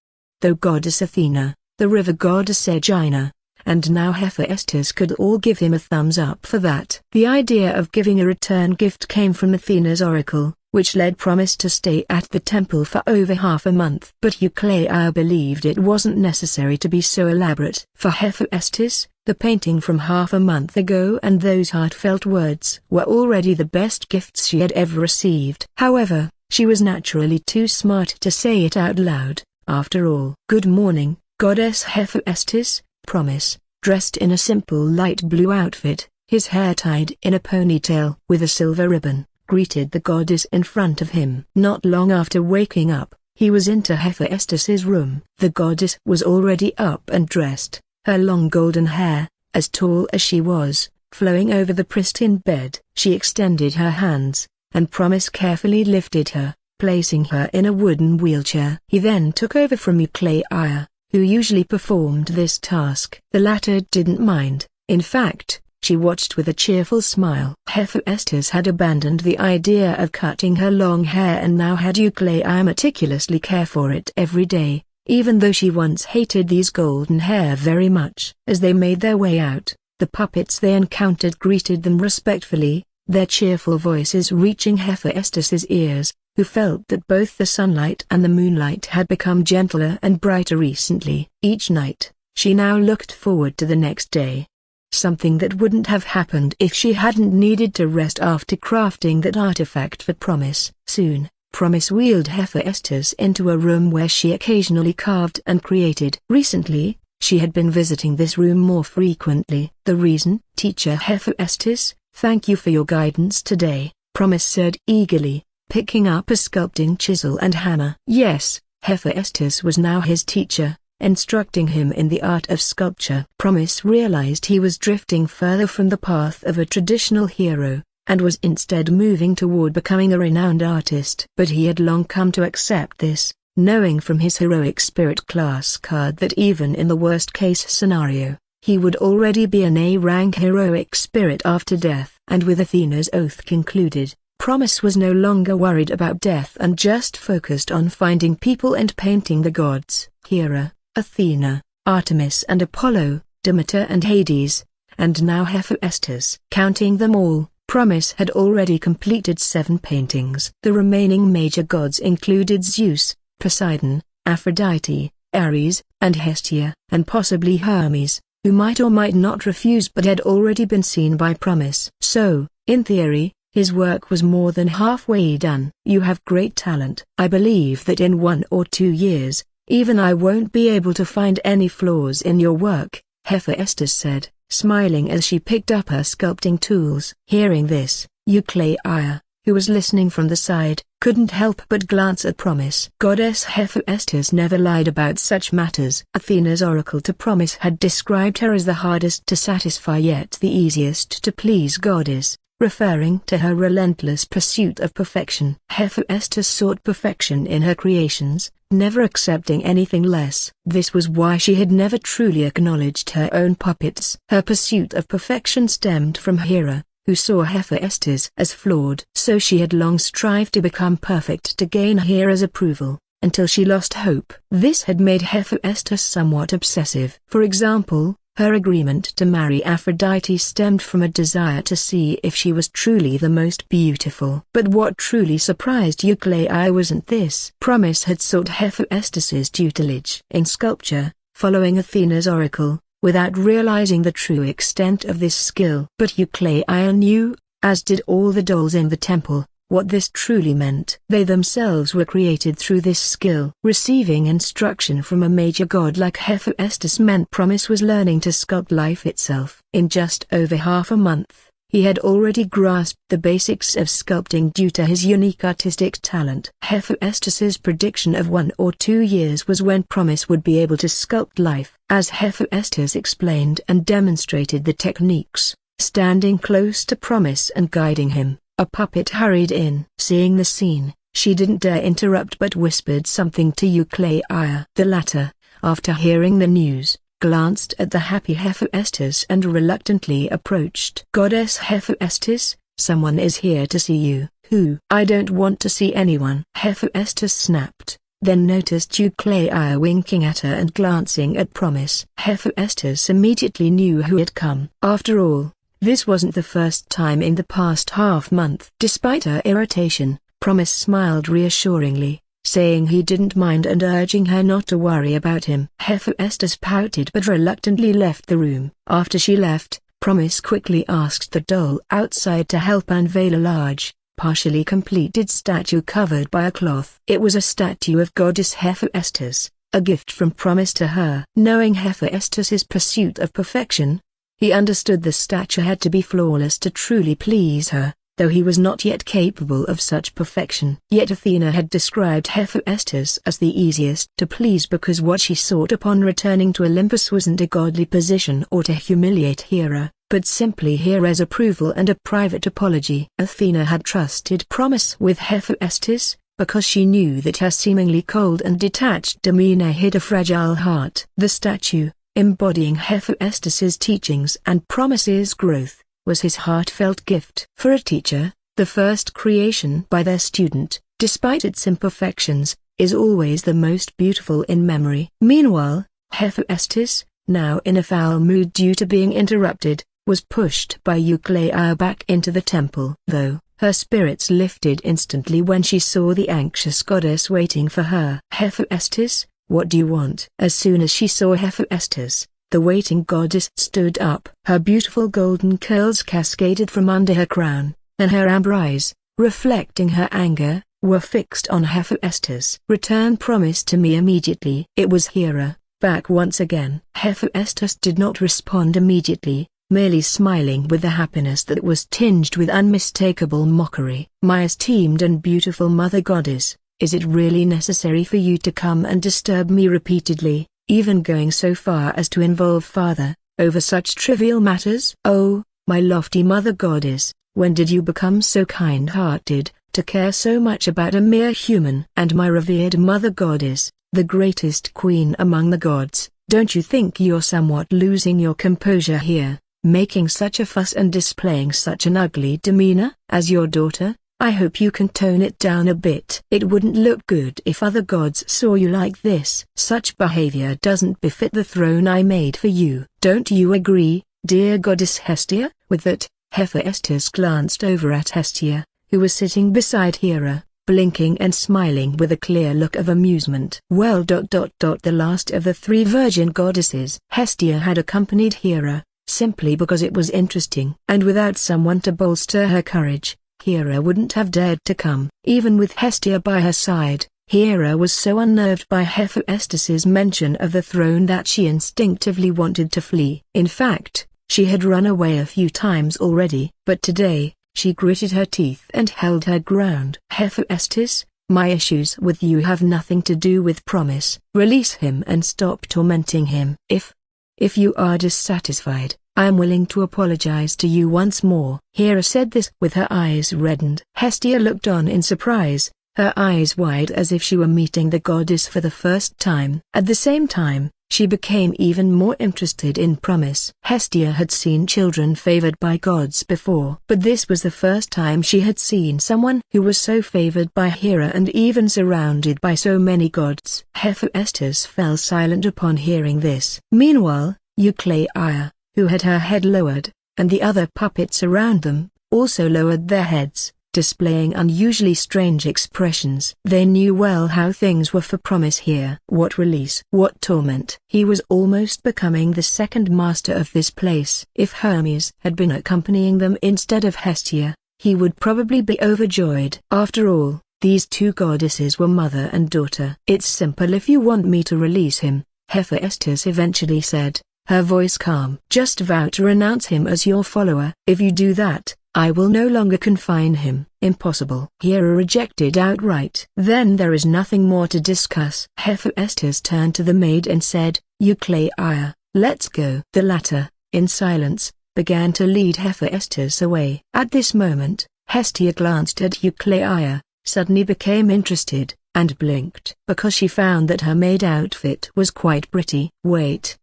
Though goddess Athena, the river goddess Aegina, and now Hephaestus could all give him a thumbs up for that. The idea of giving a return gift came from Athena's oracle, which led Promise to stay at the temple for over half a month. But Euclea believed it wasn't necessary to be so elaborate. For Hephaestus, the painting from half a month ago and those heartfelt words were already the best gifts she had ever received. However, she was naturally too smart to say it out loud. After all, "Good morning, goddess Hephaestus." Promise, dressed in a simple light blue outfit, his hair tied in a ponytail with a silver ribbon, greeted the goddess in front of him. Not long after waking up, he was into Hephaestus's room. The goddess was already up and dressed, her long golden hair, as tall as she was, flowing over the pristine bed. She extended her hands, and Promise carefully lifted her, placing her in a wooden wheelchair. He then took over from Euclea, who usually performed this task. The latter didn't mind. In fact, she watched with a cheerful smile. Hephaestus had abandoned the idea of cutting her long hair and now had Euclea meticulously care for it every day, even though she once hated these golden hair very much. As they made their way out, the puppets they encountered greeted them respectfully, their cheerful voices reaching Hephaestus's ears, who felt that both the sunlight and the moonlight had become gentler and brighter recently. Each night, she now looked forward to the next day. Something that wouldn't have happened if she hadn't needed to rest after crafting that artifact for Promise. Soon, Promise wheeled Hephaestus into a room where she occasionally carved and created. Recently, she had been visiting this room more frequently. The reason? "Teacher Hephaestus, thank you for your guidance today," Promise said eagerly, picking up a sculpting chisel and hammer. Yes, Hephaestus was now his teacher, instructing him in the art of sculpture. Promise realized he was drifting further from the path of a traditional hero, and was instead moving toward becoming a renowned artist. But he had long come to accept this, knowing from his heroic spirit class card that even in the worst-case scenario, he would already be an A-rank heroic spirit after death. And with Athena's oath concluded, Promise was no longer worried about death and just focused on finding people and painting the gods: Hera, Athena, Artemis and Apollo, Demeter and Hades, and now Hephaestus. Counting them all, Promise had already completed 7 paintings. The remaining major gods included Zeus, Poseidon, Aphrodite, Ares, and Hestia, and possibly Hermes, who might or might not refuse but had already been seen by Promise. So, in theory, his work was more than halfway done. "You have great talent. I believe that in 1 or 2 years, even I won't be able to find any flaws in your work," Hephaestus said, smiling as she picked up her sculpting tools. Hearing this, Euclea, who was listening from the side, couldn't help but glance at Promise. Goddess Hephaestus never lied about such matters. Athena's oracle to Promise had described her as the hardest to satisfy yet the easiest to please goddess, referring to her relentless pursuit of perfection. Hephaestus sought perfection in her creations, never accepting anything less. This was why she had never truly acknowledged her own puppets. Her pursuit of perfection stemmed from Hera, who saw Hephaestus as flawed. So she had long strived to become perfect to gain Hera's approval, until she lost hope. This had made Hephaestus somewhat obsessive. For example, her agreement to marry Aphrodite stemmed from a desire to see if she was truly the most beautiful. But what truly surprised Euclea wasn't this. Promise had sought Hephaestus's tutelage in sculpture, following Athena's oracle, without realizing the true extent of this skill. But Euclea knew, as did all the dolls in the temple, what this truly meant. They themselves were created through this skill. Receiving instruction from a major god like Hephaestus meant Promise was learning to sculpt life itself. In just over half a month, he had already grasped the basics of sculpting due to his unique artistic talent. Hephaestus's prediction of 1 or 2 years was when Promise would be able to sculpt life. As Hephaestus explained and demonstrated the techniques, standing close to Promise and guiding him, a puppet hurried in. Seeing the scene, She didn't dare interrupt but whispered something to Eucleia. The latter, after hearing the news, glanced at the happy Hephaestus and reluctantly approached. "Goddess Hephaestus, someone is here to see you." "Who?" "I don't want to see anyone," Hephaestus snapped, then noticed Eucleia winking at her and glancing at Promise. Hephaestus immediately knew who had come. After all, this wasn't the first time in the past half-month. Despite her irritation, Promise smiled reassuringly, saying he didn't mind and urging her not to worry about him. Hephaestus pouted but reluctantly left the room. After she left, Promise quickly asked the doll outside to help unveil a large, partially completed statue covered by a cloth. It was a statue of goddess Hephaestus, a gift from Promise to her. Knowing Hephaestus's pursuit of perfection, he understood the statue had to be flawless to truly please her, though he was not yet capable of such perfection. Yet Athena had described Hephaestus as the easiest to please because what she sought upon returning to Olympus wasn't a godly position or to humiliate Hera, but simply Hera's approval and a private apology. Athena had trusted Promise with Hephaestus, because she knew that her seemingly cold and detached demeanor hid a fragile heart. The statue, embodying Hephaestus's teachings and Promise's growth, was his heartfelt gift. For a teacher, the first creation by their student, despite its imperfections, is always the most beautiful in memory. Meanwhile, Hephaestus, now in a foul mood due to being interrupted, was pushed by Eucleia back into the temple. Though, her spirits lifted instantly when she saw the anxious goddess waiting for her. "Hephaestus, what do you want?" As soon as she saw Hephaestus, the waiting goddess stood up. Her beautiful golden curls cascaded from under her crown, and her amber eyes, reflecting her anger, were fixed on Hephaestus. "Return Promise to me immediately." It was Hera, back once again. Hephaestus did not respond immediately, merely smiling with a happiness that was tinged with unmistakable mockery. "My esteemed and beautiful mother goddess, is it really necessary for you to come and disturb me repeatedly, even going so far as to involve father, over such trivial matters?" "Oh, my lofty mother goddess, when did you become so kind-hearted, to care so much about a mere human?" "And my revered mother goddess, the greatest queen among the gods, don't you think you're somewhat losing your composure here, making such a fuss and displaying such an ugly demeanor? As your daughter, I hope you can tone it down a bit. It wouldn't look good if other gods saw you like this. Such behavior doesn't befit the throne I made for you. Don't you agree, dear goddess Hestia?" With that, Hephaestus glanced over at Hestia, who was sitting beside Hera, blinking and smiling with a clear look of amusement. "Well, the last of the three virgin goddesses." Hestia had accompanied Hera, simply because it was interesting. And without someone to bolster her courage, Hera wouldn't have dared to come. Even with Hestia by her side, Hera was so unnerved by Hephaestus's mention of the throne that she instinctively wanted to flee. In fact, she had run away a few times already. But today, she gritted her teeth and held her ground. "Hephaestus, my issues with you have nothing to do with Promise. Release him and stop tormenting him. If you are dissatisfied, I am willing to apologize to you once more." Hera said this with her eyes reddened. Hestia looked on in surprise, her eyes wide as if she were meeting the goddess for the first time. At the same time, she became even more interested in Promise. Hestia had seen children favored by gods before, but this was the first time she had seen someone who was so favored by Hera and even surrounded by so many gods. Hephaestus fell silent upon hearing this. Meanwhile, Eucleia, who had her head lowered, and the other puppets around them, also lowered their heads, displaying unusually strange expressions. They knew well how things were for Promise here. What release? What torment? He was almost becoming the second master of this place. If Hermes had been accompanying them instead of Hestia, he would probably be overjoyed. After all, these two goddesses were mother and daughter. "It's simple if you want me to release him," Hephaestus eventually said, her voice calm. "Just vow to renounce him as your follower. If you do that, I will no longer confine him." "Impossible," Hera rejected outright. "Then there is nothing more to discuss." Hephaestus turned to the maid and said, "Eucleia, let's go." The latter, in silence, began to lead Hephaestus away. At this moment, Hestia glanced at Eucleia, suddenly became interested, and blinked because she found that her maid outfit was quite pretty. Wait,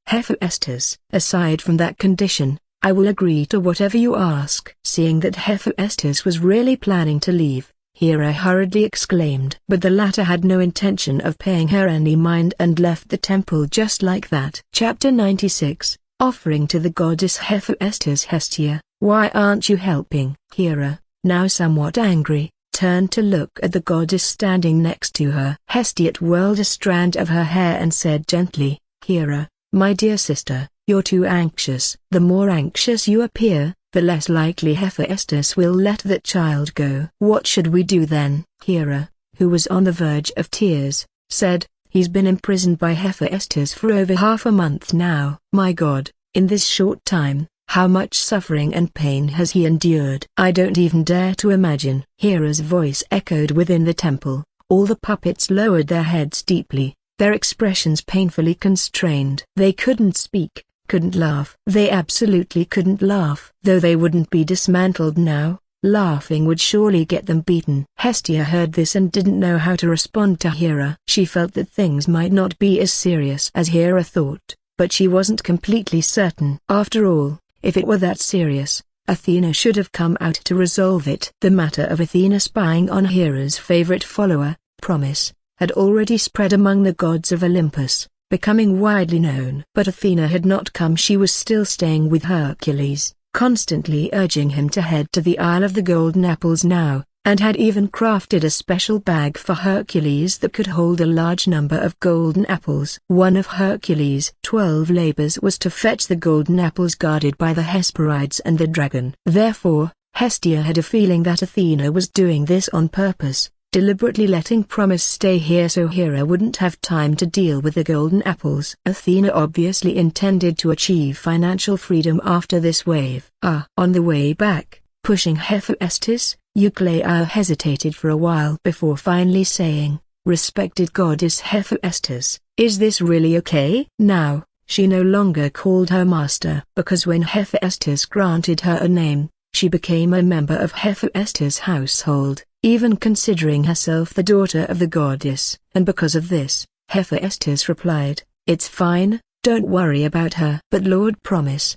Hephaestus. Aside from that condition, I will agree to whatever you ask. Seeing that Hephaestus was really planning to leave, Hera hurriedly exclaimed. But the latter had no intention of paying her any mind and left the temple just like that. Chapter 96, Offering to the Goddess Hephaestus. Hestia, why aren't you helping? Hera, now somewhat angry, turned to look at the goddess standing next to her. Hestia twirled a strand of her hair and said gently, Hera, my dear sister, you're too anxious. The more anxious you appear, the less likely Hephaestus will let that child go. What should we do then? Hera, who was on the verge of tears, said, he's been imprisoned by Hephaestus for over half a month now. My God, in this short time, how much suffering and pain has he endured? I don't even dare to imagine. Hera's voice echoed within the temple. All the puppets lowered their heads deeply, their expressions painfully constrained. They couldn't speak, couldn't laugh. They absolutely couldn't laugh. Though they wouldn't be dismantled now, laughing would surely get them beaten. Hestia heard this and didn't know how to respond to Hera. She felt that things might not be as serious as Hera thought, but she wasn't completely certain. After all, if it were that serious, Athena should have come out to resolve it. The matter of Athena spying on Hera's favorite follower, Promise, had already spread among the gods of Olympus, becoming widely known. But Athena had not come. She was still staying with Hercules, constantly urging him to head to the Isle of the Golden Apples now, and had even crafted a special bag for Hercules that could hold a large number of golden apples. One of Hercules' 12 labors was to fetch the golden apples guarded by the Hesperides and the dragon. Therefore, Hestia had a feeling that Athena was doing this on purpose, deliberately letting Promise stay here so Hera wouldn't have time to deal with the golden apples. Athena obviously intended to achieve financial freedom after this wave. On the way back, pushing Hephaestus, Eucleia hesitated for a while before finally saying, Respected Goddess Hephaestus, is this really okay? Now, she no longer called her master because when Hephaestus granted her a name, she became a member of Hephaestus' household, even considering herself the daughter of the goddess. And because of this, Hephaestus replied, It's fine, don't worry about her. But Lord Promise,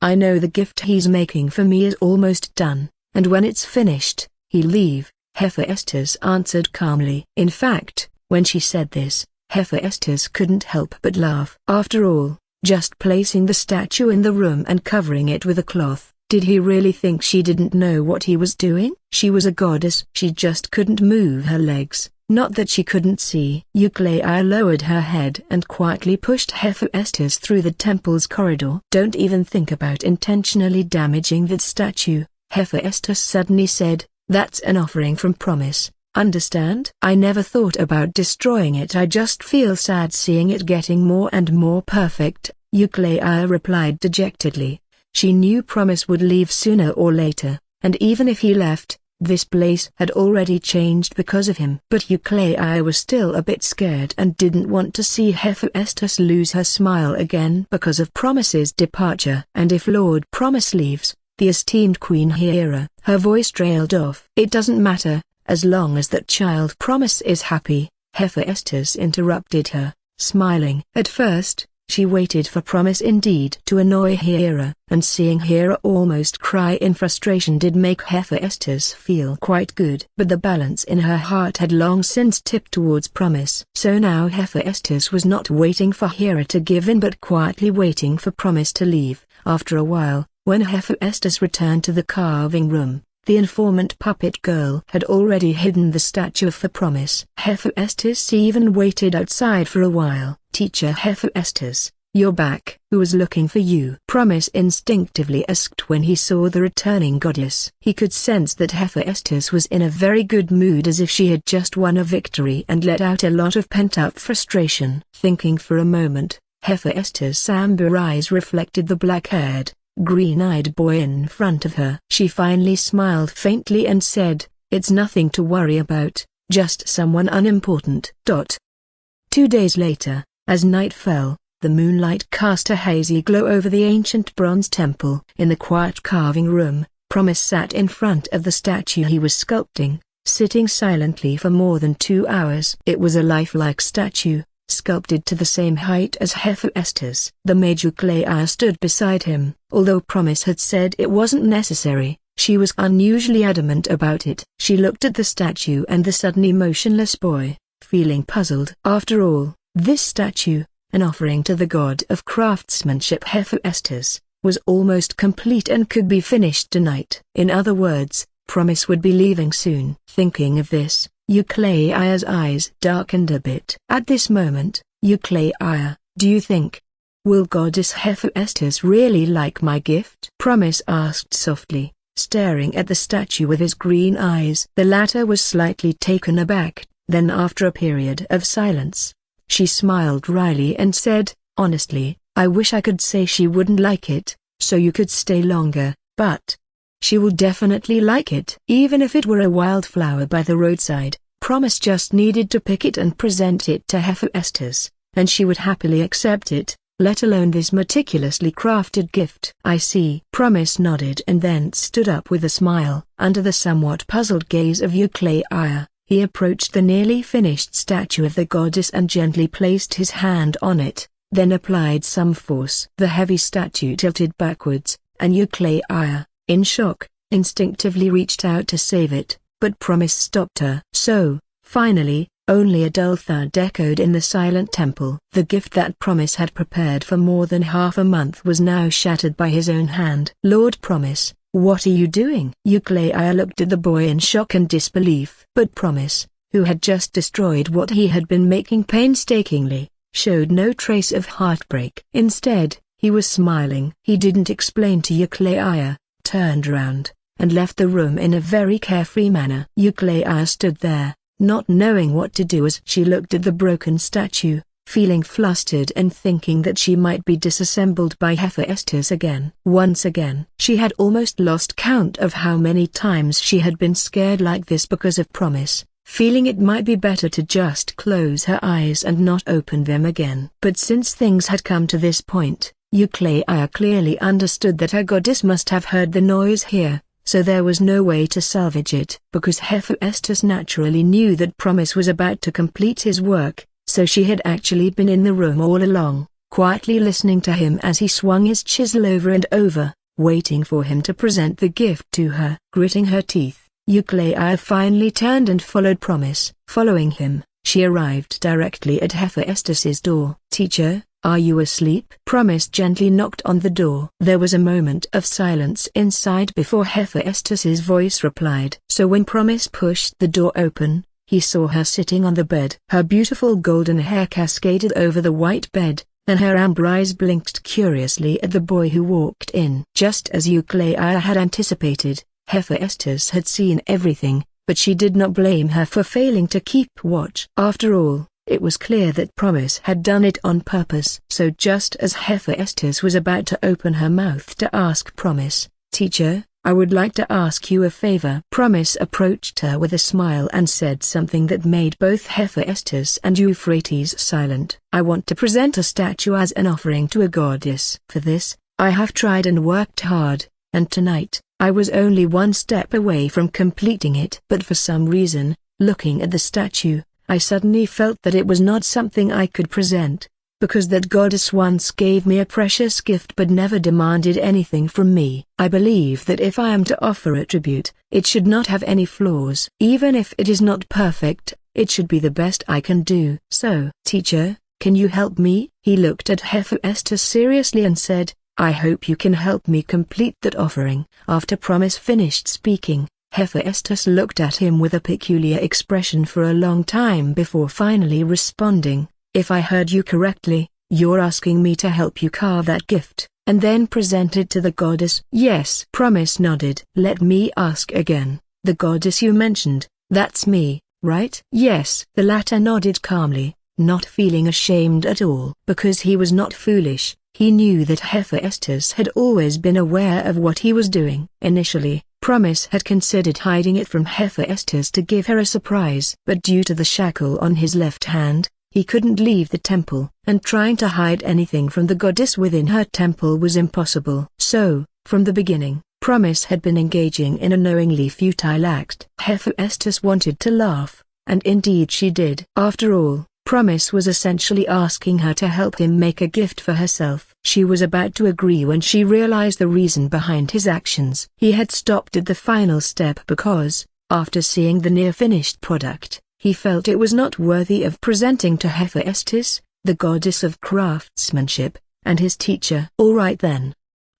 I know the gift he's making for me is almost done, and when it's finished, he'll leave, Hephaestus answered calmly. In fact, when she said this, Hephaestus couldn't help but laugh. After all, just placing the statue in the room and covering it with a cloth, did he really think she didn't know what he was doing? She was a goddess. She just couldn't move her legs, not that she couldn't see. Eucleia lowered her head and quietly pushed Hephaestus through the temple's corridor. Don't even think about intentionally damaging that statue, Hephaestus suddenly said, that's an offering from Promise, understand? I never thought about destroying it. I just feel sad seeing it getting more and more perfect, Eucleia replied dejectedly. She knew Promise would leave sooner or later, and even if he left, this place had already changed because of him. But Eucleia was still a bit scared and didn't want to see Hephaestus lose her smile again because of Promise's departure. And if Lord Promise leaves, the esteemed Queen Hera, her voice trailed off. It doesn't matter, as long as that child Promise is happy, Hephaestus interrupted her, smiling. At first, she waited for Promise indeed to annoy Hera, and seeing Hera almost cry in frustration did make Hephaestus feel quite good. But the balance in her heart had long since tipped towards Promise. So now Hephaestus was not waiting for Hera to give in but quietly waiting for Promise to leave. After a while, when Hephaestus returned to the carving room, the informant puppet girl had already hidden the statue for Promise. Hephaestus even waited outside for a while. Teacher Hephaestus, you're back. Who was looking for you? Promise instinctively asked when he saw the returning goddess. He could sense that Hephaestus was in a very good mood, as if she had just won a victory and let out a lot of pent-up frustration. Thinking for a moment, Hephaestus' amber eyes reflected the black-haired, green-eyed boy in front of her. She finally smiled faintly and said, It's nothing to worry about, just someone unimportant. 2 days later, as night fell, the moonlight cast a hazy glow over the ancient bronze temple. In the quiet carving room, Promise sat in front of the statue he was sculpting, sitting silently for more than 2 hours. It was a lifelike statue, sculpted to the same height as Hephaestus. The mage Eucleia stood beside him. Although Promise had said it wasn't necessary, she was unusually adamant about it. She looked at the statue and the suddenly motionless boy, feeling puzzled. After all, this statue, an offering to the god of craftsmanship Hephaestus, was almost complete and could be finished tonight. In other words, Promise would be leaving soon. Thinking of this, Eucleia's eyes darkened a bit. At this moment, Eucleia, do you think, will goddess Hephaestus really like my gift? Promise asked softly, staring at the statue with his green eyes. The latter was slightly taken aback, then after a period of silence, she smiled wryly and said, honestly, I wish I could say she wouldn't like it, so you could stay longer, but she will definitely like it. Even if it were a wildflower by the roadside, Promise just needed to pick it and present it to Hephaestus, and she would happily accept it, let alone this meticulously crafted gift. I see. Promise nodded and then stood up with a smile. Under the somewhat puzzled gaze of Eucleia, he approached the nearly finished statue of the goddess and gently placed his hand on it, then applied some force. The heavy statue tilted backwards, and Eucleia, in shock, instinctively reached out to save it, but Promise stopped her. So, finally, only a dull thud echoed in the silent temple. The gift that Promise had prepared for more than half a month was now shattered by his own hand. Lord Promise, what are you doing? Eucleia looked at the boy in shock and disbelief. But Promise, who had just destroyed what he had been making painstakingly, showed no trace of heartbreak. Instead, he was smiling. He didn't explain to Eucleia, turned around, and left the room in a very carefree manner. Eucleia stood there, not knowing what to do as she looked at the broken statue, feeling flustered and thinking that she might be disassembled by Hephaestus again. Once again, she had almost lost count of how many times she had been scared like this because of Promise, feeling it might be better to just close her eyes and not open them again. But since things had come to this point, Eucleia clearly understood that her goddess must have heard the noise here, so there was no way to salvage it. Because Hephaestus naturally knew that Promise was about to complete his work, so she had actually been in the room all along, quietly listening to him as he swung his chisel over and over, waiting for him to present the gift to her. Gritting her teeth, Eucleia finally turned and followed Promise. Following him, she arrived directly at Hephaestus's door. Teacher, are you asleep? Promise gently knocked on the door. There was a moment of silence inside before Hephaestus's voice replied. So when Promise pushed the door open, he saw her sitting on the bed. Her beautiful golden hair cascaded over the white bed, and her amber eyes blinked curiously at the boy who walked in. Just as Eucleia had anticipated, Hephaestus had seen everything, but she did not blame her for failing to keep watch. After all, it was clear that Promise had done it on purpose. So just as Hephaestus was about to open her mouth to ask Promise, "Teacher, I would like to ask you a favor." Promise approached her with a smile and said something that made both Hephaestus and Euphrates silent. "I want to present a statue as an offering to a goddess. For this, I have tried and worked hard, and tonight, I was only one step away from completing it. But for some reason, looking at the statue, I suddenly felt that it was not something I could present, because that goddess once gave me a precious gift but never demanded anything from me. I believe that if I am to offer a tribute, it should not have any flaws. Even if it is not perfect, it should be the best I can do. So, teacher, can you help me?" He looked at Hephaestus seriously and said, "I hope you can help me complete that offering." After Promise finished speaking, Hephaestus looked at him with a peculiar expression for a long time before finally responding, "If I heard you correctly, you're asking me to help you carve that gift, and then present it to the goddess?" "Yes." Promise nodded. "Let me ask again, the goddess you mentioned, that's me, right?" "Yes." The latter nodded calmly, not feeling ashamed at all. Because he was not foolish, he knew that Hephaestus had always been aware of what he was doing. Initially, Promise had considered hiding it from Hephaestus to give her a surprise. But due to the shackle on his left hand, he couldn't leave the temple, and trying to hide anything from the goddess within her temple was impossible. So, from the beginning, Promise had been engaging in a knowingly futile act. Hephaestus wanted to laugh, and indeed she did. After all, Promise was essentially asking her to help him make a gift for herself. She was about to agree when she realized the reason behind his actions. He had stopped at the final step because, after seeing the near-finished product, he felt it was not worthy of presenting to Hephaestus, the goddess of craftsmanship, and his teacher. Alright then.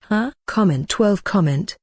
Huh? Comment 12.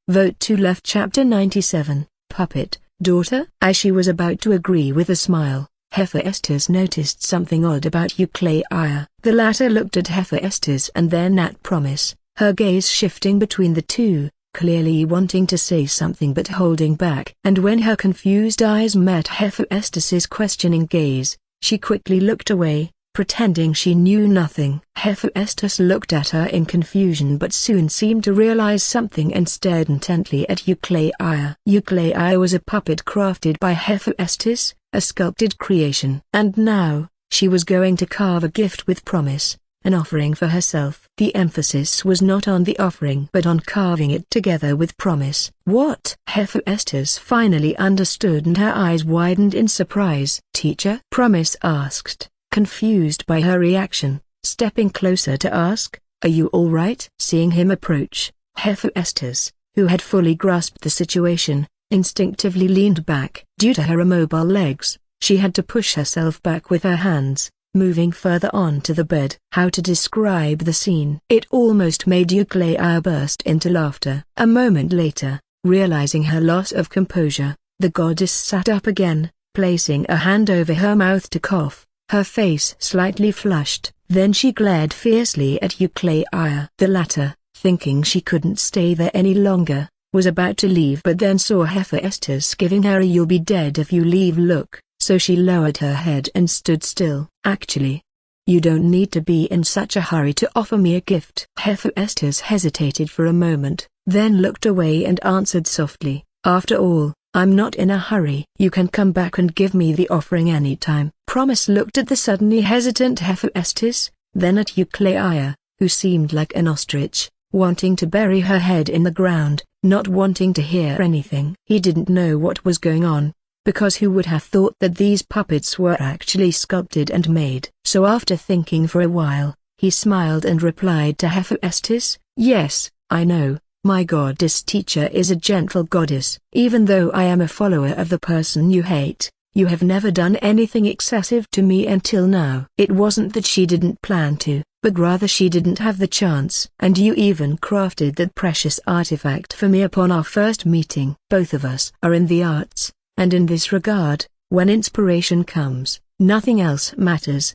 Vote to left. Chapter 97, Puppet, Daughter. As she was about to agree with a smile, Hephaestus noticed something odd about Eucleia. The latter looked at Hephaestus and then at Promise, her gaze shifting between the two, clearly wanting to say something but holding back. And when her confused eyes met Hephaestus's questioning gaze, she quickly looked away, pretending she knew nothing. Hephaestus looked at her in confusion but soon seemed to realize something and stared intently at Eucleia. Eucleia was a puppet crafted by Hephaestus, a sculpted creation. And now, she was going to carve a gift with Promise, an offering for herself. The emphasis was not on the offering but on carving it together with Promise. What? Hephaestus finally understood and her eyes widened in surprise. Teacher? Promise asked, confused by her reaction, stepping closer to ask, "Are you all right?" Seeing him approach, Hephaestus, who had fully grasped the situation, instinctively leaned back. Due to her immobile legs, she had to push herself back with her hands, moving further onto the bed. How to describe the scene? It almost made Eucleia burst into laughter. A moment later, realizing her loss of composure, the goddess sat up again, placing a hand over her mouth to cough. Her face slightly flushed, then she glared fiercely at Eucleia. The latter, thinking she couldn't stay there any longer, was about to leave but then saw Hephaestus giving her a "you'll be dead if you leave" look, so she lowered her head and stood still. Actually, you don't need to be in such a hurry to offer me a gift. Hephaestus hesitated for a moment, then looked away and answered softly, "After all, I'm not in a hurry. You can come back and give me the offering anytime." Promise looked at the suddenly hesitant Hephaestus, then at Eucleia, who seemed like an ostrich, wanting to bury her head in the ground, not wanting to hear anything. He didn't know what was going on, because who would have thought that these puppets were actually sculpted and made? So after thinking for a while, he smiled and replied to Hephaestus, "Yes, I know. My goddess teacher is a gentle goddess. Even though I am a follower of the person you hate, you have never done anything excessive to me until now." It wasn't that she didn't plan to, but rather she didn't have the chance. "And you even crafted that precious artifact for me upon our first meeting." Both of us are in the arts, and in this regard, when inspiration comes, nothing else matters.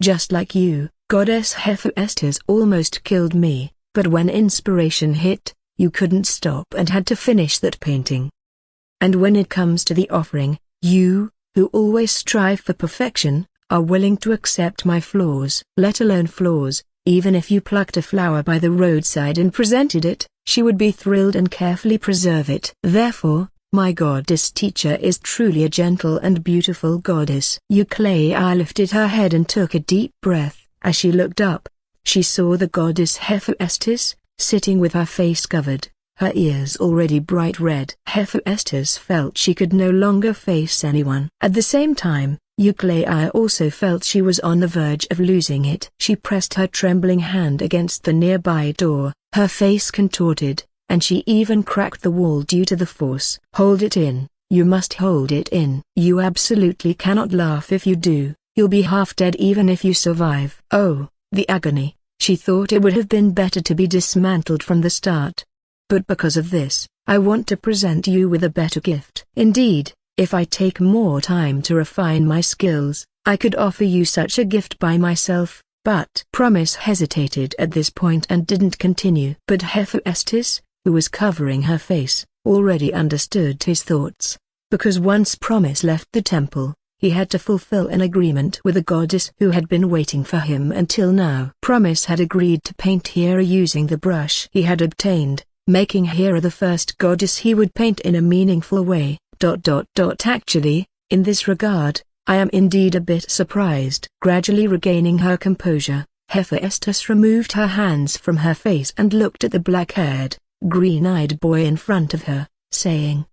Just like you, Goddess Hephaestus almost killed me. But when inspiration hit, you couldn't stop and had to finish that painting. And when it comes to the offering, you, who always strive for perfection, are willing to accept my flaws. Let alone flaws, even if you plucked a flower by the roadside and presented it, she would be thrilled and carefully preserve it. Therefore, my goddess teacher is truly a gentle and beautiful goddess. Eucleia lifted her head and took a deep breath. As she looked up, she saw the goddess Hephaestus, sitting with her face covered, her ears already bright red. Hephaestus felt she could no longer face anyone. At the same time, Eucleia also felt she was on the verge of losing it. She pressed her trembling hand against the nearby door, her face contorted, and she even cracked the wall due to the force. "Hold it in, you must hold it in. You absolutely cannot laugh. If you do, you'll be half dead even if you survive." Oh, the agony. She thought it would have been better to be dismantled from the start. "But because of this, I want to present you with a better gift. Indeed, if I take more time to refine my skills, I could offer you such a gift by myself, but..." Promise hesitated at this point and didn't continue. But Hephaestus, who was covering her face, already understood his thoughts, because once Promise left the temple, he had to fulfill an agreement with the goddess who had been waiting for him until now. Promise had agreed to paint Hera using the brush he had obtained, making Hera the first goddess he would paint in a meaningful way. Actually, in this regard, I am indeed a bit surprised. Gradually regaining her composure, Hephaestus removed her hands from her face and looked at the black-haired, green-eyed boy in front of her, saying,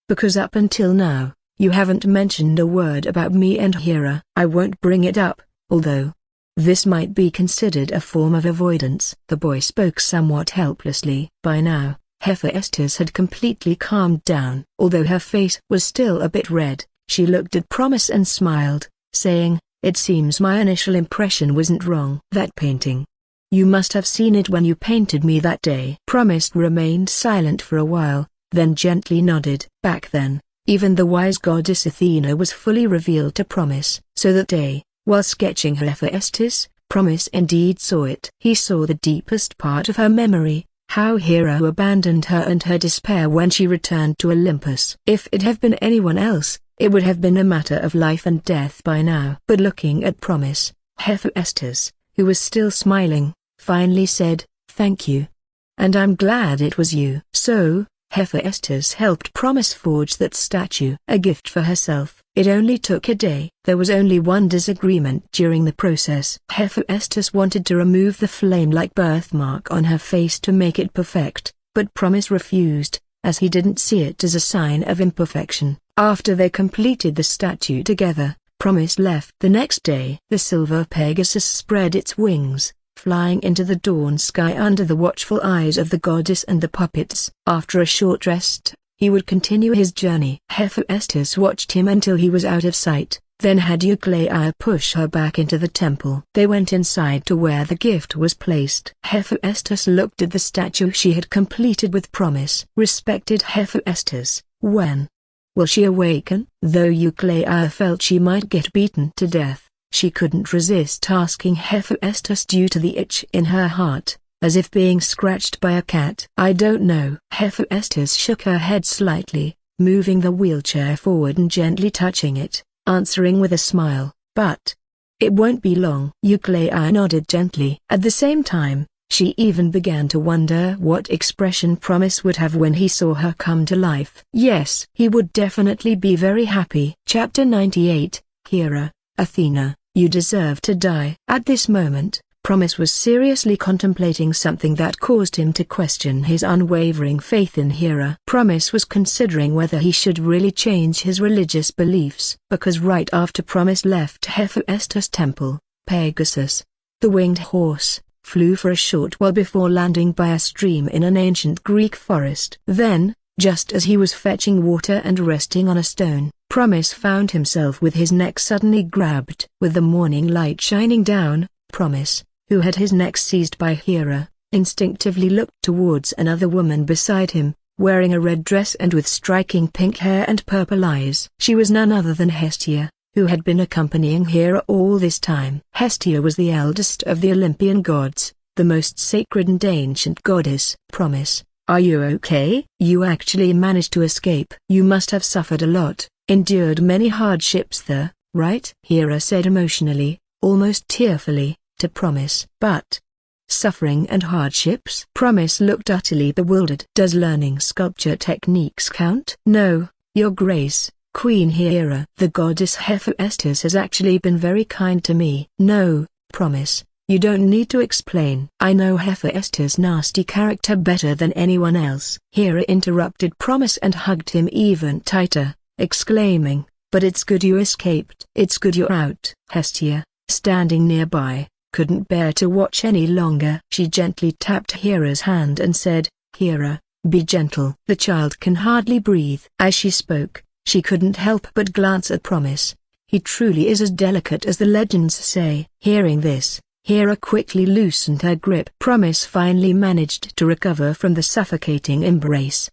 "Because up until now, you haven't mentioned a word about me and Hera." "I won't bring it up, although this might be considered a form of avoidance." The boy spoke somewhat helplessly. By now, Hephaestus had completely calmed down. Although her face was still a bit red, she looked at Promise and smiled, saying, "It seems my initial impression wasn't wrong." "That painting. You must have seen it when you painted me that day." Promise remained silent for a while, then gently nodded. Back then, even the wise goddess Athena was fully revealed to Promise. So that day, while sketching Hephaestus, Promise indeed saw it. He saw the deepest part of her memory, how Hera abandoned her and her despair when she returned to Olympus. If it had been anyone else, it would have been a matter of life and death by now. But looking at Promise, Hephaestus, who was still smiling, finally said, "Thank you. And I'm glad it was you." So, Hephaestus helped Promise forge that statue, a gift for herself. It only took a day. There was only one disagreement during the process. Hephaestus wanted to remove the flame-like birthmark on her face to make it perfect, but Promise refused, as he didn't see it as a sign of imperfection. After they completed the statue together, Promise left. The next day, the silver Pegasus spread its wings, flying into the dawn sky under the watchful eyes of the goddess and the puppets. After a short rest, he would continue his journey. Hephaestus watched him until he was out of sight, then had Eucleia push her back into the temple. They went inside to where the gift was placed. Hephaestus looked at the statue she had completed with Promise. Respected Hephaestus, when will she awaken? Though Eucleia felt she might get beaten to death, she couldn't resist asking Hephaestus due to the itch in her heart, as if being scratched by a cat. "I don't know." Hephaestus shook her head slightly, moving the wheelchair forward and gently touching it, answering with a smile, "But it won't be long." Eucleia nodded gently. At the same time, she even began to wonder what expression Promise would have when he saw her come to life. Yes, he would definitely be very happy. Chapter 98, Hera, Athena, you deserve to die. At this moment, Promise was seriously contemplating something that caused him to question his unwavering faith in Hera. Promise was considering whether he should really change his religious beliefs. Because right after Promise left Hephaestus' temple, Pegasus, the winged horse, flew for a short while before landing by a stream in an ancient Greek forest. Then, just as he was fetching water and resting on a stone, Promise found himself with his neck suddenly grabbed. With the morning light shining down, Promise, who had his neck seized by Hera, instinctively looked towards another woman beside him, wearing a red dress and with striking pink hair and purple eyes. She was none other than Hestia, who had been accompanying Hera all this time. Hestia was the eldest of the Olympian gods, the most sacred and ancient goddess. "Promise, are you okay? You actually managed to escape. You must have suffered a lot, endured many hardships there, right?" Hera said emotionally, almost tearfully, to Promise. "But suffering and hardships?" Promise looked utterly bewildered. "Does learning sculpture techniques count?" "No, Your Grace, Queen Hera. The goddess Hephaestus has actually been very kind to me." "No, Promise, you don't need to explain. I know Hephaestus' nasty character better than anyone else." Hera interrupted Promise and hugged him even tighter, exclaiming, "But it's good you escaped. It's good you're out." Hestia, standing nearby, couldn't bear to watch any longer. She gently tapped Hera's hand and said, "Hera, be gentle. The child can hardly breathe." As she spoke, she couldn't help but glance at Promise. He truly is as delicate as the legends say. Hearing this, Hera quickly loosened her grip. Promise finally managed to recover from the suffocating embrace.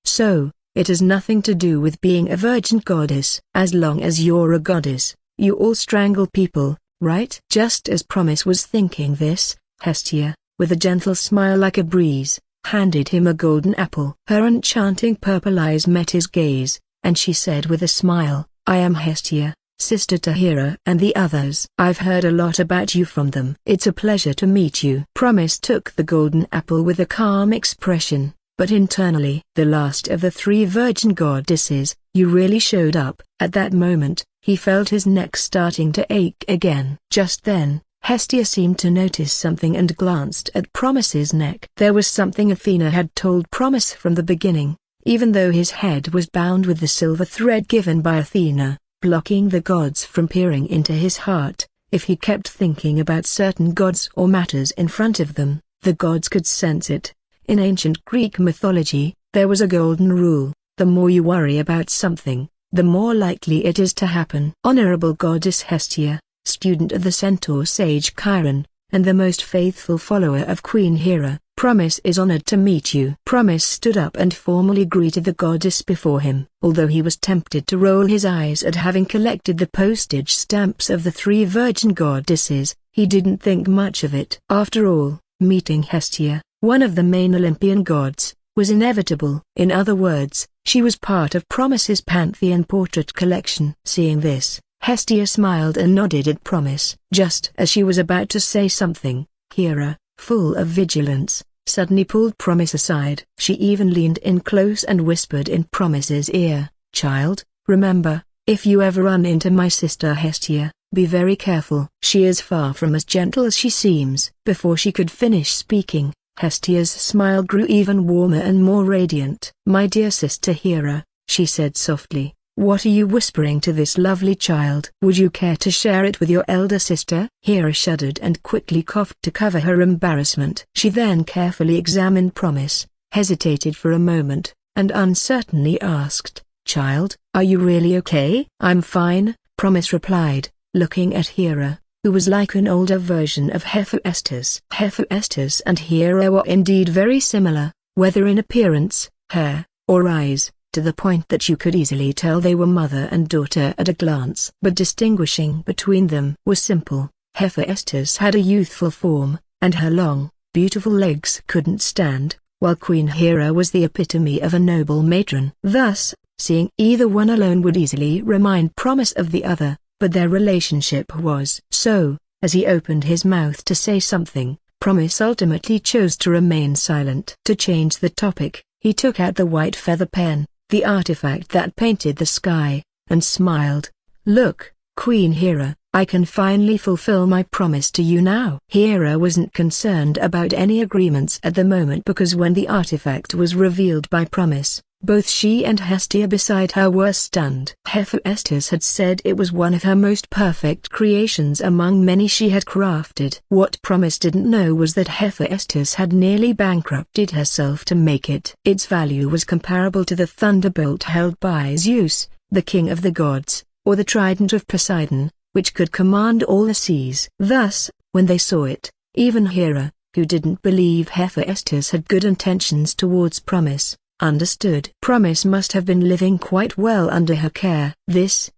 "So, it has nothing to do with being a virgin goddess. As long as you're a goddess, you all strangle people, right?" Just as Promise was thinking this, Hestia, with a gentle smile like a breeze, handed him a golden apple. Her enchanting purple eyes met his gaze, and she said with a smile, "I am Hestia, sister to Hera and the others. I've heard a lot about you from them. It's a pleasure to meet you." Promise took the golden apple with a calm expression, but internally, "The last of the three virgin goddesses, you really showed up." At that moment, he felt his neck starting to ache again. Just then, Hestia seemed to notice something and glanced at Promise's neck. There was something Athena had told Promise from the beginning. Even though his head was bound with the silver thread given by Athena, blocking the gods from peering into his heart, if he kept thinking about certain gods or matters in front of them, the gods could sense it. In ancient Greek mythology, there was a golden rule: the more you worry about something, the more likely it is to happen. Honorable Goddess Hestia, student of the centaur sage Chiron, and the most faithful follower of Queen Hera, Promise is honored to meet you. Promise stood up and formally greeted the goddess before him. Although he was tempted to roll his eyes at having collected the postage stamps of the 3 virgin goddesses, he didn't think much of it. After all, meeting Hestia, one of the main Olympian gods, was inevitable. In other words, she was part of Promise's Pantheon portrait collection. Seeing this, Hestia smiled and nodded at Promise. Just as she was about to say something, Hera, full of vigilance, suddenly pulled Promise aside. She even leaned in close and whispered in Promise's ear, "Child, remember, if you ever run into my sister Hestia, be very careful. She is far from as gentle as she seems." Before she could finish speaking, Hestia's smile grew even warmer and more radiant. "My dear sister Hera," she said softly, "what are you whispering to this lovely child? Would you care to share it with your elder sister?" Hera shuddered and quickly coughed to cover her embarrassment. She then carefully examined Promise, hesitated for a moment, and uncertainly asked, "Child, are you really okay?" "I'm fine," Promise replied, looking at Hera, who was like an older version of Hephaestus. Hephaestus and Hera were indeed very similar, whether in appearance, hair, or eyes, to the point that you could easily tell they were mother and daughter at a glance. But distinguishing between them was simple. Hephaestus had a youthful form, and her long, beautiful legs couldn't stand, while Queen Hera was the epitome of a noble matron. Thus, seeing either one alone would easily remind Promise of the other, but their relationship was. So, as he opened his mouth to say something, Promise ultimately chose to remain silent. To change the topic, he took out the white feather pen, the artifact that painted the sky, and smiled. "Look, Queen Hera, I can finally fulfill my promise to you now." Hera wasn't concerned about any agreements at the moment because when the artifact was revealed by Promise, both she and Hestia beside her were stunned. Hephaestus had said it was one of her most perfect creations among many she had crafted. What Promise didn't know was that Hephaestus had nearly bankrupted herself to make it. Its value was comparable to the thunderbolt held by Zeus, the king of the gods, or the trident of Poseidon, which could command all the seas. Thus, when they saw it, even Hera, who didn't believe Hephaestus had good intentions towards Promise, understood. Promise must have been living quite well under her care. This.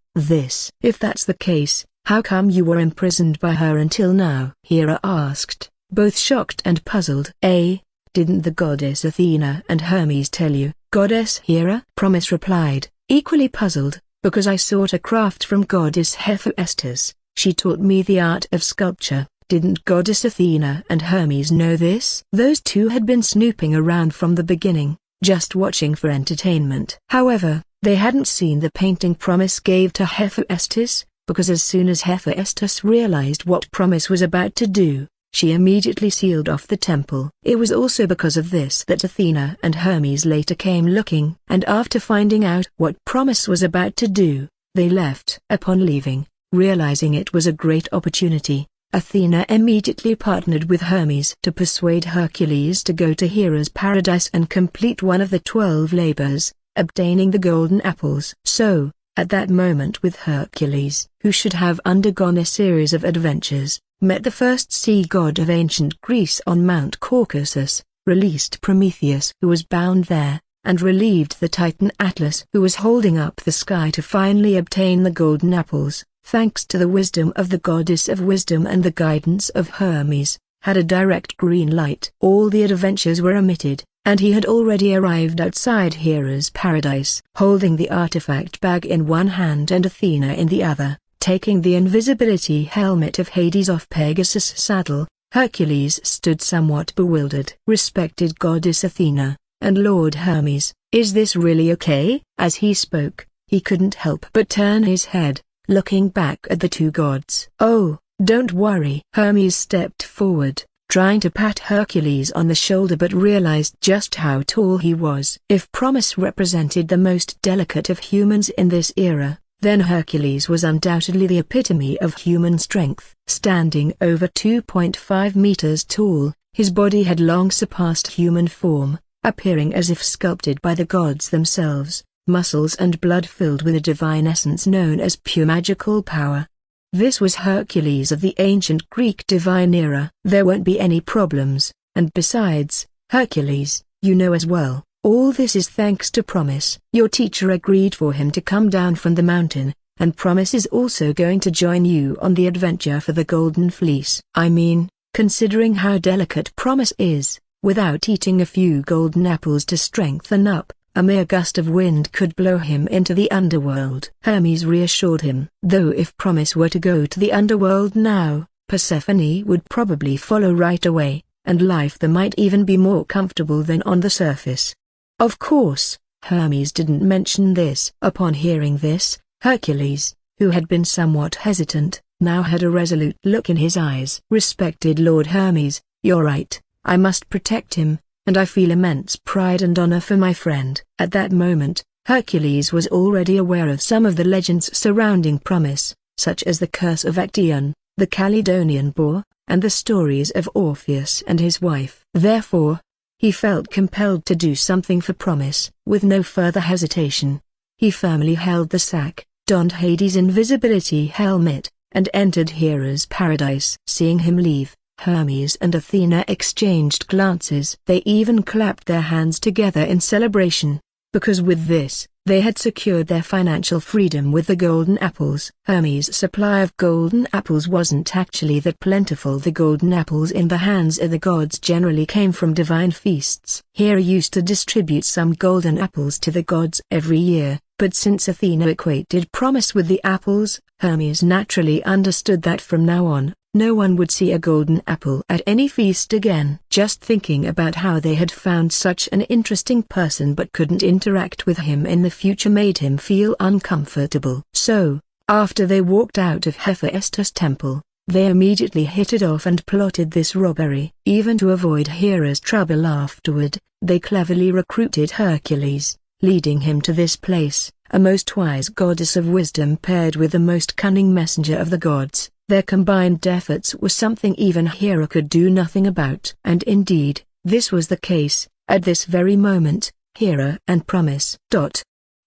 If that's the case, how come you were imprisoned by her until now?" Hera asked, both shocked and puzzled. Didn't the goddess Athena and Hermes tell you?" "Goddess Hera?" Promise replied, equally puzzled, "because I sought a craft from goddess Hephaestus. She taught me the art of sculpture." "Didn't goddess Athena and Hermes know this?" "Those two had been snooping around from the beginning, just watching for entertainment." However, they hadn't seen the painting Promise gave to Hephaestus, because as soon as Hephaestus realized what Promise was about to do, she immediately sealed off the temple. It was also because of this that Athena and Hermes later came looking, and after finding out what Promise was about to do, they left. Upon leaving, realizing it was a great opportunity, Athena immediately partnered with Hermes to persuade Hercules to go to Hera's paradise and complete one of the 12 labors, obtaining the golden apples. So, at that moment with Hercules, who should have undergone a series of adventures, met the first sea god of ancient Greece on Mount Caucasus, released Prometheus who was bound there, and relieved the Titan Atlas who was holding up the sky to finally obtain the golden apples. Thanks to the wisdom of the goddess of wisdom and the guidance of Hermes, had a direct green light. All the adventures were omitted, and he had already arrived outside Hera's paradise. Holding the artifact bag in one hand and Athena in the other, taking the invisibility helmet of Hades off Pegasus' saddle, Hercules stood somewhat bewildered. "Respected goddess Athena, and Lord Hermes, is this really okay?" As he spoke, he couldn't help but turn his head, looking back at the two gods. "Oh, Don't worry." Hermes stepped forward, trying to pat Hercules on the shoulder, but realized just how tall he was. If Promise represented the most delicate of humans in this era, then Hercules was undoubtedly the epitome of human strength. Standing over 2.5 meters tall, his body had long surpassed human form, appearing as if sculpted by the gods themselves, muscles and blood filled with a divine essence known as pure magical power. This was Hercules of the ancient Greek divine era. There won't be any problems, and besides, Hercules, you know as well, all this is thanks to Promise. Your teacher agreed for him to come down from the mountain, and Promise is also going to join you on the adventure for the Golden Fleece. I mean, considering how delicate Promise is, without eating a few golden apples to strengthen up, a mere gust of wind could blow him into the underworld. Hermes reassured him. Though if Promise were to go to the underworld now, Persephone would probably follow right away, and life there might even be more comfortable than on the surface. Of course, Hermes didn't mention this. Upon hearing this, Hercules, who had been somewhat hesitant, now had a resolute look in his eyes. "Respected Lord Hermes, you're right, I must protect him, and I feel immense pride and honor for my friend." At that moment, Hercules was already aware of some of the legends surrounding Promise, such as the curse of Actaeon, the Caledonian boar, and the stories of Orpheus and his wife. Therefore, he felt compelled to do something for Promise. With no further hesitation, he firmly held the sack, donned Hades' invisibility helmet, and entered Hera's paradise. Seeing him leave, Hermes and Athena exchanged glances. They even clapped their hands together in celebration, because with this, they had secured their financial freedom with the golden apples. Hermes' supply of golden apples wasn't actually that plentiful. The golden apples in the hands of the gods generally came from divine feasts. Hera used to distribute some golden apples to the gods every year, but since Athena equated Promise with the apples, Hermes naturally understood that from now on, no one would see a golden apple at any feast again. Just thinking about how they had found such an interesting person but couldn't interact with him in the future made him feel uncomfortable. So, after they walked out of Hephaestus' temple, they immediately hit it off and plotted this robbery. Even to avoid Hera's trouble afterward, they cleverly recruited Hercules, leading him to this place, a most wise goddess of wisdom paired with the most cunning messenger of the gods. Their combined efforts were something even Hera could do nothing about. And indeed, this was the case. At this very moment, Hera and Promise.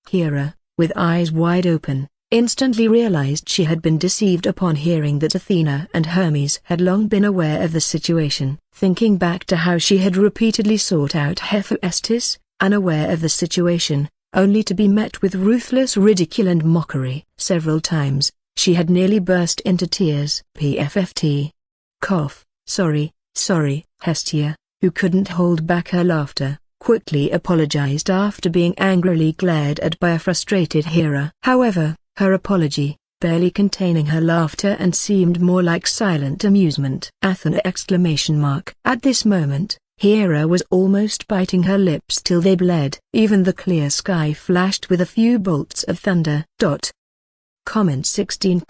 Hera, with eyes wide open, instantly realized she had been deceived upon hearing that Athena and Hermes had long been aware of the situation. Thinking back to how she had repeatedly sought out Hephaestus, unaware of the situation, only to be met with ruthless ridicule and mockery. Several times, she had nearly burst into tears. PFFT. Cough. Sorry. Hestia, who couldn't hold back her laughter, quickly apologized after being angrily glared at by a frustrated Hera. However, her apology, barely containing her laughter and seemed more like silent amusement. Athena! At this moment, Hera was almost biting her lips till they bled. Even the clear sky flashed with a few bolts of thunder. Comment 16.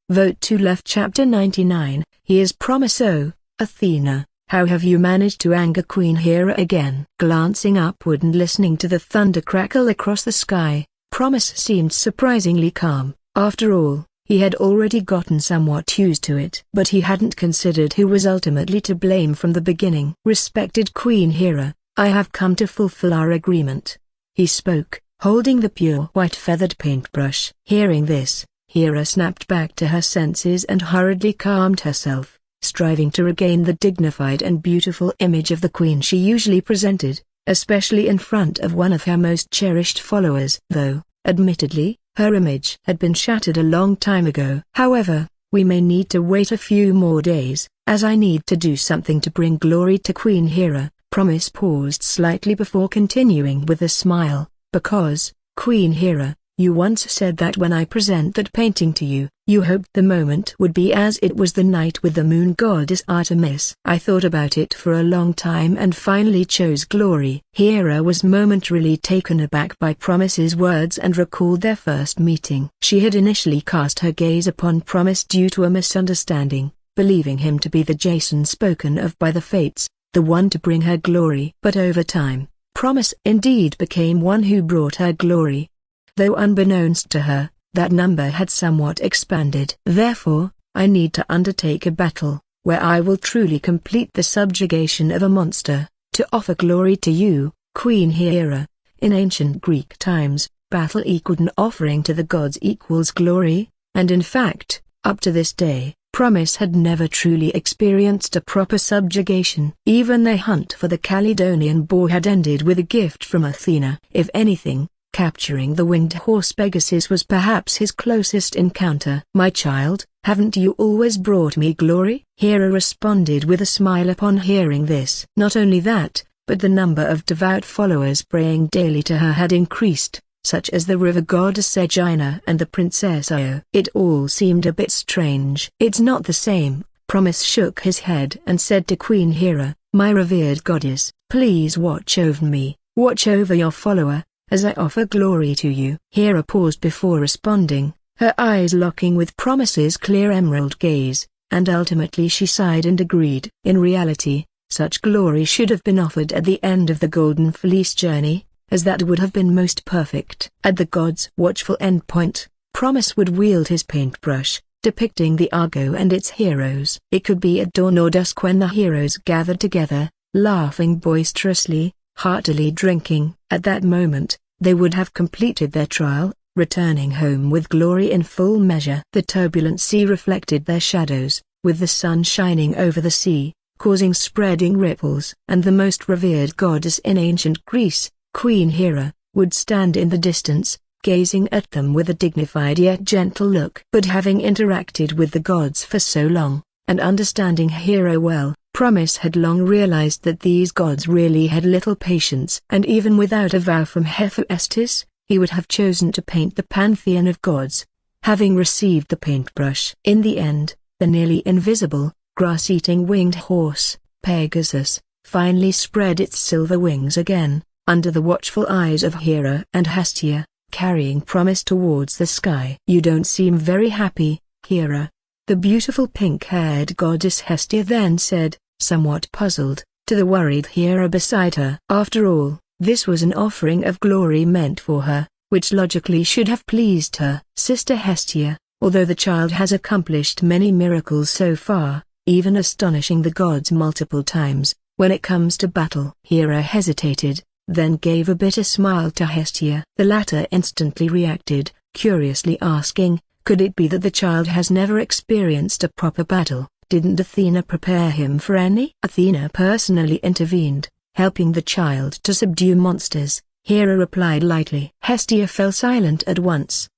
Vote to left. Chapter 99. Here's Promise. Oh, Athena, how have you managed to anger Queen Hera again? Glancing upward and listening to the thunder crackle across the sky, Promise seemed surprisingly calm. After all, he had already gotten somewhat used to it. But he hadn't considered who was ultimately to blame from the beginning. Respected Queen Hera, I have come to fulfill our agreement. He spoke, holding the pure white feathered paintbrush. Hearing this, Hera snapped back to her senses and hurriedly calmed herself, striving to regain the dignified and beautiful image of the queen she usually presented, especially in front of one of her most cherished followers. Though, admittedly, her image had been shattered a long time ago. However, we may need to wait a few more days, as I need to do something to bring glory to Queen Hera. Promise paused slightly before continuing with a smile. Because, Queen Hera, You once said that when I present that painting to you, you hoped the moment would be as it was the night with the moon goddess Artemis. I thought about it for a long time and finally chose Glory. Hera was momentarily taken aback by Promise's words and recalled their first meeting. She had initially cast her gaze upon Promise due to a misunderstanding, believing him to be the Jason spoken of by the fates, the one to bring her glory. But over time, Promise indeed became one who brought her glory. Though unbeknownst to her, that number had somewhat expanded. Therefore, I need to undertake a battle, where I will truly complete the subjugation of a monster, to offer glory to you, Queen Hera. In ancient Greek times, battle equaled an offering to the gods equals glory, and in fact, up to this day, Promise had never truly experienced a proper subjugation. Even their hunt for the Caledonian boar had ended with a gift from Athena. If anything, capturing the winged horse Pegasus was perhaps his closest encounter. My child, haven't you always brought me glory? Hera responded with a smile upon hearing this. Not only that, but the number of devout followers praying daily to her had increased, such as the river goddess Aegina and the princess Io. It all seemed a bit strange. It's not the same. Promise shook his head and said to Queen Hera, my revered goddess, please watch over me, watch over your follower, as I offer glory to you. Hera paused before responding, her eyes locking with Promise's clear emerald gaze, and ultimately she sighed and agreed. In reality, such glory should have been offered at the end of the Golden Fleece journey, as that would have been most perfect. At the god's watchful endpoint, Promise would wield his paintbrush, depicting the Argo and its heroes. It could be at dawn or dusk when the heroes gathered together, laughing boisterously, heartily drinking. At that moment, they would have completed their trial, returning home with glory in full measure. The turbulent sea reflected their shadows, with the sun shining over the sea, causing spreading ripples. And the most revered goddess in ancient Greece, Queen Hera, would stand in the distance, gazing at them with a dignified yet gentle look. But having interacted with the gods for so long, and understanding Hera well, Promise had long realized that these gods really had little patience. And even without a vow from Hephaestus, he would have chosen to paint the pantheon of gods, having received the paintbrush. In the end, the nearly invisible, grass-eating winged horse, Pegasus, finally spread its silver wings again, under the watchful eyes of Hera and Hestia, carrying Promise towards the sky. You don't seem very happy, Hera. The beautiful pink-haired goddess Hestia then said, somewhat puzzled, to the worried Hera beside her. After all, this was an offering of glory meant for her, which logically should have pleased her. Sister Hestia, although the child has accomplished many miracles so far, even astonishing the gods multiple times, when it comes to battle. Hera hesitated, then gave a bitter smile to Hestia. The latter instantly reacted, curiously asking, could it be that the child has never experienced a proper battle? Didn't Athena prepare him for any? Athena personally intervened, helping the child to subdue monsters. Hera replied lightly. Hestia fell silent at once.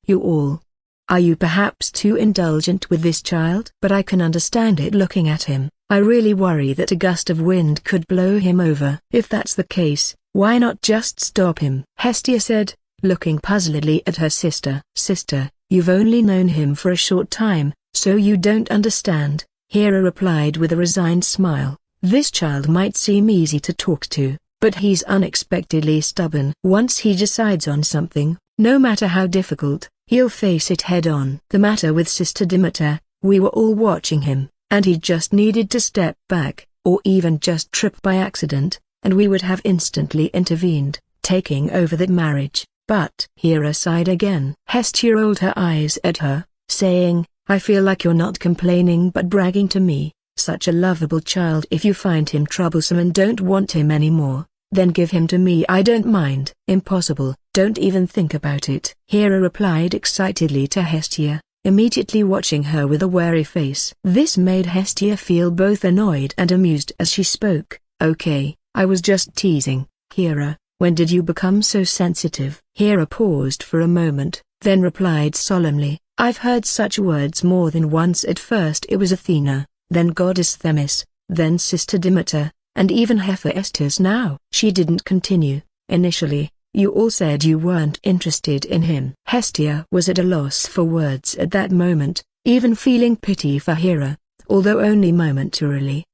Are you perhaps too indulgent with this child? But I can understand it looking at him. I really worry that a gust of wind could blow him over. If that's the case, why not just stop him? Hestia said, looking puzzledly at her sister. Sister, you've only known him for a short time, so you don't understand, Hera replied with a resigned smile. This child might seem easy to talk to, but he's unexpectedly stubborn. Once he decides on something, no matter how difficult, he'll face it head-on. The matter with Sister Demeter, we were all watching him, and he just needed to step back, or even just trip by accident, and we would have instantly intervened, taking over that marriage. But Hera sighed again. Hestia rolled her eyes at her, saying, I feel like you're not complaining but bragging to me. Such a lovable child. If you find him troublesome and don't want him anymore, then give him to me. I don't mind. Impossible. Don't even think about it. Hera replied excitedly to Hestia, immediately watching her with a wary face. This made Hestia feel both annoyed and amused as she spoke. Okay, I was just teasing. Hera, when did you become so sensitive? Hera paused for a moment, then replied solemnly, I've heard such words more than once. At first it was Athena, then Goddess Themis, then Sister Demeter, and even Hephaestus now. She didn't continue. Initially, You all said you weren't interested in him. Hestia was at a loss for words at that moment, even feeling pity for Hera, although only momentarily.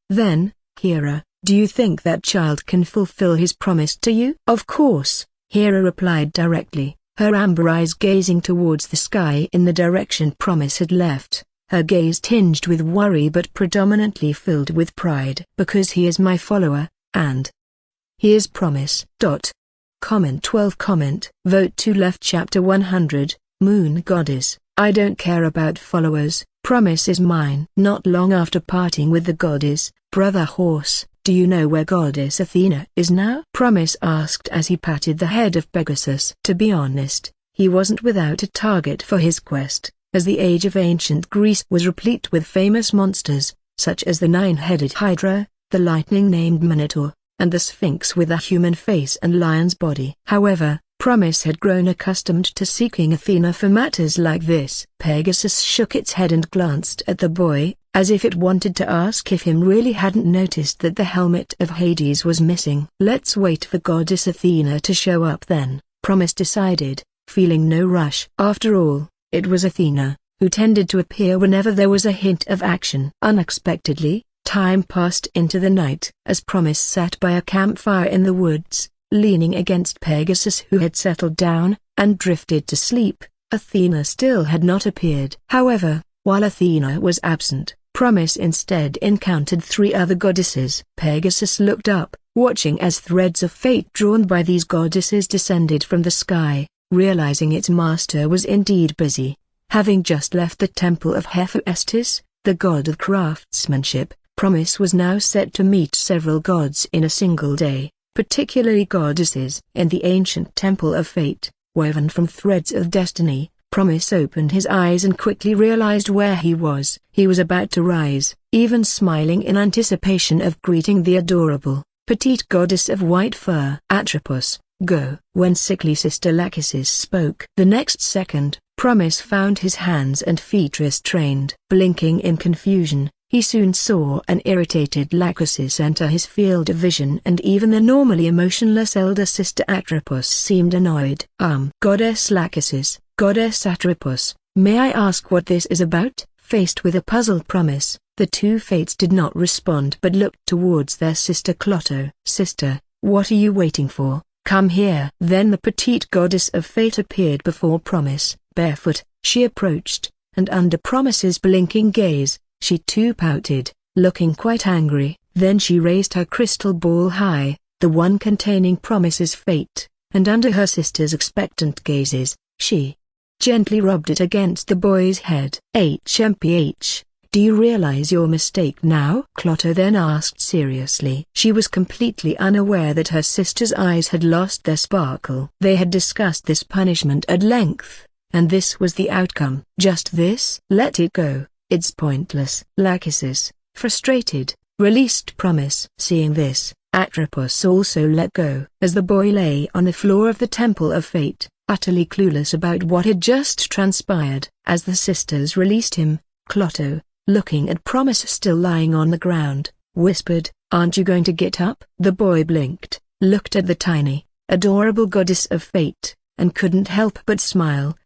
Then, Hera, do you think that child can fulfill his promise to you? Of course, Hera replied directly, her amber eyes gazing towards the sky in the direction Promise had left, her gaze tinged with worry but predominantly filled with pride. Because he is my follower, and he is Promise. Comment 12. Vote to left. Chapter 100, Moon Goddess. I don't care about followers, Promise is mine. Not long after parting with the goddess, Brother Horse, do you know where Goddess Athena is now? Promise asked as he patted the head of Pegasus. To be honest, he wasn't without a target for his quest, as the age of ancient Greece was replete with famous monsters, such as the nine-headed Hydra, the lightning-named Minotaur, and the Sphinx with a human face and lion's body. However, Promise had grown accustomed to seeking Athena for matters like this. Pegasus shook its head and glanced at the boy, as if it wanted to ask if him really hadn't noticed that the helmet of Hades was missing. Let's wait for Goddess Athena to show up then, Promise decided, feeling no rush. After all, it was Athena, who tended to appear whenever there was a hint of action. Unexpectedly, time passed into the night. As Promise sat by a campfire in the woods, leaning against Pegasus who had settled down, and drifted to sleep, Athena still had not appeared. However, while Athena was absent, Promise instead encountered three other goddesses. Pegasus looked up, watching as threads of fate drawn by these goddesses descended from the sky, realizing its master was indeed busy. Having just left the temple of Hephaestus, the god of craftsmanship, Promise was now set to meet several gods in a single day, particularly goddesses. In the ancient temple of fate, woven from threads of destiny, Promise opened his eyes and quickly realized where he was. He was about to rise, even smiling in anticipation of greeting the adorable, petite goddess of white fur. Atropos, go. When sickly Sister Lachesis spoke. The next second, Promise found his hands and feet restrained. Blinking in confusion, he soon saw an irritated Lachesis enter his field of vision, and even the normally emotionless elder sister Atropos seemed annoyed. Goddess Lachesis, Goddess Atropos, may I ask what this is about? Faced with a puzzled Promise, the two fates did not respond but looked towards their sister Clotho. Sister, what are you waiting for? Come here. Then the petite goddess of fate appeared before Promise. Barefoot, she approached, and under Promise's blinking gaze, she too pouted, looking quite angry. Then she raised her crystal ball high, the one containing Promise's fate, and under her sister's expectant gazes, she gently rubbed it against the boy's head. HMPH, do you realize your mistake now? Clotho then asked seriously. She was completely unaware that her sister's eyes had lost their sparkle. They had discussed this punishment at length, and this was the outcome. Just this? Let it go. It's pointless. Lachesis, frustrated, released Promise. Seeing this, Atropos also let go. As the boy lay on the floor of the Temple of Fate, utterly clueless about what had just transpired. As the sisters released him, Clotho, looking at Promise still lying on the ground, whispered, "Aren't you going to get up?" The boy blinked, looked at the tiny, adorable goddess of fate, and couldn't help but smile.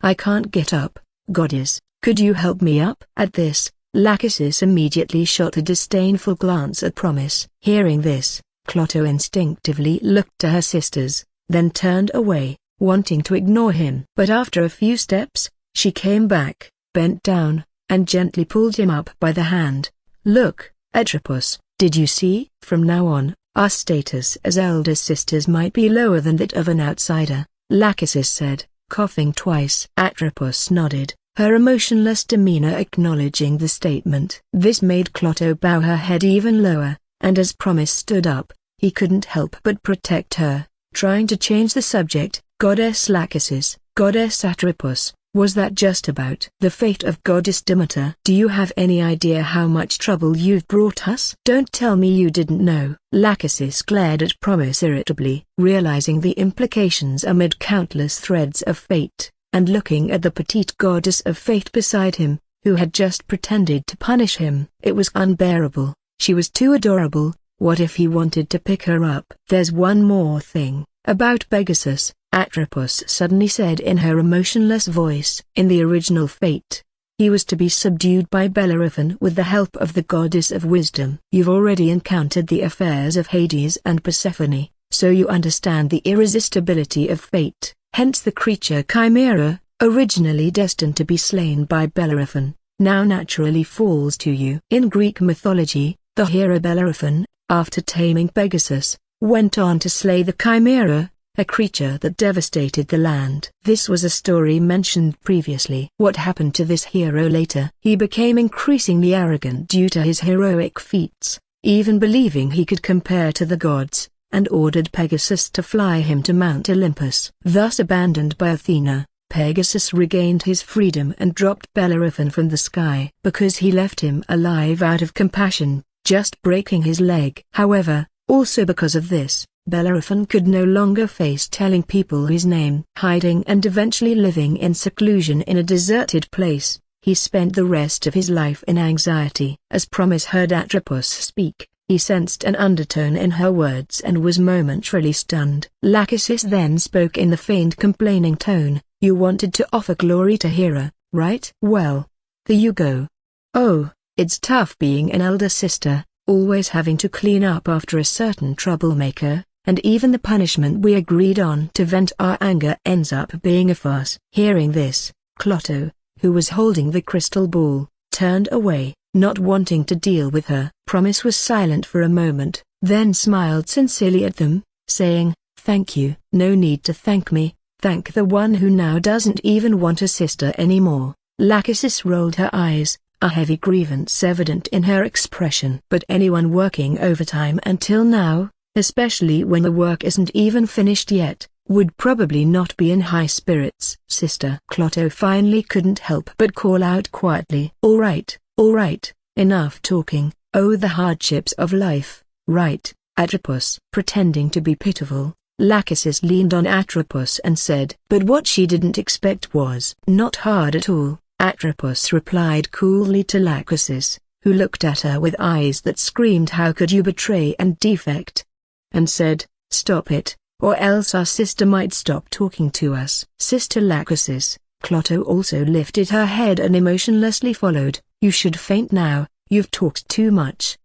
I can't get up, goddess. Could you help me up?" At this, Lachesis immediately shot a disdainful glance at Promise. Hearing this, Clotho instinctively looked to her sisters, then turned away, wanting to ignore him. But after a few steps, she came back, bent down, and gently pulled him up by the hand. "Look, Atropos, did you see? From now on, our status as elder sisters might be lower than that of an outsider," Lachesis said, coughing twice. Atropos nodded, her emotionless demeanor acknowledging the statement. This made Clotho bow her head even lower, and as Promise stood up, he couldn't help but protect her, trying to change the subject. "Goddess Lachesis, Goddess Atropos, was that just about the fate of Goddess Demeter? Do you have any idea how much trouble you've brought us?" "Don't tell me you didn't know." Lachesis glared at Promise irritably, realizing the implications amid countless threads of fate, and looking at the petite goddess of fate beside him, who had just pretended to punish him. It was unbearable. She was too adorable. What if he wanted to pick her up? "There's one more thing," About Pegasus, Atropos suddenly said in her emotionless voice. In the original fate, he was to be subdued by Bellerophon with the help of the goddess of wisdom. You've already encountered the affairs of Hades and Persephone, so you understand the irresistibility of fate. Hence the creature Chimera, originally destined to be slain by Bellerophon, now naturally falls to you. In Greek mythology, the hero Bellerophon, after taming Pegasus, went on to slay the Chimera, a creature that devastated the land. This was a story mentioned previously. What happened to this hero later? He became increasingly arrogant due to his heroic feats, even believing he could compare to the gods, and ordered Pegasus to fly him to Mount Olympus. Thus abandoned by Athena, Pegasus regained his freedom and dropped Bellerophon from the sky. Because he left him alive out of compassion, just breaking his leg. However, also because of this, Bellerophon could no longer face telling people his name. Hiding and eventually living in seclusion in a deserted place, he spent the rest of his life in anxiety. As Promise heard Atropos speak, he sensed an undertone in her words and was momentarily stunned. Lachesis then spoke in the faint complaining tone, "You wanted to offer glory to Hera, right? Well, there you go. Oh, it's tough being an elder sister, always having to clean up after a certain troublemaker. And even the punishment we agreed on to vent our anger ends up being a farce." Hearing this, Clotho, who was holding the crystal ball, turned away, not wanting to deal with her. Promise was silent for a moment, then smiled sincerely at them, saying, "Thank you." "No need to thank me, thank the one who now doesn't even want a sister anymore." Lachesis rolled her eyes, a heavy grievance evident in her expression. "But anyone working overtime until now, especially when the work isn't even finished yet, would probably not be in high spirits." Sister Clotho finally couldn't help but call out quietly, all right, enough talking. Oh, the hardships of life, right?" Atropos, pretending to be pitiful, Lachesis leaned on Atropos and said. But what she didn't expect was not hard at all. Atropos replied coolly to Lachesis, who looked at her with eyes that screamed, "How could you betray and defect?" and said, "Stop it, or else our sister might stop talking to us." Sister Lachesis, Clotho also lifted her head and emotionlessly followed. "You should faint now, you've talked too much."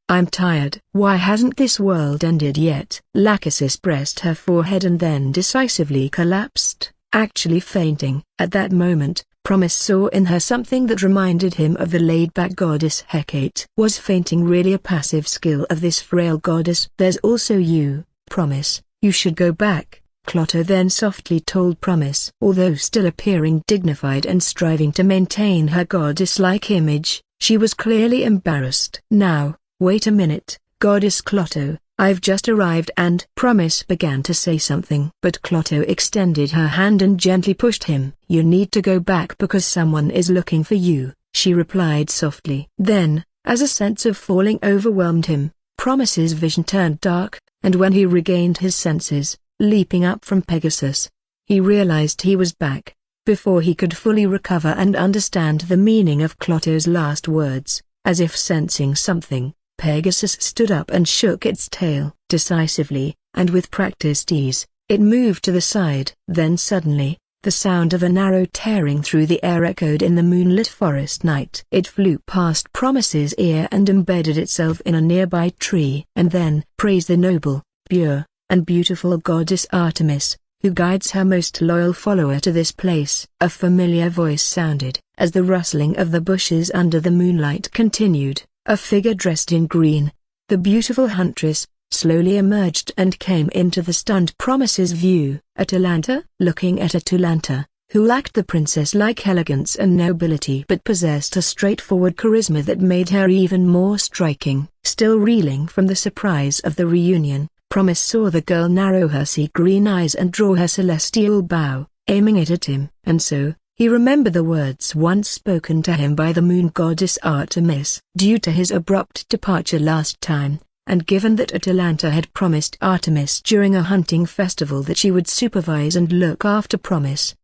I'm tired." "Why hasn't this world ended yet?" Lachesis pressed her forehead and then decisively collapsed, actually fainting. At that moment, Promise saw in her something that reminded him of the laid-back goddess Hecate. Was fainting really a passive skill of this frail goddess? "There's also you, Promise, you should go back," Clotho then softly told Promise. Although still appearing dignified and striving to maintain her goddess-like image, she was clearly embarrassed. "Now, wait a minute, Goddess Clotho, I've just arrived," and Promise began to say something. But Clotho extended her hand and gently pushed him. "You need to go back because someone is looking for you," she replied softly. Then, as a sense of falling overwhelmed him, Promise's vision turned dark, and when he regained his senses, leaping up from Pegasus, he realized he was back. Before he could fully recover and understand the meaning of Clotho's last words, as if sensing something, Pegasus stood up and shook its tail. Decisively, and with practiced ease, it moved to the side. Then suddenly, the sound of an arrow tearing through the air echoed in the moonlit forest night. It flew past Promise's ear and embedded itself in a nearby tree. And then, "Praise the noble, pure, and beautiful goddess Artemis, who guides her most loyal follower to this place." A familiar voice sounded, as the rustling of the bushes under the moonlight continued. A figure dressed in green, the beautiful huntress, slowly emerged and came into the stunned Promise's view. Atalanta? Looking at Atalanta, who lacked the princess-like elegance and nobility but possessed a straightforward charisma that made her even more striking. Still reeling from the surprise of the reunion, Promise saw the girl narrow her sea-green eyes and draw her celestial bow, aiming it at him. And so, he remembered the words once spoken to him by the moon goddess Artemis. Due to his abrupt departure last time, and given that Atalanta had promised Artemis during a hunting festival that she would supervise and look after Promise,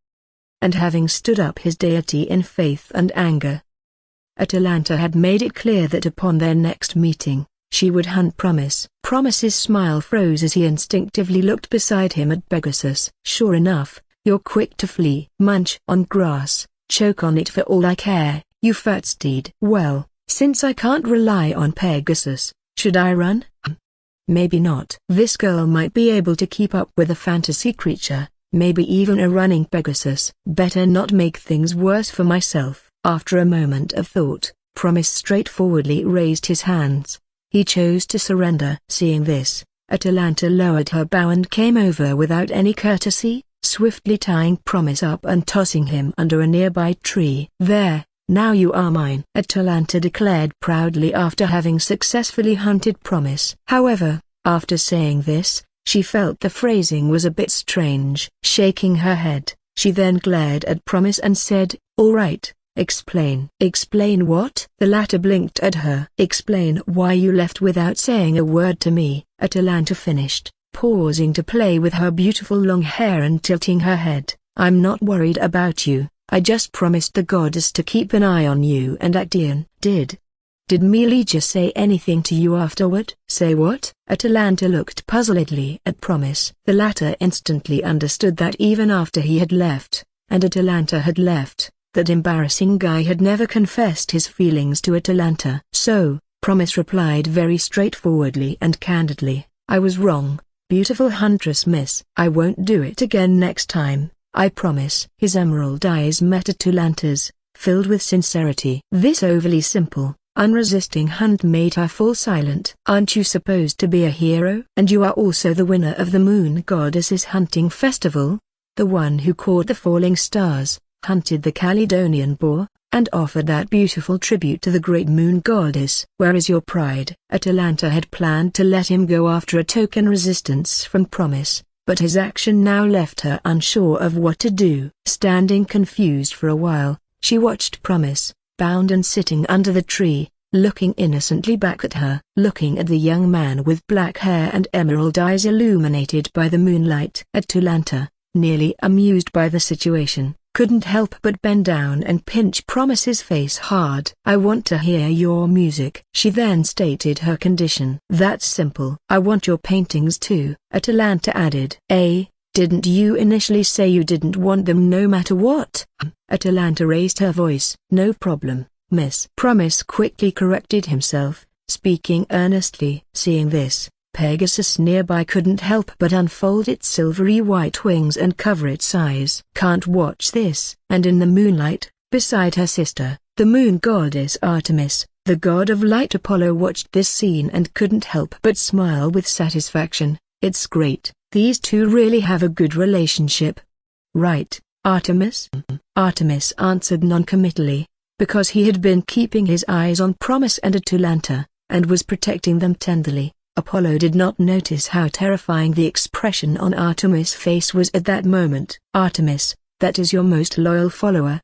and having stood up his deity in faith and anger, Atalanta had made it clear that upon their next meeting, she would hunt Promise. Promise's smile froze as he instinctively looked beside him at Pegasus. Sure enough, you're quick to flee. Munch on grass, choke on it for all I care, you fat steed. Well, since I can't rely on Pegasus, should I run? Maybe not. This girl might be able to keep up with a fantasy creature, maybe even a running Pegasus. Better not make things worse for myself. After a moment of thought, Promise straightforwardly raised his hands. He chose to surrender. Seeing this, Atalanta lowered her bow and came over without any courtesy, swiftly tying Promise up and tossing him under a nearby tree. There, now you are mine, Atalanta declared proudly after having successfully hunted Promise. However, after saying this, she felt the phrasing was a bit strange. Shaking her head, she then glared at Promise and said, "All right, explain." "Explain what?" The latter blinked at her. "Explain why you left without saying a word to me," Atalanta finished, pausing to play with her beautiful long hair and tilting her head. "I'm not worried about you, I just promised the goddess to keep an eye on you and Actaeon." Did Meleager say anything to you afterward?" "Say what?" Atalanta looked puzzledly at Promise. The latter instantly understood that even after he had left, and Atalanta had left, that embarrassing guy had never confessed his feelings to Atalanta. So, Promise replied very straightforwardly and candidly, "I was wrong, beautiful huntress miss. I won't do it again next time, I promise." His emerald eyes met Atalanta's, filled with sincerity. This overly simple, unresisting hunt made her fall silent. "Aren't you supposed to be a hero? And you are also the winner of the Moon Goddess's hunting festival? The one who caught the falling stars, hunted the Caledonian boar, and offered that beautiful tribute to the great Moon Goddess. Where is your pride?" Atalanta had planned to let him go after a token resistance from Promise, but his action now left her unsure of what to do. Standing confused for a while, she watched Promise, bound and sitting under the tree, looking innocently back at her. Looking at the young man with black hair and emerald eyes illuminated by the moonlight. Atalanta, nearly amused by the situation, couldn't help but bend down and pinch Promise's face hard. "I want to hear your music." She then stated her condition. "That's simple." "I want your paintings too," Atalanta added. Didn't you initially say you didn't want them no matter what?" Atalanta raised her voice. "No problem, miss." Promise quickly corrected himself, speaking earnestly. Seeing this, Pegasus nearby couldn't help but unfold its silvery white wings and cover its eyes. "Can't watch this." And in the moonlight, beside her sister, the moon goddess Artemis, the god of light Apollo watched this scene and couldn't help but smile with satisfaction. "It's great, these two really have a good relationship." "Right, Artemis?" Artemis answered non-committally, because he had been keeping his eyes on Promise and Atalanta, and was protecting them tenderly. Apollo did not notice how terrifying the expression on Artemis' face was at that moment. "Artemis, that is your most loyal follower."